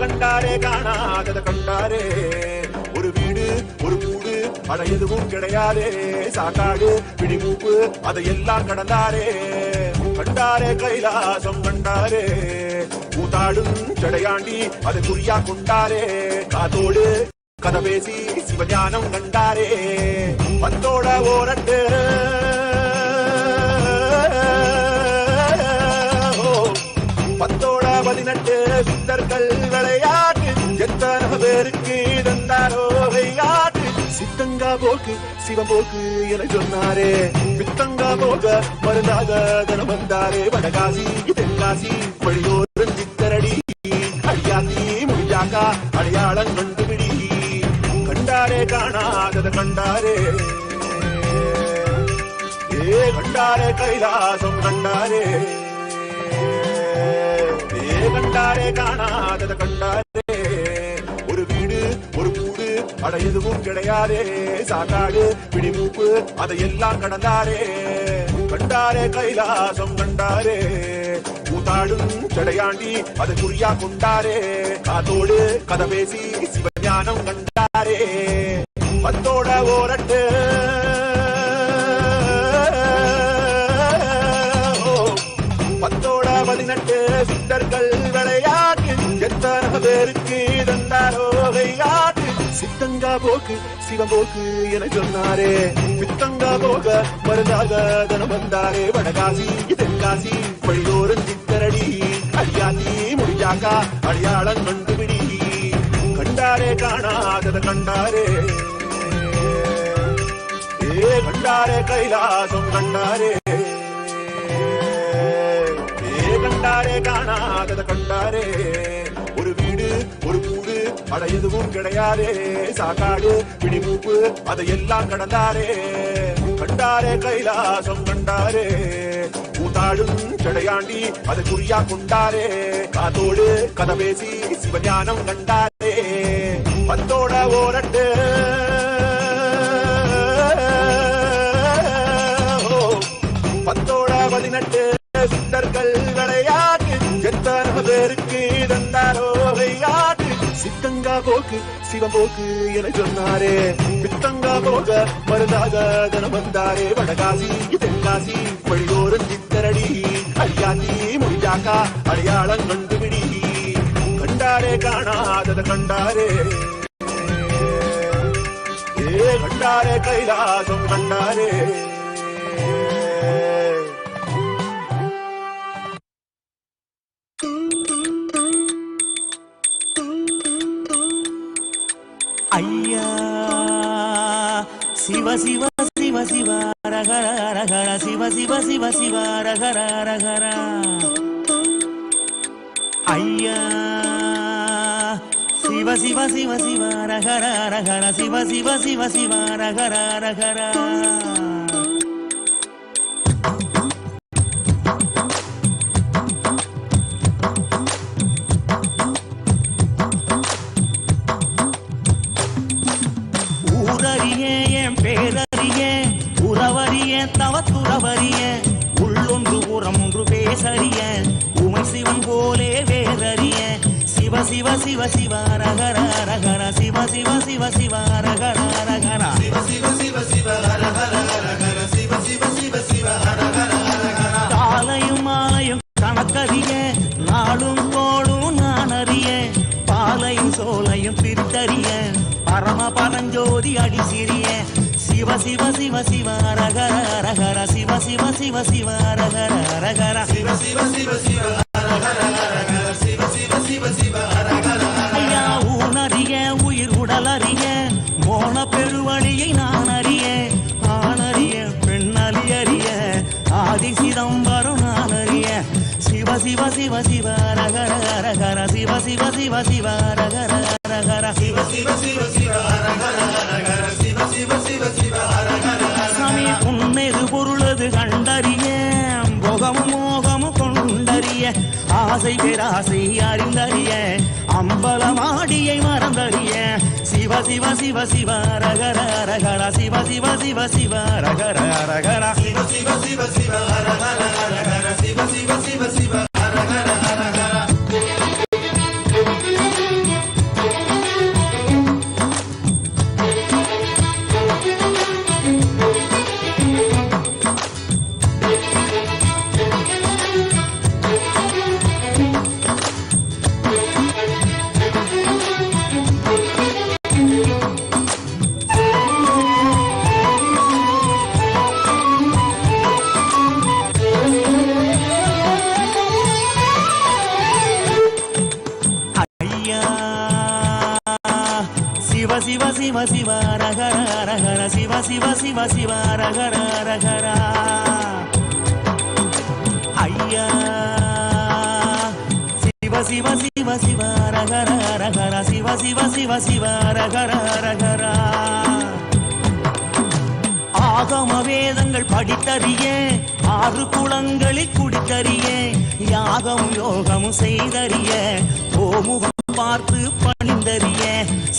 S15: கண்டாரே காணாதத கண்டாரே ஒரு வீடு ஒரு கூடு அட எதுவும் கிடையாதே சாக்காடு பிடிமூப்பு அதையெல்லாம் கடந்தாரே கண்டாரே கைலாசம் கண்டாரே கூத்தாடும் ஜடையாண்டி அதை குறியா கொண்டாரே காத்தோடு கதை பேசி சிவஞானம் கண்டாரே பத்தோட ஓரட்டு பத்தோட 18 சித்தர்கள் விளையாட்டு எத்தனை பேருக்கு தந்தாரோ விளையாட்டு சித்தங்கா போக்கு சிவம்போக்கு என சொன்னாரே பித்தங்கா போக மருந்தாக தனம் வந்தாரே வடகாசி தென்காசி வழியோரம் சித்தரடி அடியாத்தி முடியாக்கா அடையாளம் கண்டுபிடி கண்டாரே காணாதத கண்டாரே கண்டாரே கைலாசம் கண்டாரே கண்டாரே காணாதத கண்டாரே ஒரு வீடு ஒரு கூடு அட எதுவும் கிடையாதே சாக்காடு பிடிமூப்பு அதையெல்லாம் கடந்தாரே கண்டாரே கைலாசம் கண்டாரே கூத்தாடும் ஜடையாண்டி அதை குறியா கொண்டாரே காத்தோடு கதை பேசி சிவஞானம் கண்டாரே பத்தோட ஓரட்டு பத்தோட 18 சித்தர்கள் விளையாட்டு எத்தனை பேருக்கு தந்தாரோ விளையாட்டு சித்தங்கா போக்கு சிவம்போக்கு என சொன்னாரே பித்தங்கா போக மருந்தாக தனம் வந்தாரே வடகாசி தென்காசி வழியோரம் சித்தரடி அடியாத்தி முடியாக்கா அடையாளம் கண்டுபிடி கண்டாரே காணாதத கண்டாரே கண்டாரே கைலாசம் கண்டாரே கண்டாரே காணாதத கண்டாரே ஒரு வீடு ஒரு கூடு அட எதுவும் கிடையாதே சாக்காடு பிடிமூப்பு அதையெல்லாம் கடந்தாரே கண்டாரே கைலாசம் கண்டாரே கூத்தாடும் ஜடையாண்டி அதை குறியா கொண்டாரே காத்தோடு கதை பேசி சிவஞானம் கண்டாரே பத்தோட ஓரட்டு பத்தோட 18 சித்தர்கள் விளையாட்டு எத்தனை பேருக்கு தந்தாரோ விளையாட்டு சித்தங்கா போக்கு சிவம்போக்கு என சொன்னாரே பித்தங்கா போக மருந்தாக தனம் வந்தாரே வடகாசி தென்காசி வழியோரம் சித்தரடி அடியாத்தி முடியாக்கா அடையாளம் கண்டுபிடி கண்டாரே காணாதத கண்டாரே கண்டாரே கைலாசம் கண்டாரே
S16: ஐயா சிவ சிவ சிவ சிவ ரகர ரகர சிவ சிவ சிவ சிவ ரகர ரகர ஐயா சிவ சிவ சிவ சிவ ரகர ரகர சிவ சிவ சிவ சிவ ரகர ரகர தவத்துறவறிய உள்ளொன்று புறம் ஒன்று பேசறிய உமை சிவன் போலே வேறறிய சிவ சிவ சிவ சிவ ரகர ரகர சிவ சிவ சிவ சிவ ரகர ரகர சிவ சிவ சிவ சிவ ரகர ரகர சிவ சிவ சிவ சிவ ரகர ரகர காலையும் மாலையும் கணக்கறிய நாளும் கோளும் நான் அறிய பாலையும் சோலையும் பிரித்தறிய பரம பரஞ்சோதி அடி சிறிய சிவ சிவ சிவ சிவ ரகர ரகர சிவ சிவ சிவ சிவ ரகர ரகர சிவ சிவ சிவ சிவ ரகர ரகர சிவ சிவ சிவ சிவ ரகர உடலறிய மோன பெருவழியை நான் அறிய ஆணறிய பெண்ணலி அறிய ஆதி சிதம்பரம் நான் அறிய சிவ சிவ சிவ சிவ ரகர ரகர சிவ சிவ சிவ சிவ ரகர ரகர சிவ சிவ சிவ சிவ ரகர ரகர சிவ சிவ சிவ சிவ ரகர சாமி உன்னது பொருளது கண்டறிய போகமும் மோகமும் கொண்டறிய ஆசை பேராசை அறிந்தறிய அம்பலமாடியை மறந்தறிய சிவ சிவ சிவ சிவ ரகர ரகர சிவ சிவ சிவ சிவ ரகர ரகர சிவ சிவ சிவ சிவ ரகர ரகர சிவ சிவ சிவ சிவ ரகர ரகர சிவ சிவ சிவ ரகர ரகர சிவ சிவ சிவ சிவ ரகர ரகர ஐயா சிவ சிவ சிவ சிவ ரகர ரகர சிவ சிவ சிவ சிவ ரகர ரகர ஆகம வேதங்கள் படித்தறிய ஆறு குளங்களில் குடித்தறிய யாகம் யோகமும் செய்தறிய ஓமுகம் பார்த்து பணிந்தறிய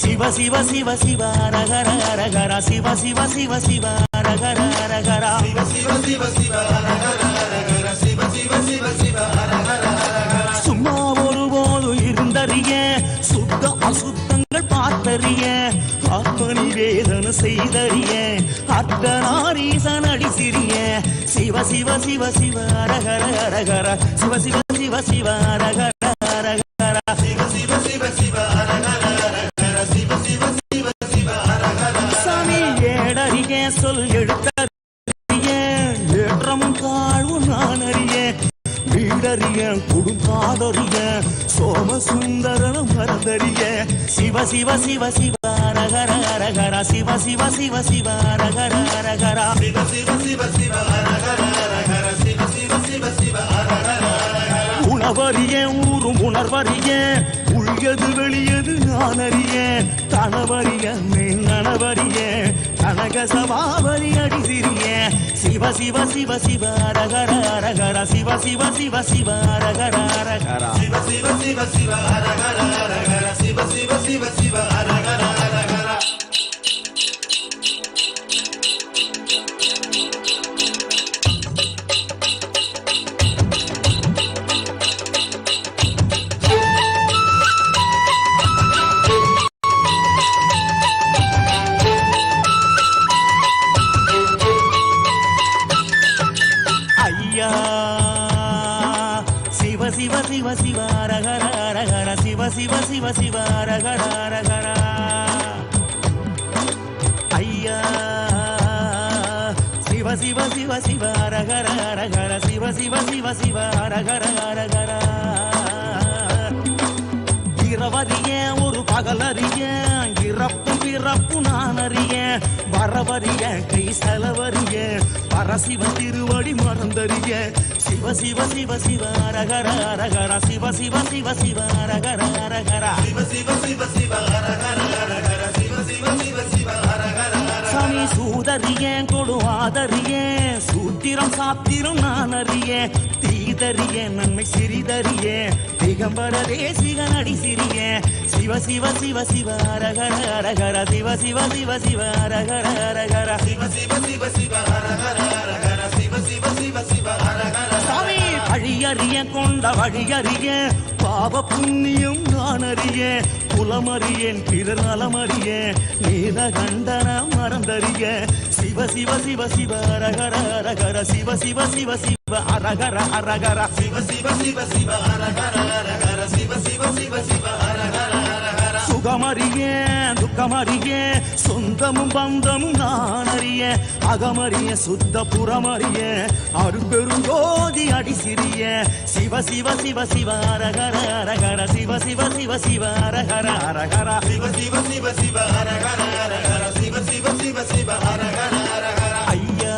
S16: சிவ சிவ சிவ சிவ ரகர ரகர சிவ சிவ சிவ சிவ ரகர ரகர சிவ சிவ சிவ சிவ ரகர ரகர சிவ சிவ சிவ சிவ ரகர ரகர சும்மா ஒருபோது இருந்தறிய சுத்த அசுத்தங்கள் பார்த்தறிய ஆத்மனி வேதன செய்தறிய அர்த்தநாரீசன் அடிசிறிய சிவ சிவ சிவ சிவ ரகர ரகர சிவ சிவ சிவ சிவ ரகர ரகர சிவ சிவ சிவ சிவ ரகர ரகர சிவ சிவ சிவ சிவ ரகர சாமி ஏடறிய சொல் எடுத்தறிய ஏற்றமும் தாழ்வும் நான் அறிய வீடறிய குடும்பாதறிய சோமசுந்தரனும் மறந்தறிய சிவ சிவ சிவ சிவ ரகர ரகர சிவ சிவ சிவ சிவ ரகர ரகர சிவ சிவ சிவ சிவ ரகர ரகர சிவ சிவ சிவ சிவ ரகர உணவறிய ஊரும் உணர்வறிய உள்யது வெளியது நான் அறிய கணவறிய நனவறிய கனக சபாவரி அடிசிறிய சிவ சிவ சிவ சிவ ரகர ரகர சிவ சிவ சிவ சிவ ரகர ரகர சிவ சிவ சிவ சிவ ரகர ரகர சிவ சிவ சிவ சிவ ரகர ரகர சிவ சிவ சிவ ரகர ரகர சிவ சிவ சிவ சிவ ரகர ரகர ஐயா சிவ சிவ சிவ சிவ ரகர ரகர சிவ சிவ சிவ சிவ ரகர ரகர இரவறிய ஒரு பகலறிய இறப்பு பிறப்பு நான் அறிய வரவறிய கை செலவறிய பரசிவ திருவடி மறந்தறிய சிவ சிவ சிவ சிவ ரகர ரகர சிவ சிவ சிவ சிவ ரகர ரகர சிவ சிவ சிவ சிவ ரகர ரகர சிவ சிவ சிவ சிவ ரகர சாமி சூதறிய கொடுவாதறிய சூத்திரம் சாத்திரம் நான் அறிய தீதறிய நன்மை சிறிதறிய திகம்பர தேசிகன் அடி சிறிய சிவ சிவ சிவ சிவ ரகர ரகர சிவ சிவ சிவ சிவ ரகர ரகர சிவ சிவ சிவ சிவ ரகர ரகர சிவ சிவ சிவ சிவ ரகர சாமி வழியறிய கொண்ட வழியறிய பாவ புண்ணியம் நான் அறிய குலமறியேன் பிறர் நலமறிய நீத கண்டன மறந்தறிய சிவ சிவ சிவ சிவ ரகர ரகர சிவ சிவ சிவ சிவ அரகர அரகர சிவ சிவ சிவ சிவ அரகர அரகர சிவ சிவ சிவ சிவ அரகர அரகர சுகமறியேன் துக்கமறியேன் சொந்தமும் பந்தமும் நான் அறிய அகமறிய சுத்த புறமறிய அரும்பெருஞ்சோதி அடிசிறிய சிவ சிவ சிவ சிவ அரகர அரகர சிவ சிவ சிவ சிவ அரகர அரகர சிவ சிவ சிவ சிவ அரகர அரகர சிவ சிவ சிவ சிவ அரகர அரகர ஐயா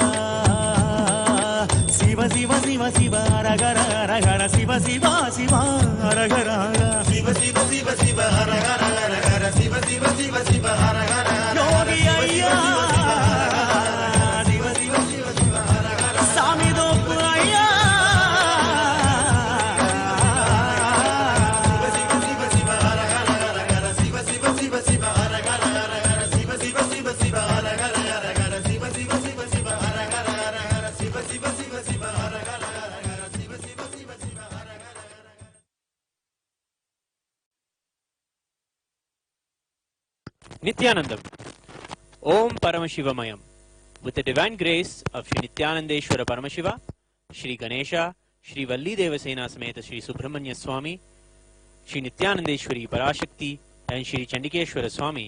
S16: சிவ சிவ சிவ சிவ அரகர அரகர சிவ சிவ சிவ அரகர சிவ சிவ சிவ சிவ அரகர அரகர சிவ சிவ சிவ சிவ அரகர யோகி ஐயா சிவ சிவ சிவ சிவ அரகர சாமி தோப்பு ஐயா சிவ சிவ சிவ சிவ அரகர அரகர சிவ சிவ சிவ சிவ அரகர அரகர சிவ சிவ சிவ சிவ அரகர அரகர சிவ சிவ சிவ சிவ அரகர அரகர சிவ சிவ சிவ சிவ அரகர அரகர சிவ சிவ சிவ சிவ அரகர
S17: Nithyanandam. Om Paramashivamayam. With the divine grace of Sri Nithyanandeshwara Paramashiva, Sri Ganesha, Sri Valli Devasena Sameta Sri Subramanya Swami, Sri Nithyanandeshwari Parashakti, and Sri Chandikeshwara Swami,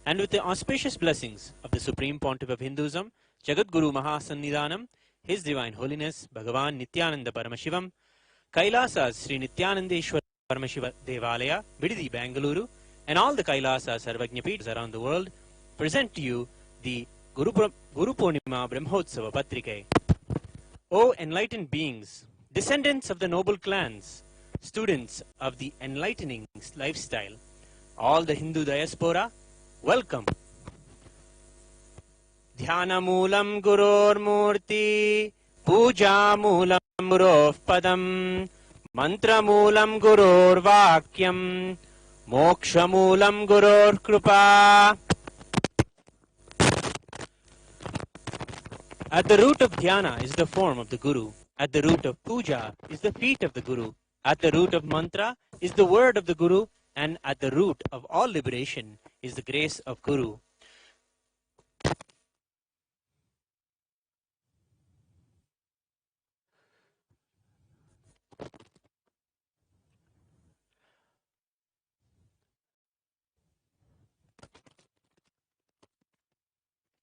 S17: and with the auspicious blessings of the Supreme Pontiff of Hinduism, Jagadguru Mahasannidhanam, His Divine Holiness Bhagavan Nithyananda Paramashivam, Kailasa's Sri Nithyanandeshwara Paramashiva Devalaya, Bididi, Bangalore, and all the Kailasa Sarvajnapeethas around the world, present to you the Guru Purnima Brahmotsava Patrike. O enlightened beings, descendants of the noble clans, students of the enlightening lifestyle, all the Hindu diaspora, welcome. Dhyana Moolam Guror Murti, Puja Moolam Gurov Padam, Mantra Moolam Guror Vakyam, Moksha Moolam Guror Krupa. At the root of dhyana is the form of the Guru. At the root of puja is the feet of the Guru. At the root of mantra is the word of the Guru. And at the root of all liberation is the grace of Guru.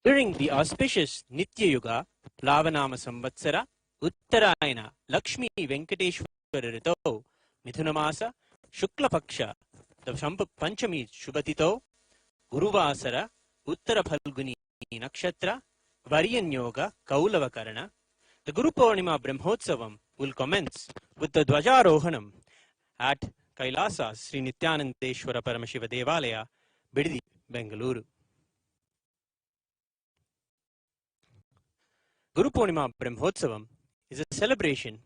S17: During the auspicious Nitya Yuga, Lavanama Samvatsara, Uttarayana, Lakshmi Venkateshwara Rito, Mithunamasa, Shukla Paksha, the Panchami Shubhatito, Guruvasara, Uttara Phalguni Nakshatra, Varian Yoga, Kaulavakarana, the Guru Purnima Brahmotsavam will commence with the Dwajarohanam at Kailasa Sri Nithyanandeshwara Paramashiva Devalaya, Bididi, Bengaluru. Guru Purnima Brahmotsavam is a celebration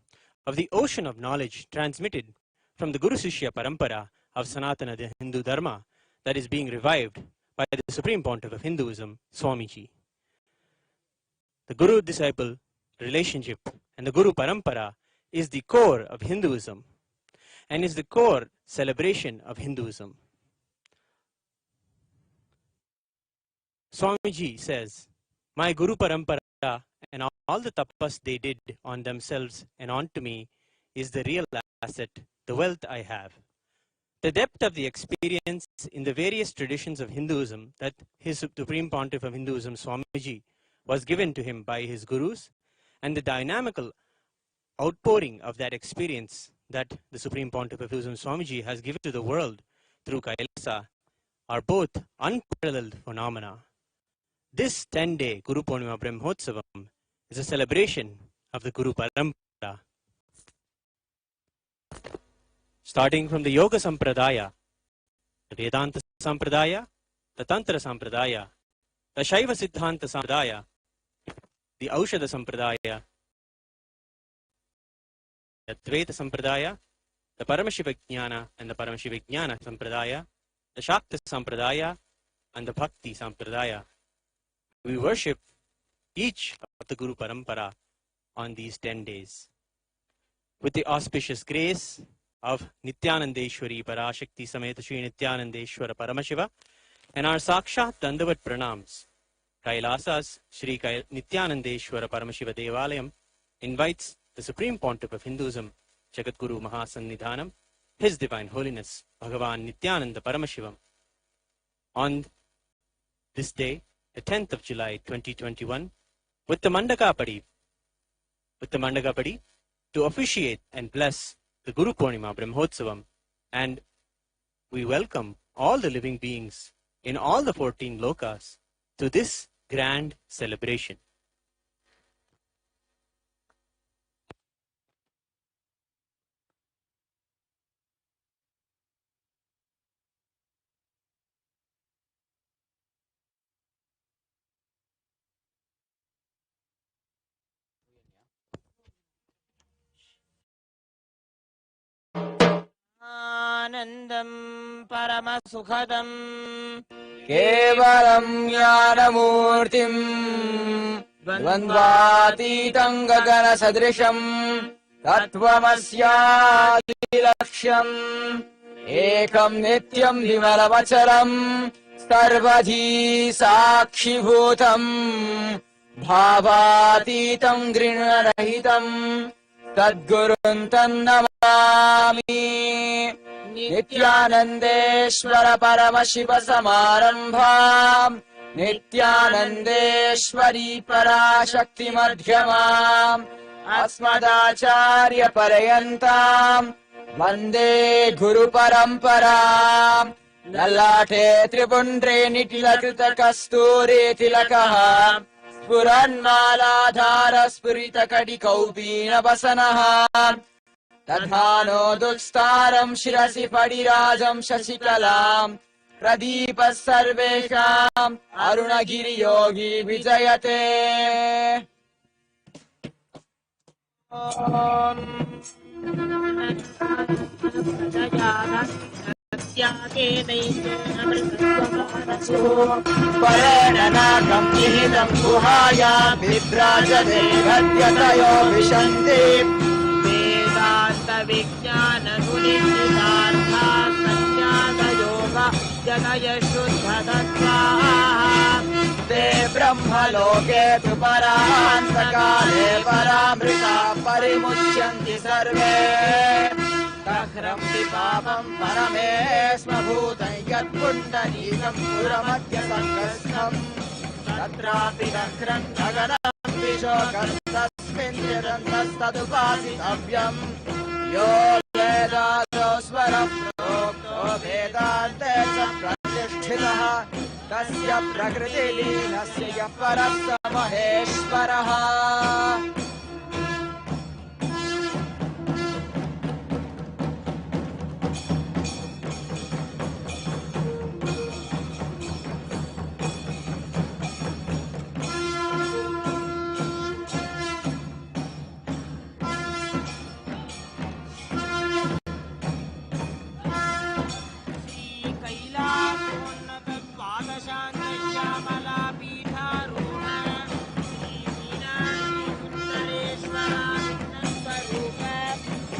S17: of the ocean of knowledge transmitted from the Guru Sishya Parampara of Sanatana Hindu Dharma that is being revived by the Supreme Pontiff of Hinduism, Swamiji. The Guru-disciple relationship and the Guru Parampara is the core of Hinduism and is the core celebration of Hinduism. Swamiji says, "My Guru Parampara and all the tapas they did on themselves and onto me is the real asset, the wealth I have." The depth of the experience in the various traditions of Hinduism that His Supreme Pontiff of Hinduism, Swamiji, was given to him by his gurus, and the dynamical outpouring of that experience that the Supreme Pontiff of Hinduism, Swamiji, has given to the world through Kailasa are both unparalleled phenomena. This 10-day Guru Purnima Brahmotsavam is a celebration of the Guru Parampara. Starting from the Yoga Sampradaya, the Vedanta Sampradaya, the Tantra Sampradaya, the Shaiva Siddhanta Sampradaya, the Aushadha Sampradaya, the Dvaita Sampradaya, the Paramashiva Jnana and the Paramashiva Jnana Sampradaya, the Shakta Sampradaya, and the Bhakti Sampradaya. We worship each of the Guru Parampara on these 10 days. With the auspicious grace of Nithyanandeshwari Parashakti Sameta Sri Nithyanandeshwara Paramashiva and our Sakshat Dandavat Pranams, Kailasa's Sri Nithyanandeshwara Paramashiva Devalayam invites the Supreme Pontiff of Hinduism, Jagadguru Mahasannidhanam, His Divine Holiness Bhagavan Nithyananda Paramashivam, on this day, the 10th of July 2021, with the Mandakapadi, to officiate and bless the Guru Purnima Brahmotsavam, and we welcome all the living beings in all the 14 lokas to this grand celebration.
S18: आनन्दं परमसुखदं
S19: केवलं ज्ञानमूर्तिं द्वन्द्वातीतं गगनसदृशं तत्त्वमस्यादिलक्ष्यम् एकं नित्यं विमलमचलं सर्वधी साक्षिभूतं भावातीतं गृह्णरहितं तद्गुरुं तन्नमामि। नित्यानन्देश्वर परमशिव समारम्भाम् नित्यानन्देश्वरी पराशक्ति मध्यमाम् अस्मदाचार्य पर्यन्ताम् वन्दे गुरु परम्पराम्। ललाटे त्रिपुण्ड्रे निटिलकृत कस्तूरी तिलकः स्फुरन्मालाधार स्फुरित कटिकौपीनवसनः तथानो दुस्तारं शिरसि फणिराजं शशिकलाम् प्रदीपः सर्वेषाम् अरुणगिरियोगी विजयते। परेण नाकं निहितं गुहायां विभ्राजते गद्यतयो विशन्ति
S18: विज्ञाननुनिश्चितार्था संज्ञानयोग जगय शुद्धतत्त्वाः
S19: ते ब्रह्मलोके तु परान्तकाले परामृता परिमुच्यन्ति सर्वे तह्रन्ति पापं परमेश्वभूतं यत्पुण्डरीकं पुरमध्यसङ्गस्थम् तत्रापि दह्रन् गगनं विशोकं तस्मिन् निरन्तस्तदुपासितव्यम् यो वेदादो स्वरः प्रोक्तो वेदान्ते च प्रतिष्ठितः तस्य प्रकृतिलीनस्य यः परः स महेश्वरः।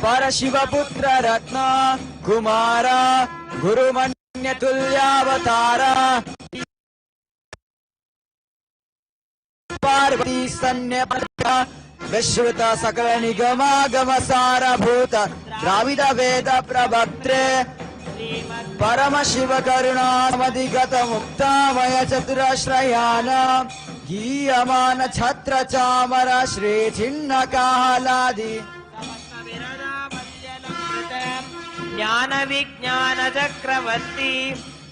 S19: परशिवपुत्र रत्न कुमार गुरुमन्यतुल्यावतार पार्वती सन्न्यपद विश्रुत सकल निगमागम सारभूत द्राविड वेद प्रवक्त्रे परमशिव करुणामधिगत मुक्तामय चतुरश्रयान गीयमान छत्र चामर श्री छिन्न कालादि
S18: ज्ञान विज्ञान चक्रवर्ती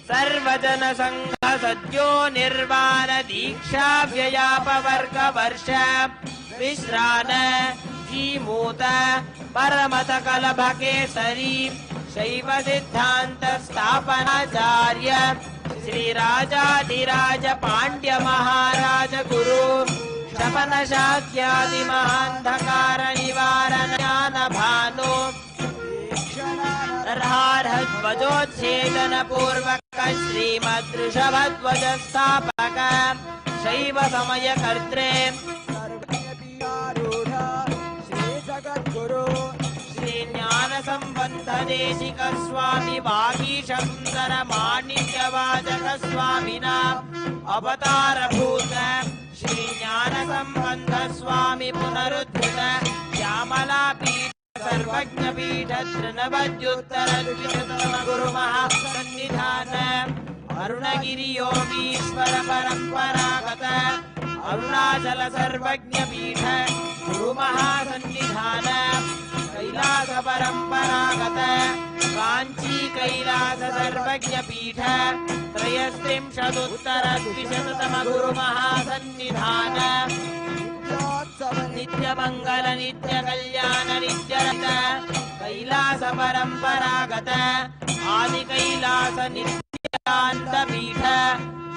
S18: सर्वजन संघ सद्यो निर्वाण दीक्षा व्ययापवर्ग वर्ष विश्रान जीमूत परमत कलभ केसरी शैव सिद्धांत स्थापनाचार्य श्री राजाधिराज पांड्य महाराज गुरु शपन शाक्यादि महांधकार निवारण ज्ञान भानु ध्वजोच्छेदन पूर्वक श्रीमद्वृषभध्वज स्थापक शैव समय कर्त्रे श्री जगद्गुरु श्री ज्ञान संबंध देशिक स्वामी वागीश सुंदर माणिक्य वाचक स्वामिना अवतार भूत श्री ज्ञान संबंध स्वामी पुनरुद्धृत श्यामला पीठ सर्वज्ञ पीठ तृणवद्युत्तर गुरु महासन्निधान अरुणगिरियोगीश्वर परम्परागत अरुणाचल सर्वज्ञ पीठ गुरु महासन्निधान कैलास परम्परागत कांची कैलास सर्वज्ञ पीठ त्रयस्त्रिंशदुत्तर द्विशततम गुरु महासन्निधान नित्य मंगल नित्य कल्याण नित्य रत कैलास परम्परागत आदि कैलास नित्यानंद पीठ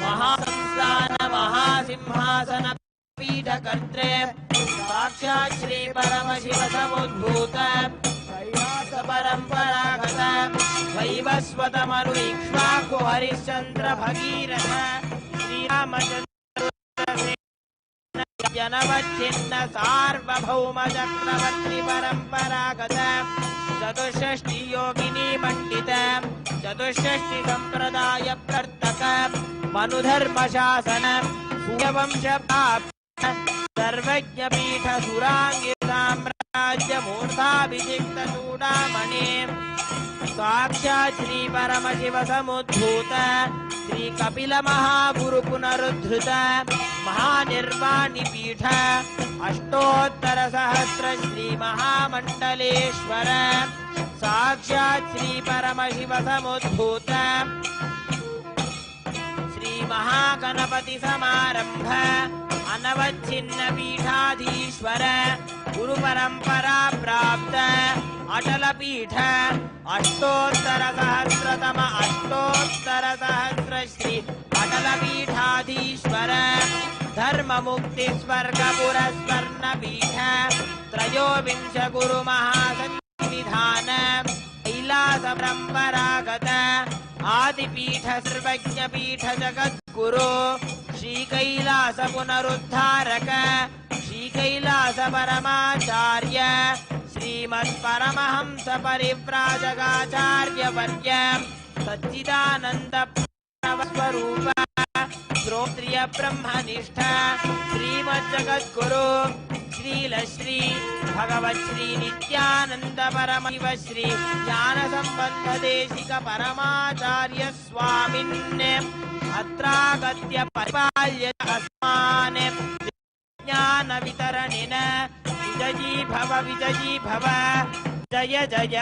S18: महासंस्थान महासिंहासन पीठ कर्त्रे साक्षात् श्री परमशिव समुद्भूत कैलास परम्परागत वैवस्वत मनु इक्ष्वाकु हरिश्चंद्र भगीरथ श्रीरामचंद्र जनवच्छिन्न सार्वभौम चक्रवर्ति परम्परागत चतुष्षष्टि योगिनी मंडित चतुष्षष्टि संप्रदाय प्रवर्तक मनुधर्म शासन सूर्यवंश प्राप्त सर्वज्ञ पीठ सुरांगी साम्राज्य मूर्धाभिषिक्त चूडामणि साक्षात् श्री परमशिव समुद्भूत श्री कपिल महागुरु पुनरुद्धृत महानिर्वाणि पीठ अष्टोत्तर सहस्र श्री महामंडलेश्वर साक्षात् श्री परमशिव समुद्भूत श्री महागणपति समारंभ अनवच्छिन्न पीठाधीश्वर गुरु परंपरा प्राप्त अटल पीठ अष्टोत्तर सहस्र श्री अटल पीठाधीश्वर धर्म मुक्ति स्वर्ग पुरस्वर्ण पीठ त्रयोविंश गुरु महासन्निधान कैलास परम्परागत आदिपीठ सर्वज्ञ पीठ जगद्गुरु श्री कैलास पुनरुद्धारक श्री कैलास परमाचार्य श्रीमत् परमहंस परिव्राजकाचार्य वर्य सच्चिदानंद स्वरूप श्रोत्रिय ब्रह्मनिष्ठ श्रीमज्जगद्गुरु श्रील श्री भगवत् श्री नित्यानंद परमशिव श्री ज्ञान संबंध देशिक परमाचार्य स्वामिन् अत्रागत्य परिपाल्य अस्मान् ज्ञान वितरणेन विजयी भव जय जय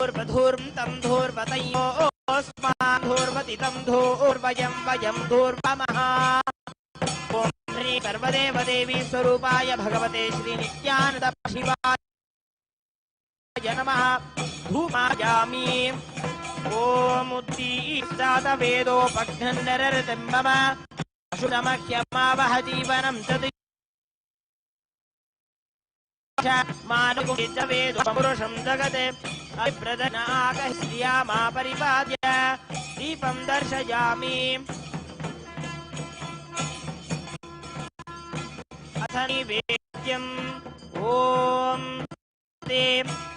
S18: धूर्वधूर्म तम धूर्वतयोस्मान् धूर्वतितं धूर्वयं वयं धूर्वमः ओम श्री सर्वदेव देवी स्वरूपाय भगवते श्री नित्यानंद शिवाय नमः धूमायामि ओम उद्दीष्टात वेदोपघ्नन्दररतं मम अशुनमह्यमावह जीवनं तद् मानुषं वेदपुरुषं जगते अभिप्रदनागस्त्रिया मा परिपाद्य दीपं दर्शयामि अथ निवेद्यम् ओम ते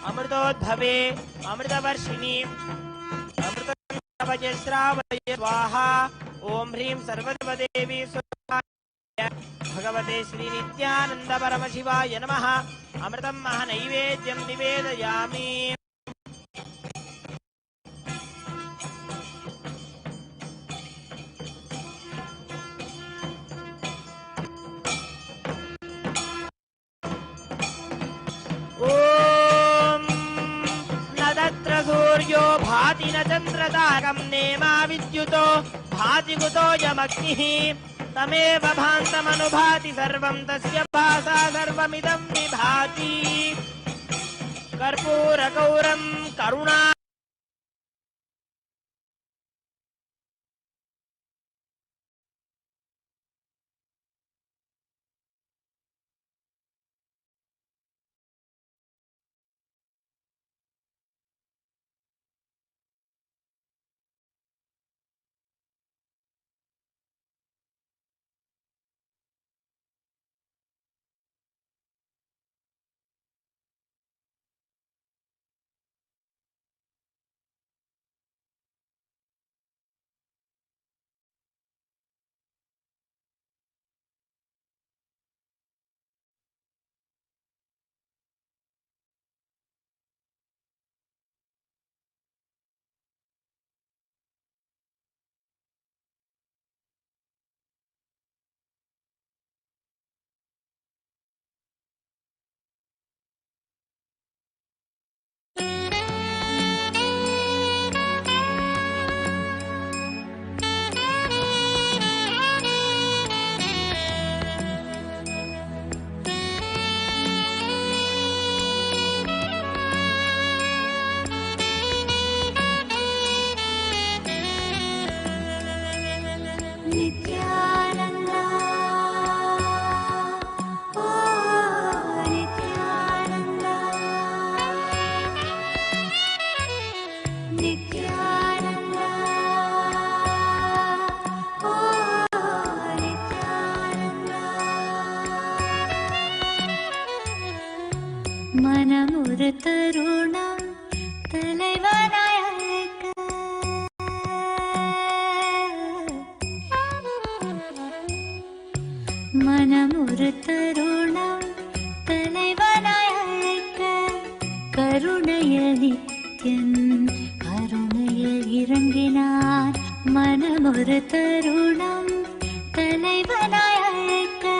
S18: अमृतोद्भवे अमृतवर्षिणी अमृतं श्रावय स्वाहा ओम ह्रीं सर्वदेवी भगवते श्री नित्यानंद परमशिवाय नमः अमृतं महनैवेद्यं निवेदयामि ओम न तत्र सूर्यो भाति न चन्द्रतारकं नेमा विद्युतो भाति कुतो यमग्निः तमेव भान्तमनुभाति सर्वं तस्य भासा सर्वमिदं विभाति कर्पूरगौरं करुणा
S14: மனமொரு தருணம் தலைவனாய் அழைக்க மனமொரு தருணம் தலைவனாய் அழைக்க கருணையில் நித்யன் கருணையில் இறங்கினார் மனமொரு தருணம் தலைவனாய் அழைக்க.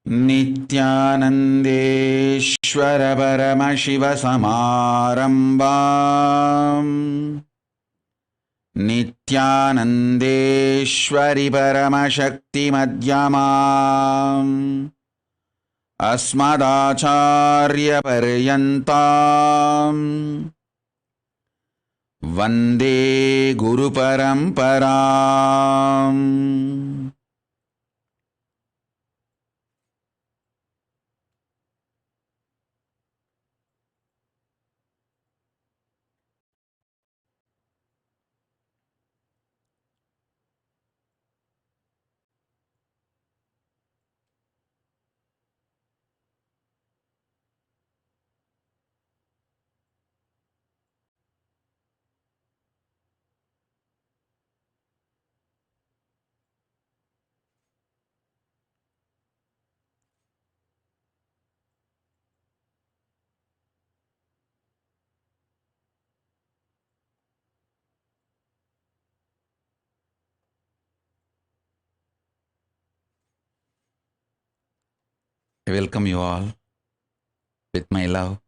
S3: नित्यानन्देश्वर परमशिव समारम्भाम् नित्यानन्देश्वरि परमशक्तिमध्यमाम् अस्मदाचार्यपर्यन्ताम् वन्दे गुरुपरम्पराम्. I welcome you all with my love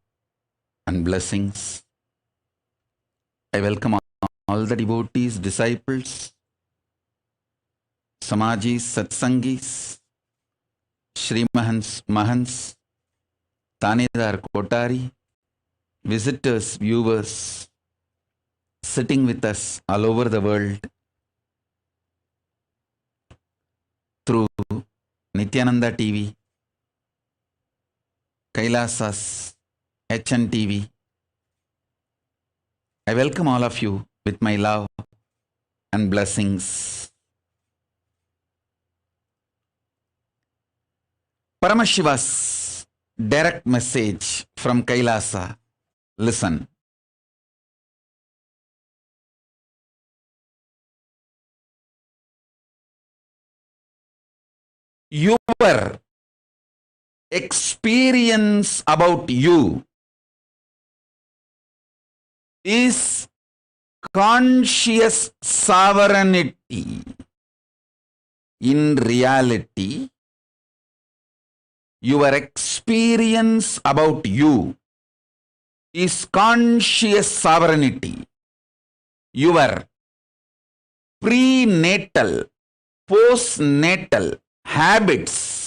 S3: and blessings. I welcome all the devotees, disciples, Samajis, Satsangis, Shri Mahants, Tanedar Kotari, visitors, viewers, sitting with us all over the world through Nithyananda TV, Kailasa's HN TV. I welcome all of you with my love and blessings. Paramashiva's direct message from Kailasa. Listen. Your experience about you is conscious sovereignty. In reality, your experience about you is conscious sovereignty. Your prenatal, postnatal habits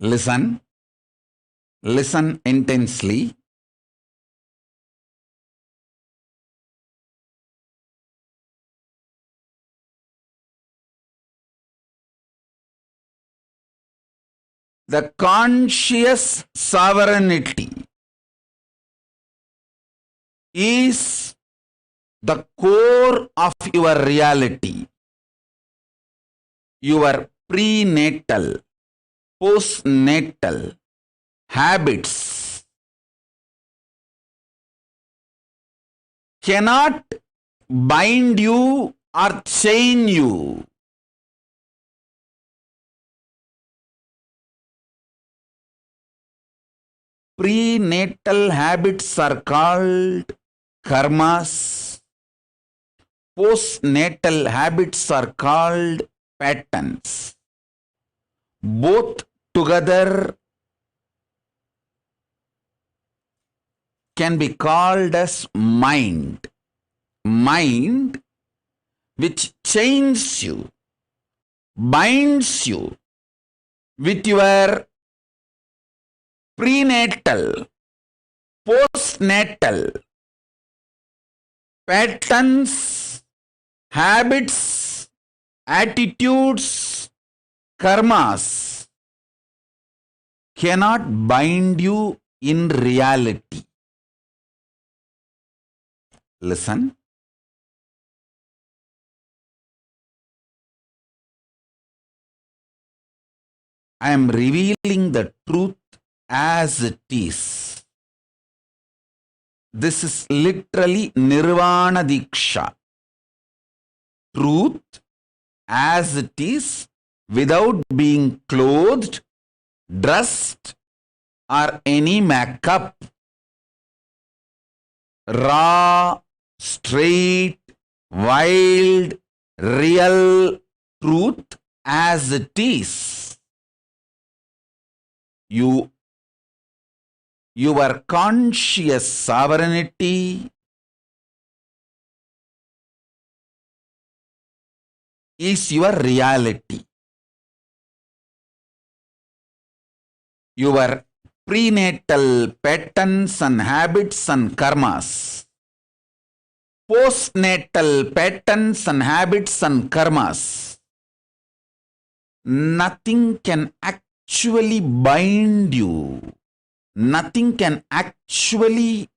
S3: listen intensely. The conscious sovereignty is the core of your reality. Your prenatal, postnatal habits cannot bind you or chain you. Prenatal habits are called karmas. Postnatal habits are called patterns. Both together can be called as mind. Mind which chains you, binds you with your prenatal, postnatal patterns, habits, attitudes, karmas cannot bind you in reality. Listen. I am revealing the truth as it is. This is literally Nirvana Diksha. Truth as it is, without being clothed, dressed, or any makeup. Raw, straight, wild, real truth as it is. Your conscious sovereignty is your reality. Your prenatal patterns and habits and karmas, postnatal patterns and habits and karmas, nothing can actually bind you. Nothing can actually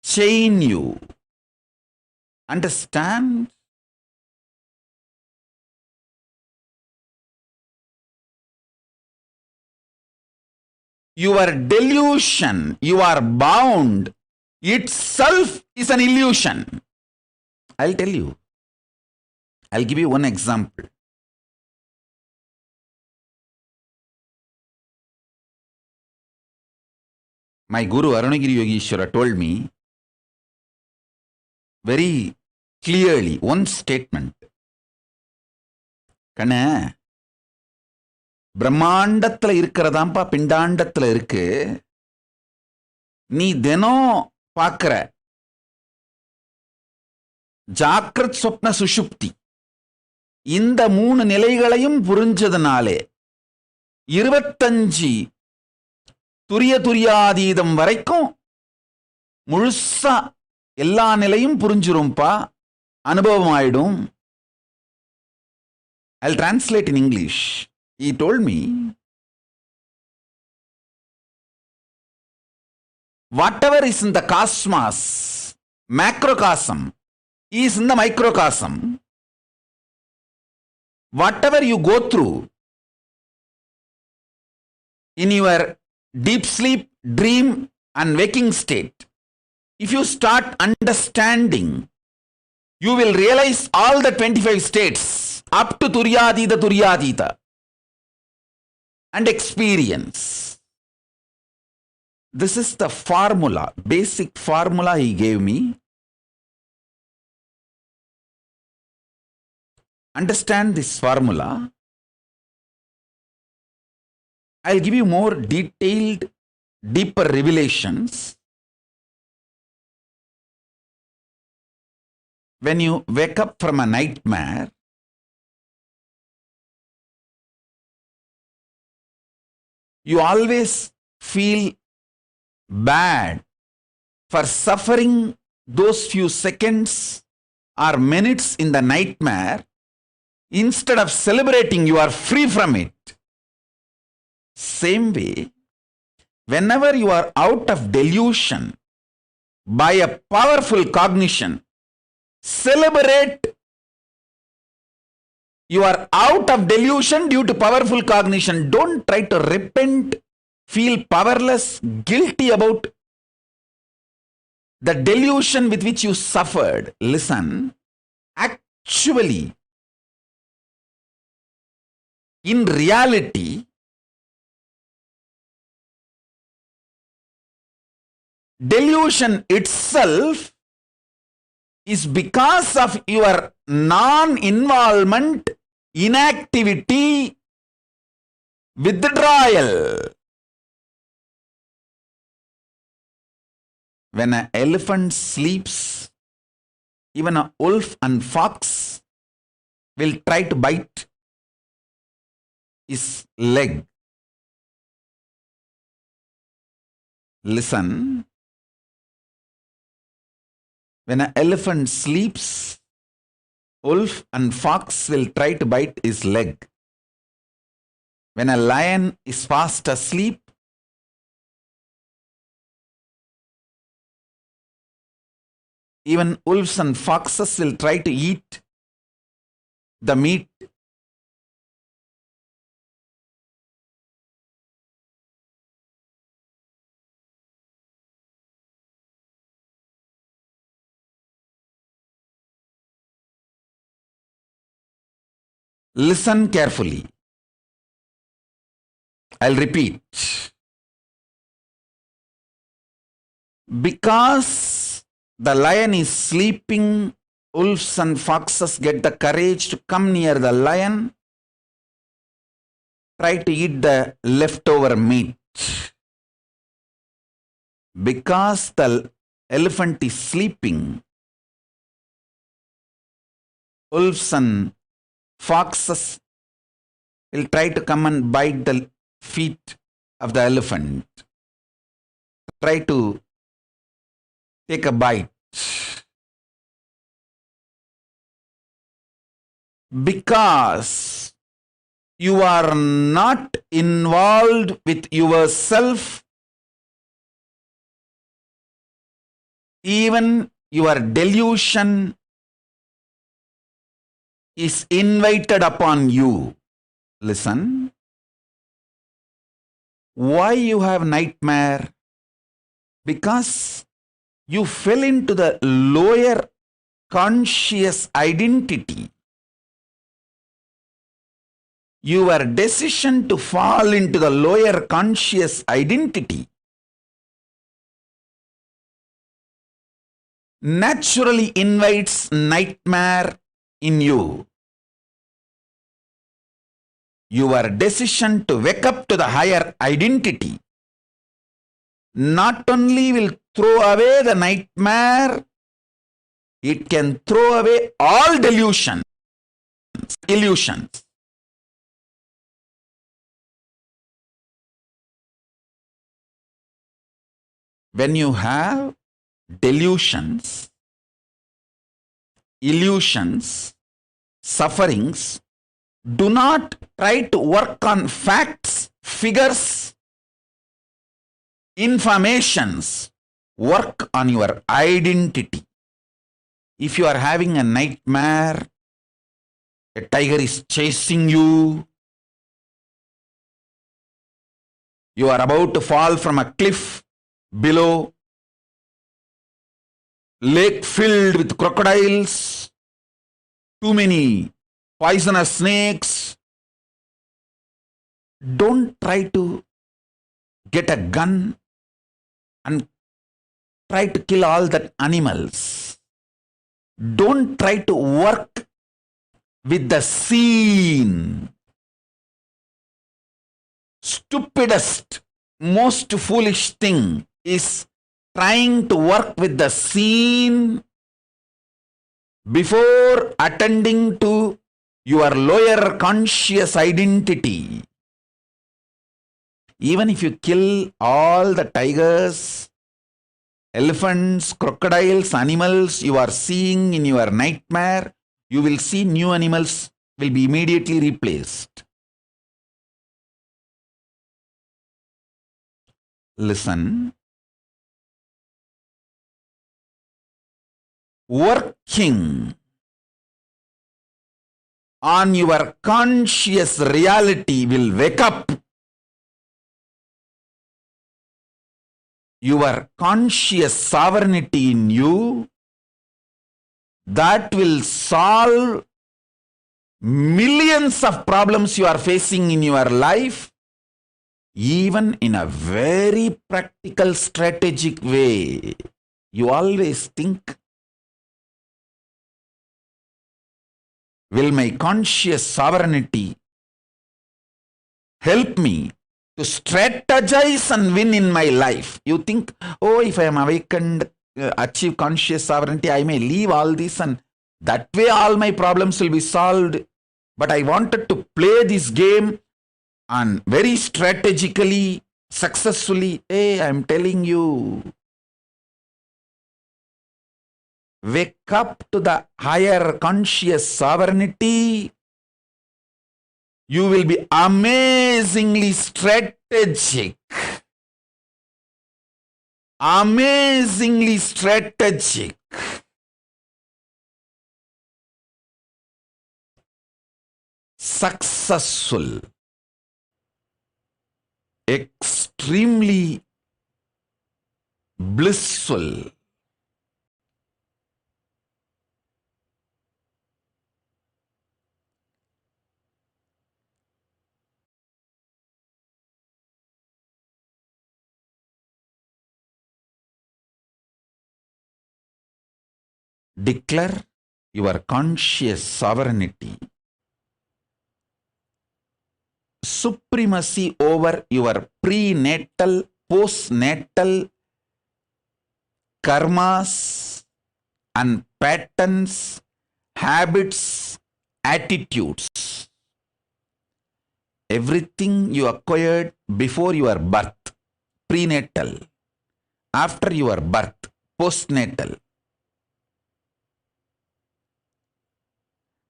S3: chain you. Understand? Your delusion, you are bound, itself is an illusion. I'll tell you. I'll give you one example. My Guru Arunagiri Yogeshwara told me very clearly one statement. கண்ண பிரம்மாண்டத்துல இருக்கிறதாம்பா பிண்டாண்டத்துல இருக்கு. நீ தினம் பார்க்கிற ஜாக்கிரத் சொப்ன சுஷுப்தி இந்த 3 நிலைகளையும் புரிஞ்சதுனாலே 25 துரியாதீதம் வரைக்கும் முழுசா எல்லா நிலையும் புரிஞ்சிரும்பா, அனுபவம் ஆயிடும். I'll translate in English. He told me, whatever is in the cosmos, macrocosm, is in the microcosm. Whatever you go through in your deep sleep, dream and waking state, if you start understanding, you will realize all the 25 states up to Turyadita and experience. This is the formula, basic formula he gave me. Understand this formula. I'll give you more detailed, deeper revelations. When you wake up from a nightmare, you always feel bad for suffering those few seconds or minutes in the nightmare. Instead of celebrating, you are free from it. Same way, whenever you are out of delusion by a powerful cognition, celebrate. You are out of delusion due to powerful cognition. Don't try to repent, feel powerless, guilty about the delusion with which you suffered. Listen, actually, in reality, delusion itself is because of your non-involvement, inactivity, withdrawal. When an elephant sleeps, even a wolf and fox will try to bite his leg. Listen. When an elephant sleeps, wolf and fox will try to bite his leg. When a lion is fast asleep, even wolves and foxes will try to eat the meat. Listen carefully. I'll repeat. Because the lion is sleeping, wolves and foxes get the courage to come near the lion, try to eat the leftover meat. Because the elephant is sleeping, wolves and foxes will try to come and bite the feet of the elephant. Try to take a bite. Because you are not involved with yourself, even your delusion is invited upon you. Listen. Why you have nightmare? Because you fell into the lower conscious identity. Your decision to fall into the lower conscious identity naturally invites nightmare in you. Your decision to wake up to the higher identity not only will throw away the nightmare, it can throw away all delusions, illusions. When you have delusions, illusions, sufferings, do not try to work on facts, figures, informations. Work on your identity. If you are having a nightmare, a tiger is chasing you, you are about to fall from a cliff below, lake filled with crocodiles, too many poisonous snakes. Don't try to get a gun and try to kill all the animals. Don't try to work with the scene. Stupidest, most foolish thing is trying to work with the scene before attending to your lower conscious identity. Even if you kill all the tigers, elephants, crocodiles, animals you are seeing in your nightmare, you will see new animals will be immediately replaced. listen, working on your conscious reality will wake up your conscious sovereignty in you that will solve millions of problems you are facing in your life, even in a very practical, strategic way. You always think, will my conscious sovereignty help me to strategize and win in my life? You think, oh, if I am awakened, achieve conscious sovereignty, I may leave all this and that way all my problems will be solved. But I wanted to play this game and very strategically, successfully. Hey, I am telling you, wake up to the higher conscious sovereignty. You will be amazingly strategic. Amazingly strategic. Successful. Extremely blissful. Declare your conscious sovereignty, supremacy over your prenatal, postnatal karmas and patterns, habits, attitudes. Everything you acquired before your birth, prenatal, after your birth, postnatal.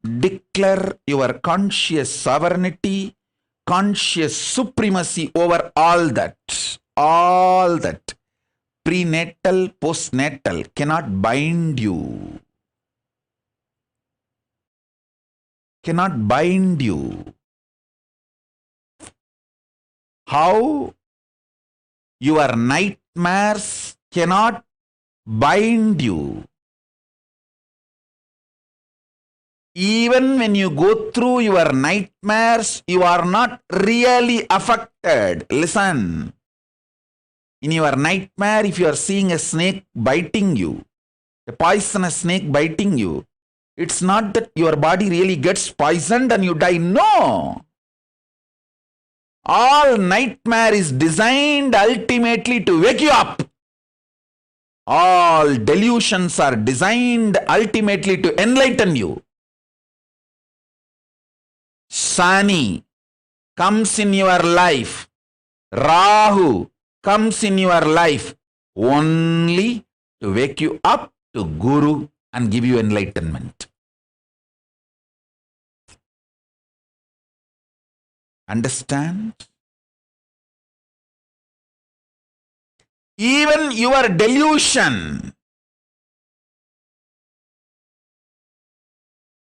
S3: Declare your conscious sovereignty, conscious supremacy over all that. All that. Prenatal, postnatal cannot bind you. Cannot bind you. How your nightmares cannot bind you. Even when you go through your nightmares, you are not really affected. Listen. In your nightmare, if you are seeing a snake biting you, a poisonous snake biting you, it's not that your body really gets poisoned and you die. No. All nightmare is designed ultimately to wake you up. All delusions are designed ultimately to enlighten you. Shani comes in your life. Rahu comes in your life only to wake you up to Guru and give you enlightenment. Understand? Even your delusion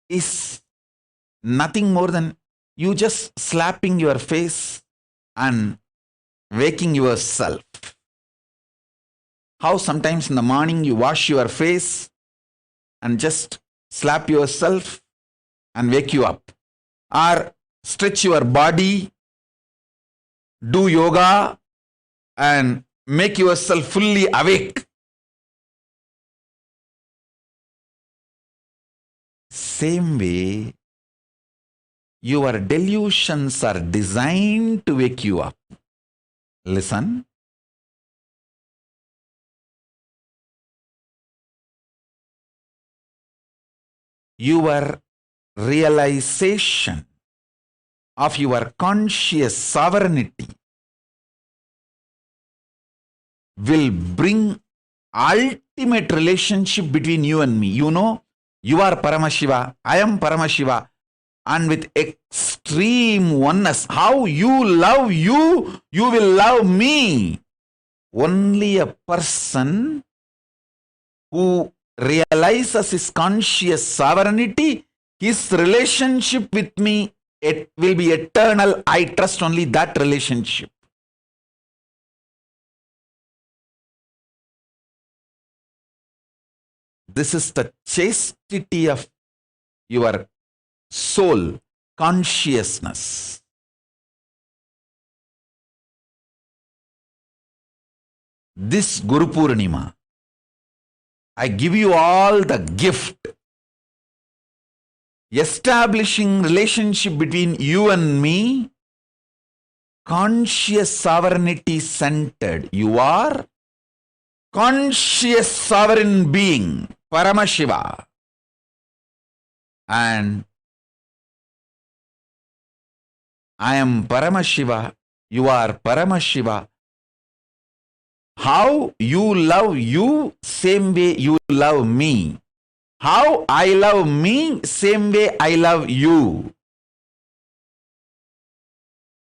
S3: is nothing more than you just slapping your face and waking yourself. How sometimes in the morning you wash your face and just slap yourself and wake you up. Or stretch your body, do yoga and make yourself fully awake. Same way, your delusions are designed to wake you up. Listen. Your realization of your conscious sovereignty will bring ultimate relationship between you and me. You know, you are Paramashiva, I am Paramashiva. And with extreme oneness, how you love you, you will love me. only a person who realizes his conscious sovereignty, his relationship with me, it will be eternal. I trust only that relationship. This is the chastity of your soul, consciousness. This Guru Purnima, I give you all the gift, establishing relationship between you and me, conscious sovereignty centered. You are conscious sovereign being, Paramashiva. And I am Paramashiva, you are Paramashiva. How you love you, same way you love me. How I love me, same way I love you.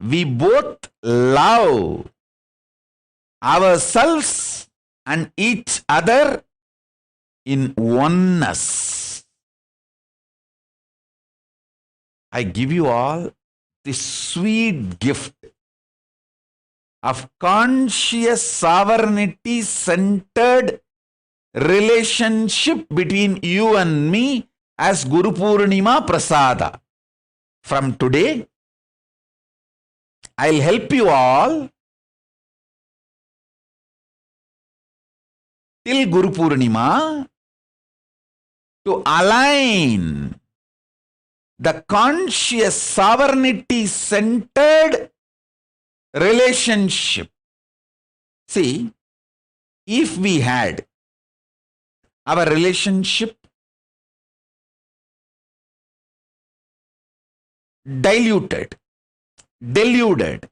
S3: We both love ourselves and each other in oneness. I give you all this sweet gift of conscious sovereignty centered relationship between you and me as Guru Purnima Prasada. From today, I'll help you all till Guru Purnima to align the conscious sovereignty centered relationship. See, if we had our relationship diluted, deluded,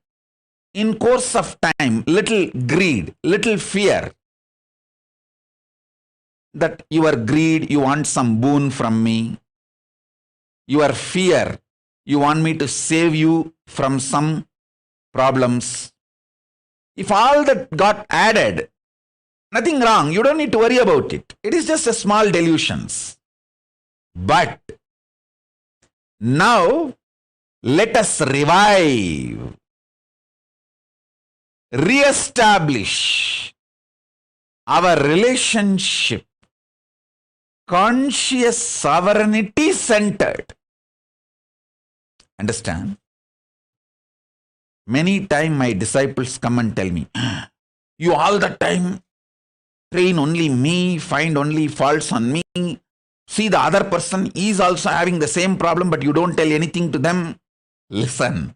S3: in course of time, little greed, little fear, that your greed, you want some boon from me, your fear, you want me to save you from some problems. If all that got added, nothing wrong, you don't need to worry about it. It is just a small delusions. But now let us revive, re-establish our relationship, conscious sovereignty centered. Understand? Many times my disciples come and tell me, you all the time train only me, find only faults on me. See, the other person is also having the same problem, but you don't tell anything to them. Listen.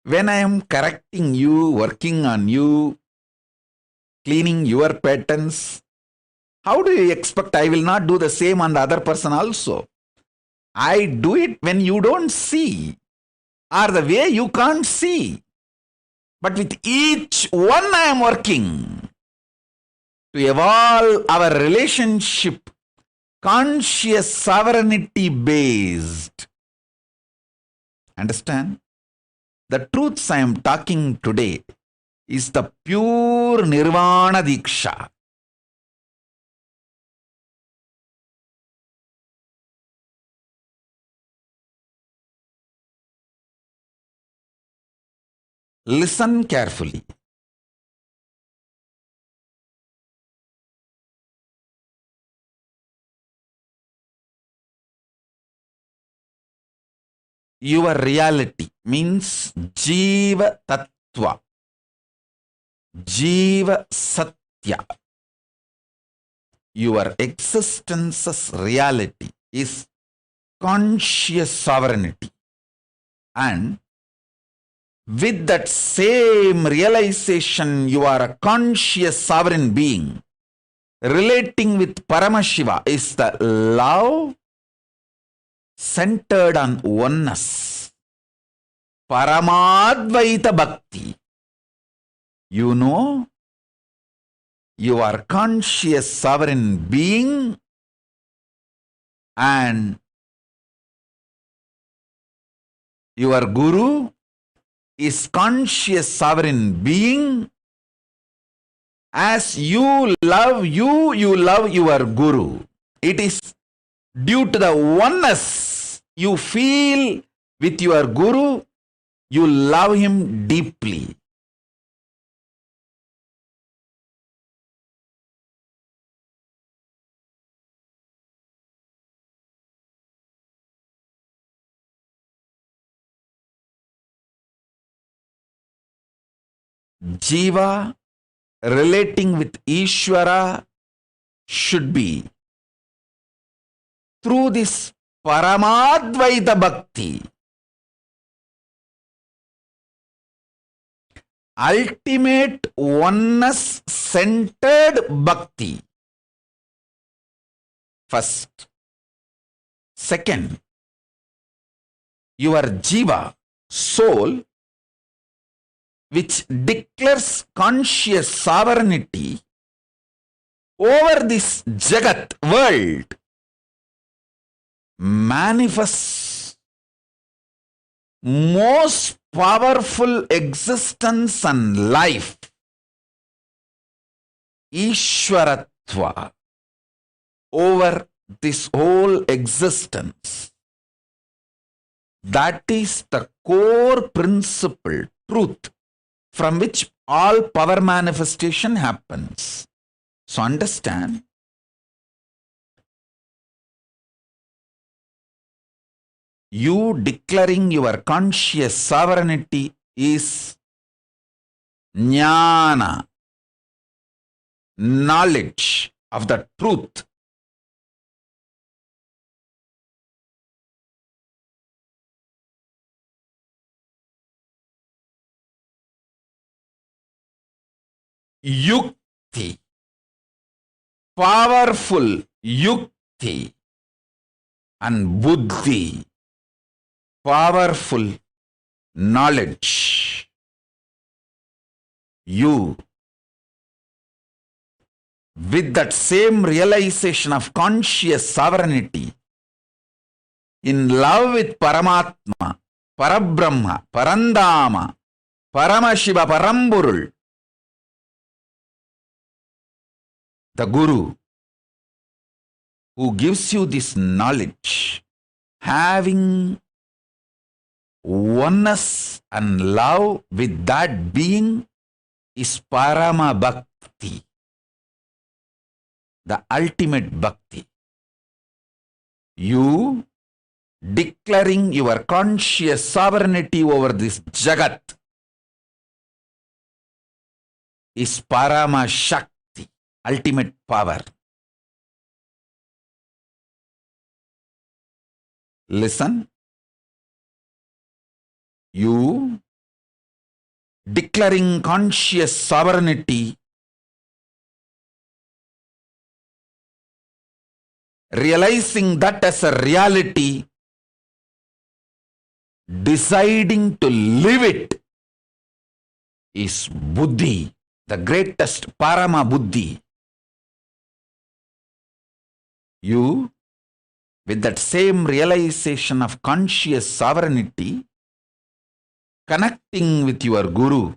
S3: When I am correcting you, working on you, cleaning your patterns, how do you expect I will not do the same on the other person also? I do it when you don't see, or the way you can't see. But with each one I am working to evolve our relationship, conscious sovereignty based. Understand? The truths I am talking today is the pure Nirvana Diksha. Listen carefully. Your reality means Jiva Tattva, Jiva Satya. Your existence's reality is conscious sovereignty. And with that same realization, you are a conscious sovereign being. Relating with Paramashiva is the love centered on oneness. Paramadvaita Bhakti. You know, you are conscious sovereign being and your Guru is conscious sovereign being. As you love you, you love your Guru. It is due to the oneness you feel with your Guru, you love him deeply. Jiva relating with Ishvara should be through this Paramadvaita Bhakti. Ultimate oneness centered Bhakti. First. Second, your Jiva, soul, which declares conscious sovereignty over this Jagat world, manifests most powerful existence and life, Ishwaratva, over this whole existence. That is the core principle, truth, from which all power manifestation happens. So understand, you declaring your conscious sovereignty is jnana, knowledge of the truth. Yukti, powerful yukti, and buddhi, powerful knowledge. You, with that same realization of conscious sovereignty, in love with Paramatma, Parabrahma, Parandama, Paramashiva, Paramburul, the Guru, who gives you this knowledge, having oneness and love with that being, is Parama Bhakti, the ultimate Bhakti. You declaring your conscious sovereignty over this Jagat is Parama Shakti, ultimate power. Listen. You declaring conscious sovereignty, realizing that as a reality, deciding to live it, is Buddhi, the greatest Parama Buddhi. You, with that same realization of conscious sovereignty, connecting with your Guru,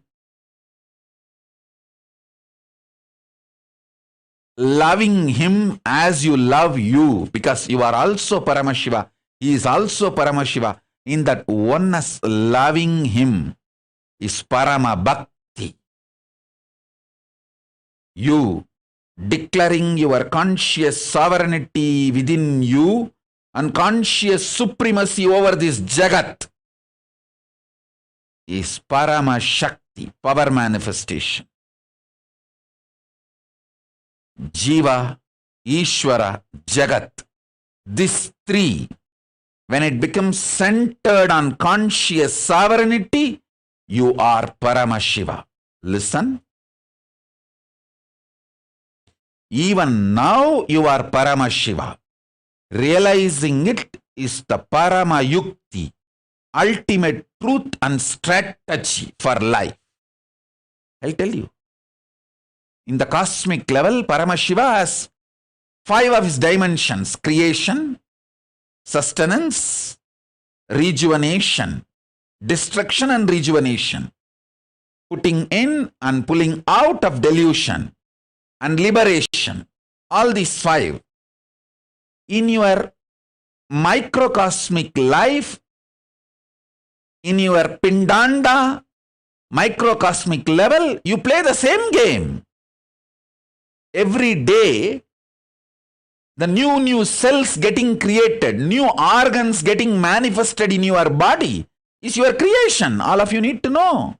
S3: loving him as you love you, because you are also Paramashiva, he is also Paramashiva. In that oneness, loving him is Parama Bhakti. You declaring your conscious sovereignty within you and conscious supremacy over this Jagat is Parama Shakti, power manifestation. Jiva, Ishvara, Jagat, these three, when it becomes centered on conscious sovereignty, you are Paramashiva. Listen. Even now you are Paramashiva. Realizing it is the Parama Yukti, ultimate truth and strategy for life. I'll tell you. In the cosmic level, Paramashiva has 5 of his dimensions: creation, sustenance, rejuvenation, destruction and rejuvenation, putting in and pulling out of delusion and liberation, all these 5. In your microcosmic life, in your Pindanda microcosmic level, you play the same game. Every day, the new cells getting created, new organs getting manifested in your body is your creation. All of you need to know.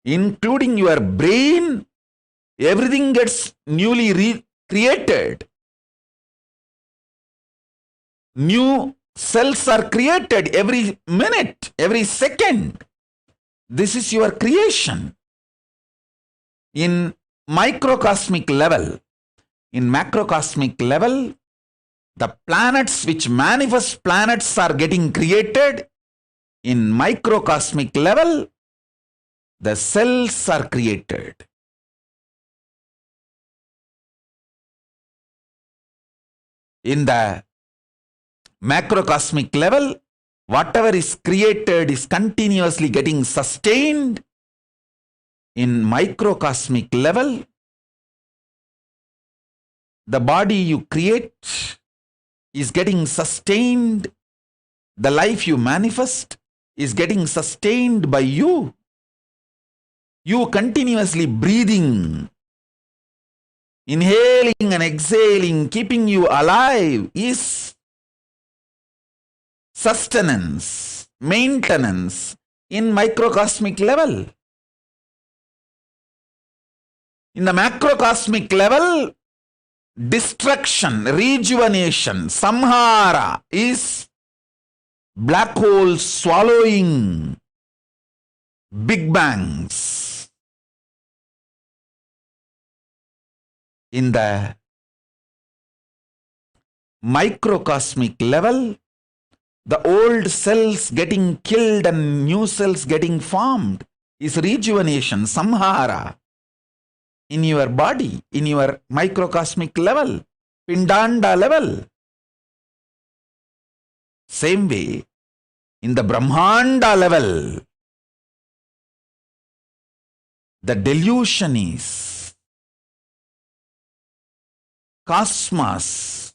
S3: Including your brain, everything gets newly created. New cells are created every minute, every second. This is your creation. In microcosmic level, in macrocosmic level, the planets which manifest planets are getting created. In microcosmic level, the cells are created. In the macrocosmic level, whatever is created is continuously getting sustained. In microcosmic level, the body you create is getting sustained. The life you manifest is getting sustained by you. You continuously breathing, inhaling and exhaling, keeping you alive is sustenance, maintenance in microcosmic level. In the macrocosmic level, destruction, rejuvenation, samhara is black holes swallowing big bangs. In the microcosmic level, the old cells getting killed and new cells getting formed is rejuvenation, samhara. In your body, in your microcosmic level, Pindanda level. Same way, in the Brahmanda level, the delusion is cosmos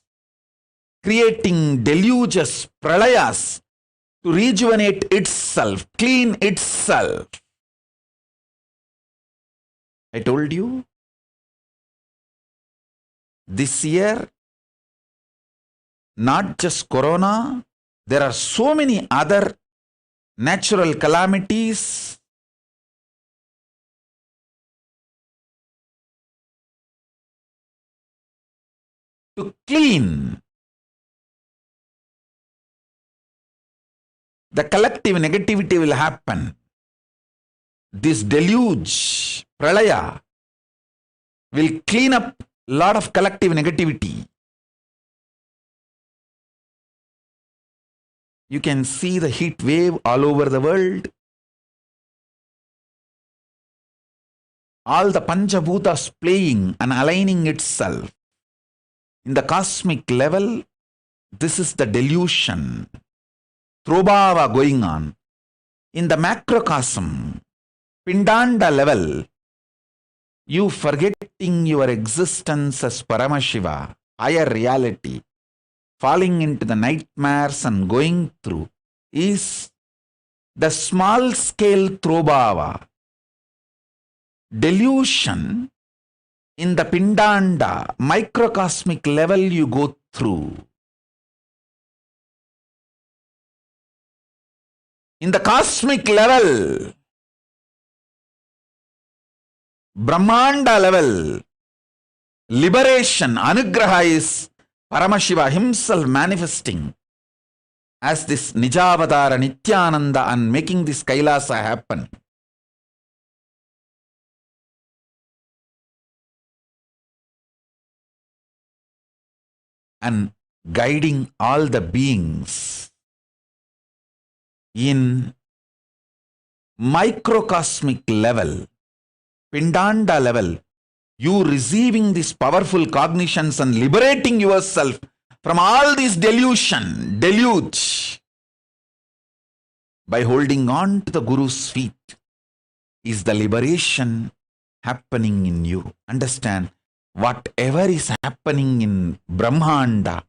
S3: creating deluges, pralayas to rejuvenate itself, clean itself. I told you, this year, not just corona, there are so many other natural calamities. To clean the collective negativity will happen. This deluge, pralaya, will clean up a lot of collective negativity. You can see the heat wave all over the world. All the Panchabhutas playing and aligning itself. In the cosmic level, this is the delusion, Throbhava going on. In the macrocosm, Pindanda level, you forgetting your existence as Paramashiva, higher reality, falling into the nightmares and going through, is the small scale Throbhava. Delusion in the Pindanda, microcosmic level you go through. In the cosmic level, Brahmanda level, liberation, Anugraha is Paramashiva himself manifesting as this Nijavadara Nithyananda and making this Kailasa happen. And guiding all the beings in microcosmic level, Pindanda level, you receiving these powerful cognitions and liberating yourself from all this deluge. by holding on to the Guru's feet, is the liberation happening in you. Understand, whatever is happening in Brahmanda,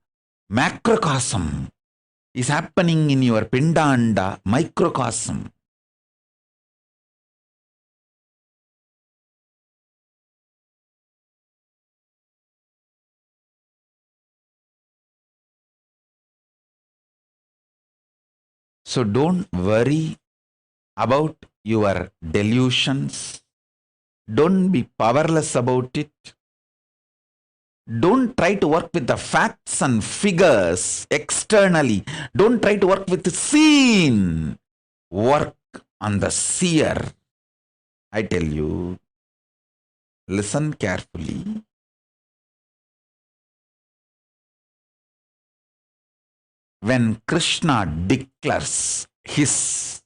S3: macrocosm, is happening in your Pindanda, microcosm. So don't worry about your delusions. Don't be powerless about it. Don't try to work with the facts and figures externally. Don't try to work with the seen. Work on the seer. I tell you, listen carefully. When Krishna declares his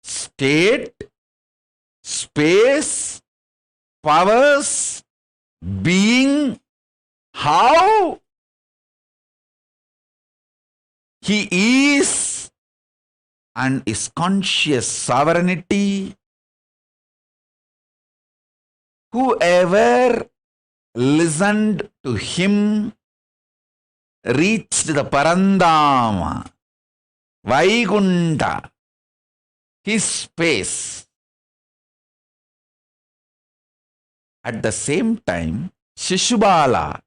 S3: state, space, powers, being, how he is and his conscious sovereignty, whoever listened to him reached the Parandama, Vaikunta, his space. At the same time, Shishubala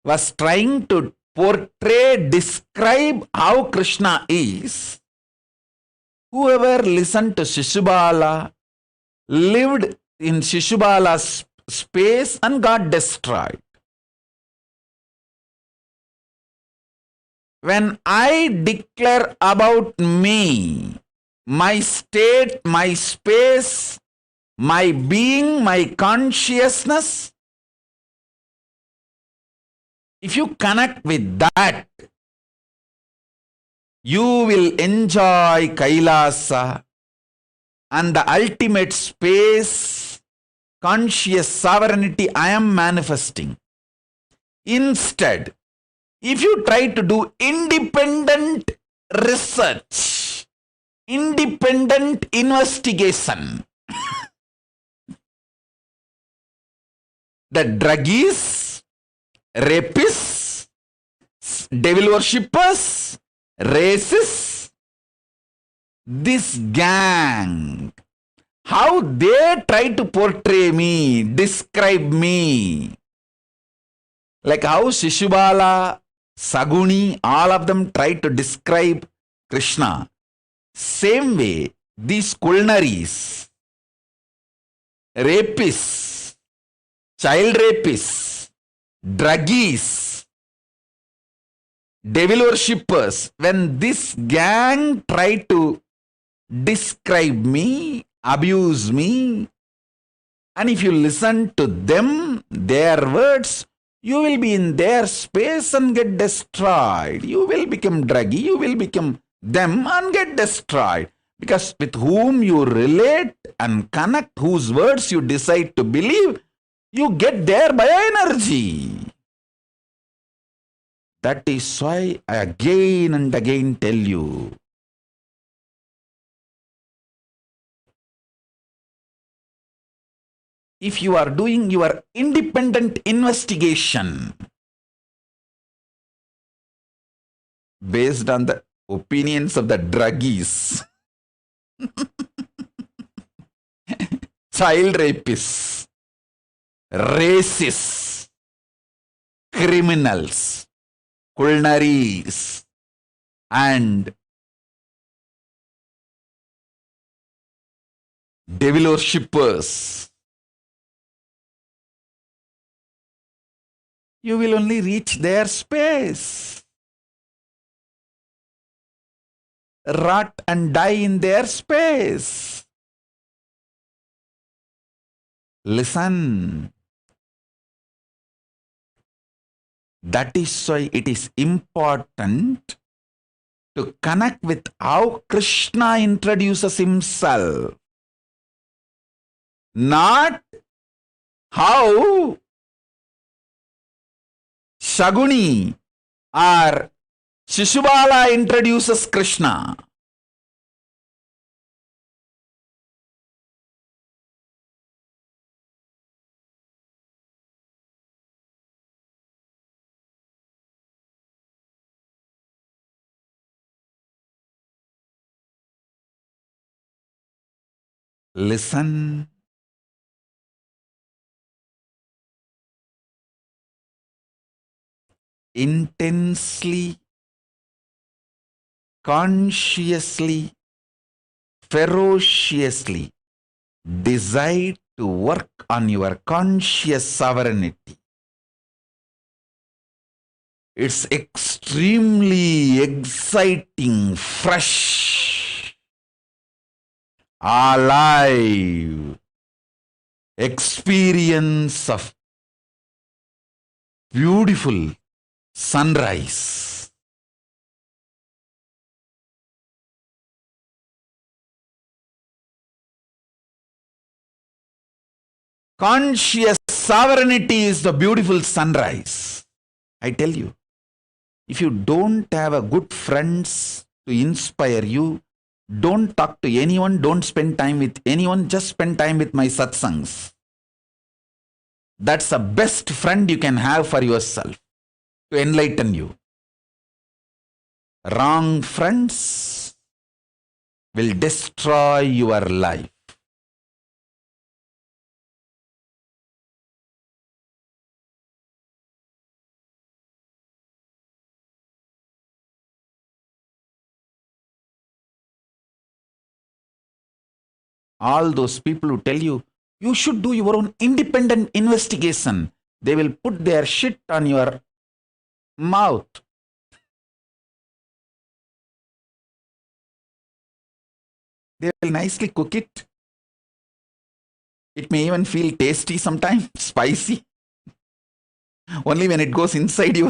S3: was trying to portray, describe how Krishna is. Whoever listened to Shishubala lived in Shishubala's space and got destroyed. When I declare about me, my state, my space, my being, my consciousness, if you connect with that, you will enjoy Kailasa and the ultimate space, conscious sovereignty I am manifesting. Instead, if you try to do independent research, independent investigation, the druggies, rapists, devil worshippers, racists, this gang, how they try to portray me, describe me, like how Shishubala, Saguni, all of them try to describe Krishna. Same way, these culinaries, rapists, child rapists, druggies, devil worshippers, when this gang try to describe me, abuse me, and if you listen to them, their words, you will be in their space and get destroyed. You will become druggy, you will become them and get destroyed. Because with whom you relate and connect, whose words you decide to believe, you get there by energy. That is why I again and again tell you, if you are doing your independent investigation based on the opinions of the druggies, child rapists, racists, criminals, culinaries, and devil worshippers, you will only reach their space, rot and die in their space. Listen. That is why it is important to connect with how Krishna introduces himself, not how Shaguni or Shishubala introduces Krishna. Listen. Intensely, consciously, ferociously decide to work on your conscious sovereignty. It's extremely exciting, fresh, alive experience of beautiful sunrise. Conscious sovereignty is the beautiful sunrise. I tell you, if you don't have a good friends to inspire you, don't talk to anyone, don't spend time with anyone, just spend time with my satsangs. That's the best friend you can have for yourself to enlighten you. Wrong friends will destroy your life. All those people who tell you, you should do your own independent investigation, they will put their shit on your mouth. They will nicely cook it. It may even feel tasty sometimes, spicy. Only when it goes inside you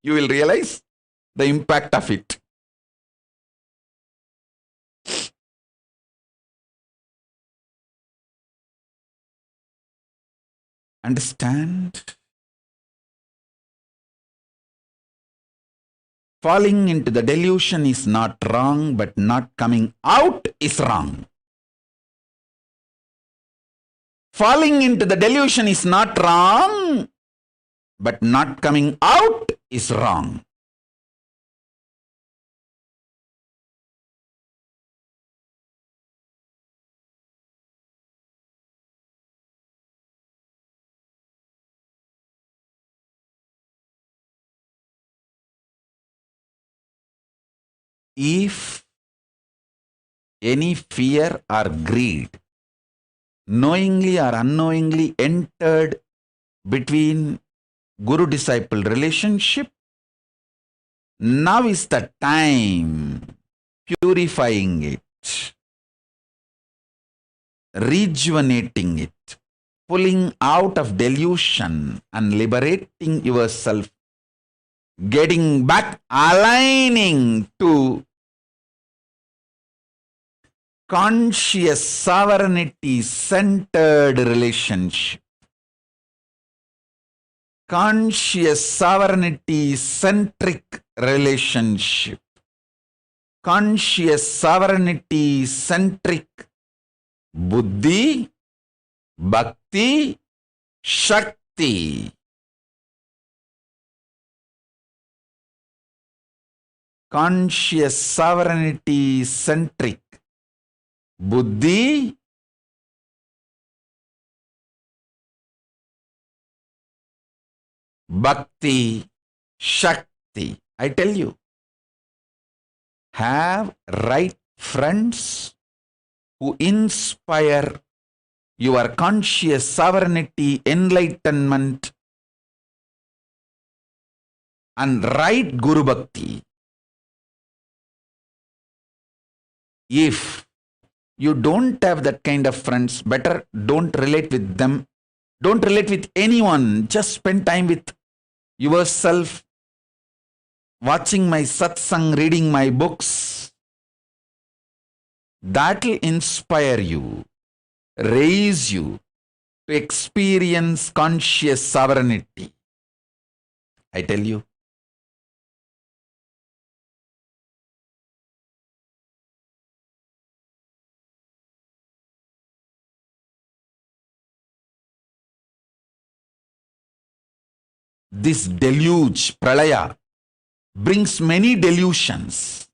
S3: will realize the impact of it. Understand? Falling into the delusion is not wrong, but not coming out is wrong. Falling into the delusion is not wrong, but not coming out is wrong. If any fear or greed, knowingly or unknowingly entered between guru-disciple relationship, now is the time purifying it, rejuvenating it, pulling out of delusion and liberating yourself, getting back, aligning to conscious sovereignty centered relationship. Conscious sovereignty centric relationship. Conscious sovereignty centric buddhi, bhakti, shakti. Conscious sovereignty centric buddhi, bhakti, shakti. I tell you, have right friends who inspire your conscious sovereignty, enlightenment, and right Guru Bhakti. If you don't have that kind of friends, better don't relate with them. Don't relate with anyone. Just spend time with yourself, watching my satsang, reading my books. That will inspire you, raise you to experience conscious sovereignty. I tell you, this deluge, pralaya, brings many delusions.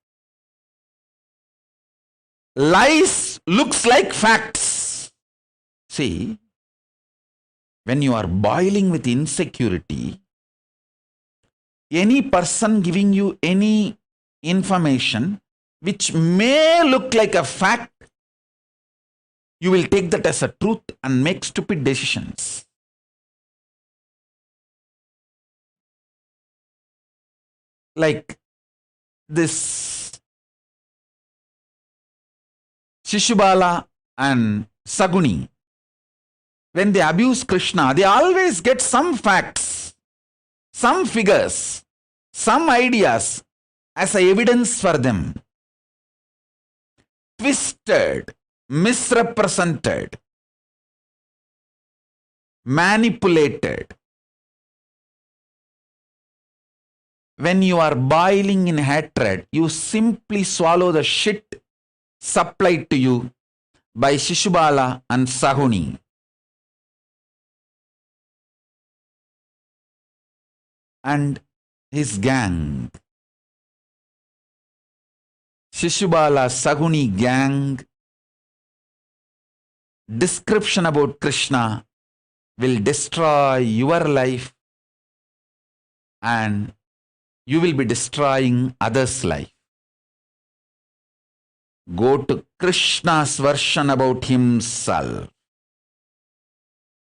S3: Lies looks like facts. See, when you are boiling with insecurity, any person giving you any information which may look like a fact, you will take that as a truth and make stupid decisions. Like this Shishubala and Saguni, when they abuse Krishna, they always get some facts, some figures, some ideas as a evidence for them. Twisted, misrepresented, manipulated. When you are boiling in hatred, you simply swallow the shit supplied to you by Shishubala and Saguni. And his gang. Shishubala Saguni gang description about Krishna will destroy your life and you will be destroying others' life. Go to Krishna's version about himself.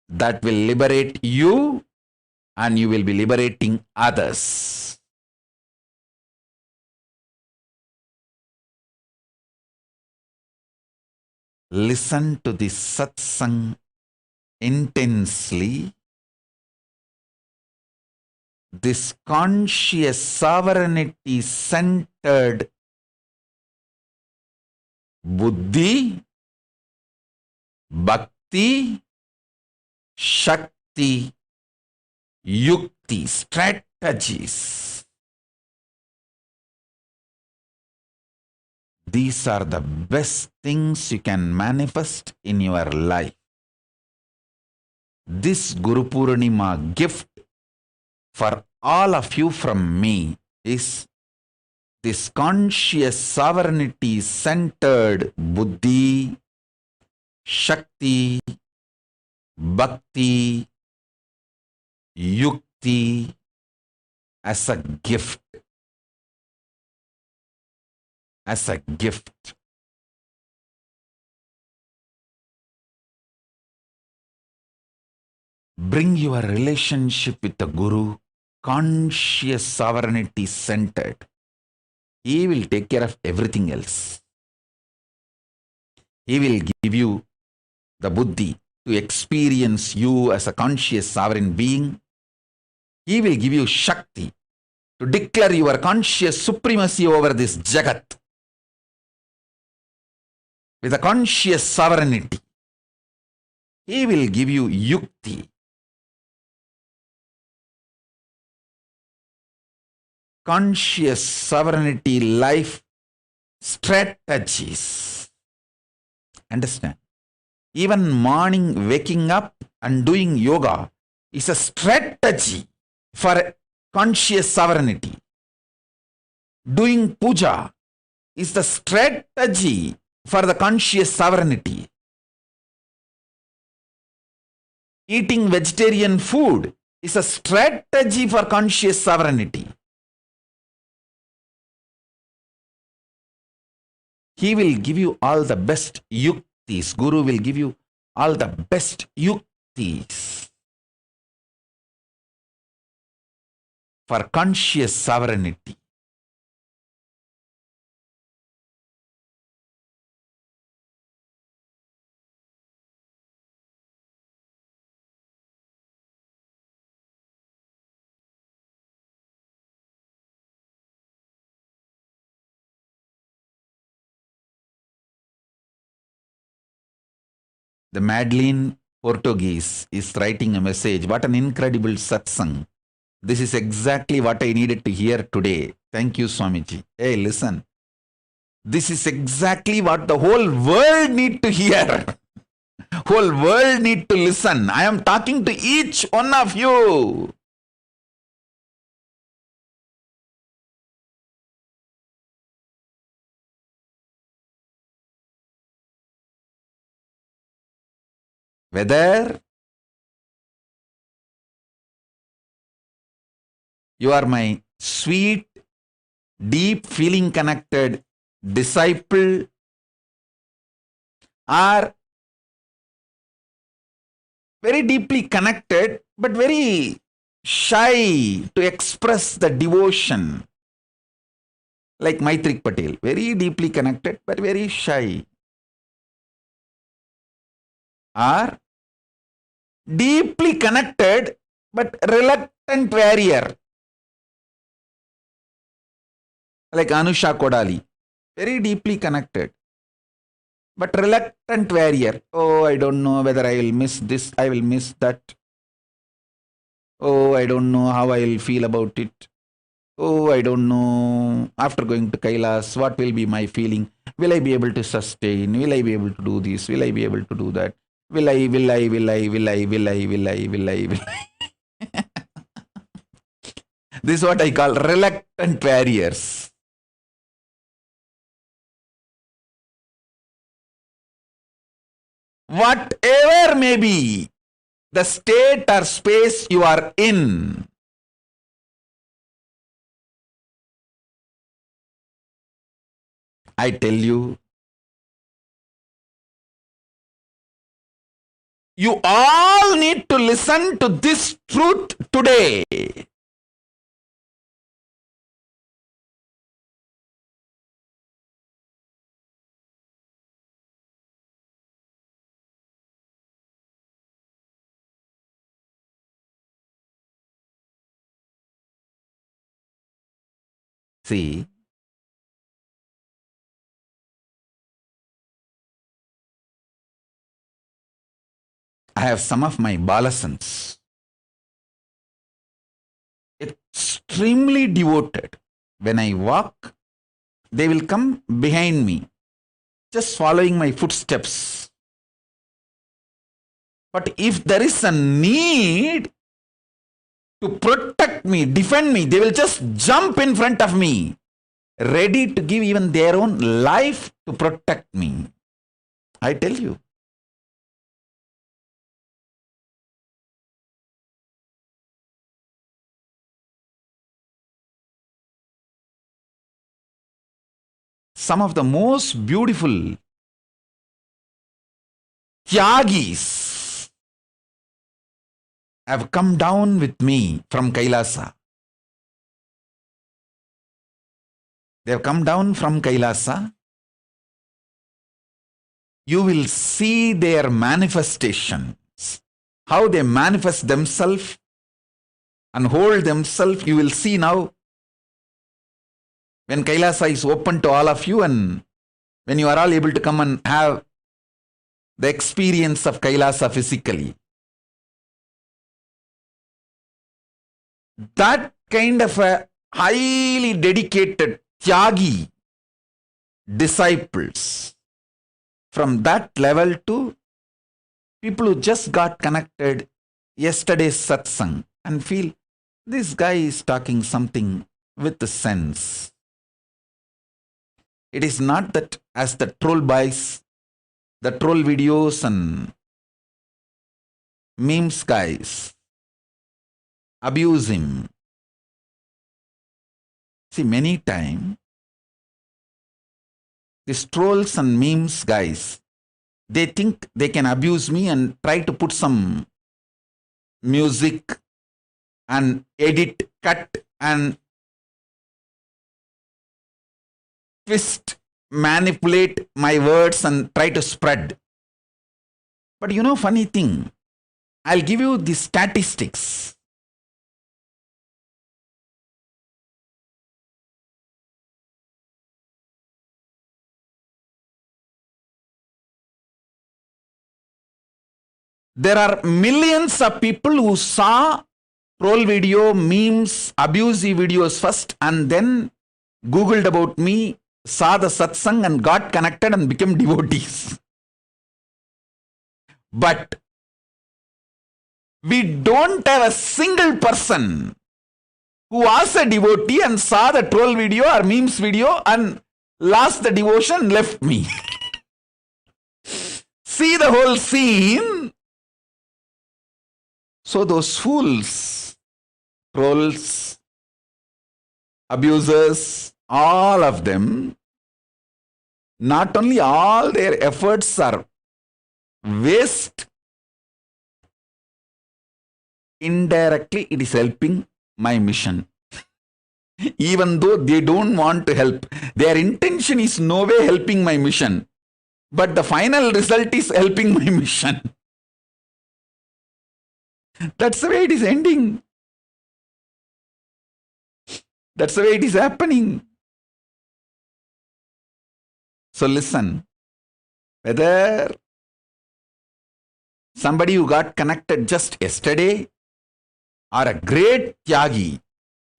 S3: That will liberate you and you will be liberating others. Listen to this satsang intensely. This conscious sovereignty centered buddhi, bhakti, shakti, yukti, strategies. These are the best things you can manifest in your life. This Guru Purnima gift for all of you from me is this conscious sovereignty centered buddhi, shakti, bhakti, yukti as a gift. As a gift. Bring your relationship with the Guru conscious sovereignty centered. He will take care of everything else. He will give you the buddhi to experience you as a conscious sovereign being. He will give you shakti to declare your conscious supremacy over this jagat with a conscious sovereignty. He will give you yukti, conscious sovereignty life strategies. Understand? Even morning waking up and doing yoga is a strategy for conscious sovereignty. Doing puja is the strategy for the conscious sovereignty. Eating vegetarian food is a strategy for conscious sovereignty. He will give you all the best yuktis. Guru will give you all the best yuktis for conscious sovereignty. The Madeline Portuguese is writing a message. What an incredible satsang. This is exactly what I needed to hear today. Thank you, Swamiji. Hey, listen. This is exactly what the whole world need to hear. Whole world need to listen. I am talking to each one of you. Whether you are my sweet, deep feeling connected disciple, or very deeply connected but very shy to express the devotion, like Maitrik Patel, very deeply connected but very shy, or deeply connected but reluctant warrior, like Anusha Kodali, very deeply connected but reluctant warrior. Oh, I don't know whether I will miss this, I will miss that. Oh, I don't know how I will feel about it. Oh, I don't know. After going to Kailasa, what will be my feeling? Will I be able to sustain? Will I be able to do this? Will I be able to do that? Will I? This is what I call reluctant warriors. Whatever may be the state or space you are in, I tell you, you all need to listen to this truth today. See, I have some of my balasans, extremely devoted. When I walk, they will come behind me, just following my footsteps. But if there is a need to protect me, defend me, they will just jump in front of me, ready to give even their own life to protect me. I tell you. Some of the most beautiful Tyagis have come down with me from Kailasa. They have come down from Kailasa. You will see their manifestations, how they manifest themselves and hold themselves. You will see now when Kailasa is open to all of you, and when you are all able to come and have the experience of Kailasa physically. That kind of a highly dedicated Tyagi disciples, from that level to people who just got connected yesterday's Satsangh and feel this guy is talking something with the sense. It is not that as the troll boys, the troll videos and memes guys abuse him. See, many times these trolls and memes guys, they think they can abuse me and try to put some music and edit, cut and twist, manipulate my words and try to spread. But you know, funny thing, I'll give you the statistics. There are millions of people who saw troll video, memes, abusive videos first, and then Googled about me, saw the satsang and got connected and became devotees. But we don't have a single person who was a devotee and saw the troll video or memes video and lost the devotion, left me. See the whole scene. So those fools, trolls, abusers, all of them, not only all their efforts are waste, indirectly it is helping my mission. Even though they don't want to help, their intention is no way helping my mission, but the final result is helping my mission. That's the way it is ending. That's the way it is happening. So listen, whether somebody who got connected just yesterday or a great Tyagi,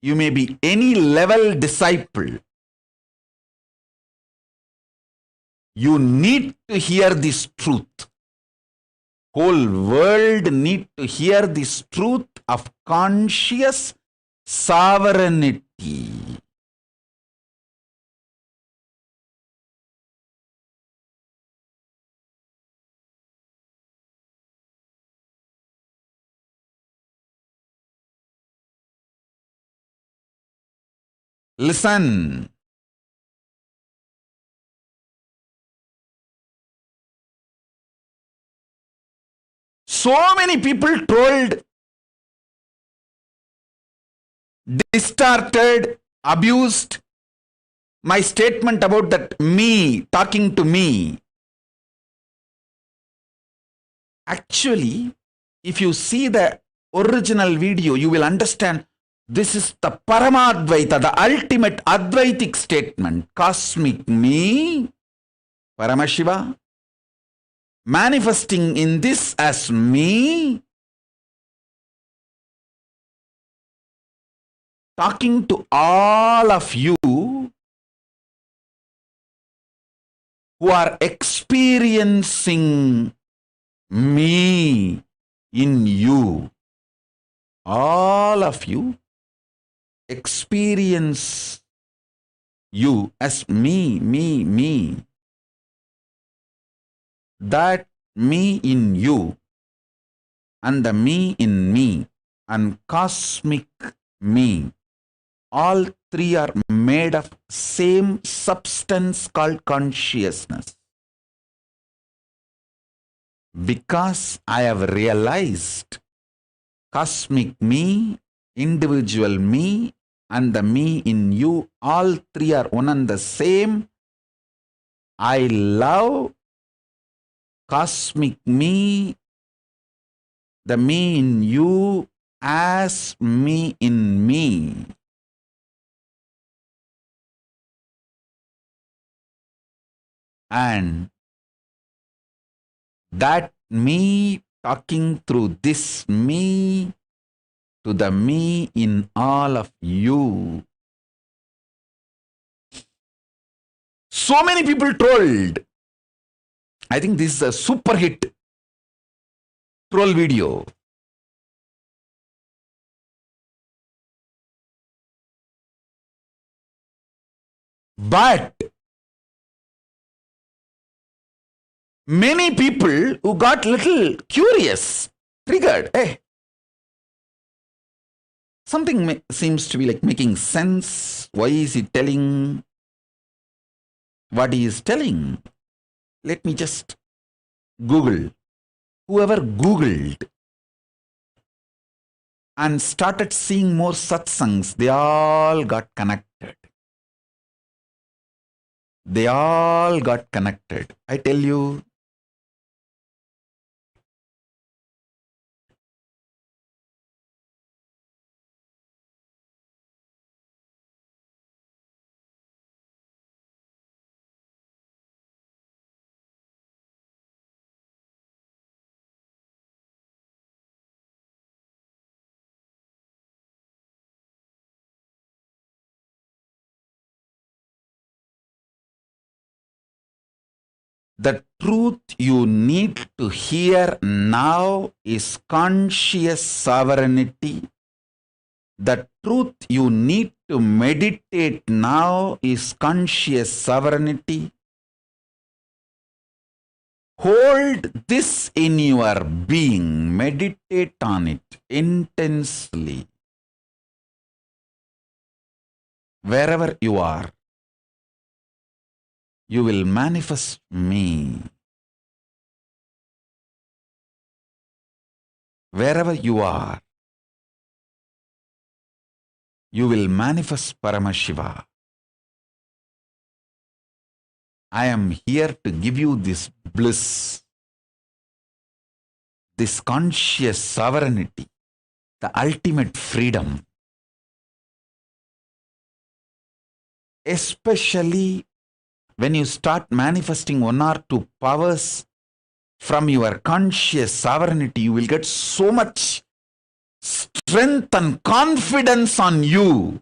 S3: you may be any level disciple. You need to hear this truth. Whole world need to hear this truth of conscious sovereignty. Listen. So many people trolled, distorted, abused my statement about that me talking to me. Actually, if you see the original video, you will understand this is the Paramadvaita, the ultimate Advaitic statement. Cosmic me, Paramashiva, manifesting in this as me, talking to all of you who are experiencing me in you. All of you experience you as me, me, me. That me in you and the me in me and cosmic me, all three are made of same substance called consciousness. Because I have realized cosmic me, individual me, and the me in you, all three are one and the same. I love cosmic me, the me in you, as me in me. And that me talking through this me to the me in all of you. So many people trolled. I think this is a super hit troll video. But many people who got little curious, triggered, something seems to be like making sense. Why is he telling what he is telling? Let me just Google. Whoever Googled and started seeing more satsangs, they all got connected. They all got connected. I tell you, the truth you need to hear now is conscious sovereignty. The truth you need to meditate now is conscious sovereignty. Hold this in your being. Meditate on it intensely. Wherever you are, you will manifest me. Wherever you are, you will manifest Paramashiva. I am here to give you this bliss, this conscious sovereignty, the ultimate freedom. Especially when you start manifesting one or two powers from your conscious sovereignty, you will get so much strength and confidence on you.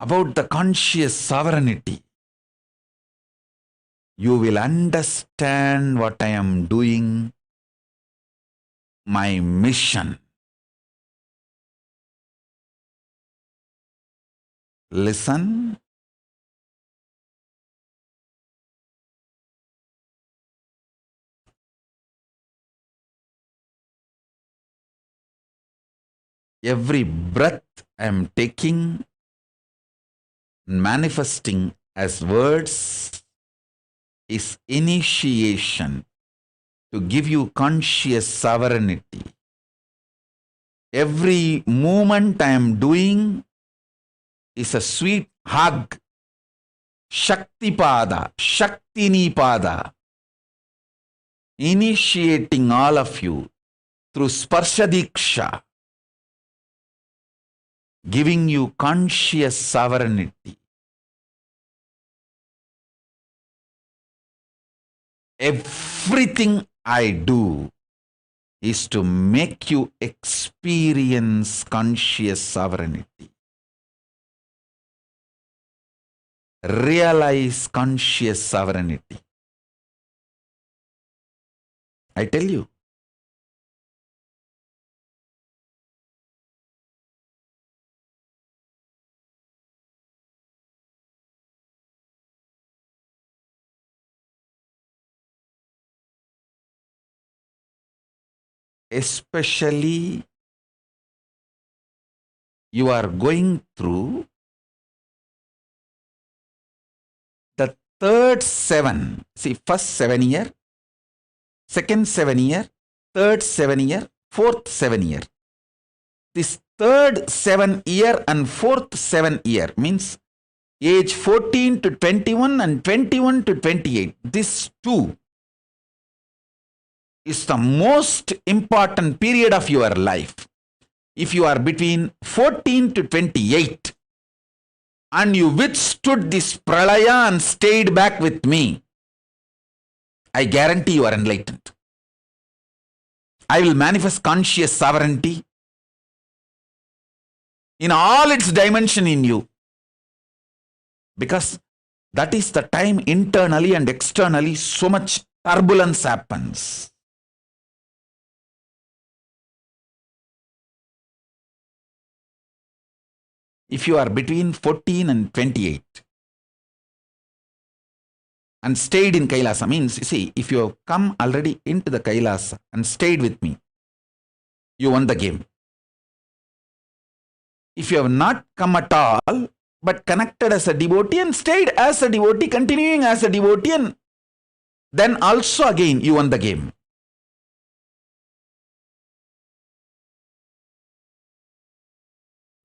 S3: About the conscious sovereignty, you will understand what I am doing, my mission. Listen. Every breath I am taking, manifesting as words, is initiation to give you conscious sovereignty. Every movement I am doing is a sweet hug, Shaktipada, Shaktinipada, initiating all of you through Sparshadiksha, giving you conscious sovereignty. Everything I do is to make you experience conscious sovereignty. Realize conscious sovereignty. I tell you. Especially you are going through the third 7. See, first 7 year, second 7 year, third 7 year, fourth 7 year. This third 7 year and fourth 7 year means age 14 to 21 and 21 to 28. This two is the most important period of your life. If you are between 14 to 28 and you withstood this pralaya and stayed back with me, I guarantee you are enlightened. I will manifest conscious sovereignty in all its dimension in you, because that is the time internally and externally so much turbulence happens. If you are between 14 and 28 and stayed in Kailasa, means, you see, if you have come already into the Kailasa and stayed with me, you won the game. If you have not come at all, but connected as a devotee and stayed as a devotee, continuing as a devotee, and then also again you won the game.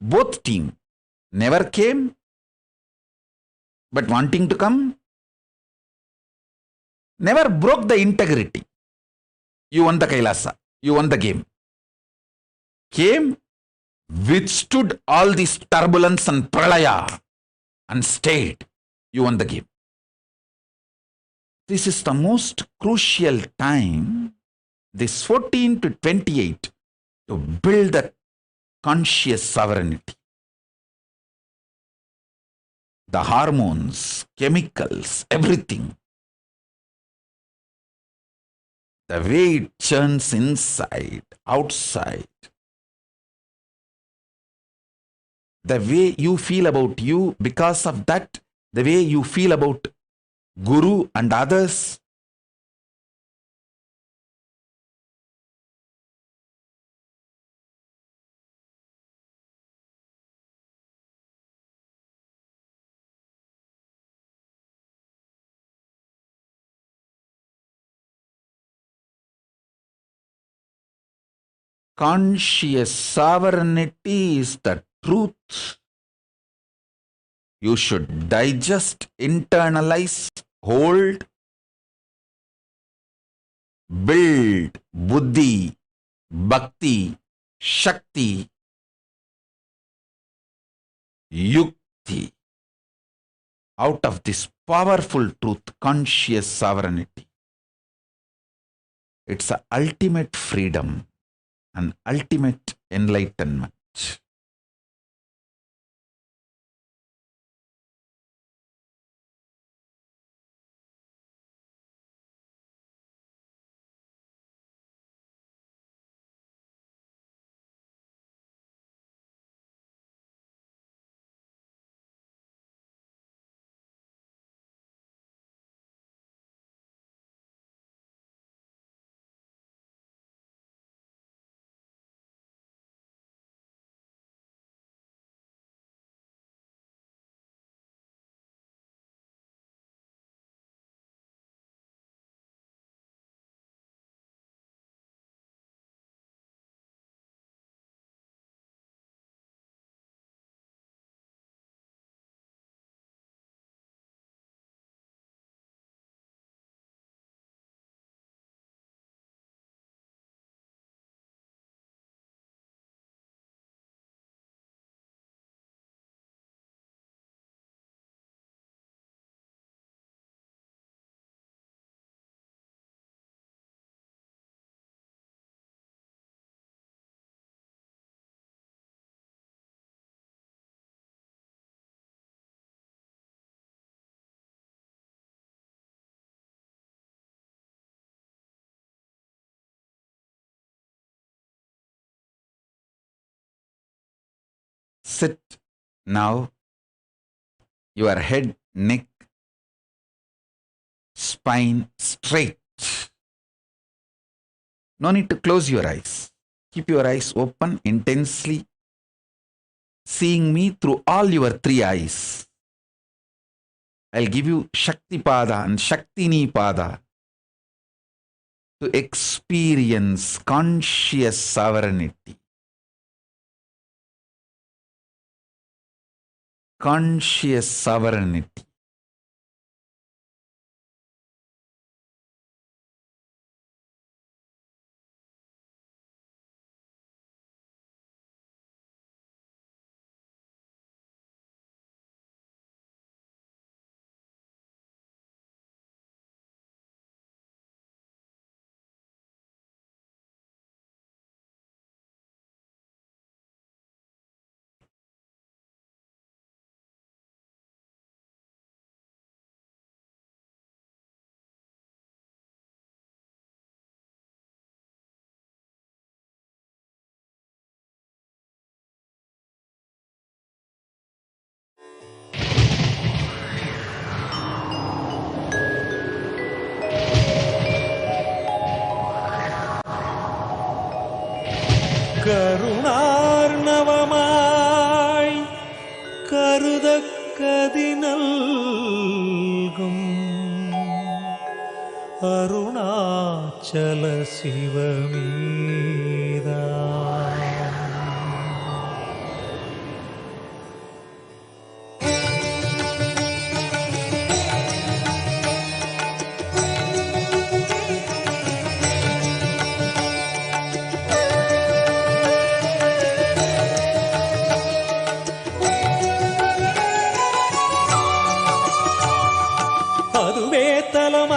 S3: Both team never came, but wanting to come, never broke the integrity. You won the Kailasa, you won the game. Came, withstood all this turbulence and pralaya and stayed. You won the game. This is the most crucial time, this 14 to 28, to build the conscious sovereignty. The hormones, chemicals, everything. The way it churns inside, outside. the way you feel about you, because of that, the way you feel about Guru and others. Conscious sovereignty is the truth. You should digest, internalize, hold, build buddhi, bhakti, shakti, yukti out of this powerful truth, conscious sovereignty. It's the ultimate freedom and ultimate enlightenment. Sit now, your head, neck, spine straight. No need to close your eyes. Keep your eyes open intensely, seeing me through all your three eyes. I'll give you Shakti Pada and Shaktini Pada to experience conscious sovereignty. Conscious sovereignty.
S16: கருணார்ணவமாய் கருதக்கதி நல்கும் அருணாச்சல சிவமீதா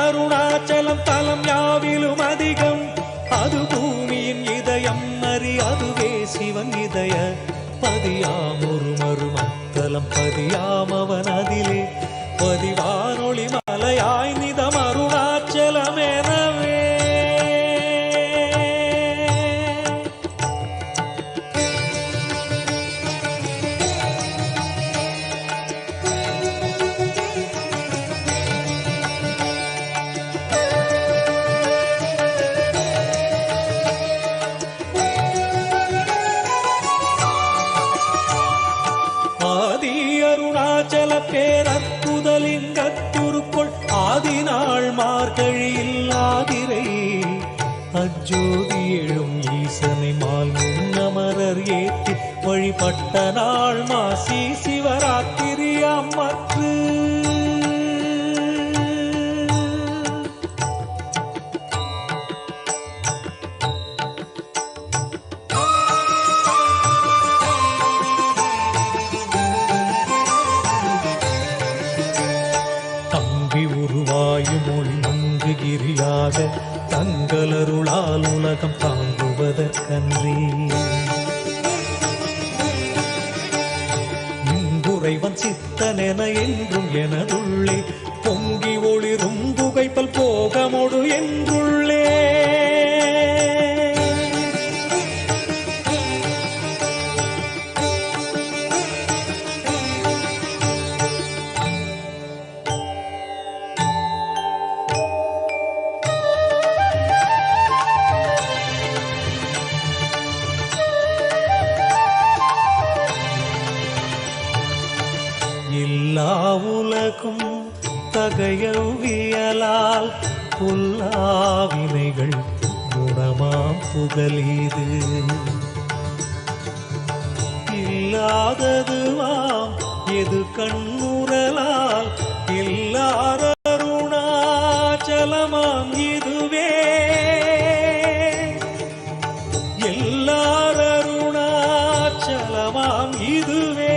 S16: அருணாச்சலம் தலம் யாவிலும் அதிகம் அது பூமியின் இதயம் அறி அதுவே சிவன் இதய பதியாம் ஒரு மறுமத்தலம் பதியாம் அவன் அதிலே பதிவானொளி மலையாய் நிதம் அருணாச்சலம் எனவே
S20: முதலிங்கத்துருக்குள் ஆதினாள் மார்கழியில் ஆதிரை அஜோதி எழும் ஈசனை மால் முன்னமரர் ஏற்றி வழிபட்ட நாள் மாசி சிவராத்திரி அம்மற்று கிரியாக தங்களருளால் உலகம் தாங்குவதற்கன்றி இங்குறைவன் சித்தனென என்றும் எனதுள்ளே பொங்கி ஒளிரும் புகைப்பல் போகமொடு என்றுள்ளே உலகும் தகையவியலால் புல்லாவினைகள் குணமாம் புகலீது இல்லாததுவாம் எது கண்ணுறலால் எல்லாரருணாச்சலமாம் இதுவே எல்லாரருணாச்சலமாம் இதுவே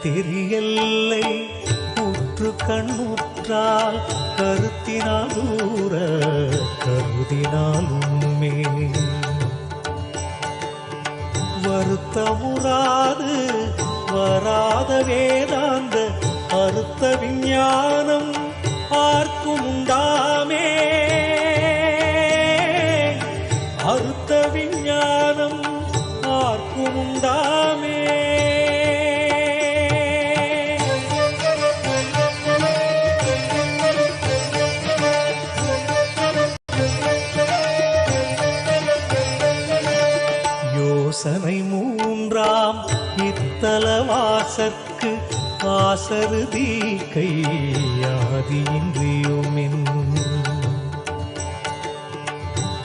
S20: தெரியல்லை உற்று கண்ணுற்றால் கருத்தினால் தூர கருதினால் உண்மை வருத்தமுறாது வராத வேதாந்த அறுத்த விஞ்ஞானம் ஆர்க்கும் உண்டாமே அறுத்த விஞ்ஞானம் ஆர்க்கும் உண்டாமே யோசனை மூன்றாம் இத்தலவாசற்கு ஆசருதி கையாதியின்றியுமின்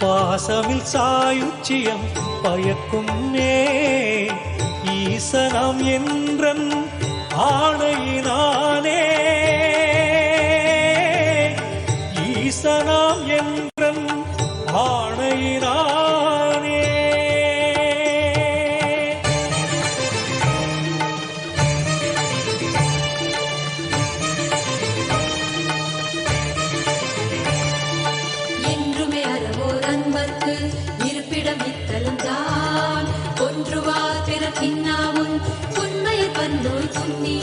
S20: பாசமில் சாயுச்சியம் பயக்கும் ஈசனம் என்றன் ஆணையினானே ஈசனாம் என்றன் ஆணையினானே
S21: நோய் துண்ணி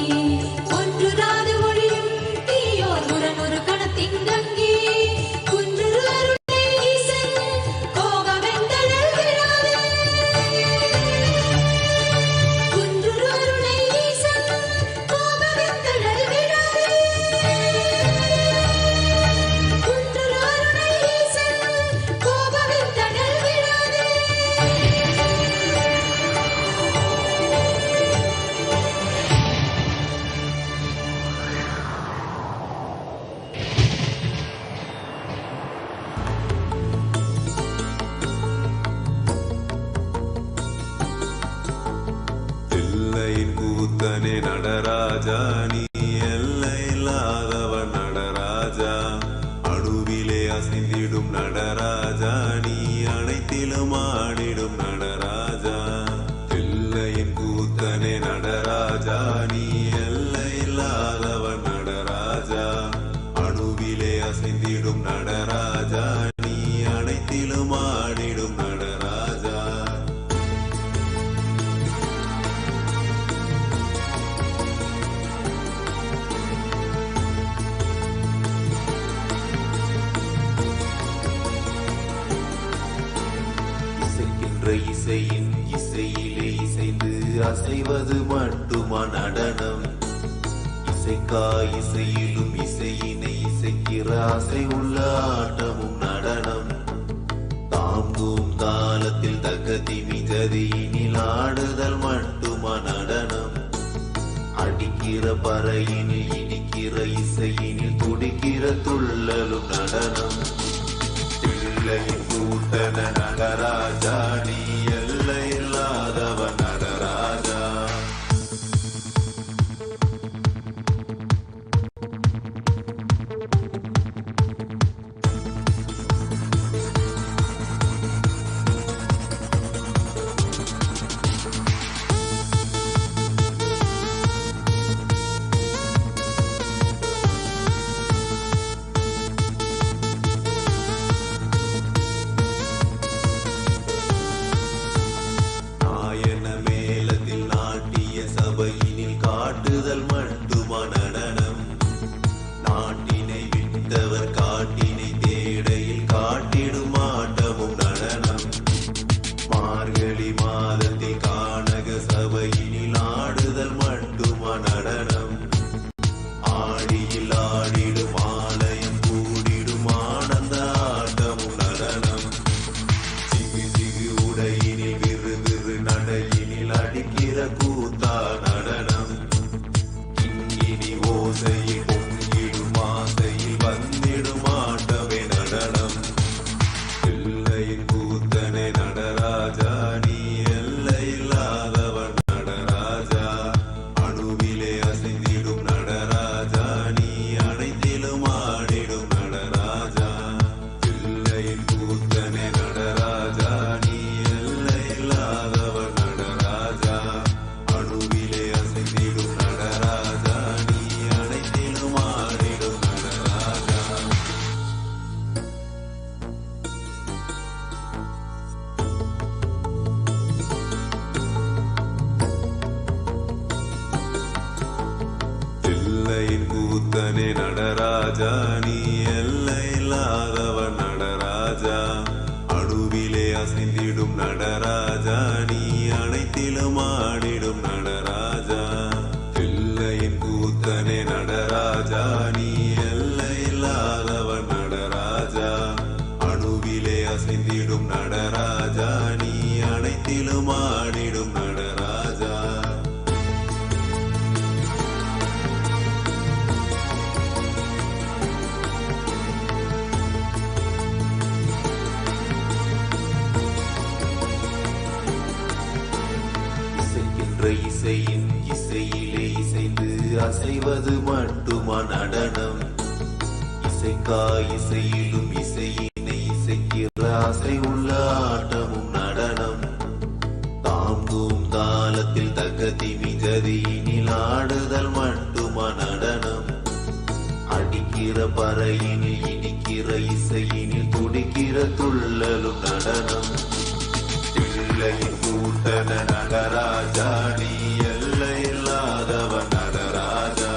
S21: ஒன்றுராது மொழியும் தீயோர் முரணொரு கணத்தின் கங்கி குன்று அருளை ஈசன் கோபமெந்தழல் விழாது குன்று அருளை ஈசன் கோபமெந்தழல் விழாது குன்று அருளை ஈசன் கோபமெந்தழல் விழாது
S9: கூத்தனே நடராஜா நீ எல்லையில்லாதவன் நடராஜா அணுவிலே அசைந்திடும் நடராஜா நீ அனைத்திலும் ஆடிடும் நடராஜா தில்லையின் கூத்தனே நடராஜா நீ எல்லையில்லாதவன் நடராஜா அணுவிலே அசைந்திடும் நடராஜா நீ அனைத்திலும் ஆடிடும் நடராஜா இசையின் இசையிலே இசைந்து அசைவது மட்டுமா நடனம் இசைக்கா இசையிலும் இசையினை இசை இசைக்கிற ஆசை உள்ள ஆட்டமும் நடனம் தாங்கும் தாளத்தில் தக்கதி மிகதியினில் ஆடுதல் மட்டுமா நடனம் அடிக்கிற பறையினில் இனிக்கிற இசையினில் துடிக்கிற துள்ளலும் நடனம் பிள்ளையின் கூட்டன நடராஜா நீ எல்லை இல்லாதவன் நடராஜா நாயன மேலத்தில் நாட்டிய சபையினில் காட்டுதல் மட்டுமா நடனம் நாட்டினை விட்டவர் காட்டினை தேடையில் காட்டிடும் ஆட்டமும் நடனம் மார்கழி மாதத்தில் கானக சபையினில் ஆடுதல் மட்டுமா நடனம் ஆடியில் ஆடிடும் ஆலயம் கூடிடும் ஆனந்த ஆட்டமும் நடனம் சிகு சிகு உடையினில் விறு விறு நடையினில் அடிக்கிற கூத்தா நடனம் கிங்கினி ஓசையில் பொங்கிடும் ஆசையில் வந்திடும் ஆட்டமே நடனம் பிள்ளையின் கூத்தனை நடராஜா நீ எல்லை இல்லாதவன் நடராஜா அணுவிலே அசைந்திடும் நடராஜா நீ அனைத்திலும் ஆடிடும் நடராஜா பிள்ளையின் கூத்தனை நடராஜா நீ எல்லை இல்லாதவன் நடராஜா அணுவிலே அசைந்திடும் நடராஜா நீ அனைத்திலும் ஆடிடும் நடராஜா பிள்ளையின் கூத்தனே நடராஜா நீ எல்லை இல்லாதவன் நடராஜா அணுவிலே அசைந்திடும் நடராஜா நீ அனைத்திலும் ஆடிடும் நடராஜா பிள்ளையின் கூத்தனே நடராஜா நீ எல்லை இல்லாதவன் நடராஜா அணுவிலே அசைந்திடும் நடராஜா நீ அனைத்திலும் ஆடிடும் நடராஜா இசைக்கின்ற இசையின் இசையிலே இசைந்து அசைவது மட்டுமா நடனம் இசைக்கா இசையிலும் இசையினை இசைக்கிற ஆசை உள்ள ஆட்டமும் நடனம் தாங்கும் தாளத்தில் தக்கதி மிகதியினில் ஆடுதல் மட்டுமா நடனம் அடிக்கிற பறையினில் இனிக்கிற இசையினில் துடிக்கிற துள்ளலும் நடனம் பிள்ளையின் கூட்டன நடராஜா நீ எல்லை இல்லாதவன் நடராஜா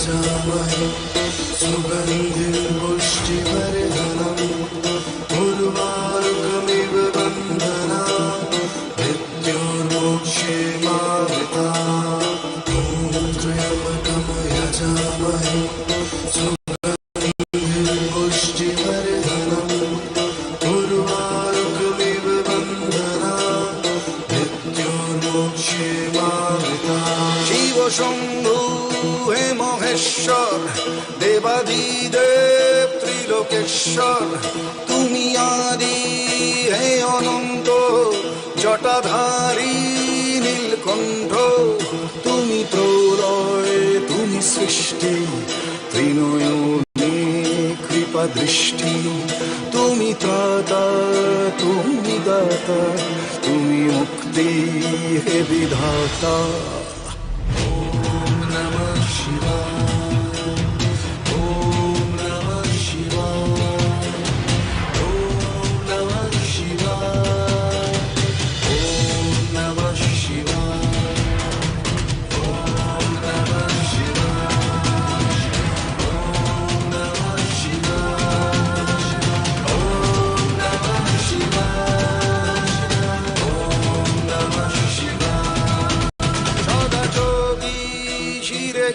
S21: यजामहे सुगन्धिं पुष्टिवर्धनम् उर्वारुकमिव बन्धनात् मृत्योर्मोक्षे मामृतात् ॐ त्र्यम्बकं यजामहे सुगन्धिं पुष्टिवर्धनम् उर्वारुकमिव बन्धनात् मृत्योर्मोक्षे मामृतात् शिव शम्भु हे महेश्वर देवाधिदेव ত্রিলোকেশ্বর তুমি আদি হে অনন্ত জটাধারী নীলকণ্ঠ তুমি প্রলয় তুমি সৃষ্টি ত্রিনয়নে কৃপা দৃষ্টি তুমি ত্রাতা তুমি দাতা তুমি মুক্তি হে বিধাতা ওম নমঃ শিবায়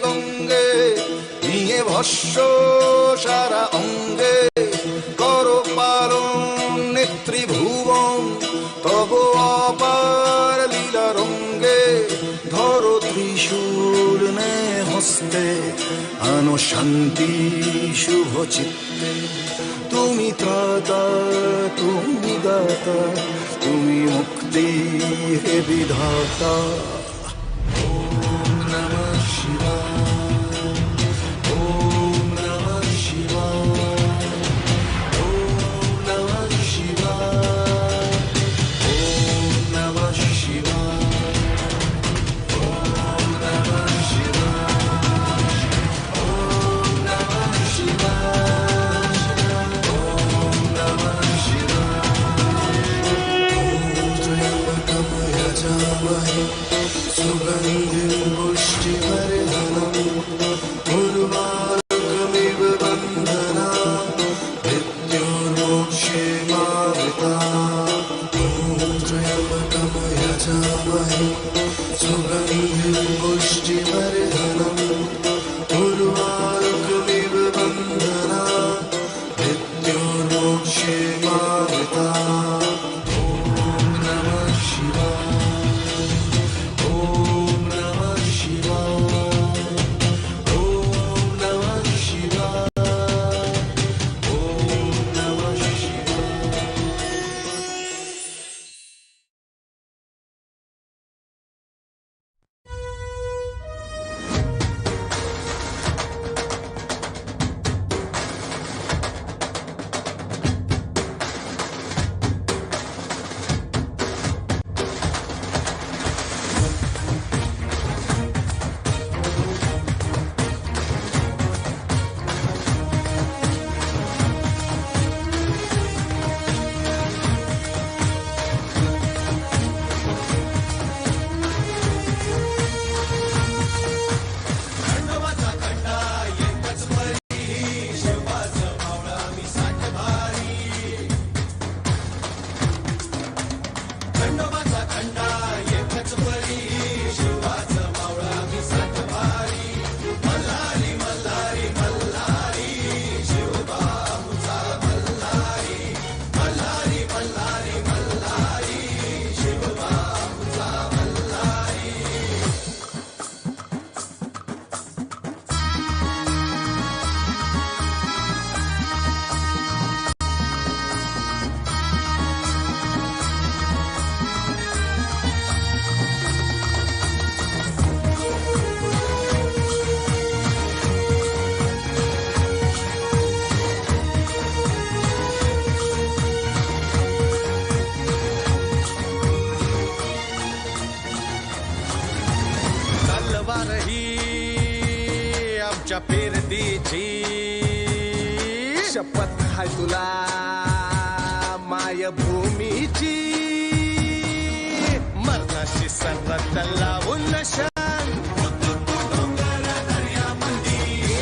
S21: গঙ্গে নিয়ে ভস্য সারা অঙ্গে কর পালন নেত্রীভুবন তব অপার লীলা রঙ্গে ধর ত্রিশূল নে হস্তে আনো শান্তি শুভ চিত্তে তুমি ত্রাতা তুমি দাতা তুমি মুক্তি হে বিধাতা सुगन्धिं पुष्टिवर्धनम् उर्वारुकमिव बन्धनात् मृत्योर्मोक्षे मामृतात् ॐ त्र्यम्बकं यजामहे सुगन्धिं पुष्टिवर्धनम् उर्वारुकमिव बन्धनात् मृत्योर्मोक्षे मामृतात्
S15: शपथ हाय तुला मायभूमीची मरणाशी सर्वत लावून नशान डोंगर दर्यामंदी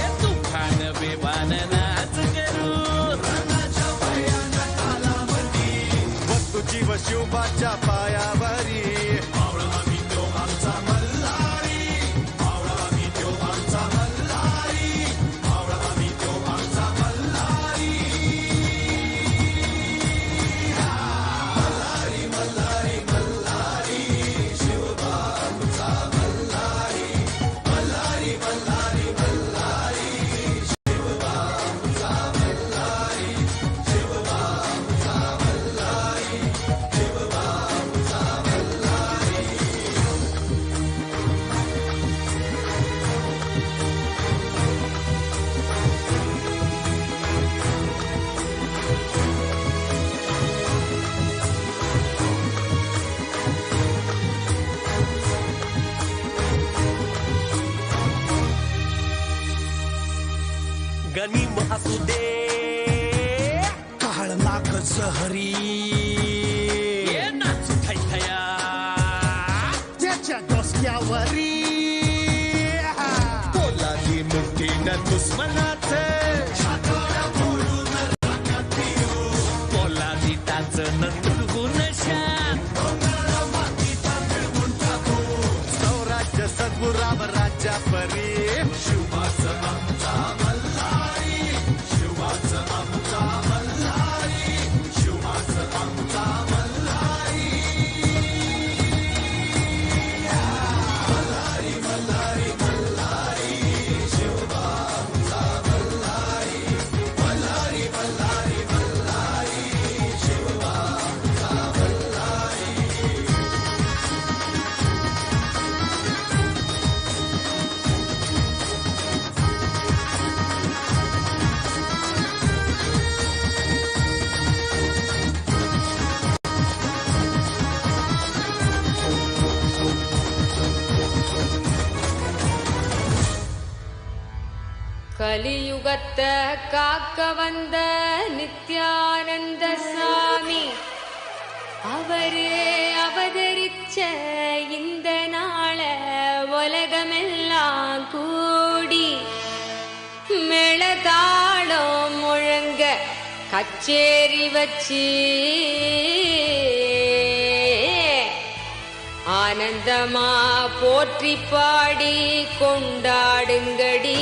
S20: गनिम असू दे काळ नाक जहरी ये नाचू थैथया त्याच्या डोसक्यावरी पोलादी मुठीनं दुश्मनाचं पोलादी टाचन तुडवून सौराज्य सद्गुराव राज्या परी शिवाचं आमचा मल्हारी शिवाचं आमचा मल्हारी शिवाचं आमचा मल्हारी मल्हारी मल्हारी मल्हारी शिवा आमचा मल्हारी मल्हारी मल्हारी मल्हारी शिवा आमचा मल्हारी
S6: கலியுகத்த காக்க வந்த நித்யானந்த சாமி அவரு அவதரிச்ச இந்த நாள உலகமெல்லாம் கூடி மேளதாளம் முழங்க கச்சேரி வச்சு ஆனந்தமா போற்றி பாடி கொண்டாடுங்கடி.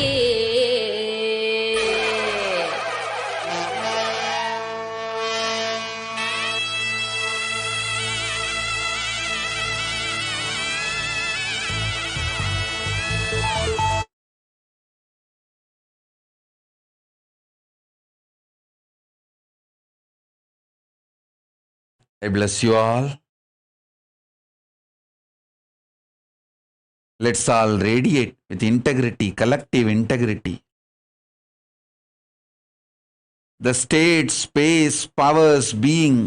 S3: I bless you all. Let's all radiate with integrity, collective integrity. The state, space, powers, being,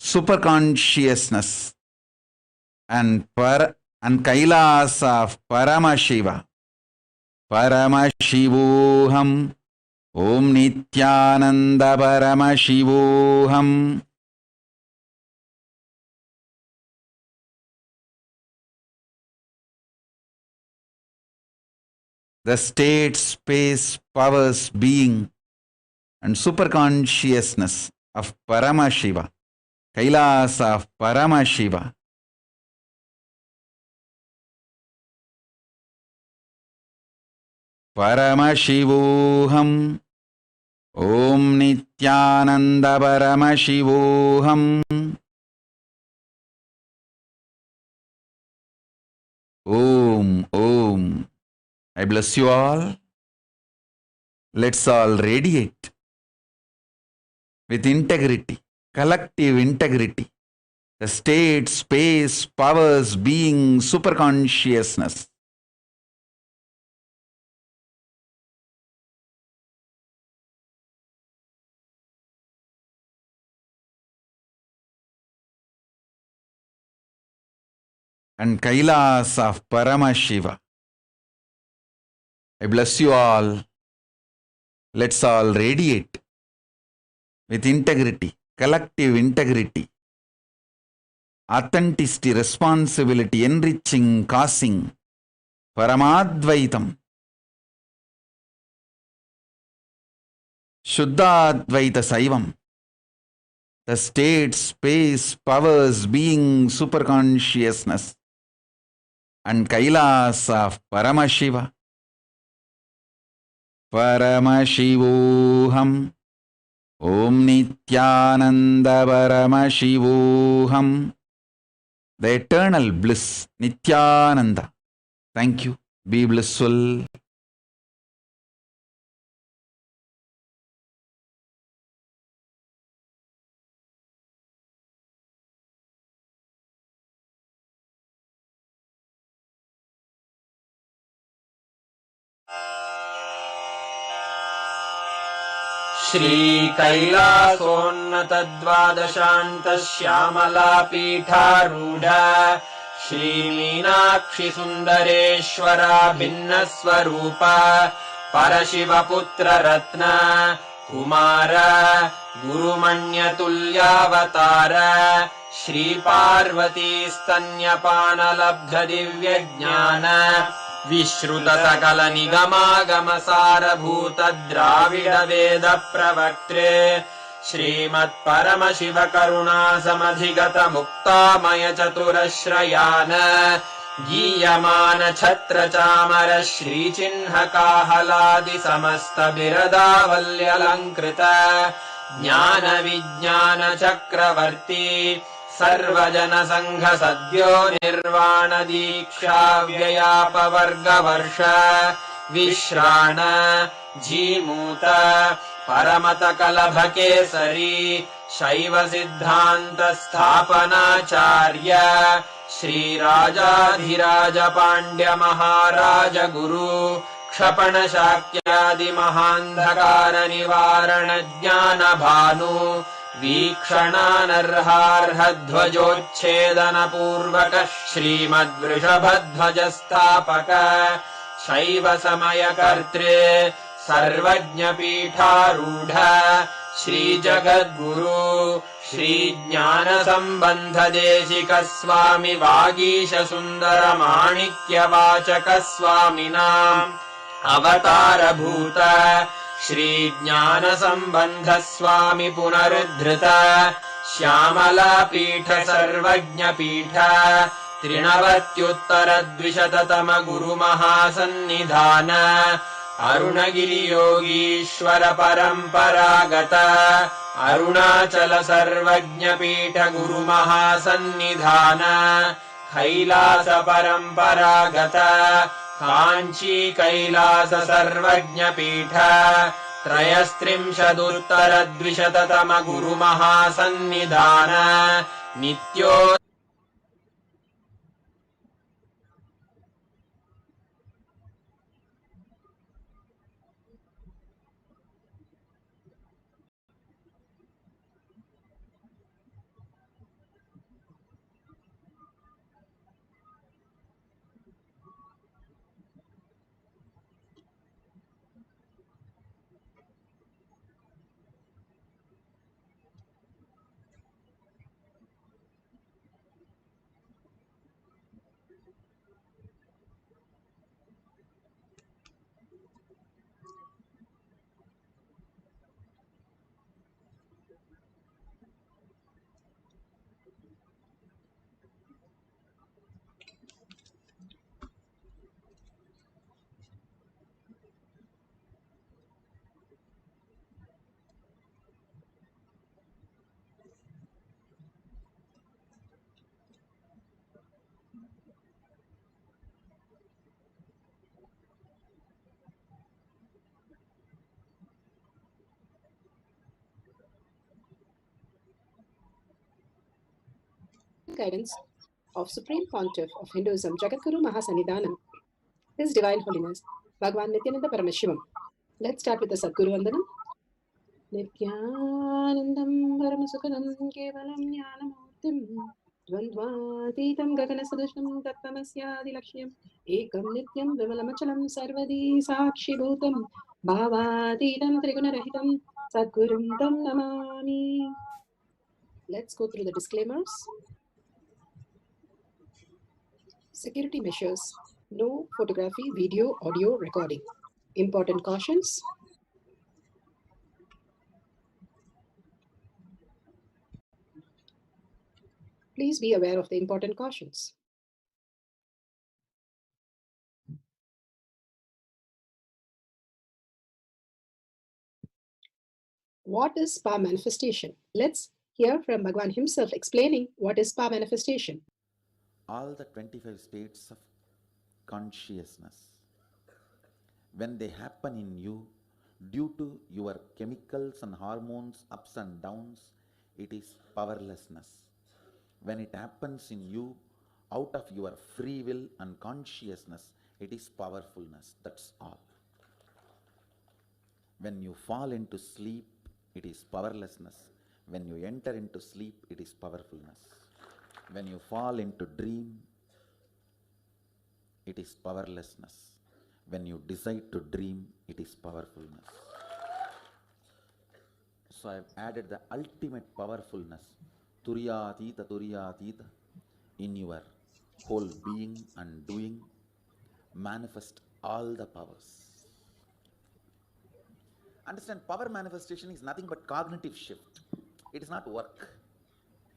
S3: superconsciousness, and Kailasa of Paramashiva. Paramashivoham. Om Nithyananda Paramashivoham. The state, space, powers, being, and superconsciousness of Paramashiva, Kailasa of Paramashiva. Paramashivoham. Om Nithyananda Paramashivoham. Om. I bless you all. Let's all radiate with integrity, collective integrity. The state, space, powers, being, superconsciousness. And Kailasa of Paramashiva. I bless you all. Let's all radiate with integrity, collective integrity, authenticity, responsibility, enriching, causing, Paramadvaitam, Shuddhadvaita Saivam, the state, space, powers, being, superconsciousness, and Kailasa of Paramashiva. Paramashivoham. Om Nithyananda Paramashivoham. The eternal bliss, Nithyananda. Thank you. Be blissful.
S18: श्रीकैलासोन्नतद्वादशान्तश्यामलापीठारूढ श्रीमीनाक्षिसुन्दरेश्वरा भिन्नस्वरूप
S17: परशिवपुत्ररत्न Kumar गुरुमण्यतुल्यावतार श्रीपार्वतीस्तन्यपानलब्धदिव्यज्ञान विश्रुतसकलनिगमागमसारभूत द्राविडवेदप्रवक्त्रे श्रीमत्परमशिवकरुणासमधिगतमुक्तामयचतुरश्रयान गीयमान छत्रचामर श्रीचिह्नकाहलादिसमस्तबिरदावल्यलङ्कृत ज्ञानविज्ञानचक्रवर्ती सर्वजनसङ्घसद्यो निर्वाणदीक्षाव्ययापवर्गवर्ष विश्राण Jimuta परमतकलभकेसरी शैवसिद्धान्तस्थापनाचार्य श्रीराजाधिराज Pandya महाराज गुरु क्षपणशाक्यादिमहान्धकार निवारण ज्ञान भानु वीक्षणानर्हार्हध्वजोच्छेदन पूर्वक श्रीमद्वृषभध्वजस्थापक शैव समयकर्त्रे सर्वज्ञपीठारूढ श्रीजगद्गुरु श्रीज्ञानसम्बन्धदेशिक स्वामि वागीश सुन्दर माणिक्यवाचक स्वामिनाम् अवतारभूत श्रीज्ञानसम्बन्ध स्वामि पुनरुद्धृत श्यामलापीठ सर्वज्ञपीठ त्रिनवत्युत्तरद्विशततम गुरुमहासन्निधान अरुणगिरियोगीश्वर परम्परागत अरुणाचल सर्वज्ञपीठ गुरुमहासन्निधान कैलास परम्परागत काञ्ची कैलास सर्वज्ञपीठ त्रयस्त्रिंशदुत्तरद्विशततम गुरुमहासन्निधान नित्यो
S5: guidance of Supreme Pontiff of Hinduism, Jagadguru Mahasannidhanam, His Divine Holiness, Bhagavan Nithyananda Paramashivam. Let's start with the Sadguru Vandanam. Nithyanandam Paramasukhanam Kevalam Jnanamurtim Dvandvatītam Gaganasadusham Tattamasyadilakshayam Ekam Nityam Vimalamachalam Sarvadi Sakshibhutam Bhavatītam Trigunarahitam Sadgurum Tam Namami. Let's go through the disclaimers. Security measures. No photography, video, audio recording. Important cautions. Please be aware of the important cautions. What is spa manifestation? Let's hear from Bhagavan himself explaining what is spa manifestation.
S3: All the 25 states of consciousness, when they happen in you, due to your chemicals and hormones ups and downs, it is powerlessness. When it happens in you, out of your free will and consciousness, it is powerfulness. That's all. When you fall into sleep, it is powerlessness. When you enter into sleep, it is powerfulness. When you fall into dream, it is powerlessness. When you decide to dream, it is powerfulness. So I have added the ultimate powerfulness, Turyatita, in your whole being and doing. Manifest all the powers. Understand, power manifestation is nothing but cognitive shift. It is not work.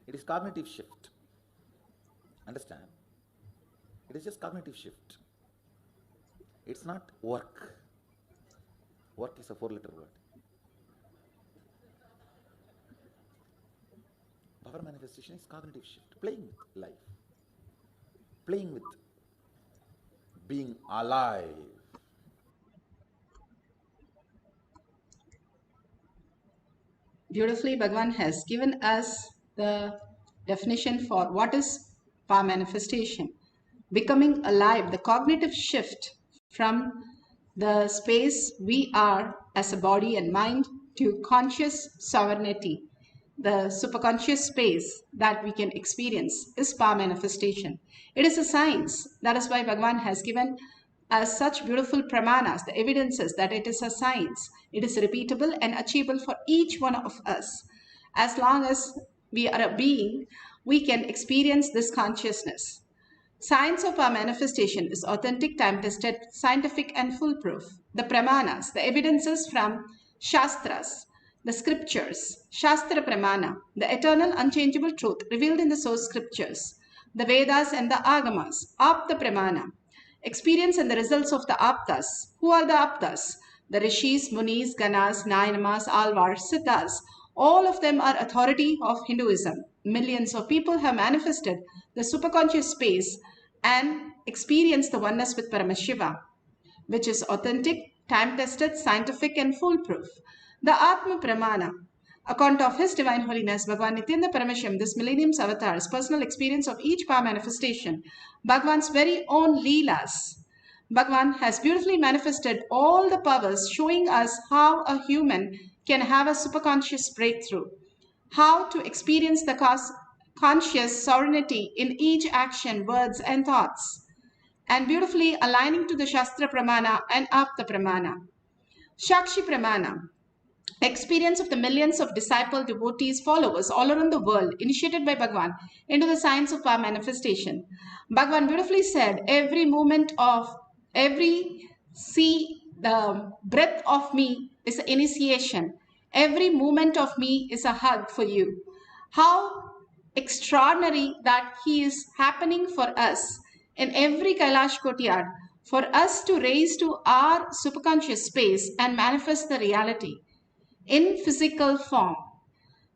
S3: It is cognitive shift. Understand? It is just cognitive shift. It's not work. Work is a 4-letter word. Power manifestation is cognitive shift. Playing with life. Playing with being alive.
S5: Beautifully, Bhagavan has given us the definition for what is power manifestation. Becoming alive, the cognitive shift from the space we are as a body and mind to conscious sovereignty. The superconscious space that we can experience is power manifestation. It is a science. That is why Bhagavan has given us such beautiful pramanas, the evidences that it is a science. It is repeatable and achievable for each one of us. As long as we are a being, we can experience this consciousness. Science of our manifestation is authentic, time-tested, scientific and foolproof. The pramanas, the evidences from Shastras, the scriptures, Shastra Pramana, the eternal unchangeable truth revealed in the source scriptures, the Vedas and the Agamas, Apta Pramana, experience and the results of the Aptas. Who are the Aptas? The Rishis, Munis, Ganas, Nayamas, Alvars, Siddhas. All of them are authority of Hinduism. Millions of people have manifested the superconscious space and experienced the oneness with Paramashiva, which is authentic, time-tested, scientific and foolproof. The Atma Pramana, account of His Divine Holiness Bhagavan Nithyananda Paramashivam, this millennium's avatar's personal experience of each power manifestation, Bhagavan's very own Leelas. Bhagavan has beautifully manifested all the powers, showing us how a human can have a superconscious breakthrough, how to experience the conscious sovereignty in each action, words and thoughts, and beautifully aligning to the Shastra Pramana and Apta Pramana. Shakshi Pramana, experience of the millions of disciple, devotees, followers all around the world, initiated by Bhagavan into the science of power manifestation. Bhagavan beautifully said, every movement of the breath of me is an initiation. Every movement of me is a hug for you. How extraordinary that He is happening for us in every Kailash courtyard, for us to raise to our superconscious space and manifest the reality in physical form.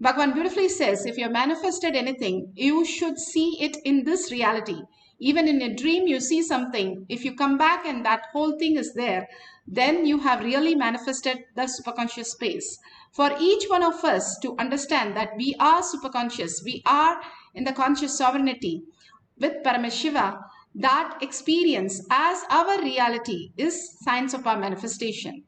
S5: Bhagavan beautifully says, if you have manifested anything, you should see it in this reality. Even in a dream, you see something. If you come back and that whole thing is there, then you have really manifested the superconscious space. For each one of us to understand that we are superconscious, we are in the conscious sovereignty with Paramashiva, that experience as our reality is science of our manifestation.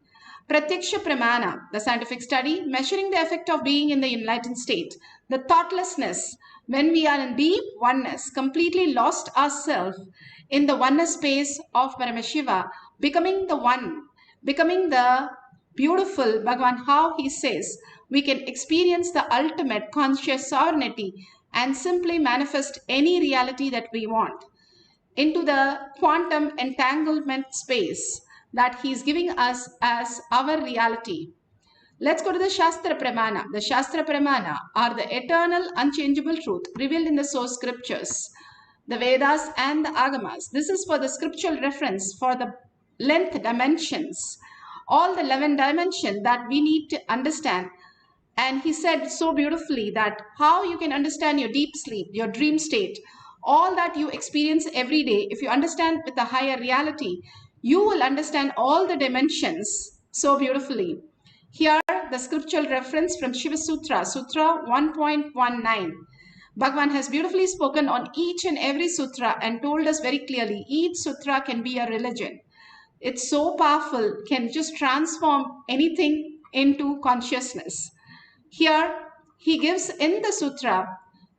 S5: Pratyaksha Pramana, the scientific study, measuring the effect of being in the enlightened state, the thoughtlessness, when we are in deep oneness, completely lost ourselves in the oneness space of Paramashiva, becoming the one, becoming the beautiful Bhagavan, how he says, we can experience the ultimate conscious sovereignty and simply manifest any reality that we want into the quantum entanglement space that he is giving us as our reality. Let's go to the Shastra Pramana. The Shastra Pramana are the eternal, unchangeable truth revealed in the source scriptures, the Vedas and the Agamas. This is for the scriptural reference for the length dimensions, all the 11 dimensions that we need to understand. And he said so beautifully that how you can understand your deep sleep, your dream state, all that you experience every day. If you understand with a higher reality, you will understand all the dimensions so beautifully. Here, the scriptural reference from Shiva Sutra, Sutra 1.19. Bhagavan has beautifully spoken on each and every sutra and told us very clearly, each sutra can be a religion. It's so powerful, can just transform anything into consciousness. Here, he gives in the sutra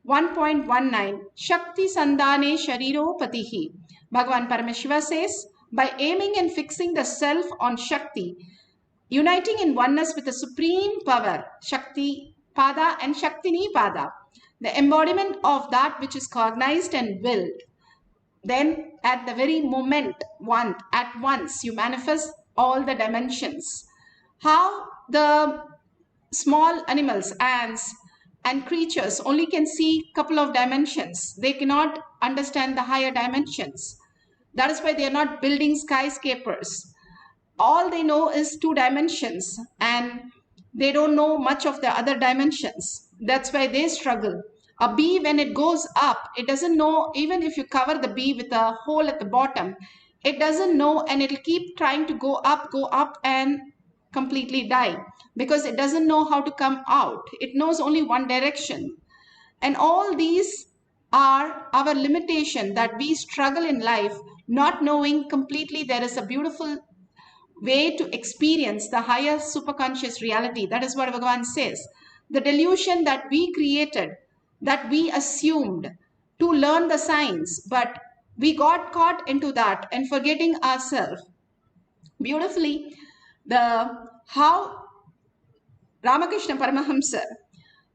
S5: 1.19, Shakti Sandhane Shariro Patihi. Bhagavan Paramashiva says, by aiming and fixing the self on Shakti, uniting in oneness with the supreme power, Shakti Pada and Shaktini Pada, the embodiment of that which is cognized and willed. Then at the very moment, at once, you manifest all the dimensions. How the small animals, ants, and creatures only can see a couple of dimensions. They cannot understand the higher dimensions. That is why they are not building skyscrapers. All they know is 2 dimensions, and they don't know much of the other dimensions. That's why they struggle. A bee, when it goes up, it doesn't know, even if you cover the bee with a hole at the bottom, it doesn't know, and it'll keep trying to go up and completely die, because it doesn't know how to come out. It knows only one direction. And all these are our limitation, that we struggle in life, not knowing completely there is a beautiful way to experience the higher superconscious reality. That is what Bhagavan says. The delusion that we created, that we assumed to learn the science, but we got caught into that and forgetting ourselves. Beautifully, how Ramakrishna Paramahamsa,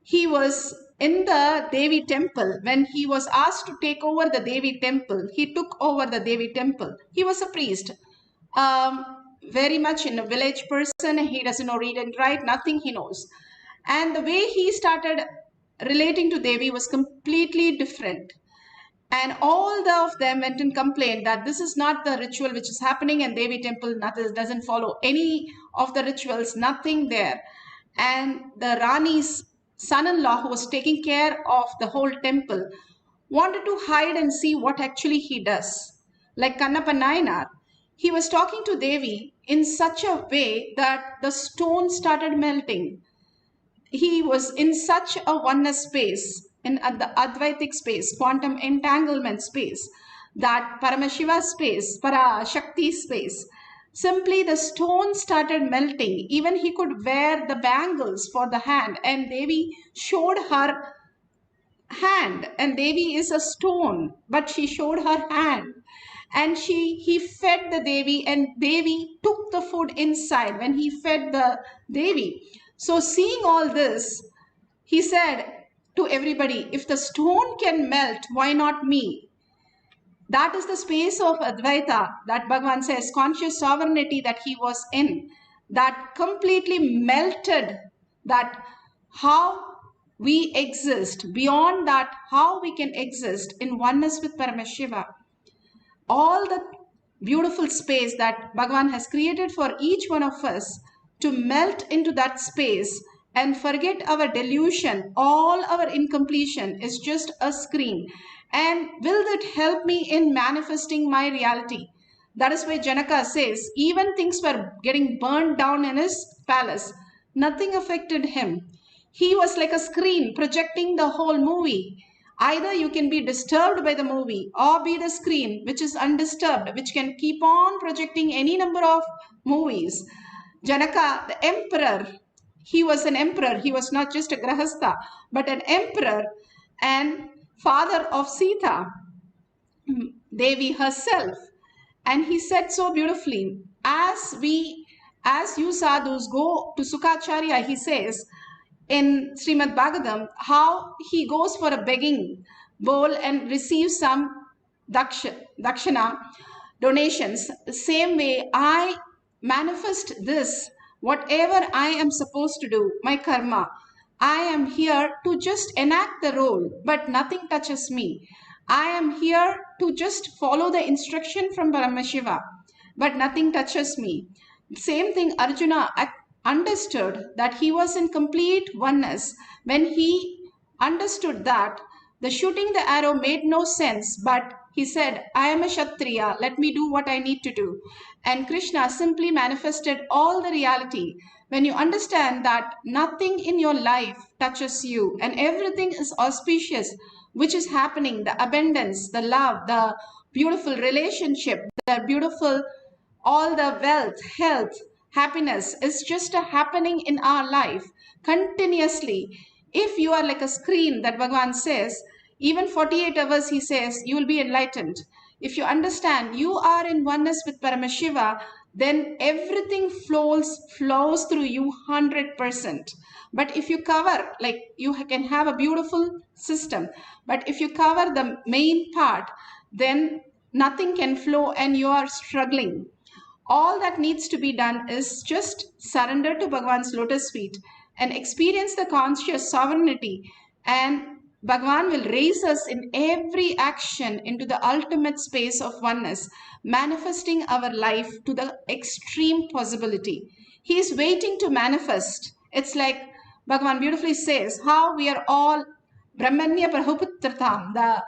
S5: he was in the Devi temple. When he was asked to take over the Devi temple, he took over the Devi temple. He was a priest, very much in a village person. He doesn't know read and write, nothing he knows. And the way he started relating to Devi was completely different. And all of them went and complained that this is not the ritual which is happening, and Devi temple doesn't follow any of the rituals, nothing there. And the Rani's son-in-law, who was taking care of the whole temple, wanted to hide and see what actually he does. Like Kannappa Nayanar, he was talking to Devi in such a way that the stone started melting. He was in such a oneness space, in the Advaitic space, quantum entanglement space, that Paramashiva space, Parashakti space. Simply the stone started melting. Even he could wear the bangles for the hand, and Devi showed her hand, and Devi is a stone, but she showed her hand. And he fed the Devi, and Devi took the food inside when he fed the Devi. So seeing all this, he said to everybody, if the stone can melt, why not me? That is the space of Advaita that Bhagavan says, conscious sovereignty that he was in, that completely melted that how we exist, beyond that how we can exist in oneness with Paramashiva. All the beautiful space that Bhagavan has created for each one of us to melt into that space and forget our delusion, all our incompletion is just a screen. And will that help me in manifesting my reality? That is why Janaka says, even things were getting burned down in his palace, nothing affected him. He was like a screen projecting the whole movie. Either you can be disturbed by the movie, or be the screen which is undisturbed, which can keep on projecting any number of movies. Janaka, the emperor, he was an emperor. He was not just a grahastha, but an emperor and father of Sita, Devi herself. And he said so beautifully, as you sadhus go to Sukacharya, he says, in Srimad Bhagavatam, how he goes for a begging bowl and receives some dakshana, donations. The same way, I manifest this, whatever I am supposed to do, my karma. I am here to just enact the role, but nothing touches me. I am here to just follow the instruction from Paramashiva, but nothing touches me. Same thing, Arjuna understood that he was in complete oneness when he understood that the shooting the arrow made no sense, but he said, I am a Kshatriya, let me do what I need to do. And Krishna simply manifested all the reality. When you understand that nothing in your life touches you and everything is auspicious, which is happening, the abundance, the love, the beautiful relationship, the beautiful, all the wealth, health, happiness is just a happening in our life continuously. If you are like a screen that Bhagavan says, even 48 hours he says, you will be enlightened. If you understand you are in oneness with Paramashiva, then everything flows through you 100%. But if you cover, like you can have a beautiful system, but if you cover the main part, then nothing can flow and you are struggling. All that needs to be done is just surrender to Bhagavan's lotus feet and experience the conscious sovereignty, and Bhagavan will raise us in every action into the ultimate space of oneness, manifesting our life to the extreme possibility. He is waiting to manifest. It's like Bhagavan beautifully says how we are all Brahmanya Prahuputratam, the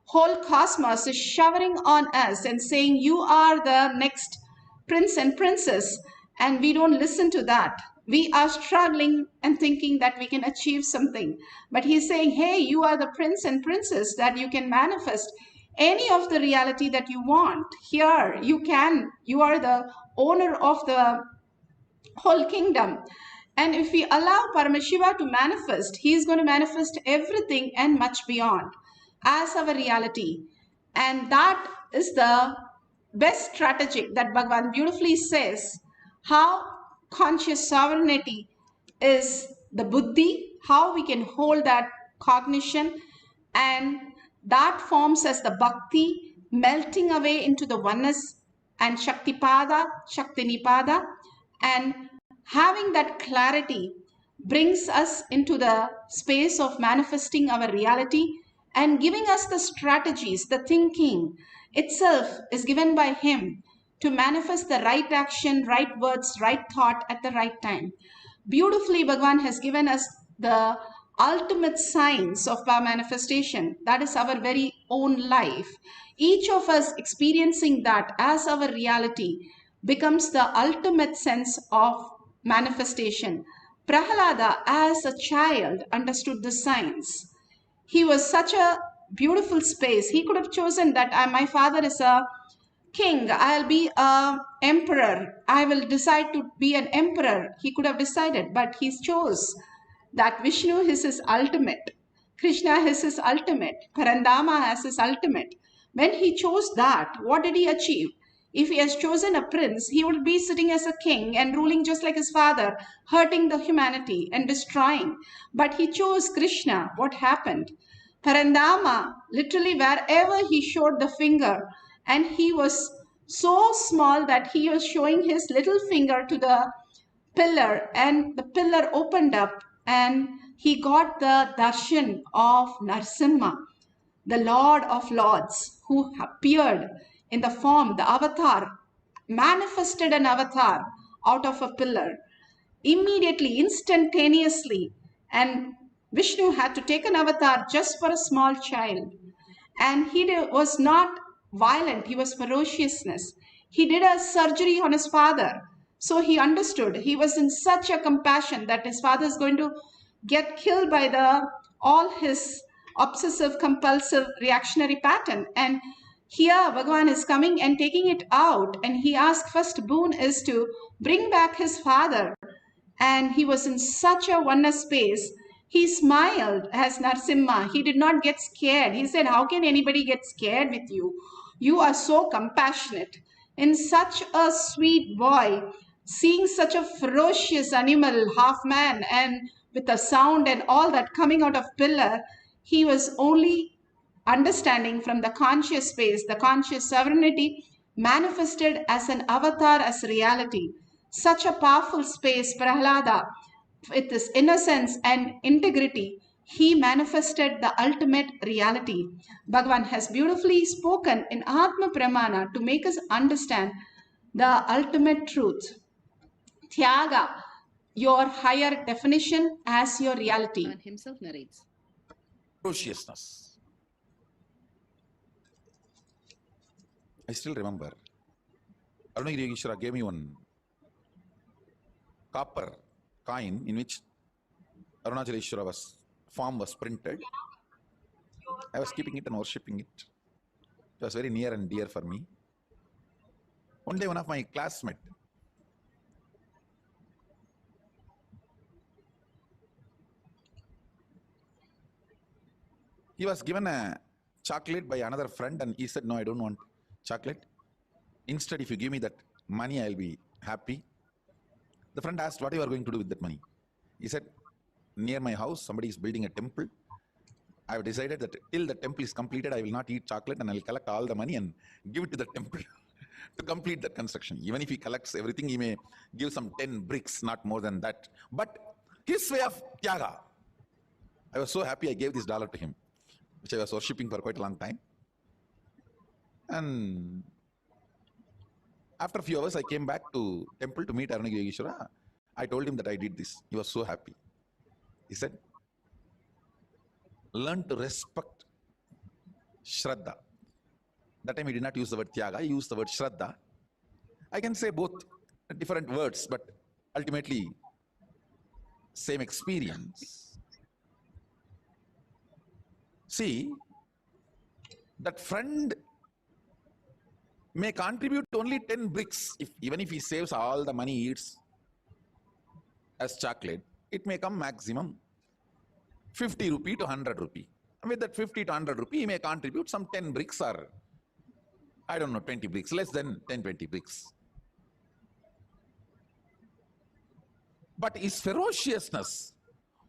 S5: whole cosmos is showering on us and saying, you are the next prince and princess, and we don't listen to that. We are struggling and thinking that we can achieve something. But he's saying, hey, you are the prince and princess, that you can manifest any of the reality that you want. Here, you are the owner of the whole kingdom. And if we allow Paramashiva to manifest, he is going to manifest everything and much beyond as our reality. And that is the best strategy that Bhagavan beautifully says, how conscious sovereignty is the buddhi, how we can hold that cognition, and that forms as the bhakti, melting away into the oneness and Shaktipada, Shaktinipada, and having that clarity brings us into the space of manifesting our reality and giving us the strategies. The thinking itself is given by him to manifest the right action, right words, right thought at the right time. Beautifully, Bhagavan has given us the ultimate science of power manifestation. That is our very own life. Each of us experiencing that as our reality becomes the ultimate sense of manifestation. Prahalada, as a child, understood the science. He was such a beautiful space. He could have chosen that my father is a king, I'll be a emperor, I will decide to be an emperor. He could have decided, but he chose that Vishnu is his ultimate, Krishna is his ultimate, Parandama has his ultimate. When he chose that, what did he achieve? If he has chosen a prince, he would be sitting as a king and ruling just like his father, hurting the humanity and destroying. But he chose Krishna. What happened? Parandama, literally wherever he showed the finger, and he was so small that he was showing his little finger to the pillar, and the pillar opened up and he got the darshan of Narsimha, the Lord of Lords, who appeared in the form, the avatar, manifested an avatar out of a pillar immediately, instantaneously. And Vishnu had to take an avatar just for a small child. And he was not violent, he was ferociousness. He did a surgery on his father. So he understood. He was in such a compassion that his father is going to get killed by all his obsessive compulsive reactionary pattern. And here Bhagavan is coming and taking it out, and he asked first boon is to bring back his father. And he was in such a oneness space. He smiled as Narsimha. He did not get scared. He said, how can anybody get scared with you? You are so compassionate. In such a sweet boy, seeing such a ferocious animal, half man, and with a sound and all that coming out of pillar, he was only understanding from the conscious space, the conscious sovereignty manifested as an avatar, as reality. Such a powerful space, Prahlada, with his innocence and integrity, he manifested the ultimate reality. Bhagavan has beautifully spoken in Atma Pramana to make us understand the ultimate truth. Tyaga, your higher definition as your reality.
S12: And himself narrates.
S8: Ferociousness. I still remember Arunagiri Yogeshwara gave me one copper coin in which Arunachaleshwara's form was printed. I was keeping it and worshipping it. It was very near and dear for me. One day, one of my classmates he was given a chocolate by another friend, and he said, no, I don't want chocolate. Instead, if you give me that money, I'll be happy. The friend asked, what you are going to do with that money? He said, near my house, somebody is building a temple. I have decided that till the temple is completed, I will not eat chocolate and I will collect all the money and give it to the temple to complete that construction. Even if he collects everything, he may give some 10 bricks, not more than that. But his way of tyaga, I was so happy I gave this dollar to him, which I was worshipping for quite a long time. And after a few hours, I came back to temple to meet Arunagiri Yogeshwara. I told him that I did this. He was so happy. He said, learn to respect Shraddha. That time he did not use the word Tyaga, he used the word Shraddha. I can say both different words, but ultimately same experience. See, that friend may contribute only 10 bricks. Even if he saves all the money he eats as chocolate, it may come maximum 50 rupee to 100 rupee. With that 50 to 100 rupee, he may contribute some 10 bricks or, I don't know, 20 bricks, less than 10, 20 bricks. But his ferociousness,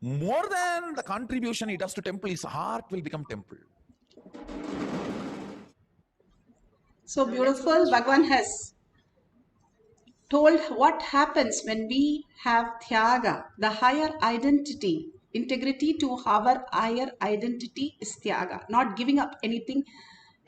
S8: more than the contribution he does to temple, his heart will become temple.
S5: So beautiful. Bhagavan has told what happens when we have Tyaga, the higher identity. Integrity to our higher identity is Tyaga, not giving up anything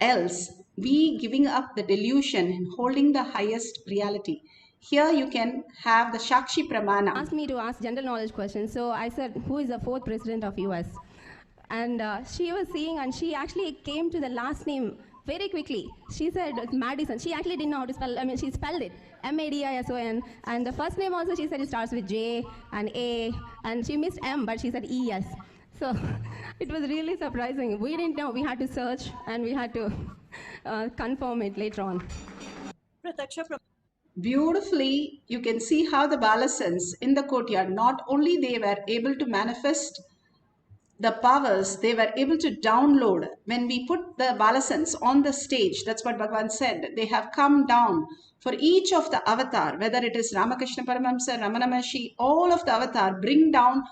S5: else. We giving up the delusion and holding the highest reality. Here you can have the Shakshi Pramana.
S4: Asked me to ask general knowledge questions. So I said, who is the 4th president of US? And she was seeing, and she actually came to the last name very quickly. She said Madison. She actually didn't know how to spell. I mean, she spelled it Madison. And the first name also, she said it starts with J and A. And she missed M, but she said ES. So it was really surprising. We didn't know. We had to search and we had to confirm it later on.
S5: Beautifully, you can see how the Balasans in the courtyard, not only they were able to manifest the powers, they were able to download. When we put the Balasans on the stage, that's what Bhagavan said, they have come down for each of the avatar, whether it is Ramakrishna Paramahamsa, Ramana Maharshi, all of the avatar, bring down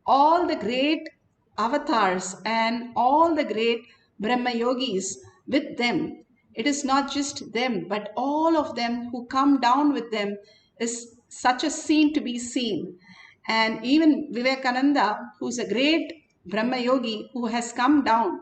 S5: all the great avatars and all the great Brahma Yogis with them. It is not just them, but all of them who come down with them is such a scene to be seen. And even Vivekananda, who's a great Brahma Yogi who has come down,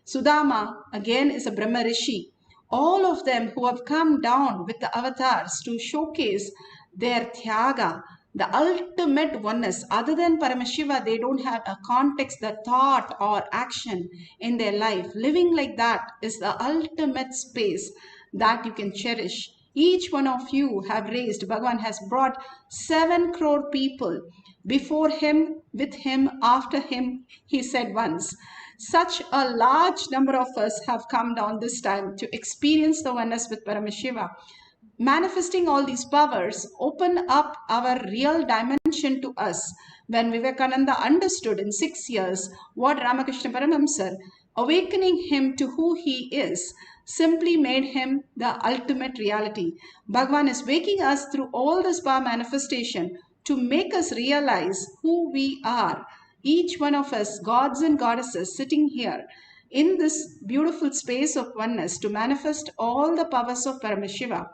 S5: Sudama again is a Brahma Rishi. All of them who have come down with the avatars to showcase their Tyaga, the ultimate oneness. Other than Paramashiva, they don't have a context, the thought or action in their life. Living like that is the ultimate space that you can cherish. Each one of you have raised, Bhagavan has brought 7 crore people before him, with him, after him, he said once. Such a large number of us have come down this time to experience the oneness with Paramashiva. Manifesting all these powers open up our real dimension to us. When Vivekananda understood in 6 years what Ramakrishna Paramahamsa, awakening him to who he is, simply made him the ultimate reality. Bhagavan is waking us through all this power manifestation to make us realize who we are. Each one of us, gods and goddesses sitting here in this beautiful space of oneness to manifest all the powers of Paramashiva.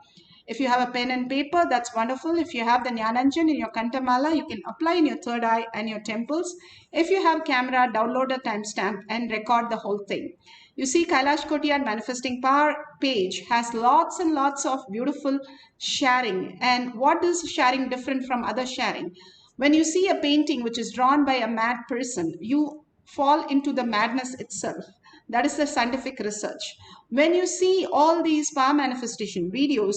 S5: If you have a pen and paper, that's wonderful. If you have the Jnananjan in your Kantamala, you can apply in your third eye and your temples. If you have camera, download a timestamp and record the whole thing. You see, Kailash Kotiyar Manifesting Power page has lots and lots of beautiful sharing. And what is sharing different from other sharing? When you see a painting which is drawn by a mad person, you fall into the madness itself. That is the scientific research. When you see all these power manifestation videos,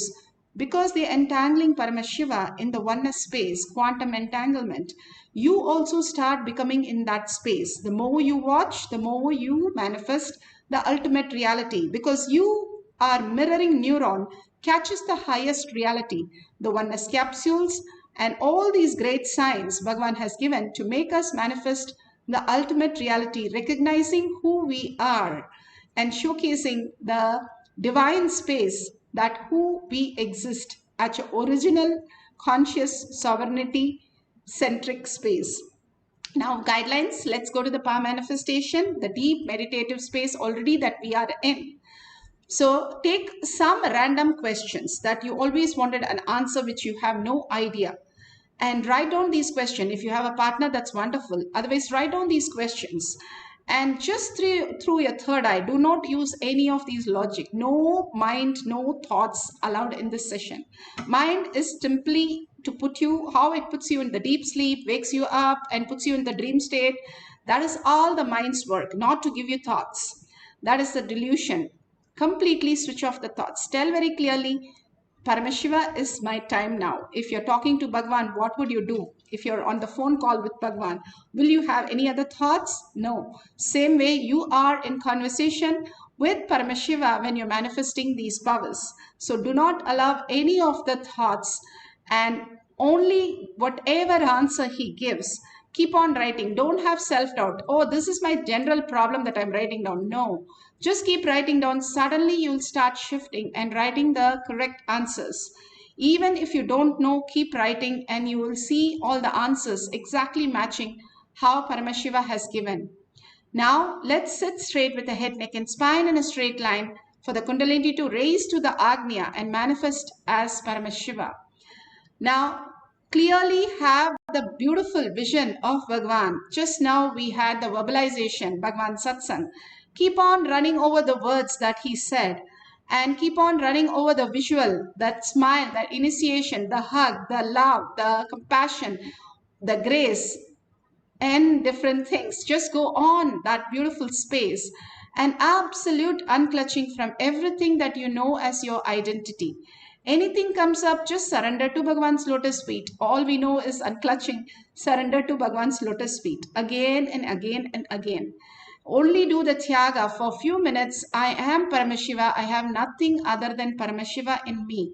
S5: because they're entangling Paramashiva in the oneness space, quantum entanglement, you also start becoming in that space. The more you watch, the more you manifest the ultimate reality, because you are mirroring neuron catches the highest reality. The oneness capsules and all these great signs Bhagavan has given to make us manifest the ultimate reality, recognizing who we are and showcasing the divine space, that who we exist at your original conscious sovereignty centric space. Now, guidelines, let's go to the power manifestation, the deep meditative space already that we are in. So take some random questions that you always wanted an answer which you have no idea, and write down these questions. If you have a partner, that's wonderful. Otherwise, write down these questions and just through your third eye. Do not use any of these logic. No mind, no thoughts allowed in this session. Mind is simply to put you, how it puts you in the deep sleep, wakes you up and puts you in the dream state. That is all the mind's work, not to give you thoughts. That is the delusion. Completely switch off the thoughts. Tell very clearly, Paramashiva is my time now. If you're talking to Bhagwan, what would you do? If you're on the phone call with Bhagwan, will you have any other thoughts? No. Same way you are in conversation with Paramashiva when you're manifesting these powers. So do not allow any of the thoughts, and only whatever answer he gives, keep on writing. Don't have self-doubt. Oh, this is my general problem that I'm writing down. No. Just keep writing down. Suddenly you'll start shifting and writing the correct answers. Even if you don't know, keep writing and you will see all the answers exactly matching how Paramashiva has given. Now let's sit straight with the head, neck and spine in a straight line for the Kundalini to raise to the Agnya and manifest as Paramashiva. Now clearly have the beautiful vision of Bhagwan. Just now we had the verbalization, Bhagwan Satsangh. Keep on running over the words that he said and keep on running over the visual, that smile, that initiation, the hug, the love, the compassion, the grace, and different things. Just go on that beautiful space and absolute unclutching from everything that you know as your identity. Anything comes up, just surrender to Bhagwan's lotus feet. All we know is unclutching. Surrender to Bhagwan's lotus feet again and again and again. Only do the Tyaga for a few minutes. I am Paramashiva. I have nothing other than Paramashiva in me.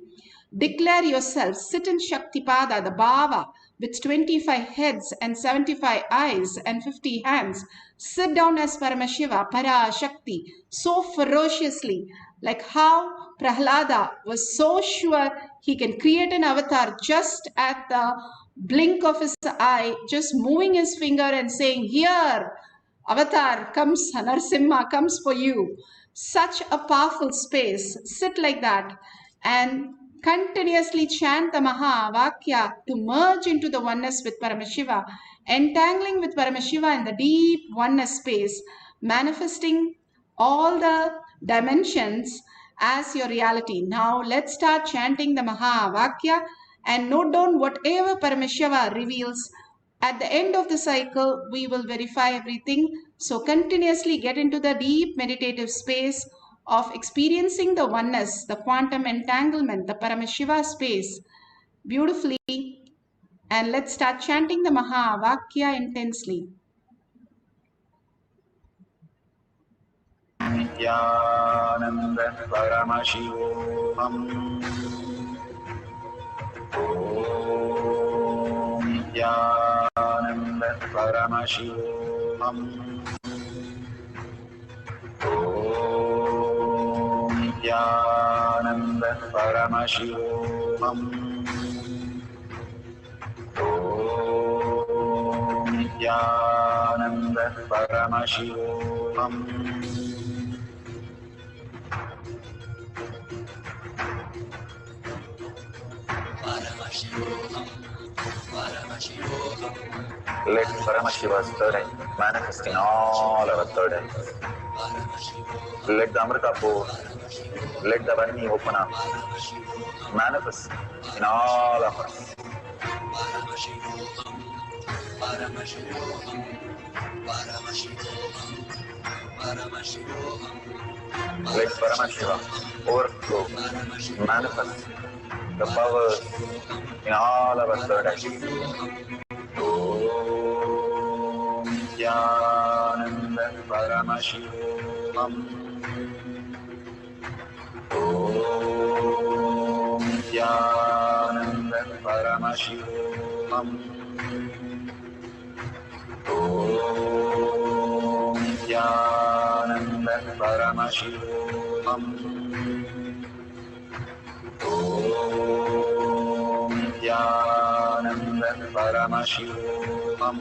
S5: Declare yourself. Sit in Shaktipada, the Bhava, with 25 heads and 75 eyes and 50 hands. Sit down as Paramashiva, Para Shakti, so ferociously, like how Prahlada was so sure he can create an avatar just at the blink of his eye, just moving his finger and saying, here, avatar comes, Narsimha comes for you. Such a powerful space. Sit like that and continuously chant the Mahavakya to merge into the oneness with Paramashiva, entangling with Paramashiva in the deep oneness space, manifesting all the dimensions as your reality. Now let's start chanting the Mahavakya and note down whatever Paramashiva reveals. At the end of the cycle, we will verify everything. So continuously get into the deep meditative space of experiencing the oneness, the quantum entanglement, the Paramashiva space beautifully. And let's start chanting the Mahavakya intensely.
S9: Nithyananda Paramashivoham. Om Nithyananda Paramashivoham. Om Nithyananda Paramashivoham. Om Nithyananda Paramashivoham. Let Paramashiva's third eye manifest in all our third eyes. Let the Amrita pour, let the Varni open up, manifest in all of us. Let Paramashiva overflow, manifest the powers in all our third eyes. Om Nithyananda Paramashivoham. Om Nithyananda Paramashivoham. Om Nithyananda Paramashivoham. Nithyananda Paramashivoham.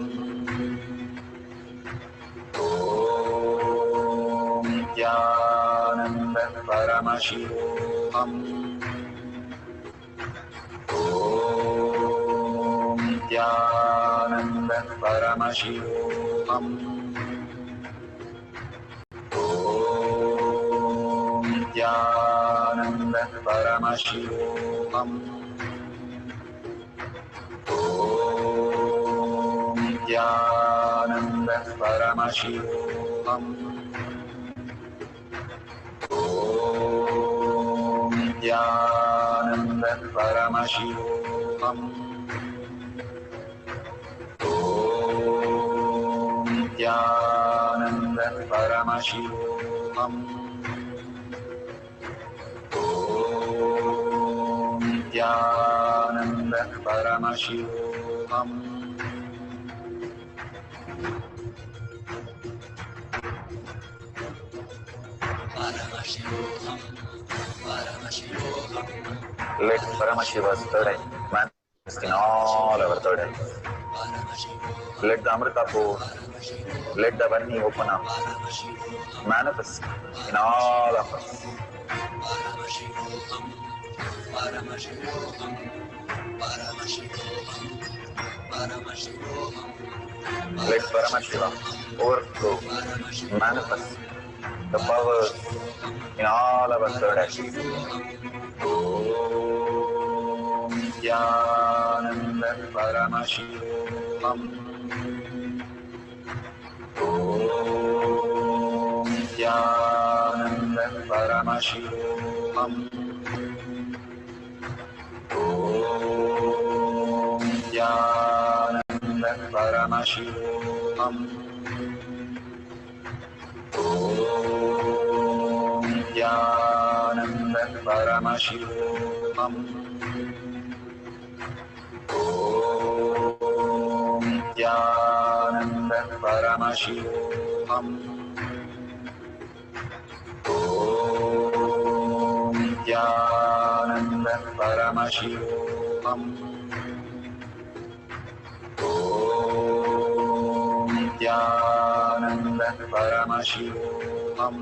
S9: Om Nithyananda Paramashivoham. Om Nithyananda Paramashivoham. Om Nithyananda Paramashivoham. Om Nithyananda Paramashivoham. Om Nithyananda Paramashivoham. Om Nithyananda Paramashivoham. Om Nithyananda Paramashivoham. Let Paramashiva's third eye manifest in all our third eyes. Let the Amrita pour, let the Varni open up, manifest in all of us. Let Paramashiva overflow, manifest the powers in all our third eyes. Om Nithyananda Paramashivoham. Om Nithyananda Paramashivoham. Om Nithyananda Paramashivoham. Om Nithyananda Paramashivoham. Om Nithyananda Paramashivoham. Om Nithyananda Paramashivoham. Om Nithyananda Paramashivoham. Om Nithyananda Paramashivoham. Om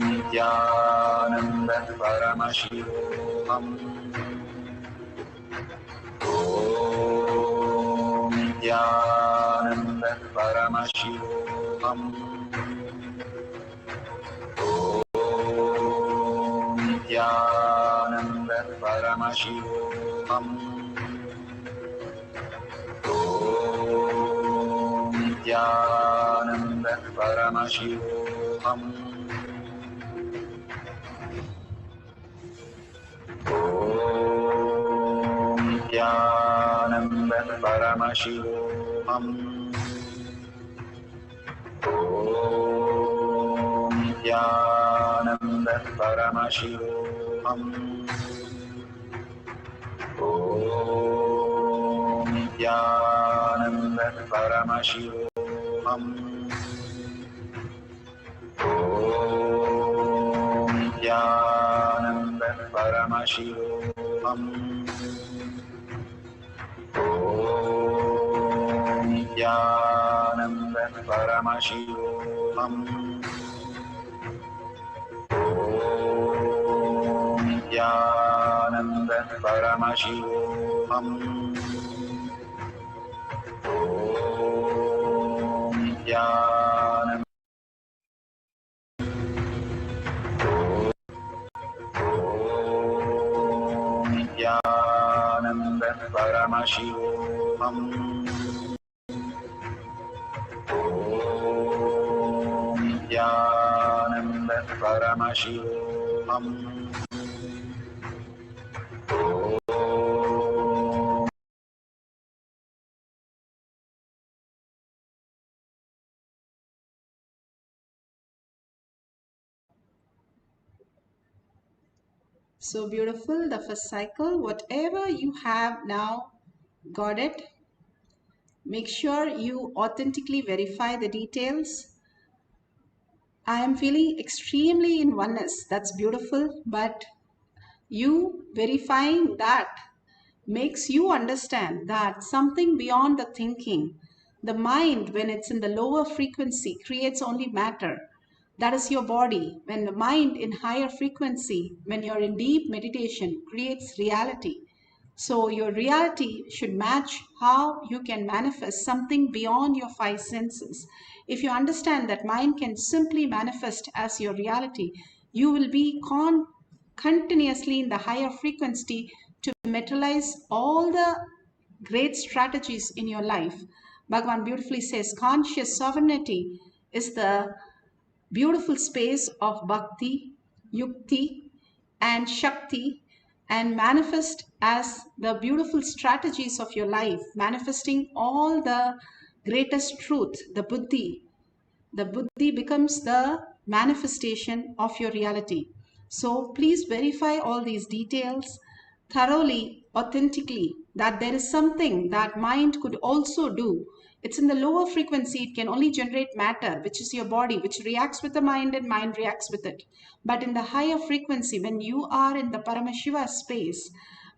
S9: Nithyananda Paramashivoham. Om Nithyananda Paramashivoham. Om Nithyananda Paramashivoham. Om Nithyananda Paramashivoham. Om Nithyananda Paramashivoham. Om Nithyananda Paramashivoham. Om Nithyananda Paramashivoham. Om Nithyananda Paramashivoham. Om Nithyananda Paramashivoham. Om Nithyananda Nithyananda Paramashivoham. Om Nithyananda Paramashivoham.
S5: So beautiful, the first cycle. Whatever you have now, got it. Make sure you authentically verify the details. I am feeling extremely in oneness. That's beautiful, but you verifying that makes you understand that something beyond the thinking, the mind, when it's in the lower frequency, creates only matter. That is your body. When the mind in higher frequency, when you're in deep meditation, creates reality. So your reality should match how you can manifest something beyond your five senses. If you understand that mind can simply manifest as your reality, you will be continuously in the higher frequency to materialize all the great strategies in your life. Bhagavan beautifully says conscious sovereignty is the beautiful space of bhakti, yukti, and shakti, and manifest as the beautiful strategies of your life, manifesting all the greatest truth, the buddhi. The buddhi becomes the manifestation of your reality. So please verify all these details thoroughly, authentically, that there is something that mind could also do. It's in the lower frequency, it can only generate matter, which is your body, which reacts with the mind and mind reacts with it. But in the higher frequency, when you are in the Paramashiva space,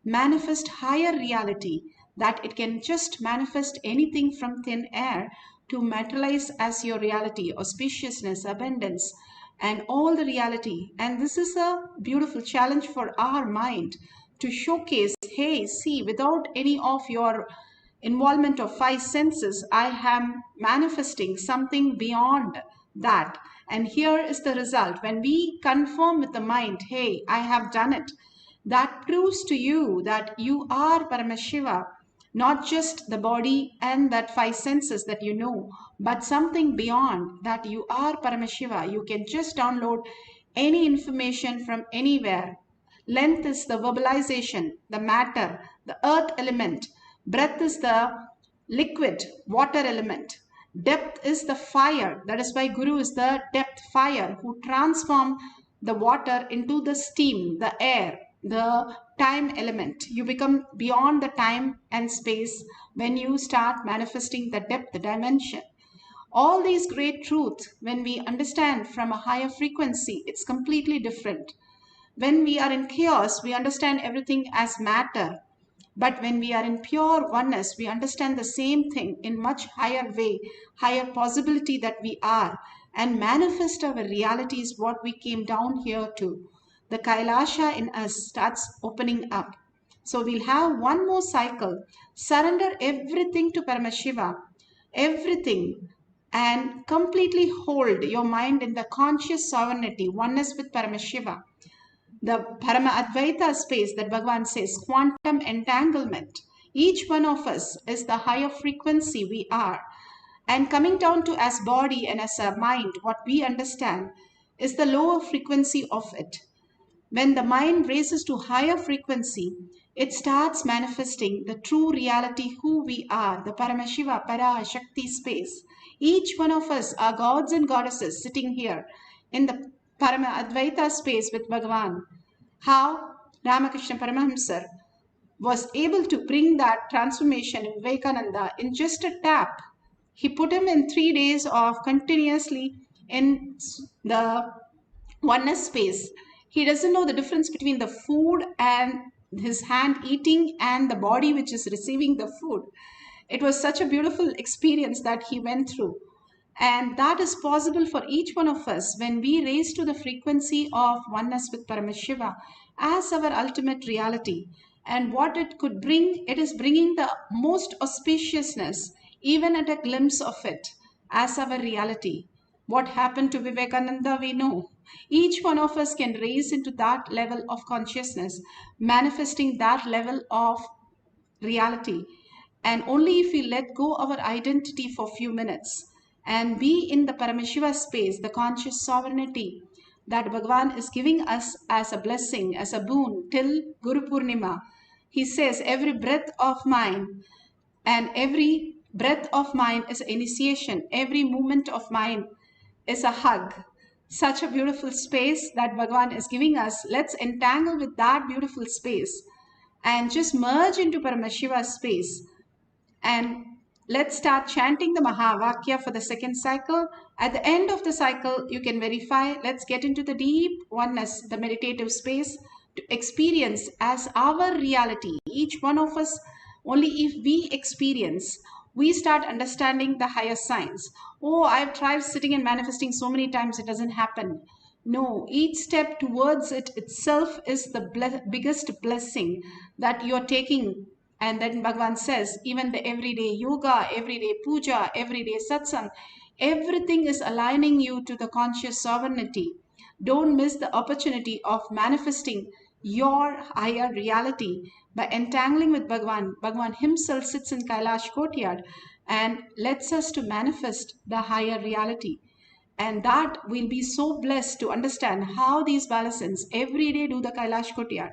S5: manifest higher reality, that it can just manifest anything from thin air to materialize as your reality, auspiciousness, abundance, and all the reality. And this is a beautiful challenge for our mind to showcase, hey, see, without any of your involvement of five senses, I am manifesting something beyond that. And here is the result. When we confirm with the mind, hey, I have done it, that proves to you that you are Paramashiva, not just the body and that five senses that you know, but something beyond that. You are Paramashiva. You can just download any information from anywhere. Length is the verbalization, the matter, the earth element. Breath is the liquid, water element. Depth is the fire. That is why Guru is the depth fire who transform the water into the steam, the air, the time element. You become beyond the time and space when you start manifesting the depth dimension. All these great truths, when we understand from a higher frequency, it's completely different. When we are in chaos, we understand everything as matter. But when we are in pure oneness, we understand the same thing in much higher way, higher possibility that we are, and manifest our reality is what we came down here to. The Kailasa in us starts opening up. So we'll have one more cycle. Surrender everything to Paramashiva, everything, and completely hold your mind in the conscious sovereignty, oneness with Paramashiva. The Parama Advaita space that Bhagavan says, quantum entanglement. Each one of us is the higher frequency we are. And coming down to as body and as a mind, what we understand is the lower frequency of it. When the mind raises to higher frequency, it starts manifesting the true reality who we are, the Paramashiva, Para, Shakti space. Each one of us are gods and goddesses sitting here in the Parama Advaita space with Bhagavan. How Ramakrishna Paramahamsa was able to bring that transformation in Vivekananda in just a tap. He put him in 3 days of continuously in the oneness space. He doesn't know the difference between the food and his hand eating and the body which is receiving the food. It was such a beautiful experience that he went through. And that is possible for each one of us when we raise to the frequency of oneness with Paramashiva as our ultimate reality. And what it could bring, it is bringing the most auspiciousness, even at a glimpse of it, as our reality. What happened to Vivekananda, we know. Each one of us can raise into that level of consciousness, manifesting that level of reality. And only if we let go our identity for a few minutes and be in the Paramashiva space, the conscious sovereignty that Bhagavan is giving us as a blessing, as a boon till Guru Purnima. He says, every breath of mine and every breath of mine is initiation. Every movement of mine is a hug. Such a beautiful space that Bhagavan is giving us. Let's entangle with that beautiful space and just merge into Paramashiva space and Let's start chanting the Mahavakya for the second cycle. At the end of the cycle, you can verify. Let's get into the deep oneness, the meditative space, to experience as our reality. Each one of us, only if we experience, we start understanding the higher signs. Oh, I've tried sitting and manifesting so many times, it doesn't happen. No, each step towards it itself is the biggest blessing that you're taking. And then Bhagavan says, even the everyday yoga, everyday puja, everyday satsang, everything is aligning you to the conscious sovereignty. Don't miss the opportunity of manifesting your higher reality by entangling with Bhagavan. Bhagavan himself sits in Kailash courtyard and lets us to manifest the higher reality. And that we'll be so blessed to understand how these Balasans every day do the Kailash Kotyar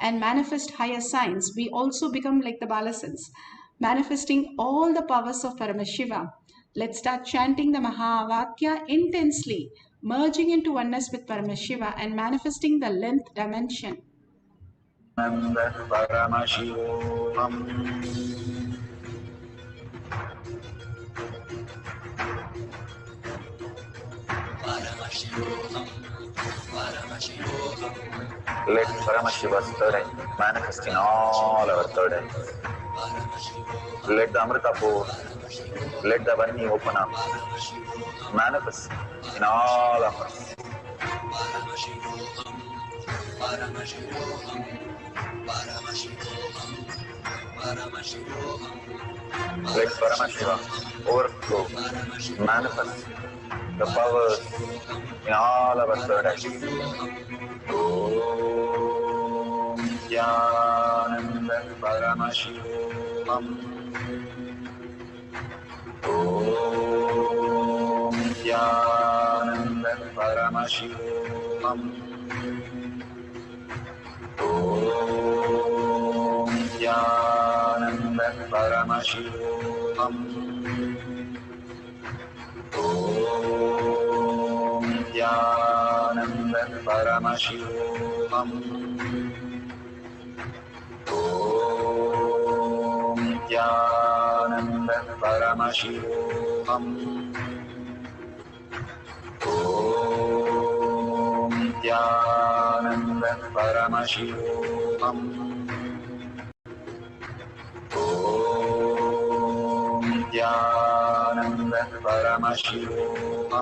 S5: and manifest higher signs. We also become like the Balasans, manifesting all the powers of Paramashiva. Let's start chanting the Mahavakya intensely, merging into oneness with Paramashiva and manifesting the length dimension.
S9: Let Paramashiva's third eye manifest in all our third eyes. Let the Amrita pour, let the Vani open up, manifest in all of us. Let Paramashiva overflow, manifest the powers in all our third eyes. Om Nithyananda Paramashivam. Om Nithyananda Paramashivam. Om Nithyananda Paramashivam. Om Nithyananda Paramashivoham. Om Nithyananda Paramashivoham. Om Nithyananda Paramashivoham. Om Nithyananda Paramashivoham. Om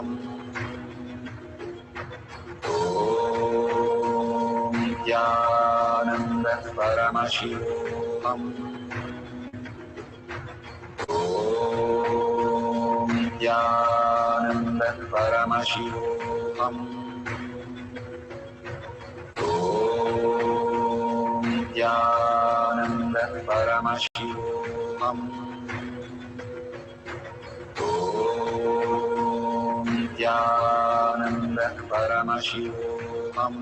S9: Nithyananda Paramashivoham. Om Nithyananda Paramashivoham. Om Nithyananda Paramashivoham. Om Nithyananda Paramashivoham.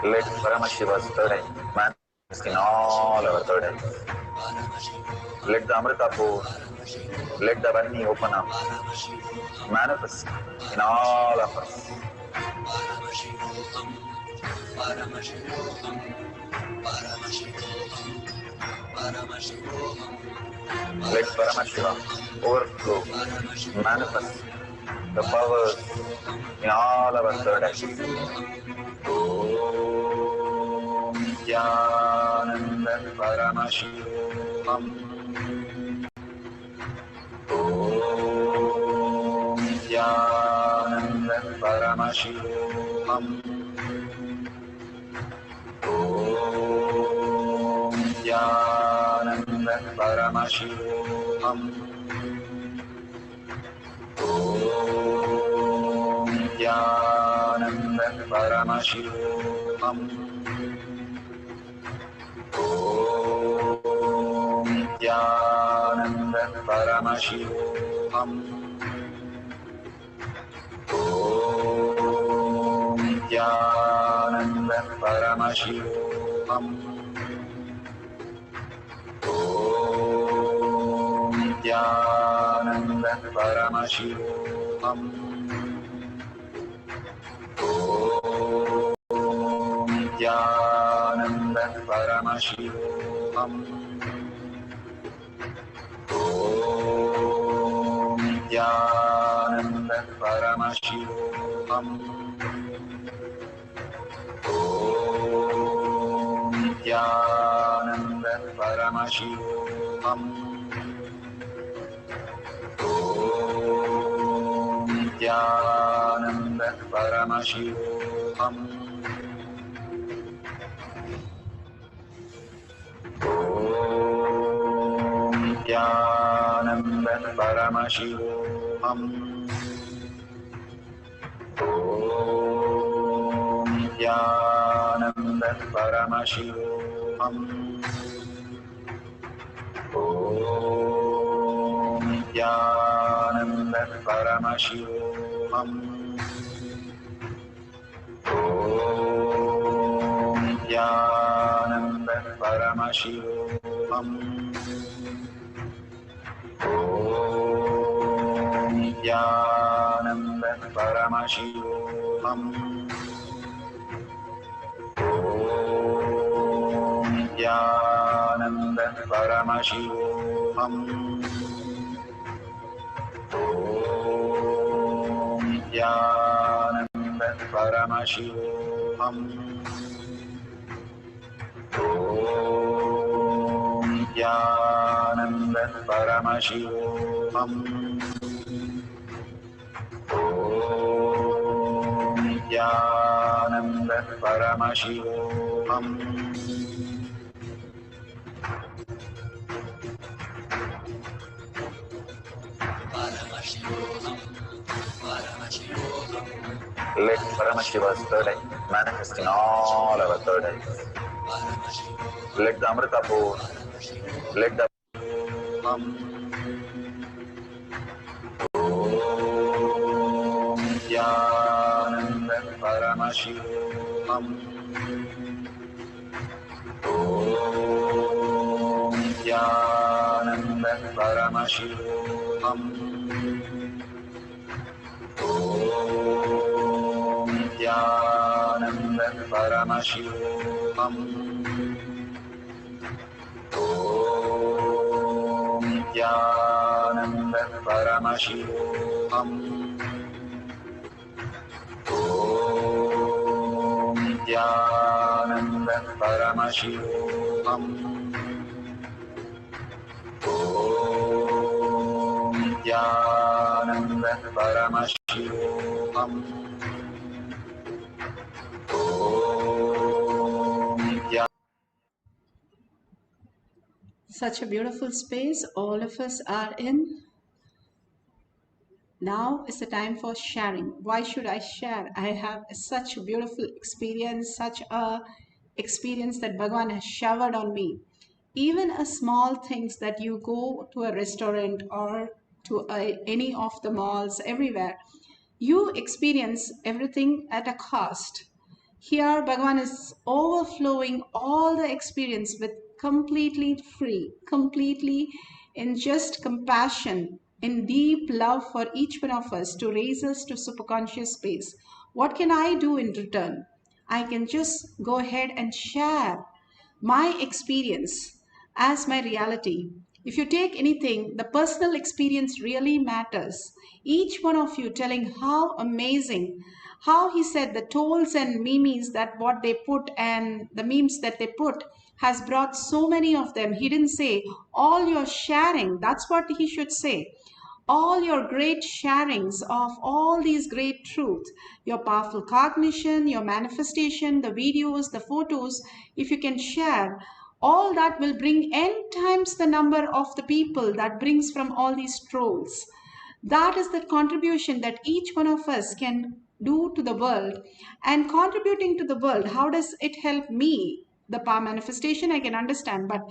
S9: Let Paramashiva's third eye manifest in all our third eyes. Let the Amrita pour, let the Vani open up, manifest in all of us. Let Paramashiva overflow, manifest the powers in all our third eyes. Om Nithyananda Paramashivoham. Om Nithyananda Paramashivoham. Om Nithyananda Paramashivoham. Om Nithyananda Paramashivoham. Om Nithyananda Paramashivoham. Om Nithyananda Paramashivoham. Om Nithyananda Paramashivoham. Om Nithyananda Paramashivoham. Om Nithyananda Paramashivoham. Om Nithyananda Paramashivoham. Om Nithyananda Paramashivoham. Om Nithyananda Paramashivoham. Om Nithyananda Paramashivoham. Om Nithyananda Paramashivoham. Om Nithyananda Paramashivoham. Om Nithyananda Paramashivoham. Om Nithyananda Paramashivoham. Om Nithyananda Paramashivoham. Om Nithyananda Paramashivoham. Om Nithyananda Paramashivoham. Let Paramashiva's third eye manifest in all our third eyes. Let the Amrita pour, let the Om Nithyananda Paramashivoham. Om Nithyananda Paramashivoham. Om Nithyananda Paramashivoham. Om Nithyananda Paramashivoham. Om Nithyananda Paramashivoham. Om Nithyananda Paramashivoham. Om Nithyananda.
S5: Such a beautiful space all of us are in. Now is the time for sharing. Why should I share? I have such a beautiful experience, such a experience that Bhagavan has showered on me. Even a small things that you go to a restaurant or to any of the malls, everywhere, you experience everything at a cost. Here, Bhagavan is overflowing all the experience with completely free, completely in just compassion, in deep love for each one of us to raise us to superconscious space. What can I do in return? I can just go ahead and share my experience as my reality. If you take anything, the personal experience really matters. Each one of you telling how amazing, how he said the tolls and memes that what they put and the memes that they put has brought so many of them. He didn't say all your sharing. That's what he should say. All your great sharings of all these great truths, your powerful cognition, your manifestation, the videos, the photos, if you can share, all that will bring n times the number of the people that brings from all these trolls. That is the contribution that each one of us can do to the world. And contributing to the world, how does it help me? The power manifestation I can understand, but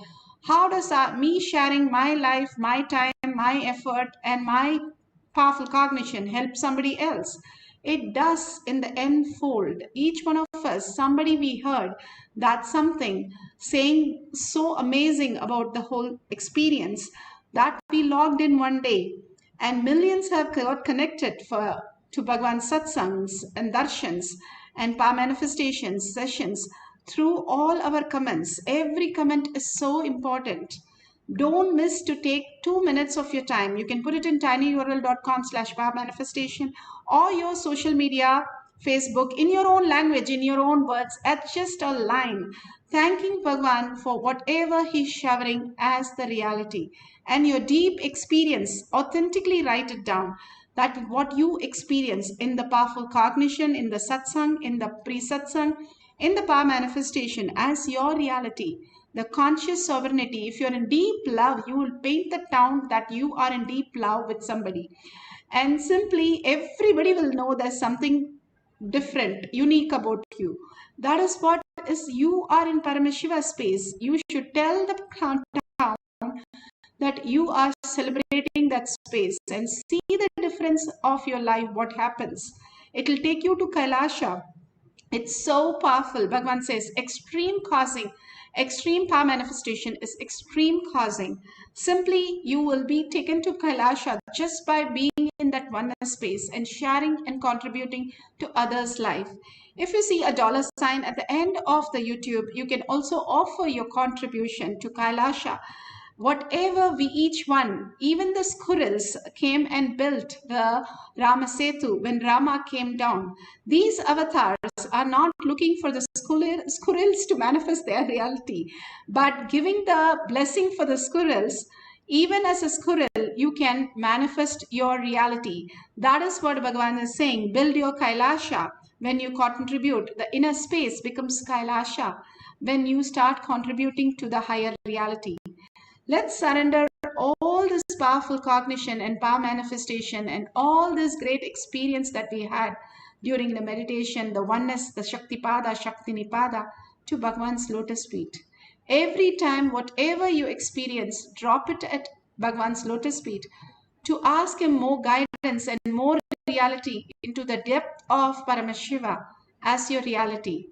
S5: how does me sharing my life, my time, my effort, and my powerful cognition help somebody else? It does in the n-fold. Each one of us, somebody we heard that something saying so amazing about the whole experience that we logged in one day, and millions have got connected to Bhagavan Satsangs and Darshans, and power manifestation sessions through all our comments. Every comment is so important. Don't miss to take 2 minutes of your time. You can put it in tinyurl.com/power manifestation or your social media, Facebook, in your own language, in your own words, at just a line, thanking Bhagwan for whatever he's showering as the reality. And your deep experience, authentically write it down. That what you experience in the powerful cognition, in the satsang, in the pre-satsang, in the power manifestation as your reality, the conscious sovereignty. If you're in deep love, you will paint the town that you are in deep love with somebody. And simply everybody will know there's something different, unique about you. That is what is, you are in Paramashiva space. You should tell the town that you are celebrating that space and see the difference of your life, what happens. It will take you to Kailasa. It's so powerful. Bhagavan says extreme causing, extreme power manifestation is extreme causing. Simply, you will be taken to Kailasa just by being in that oneness space and sharing and contributing to others' life. If you see a $sign at the end of the YouTube, you can also offer your contribution to Kailasa. Whatever we each one, even the squirrels came and built the Ramasetu when Rama came down. These avatars are not looking for the squirrels to manifest their reality, but giving the blessing for the squirrels. Even as a squirrel, you can manifest your reality. That is what Bhagavan is saying. Build your Kailasa. When you contribute, the inner space becomes Kailasa. When you start contributing to the higher reality. Let's surrender all this powerful cognition and power manifestation and all this great experience that we had during the meditation, the oneness, the Shaktipada, Shakti Nipada, to Bhagwan's lotus feet. Every time, whatever you experience, drop it at Bhagwan's lotus feet to ask him more guidance and more reality into the depth of Paramashiva as your reality.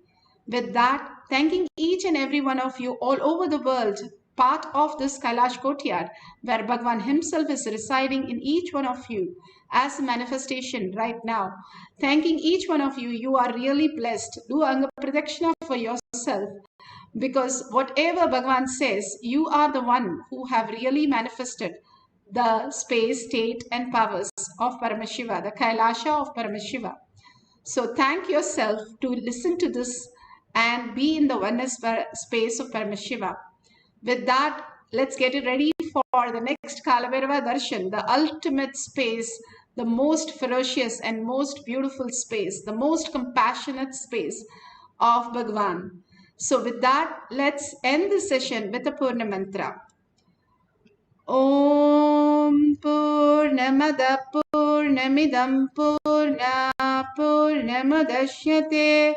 S5: With that, thanking each and every one of you all over the world, part of this Kailash Courtyard, where Bhagwan himself is residing in each one of you as a manifestation right now. Thanking each one of you, you are really blessed. Do Anga Pradakshina for yourself, because whatever Bhagwan says, you are the one who have really manifested the space, state and powers of Paramashiva, the Kailasa of Paramashiva. So thank yourself to listen to this and be in the oneness space of Paramashiva. With that, let's get it ready for the next Kalaberava Darshan, the ultimate space, the most ferocious and most beautiful space, the most compassionate space of Bhagwan. So with that, let's end the session with a Purna Mantra. Om Purnamada Purnamidam Purna Purnamadashyate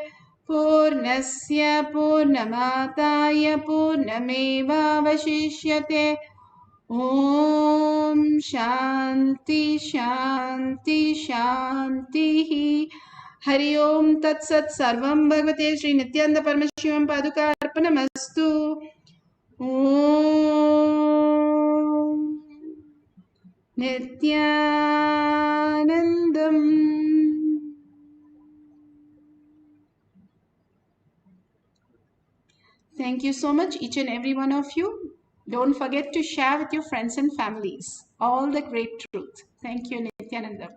S5: Purnasya Purnamataya Purnameva Vashishyate. Om Shanti Shanti Shanti. Hari Om Tat Sat Sarvam Bhagavate Shri Nithyananda Paramashivam Paduka Arpanamastu. Om Nithyanandam. Thank you so much, each and every one of you. Don't forget to share with your friends and families all the great truth. Thank you, Nithyanandam.